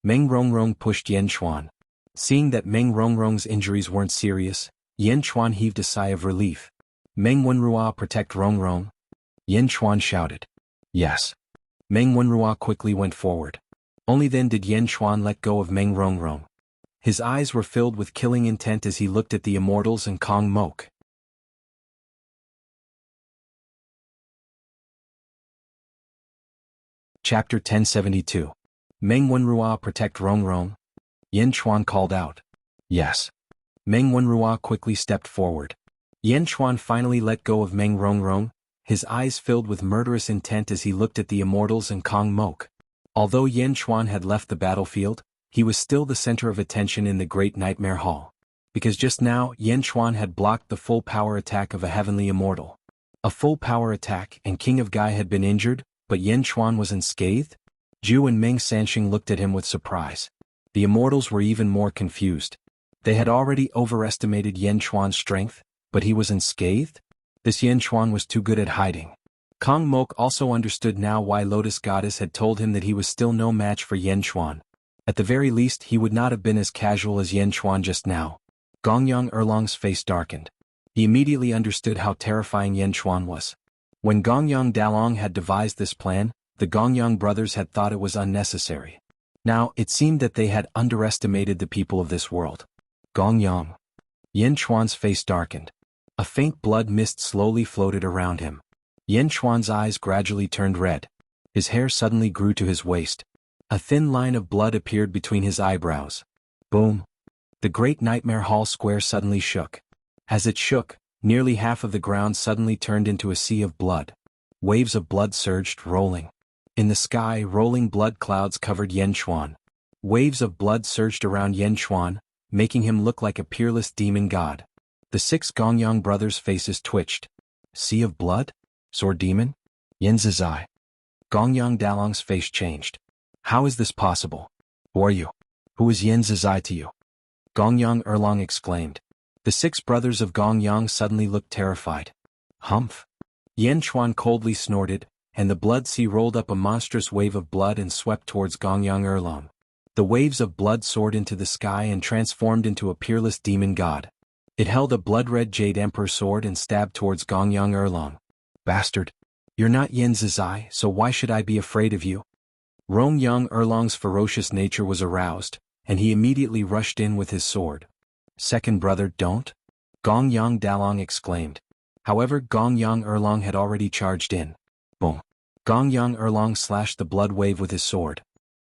Speaker 1: Meng Rongrong pushed Yen Chuan. Seeing that Meng Rongrong's injuries weren't serious, Yen Chuan heaved a sigh of relief. Meng Wenrua, protect Rongrong? Yen Chuan shouted. Yes. Meng Wenrua quickly went forward. Only then did Yen Chuan let go of Meng Rongrong. His eyes were filled with killing intent as he looked at the immortals and Kong Mok. Chapter 1072. Meng Wenrua, protect Rongrong? Yen Chuan called out. Yes. Meng Wenrua quickly stepped forward. Yen Chuan finally let go of Meng Rongrong, his eyes filled with murderous intent as he looked at the immortals and Kong Mok. Although Yen Chuan had left the battlefield, he was still the center of attention in the Great Nightmare Hall. Because just now, Yen Chuan had blocked the full power attack of a heavenly immortal. A full power attack, and King of Gai had been injured, but Yen Chuan was unscathed? Zhu and Meng Sanxing looked at him with surprise. The immortals were even more confused. They had already overestimated Yen Chuan's strength, but he was unscathed? This Yen Chuan was too good at hiding. Kong Mok also understood now why Lotus Goddess had told him that he was still no match for Yen Chuan. At the very least, he would not have been as casual as Yen Chuan just now. Gongyang Erlong's face darkened. He immediately understood how terrifying Yen Chuan was. When Gongyang Dalong had devised this plan, the Gongyang brothers had thought it was unnecessary. Now, it seemed that they had underestimated the people of this world. Gongyang. Yen Chuan's face darkened. A faint blood mist slowly floated around him. Yen Chuan's eyes gradually turned red. His hair suddenly grew to his waist. A thin line of blood appeared between his eyebrows. Boom. The Great Nightmare Hall square suddenly shook. As it shook, nearly half of the ground suddenly turned into a sea of blood. Waves of blood surged, rolling. In the sky, rolling blood clouds covered Yan Xuan. Waves of blood surged around Yan Xuan, making him look like a peerless demon god. The 6 Gongyang brothers' faces twitched. Sea of blood? Sword demon? Yin Zizai. Gongyang Dalong's face changed. How is this possible? Who are you? Who is Yin Zizai to you? Gongyang Erlong exclaimed. The 6 brothers of Gongyang suddenly looked terrified. Humph. Yan Xuan coldly snorted, and the blood sea rolled up a monstrous wave of blood and swept towards Gongyang Erlong. The waves of blood soared into the sky and transformed into a peerless demon god. It held a blood-red jade emperor sword and stabbed towards Gongyang Erlong. Bastard. You're not Yin Zizai, so why should I be afraid of you? Rongyang Erlong's ferocious nature was aroused, and he immediately rushed in with his sword. Second brother, don't? Gongyang Dalong exclaimed. However, Gongyang Erlong had already charged in. Boom. Gongyang Erlong slashed the blood wave with his sword.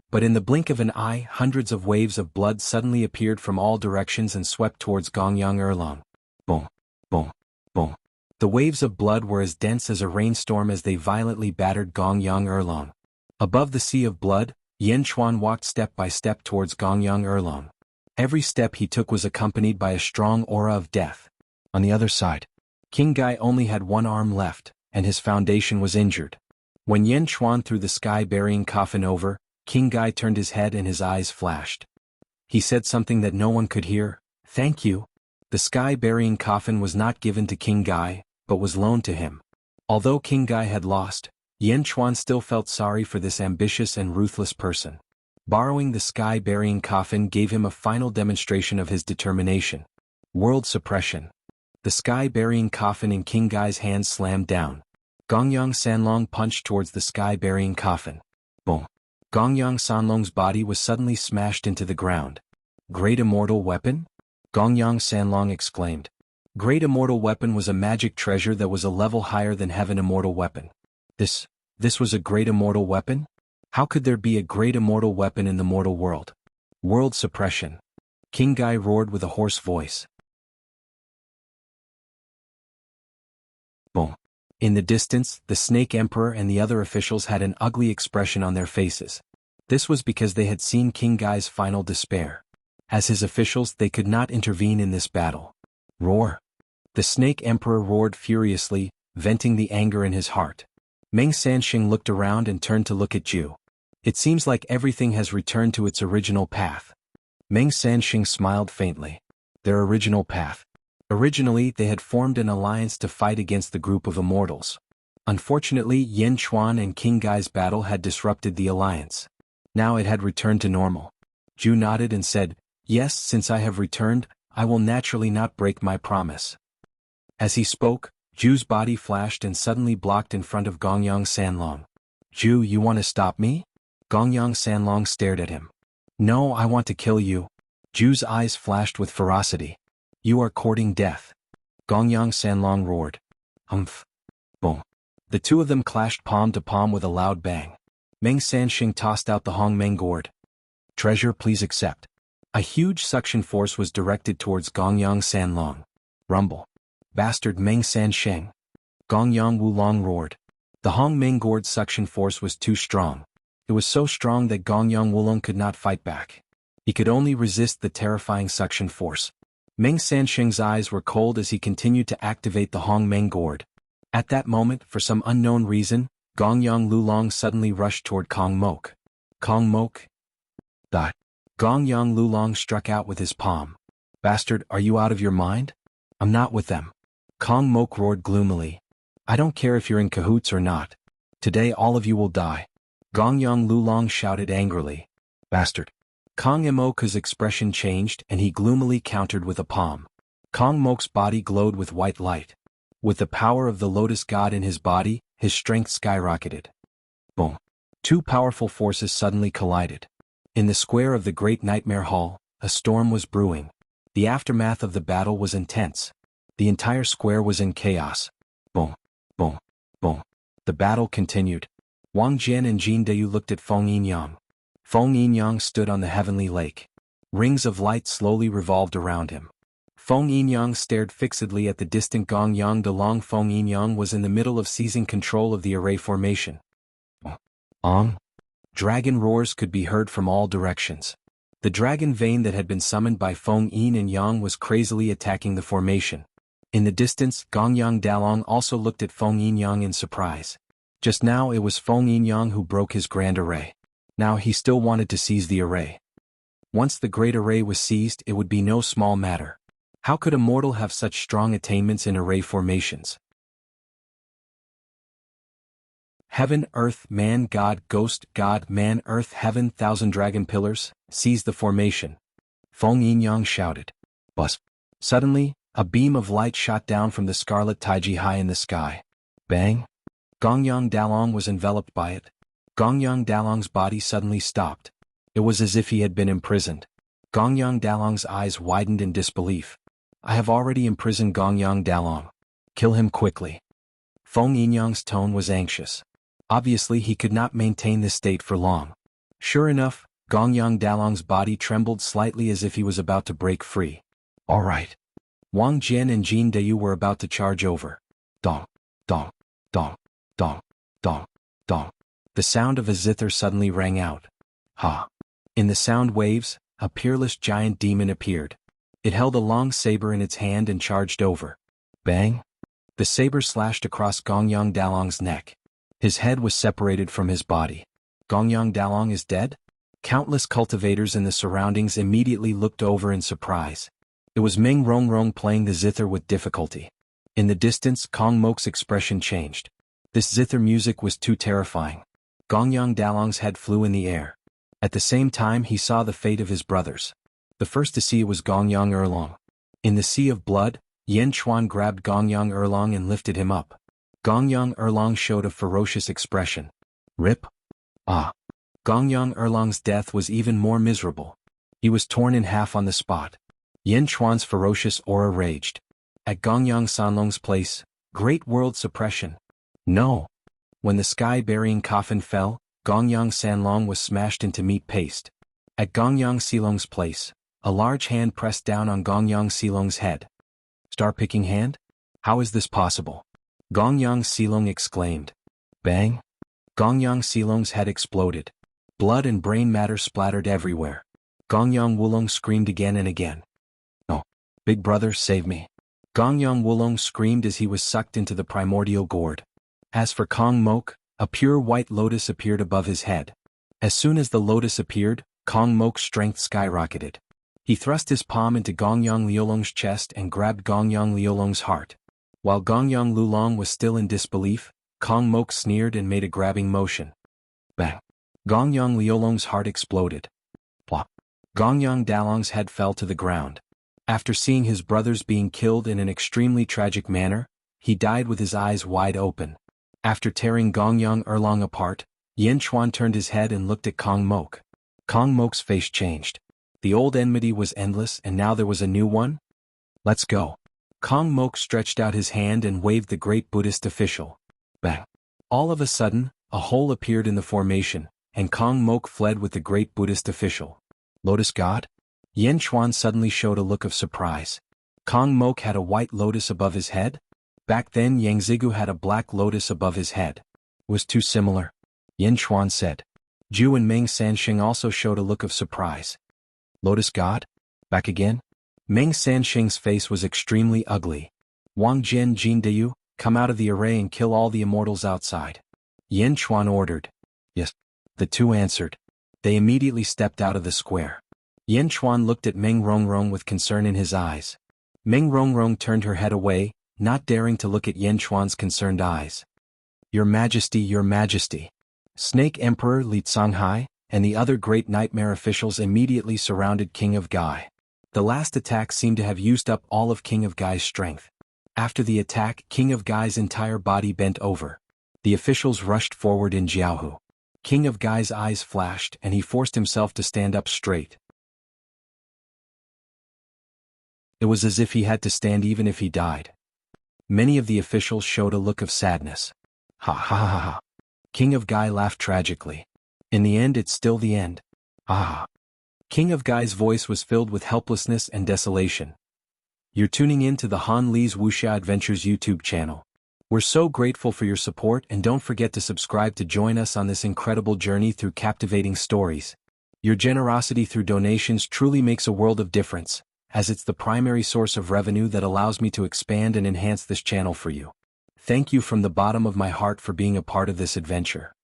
Speaker 1: But in the blink of an eye, hundreds of waves of blood suddenly appeared from all directions and swept towards Gongyang Erlong. Boom. Boom. Boom. The waves of blood were as dense as a rainstorm as they violently battered Gongyang Erlong. Above the sea of blood, Yan Xuan walked step by step towards Gongyang Erlong. Every step he took was accompanied by a strong aura of death. On the other side, King Gai only had one arm left, and his foundation was injured. When Yan Xuan threw the sky-burying coffin over, King Gai turned his head and his eyes flashed. He said something that no one could hear. Thank you. The sky-burying coffin was not given to King Gai, but was loaned to him. Although King Gai had lost, Yan Xuan still felt sorry for this ambitious and ruthless person. Borrowing the sky-burying coffin gave him a final demonstration of his determination. World suppression. The sky-burying coffin in King Gai's hands slammed down. Gongyang Sanlong punched towards the sky-burying coffin. Boom. Gongyang Sanlong's body was suddenly smashed into the ground. Great immortal weapon? Gongyang Sanlong exclaimed. Great immortal weapon was a magic treasure that was a level higher than heaven immortal weapon. This was a great immortal weapon? How could there be a great immortal weapon in the mortal world? World suppression. King Gai roared with a hoarse voice. Boom. In the distance, the Snake Emperor and the other officials had an ugly expression on their faces. This was because they had seen King Gai's final despair. As his officials, they could not intervene in this battle. Roar. The Snake Emperor roared furiously, venting the anger in his heart. Meng Sanxing looked around and turned to look at Ju. It seems like everything has returned to its original path. Meng Sanxing smiled faintly. Their original path. Originally, they had formed an alliance to fight against the group of immortals. Unfortunately, Yan Xuan and King Gai's battle had disrupted the alliance. Now it had returned to normal. Ju nodded and said, Yes, since I have returned, I will naturally not break my promise. As he spoke, Ju's body flashed and suddenly blocked in front of Gongyang Sanlong. Ju, you want to stop me? Gongyang Sanlong stared at him. No, I want to kill you. Ju's eyes flashed with ferocity. You are courting death. Gongyang Sanlong roared. Humph. Boom. The two of them clashed palm to palm with a loud bang. Meng Sanxing tossed out the Hongmeng gourd. Treasure, please accept. A huge suction force was directed towards Gongyang Sanlong. Rumble. Bastard Meng Sanxing. Gongyang Wulong roared. The Hongmeng gourd suction force was too strong. It was so strong that Gongyang Wulong could not fight back. He could only resist the terrifying suction force. Meng Sanxing's eyes were cold as he continued to activate the Hongmeng gourd. At that moment, for some unknown reason, Gongyang Lulong suddenly rushed toward Kong Mok. Kong Mok? Gongyang Lulong struck out with his palm. Bastard, are you out of your mind? I'm not with them. Kong Mok roared gloomily. I don't care if you're in cahoots or not. Today all of you will die. Gongyang Lulong shouted angrily. Bastard. Kong Mok's expression changed and he gloomily countered with a palm. Kong Mok's body glowed with white light. With the power of the Lotus God in his body, his strength skyrocketed. Boom. Two powerful forces suddenly collided. In the square of the Great Nightmare Hall, a storm was brewing. The aftermath of the battle was intense. The entire square was in chaos. Boom. Boom. Boom. The battle continued. Wang Jian and Jin Deyu looked at Feng Yinyang. Feng Yinyang stood on the heavenly lake. Rings of light slowly revolved around him. Feng Yinyang stared fixedly at the distant Gongyang Dalong. Feng Yinyang was in the middle of seizing control of the array formation. Ong! Dragon roars could be heard from all directions. The dragon vein that had been summoned by Feng Yin and Yang was crazily attacking the formation. In the distance, Gongyang Dalong also looked at Feng Yin Yang in surprise. Just now it was Feng Yin Yang who broke his grand array. Now he still wanted to seize the array. Once the great array was seized, it would be no small matter. How could a mortal have such strong attainments in array formations? Heaven, earth, man, god, ghost, god, man, earth, heaven, 1,000 dragon pillars, seize the formation. Feng Yin Yang shouted. Buzz. Suddenly, a beam of light shot down from the scarlet taiji high in the sky. Bang! Gongyang Dalong was enveloped by it. Gongyang Dalong's body suddenly stopped. It was as if he had been imprisoned. Gongyang Dalong's eyes widened in disbelief. I have already imprisoned Gongyang Dalong. Kill him quickly. Feng Yin Yang's tone was anxious. Obviously he could not maintain this state for long. Sure enough, Gongyang Dalong's body trembled slightly as if he was about to break free. All right. Wang Jian and Jin Deyu were about to charge over. Dong, dong, dong, dong, dong, dong. The sound of a zither suddenly rang out. Ha! In the sound waves, a peerless giant demon appeared. It held a long saber in its hand and charged over. Bang! The saber slashed across Gongyang Dalong's neck. His head was separated from his body. Gongyang Dalong is dead? Countless cultivators in the surroundings immediately looked over in surprise. It was Meng Rongrong playing the zither with difficulty. In the distance, Kong Mok's expression changed. This zither music was too terrifying. Gongyang Dalong's head flew in the air. At the same time he saw the fate of his brothers. The first to see was Gongyang Erlong. In the sea of blood, Yen Chuan grabbed Gongyang Erlong and lifted him up. Gongyang Erlong showed a ferocious expression. Rip? Ah! Gongyang Erlong's death was even more miserable. He was torn in half on the spot. Yen Chuan's ferocious aura raged. At Gongyang Sanlong's place, great world suppression. No! When the sky-burying coffin fell, Gongyang Sanlong was smashed into meat paste. At Gongyang Silong's place, a large hand pressed down on Gongyang Silong's head. Star-picking hand? How is this possible? Gongyang Silong exclaimed. Bang! Gongyang Silong's head exploded. Blood and brain matter splattered everywhere. Gongyang Wulong screamed again and again. Oh, big brother, save me. Gongyang Wulong screamed as he was sucked into the primordial gourd. As for Kong Mok, a pure white lotus appeared above his head. As soon as the lotus appeared, Kong Mok's strength skyrocketed. He thrust his palm into Gongyang Liolong's chest and grabbed Gongyang Liolong's heart. While Gongyang Lulong was still in disbelief, Kong Mok sneered and made a grabbing motion. Bang! Gongyang Liolong's heart exploded. Plop! Gongyang Dalong's head fell to the ground. After seeing his brothers being killed in an extremely tragic manner, he died with his eyes wide open. After tearing Gongyang Erlong apart, Yen Chuan turned his head and looked at Kong Mok. Kong Mok's face changed. The old enmity was endless and now there was a new one? Let's go. Kong Mok stretched out his hand and waved the great Buddhist official. Bang! All of a sudden, a hole appeared in the formation, and Kong Mok fled with the great Buddhist official. Lotus God? Yen Chuan suddenly showed a look of surprise. Kong Mok had a white lotus above his head? Back then Yang Zigu had a black lotus above his head. Was too similar. Yen Chuan said. Ju and Meng Sansheng also showed a look of surprise. Lotus God? Back again? Meng Sansheng's face was extremely ugly. Wang Jian Jin Deyu, come out of the array and kill all the immortals outside. Yen Chuan ordered. Yes. The two answered. They immediately stepped out of the square. Yen Chuan looked at Meng Rongrong with concern in his eyes. Meng Rongrong turned her head away, not daring to look at Yen Chuan's concerned eyes. Your Majesty, Your Majesty. Snake Emperor Li Canghai and the other great nightmare officials immediately surrounded King of Gai. The last attack seemed to have used up all of King of Gai's strength. After the attack, King of Gai's entire body bent over. The officials rushed forward in Jiaohu. King of Gai's eyes flashed and he forced himself to stand up straight. It was as if he had to stand even if he died. Many of the officials showed a look of sadness. Ha ha ha ha. King of Gai laughed tragically. In the end it's still the end. Ah. King of Gai's voice was filled with helplessness and desolation. You're tuning in to the Han Li's Wuxia Adventures YouTube channel. We're so grateful for your support, and don't forget to subscribe to join us on this incredible journey through captivating stories. Your generosity through donations truly makes a world of difference, as it's the primary source of revenue that allows me to expand and enhance this channel for you. Thank you from the bottom of my heart for being a part of this adventure.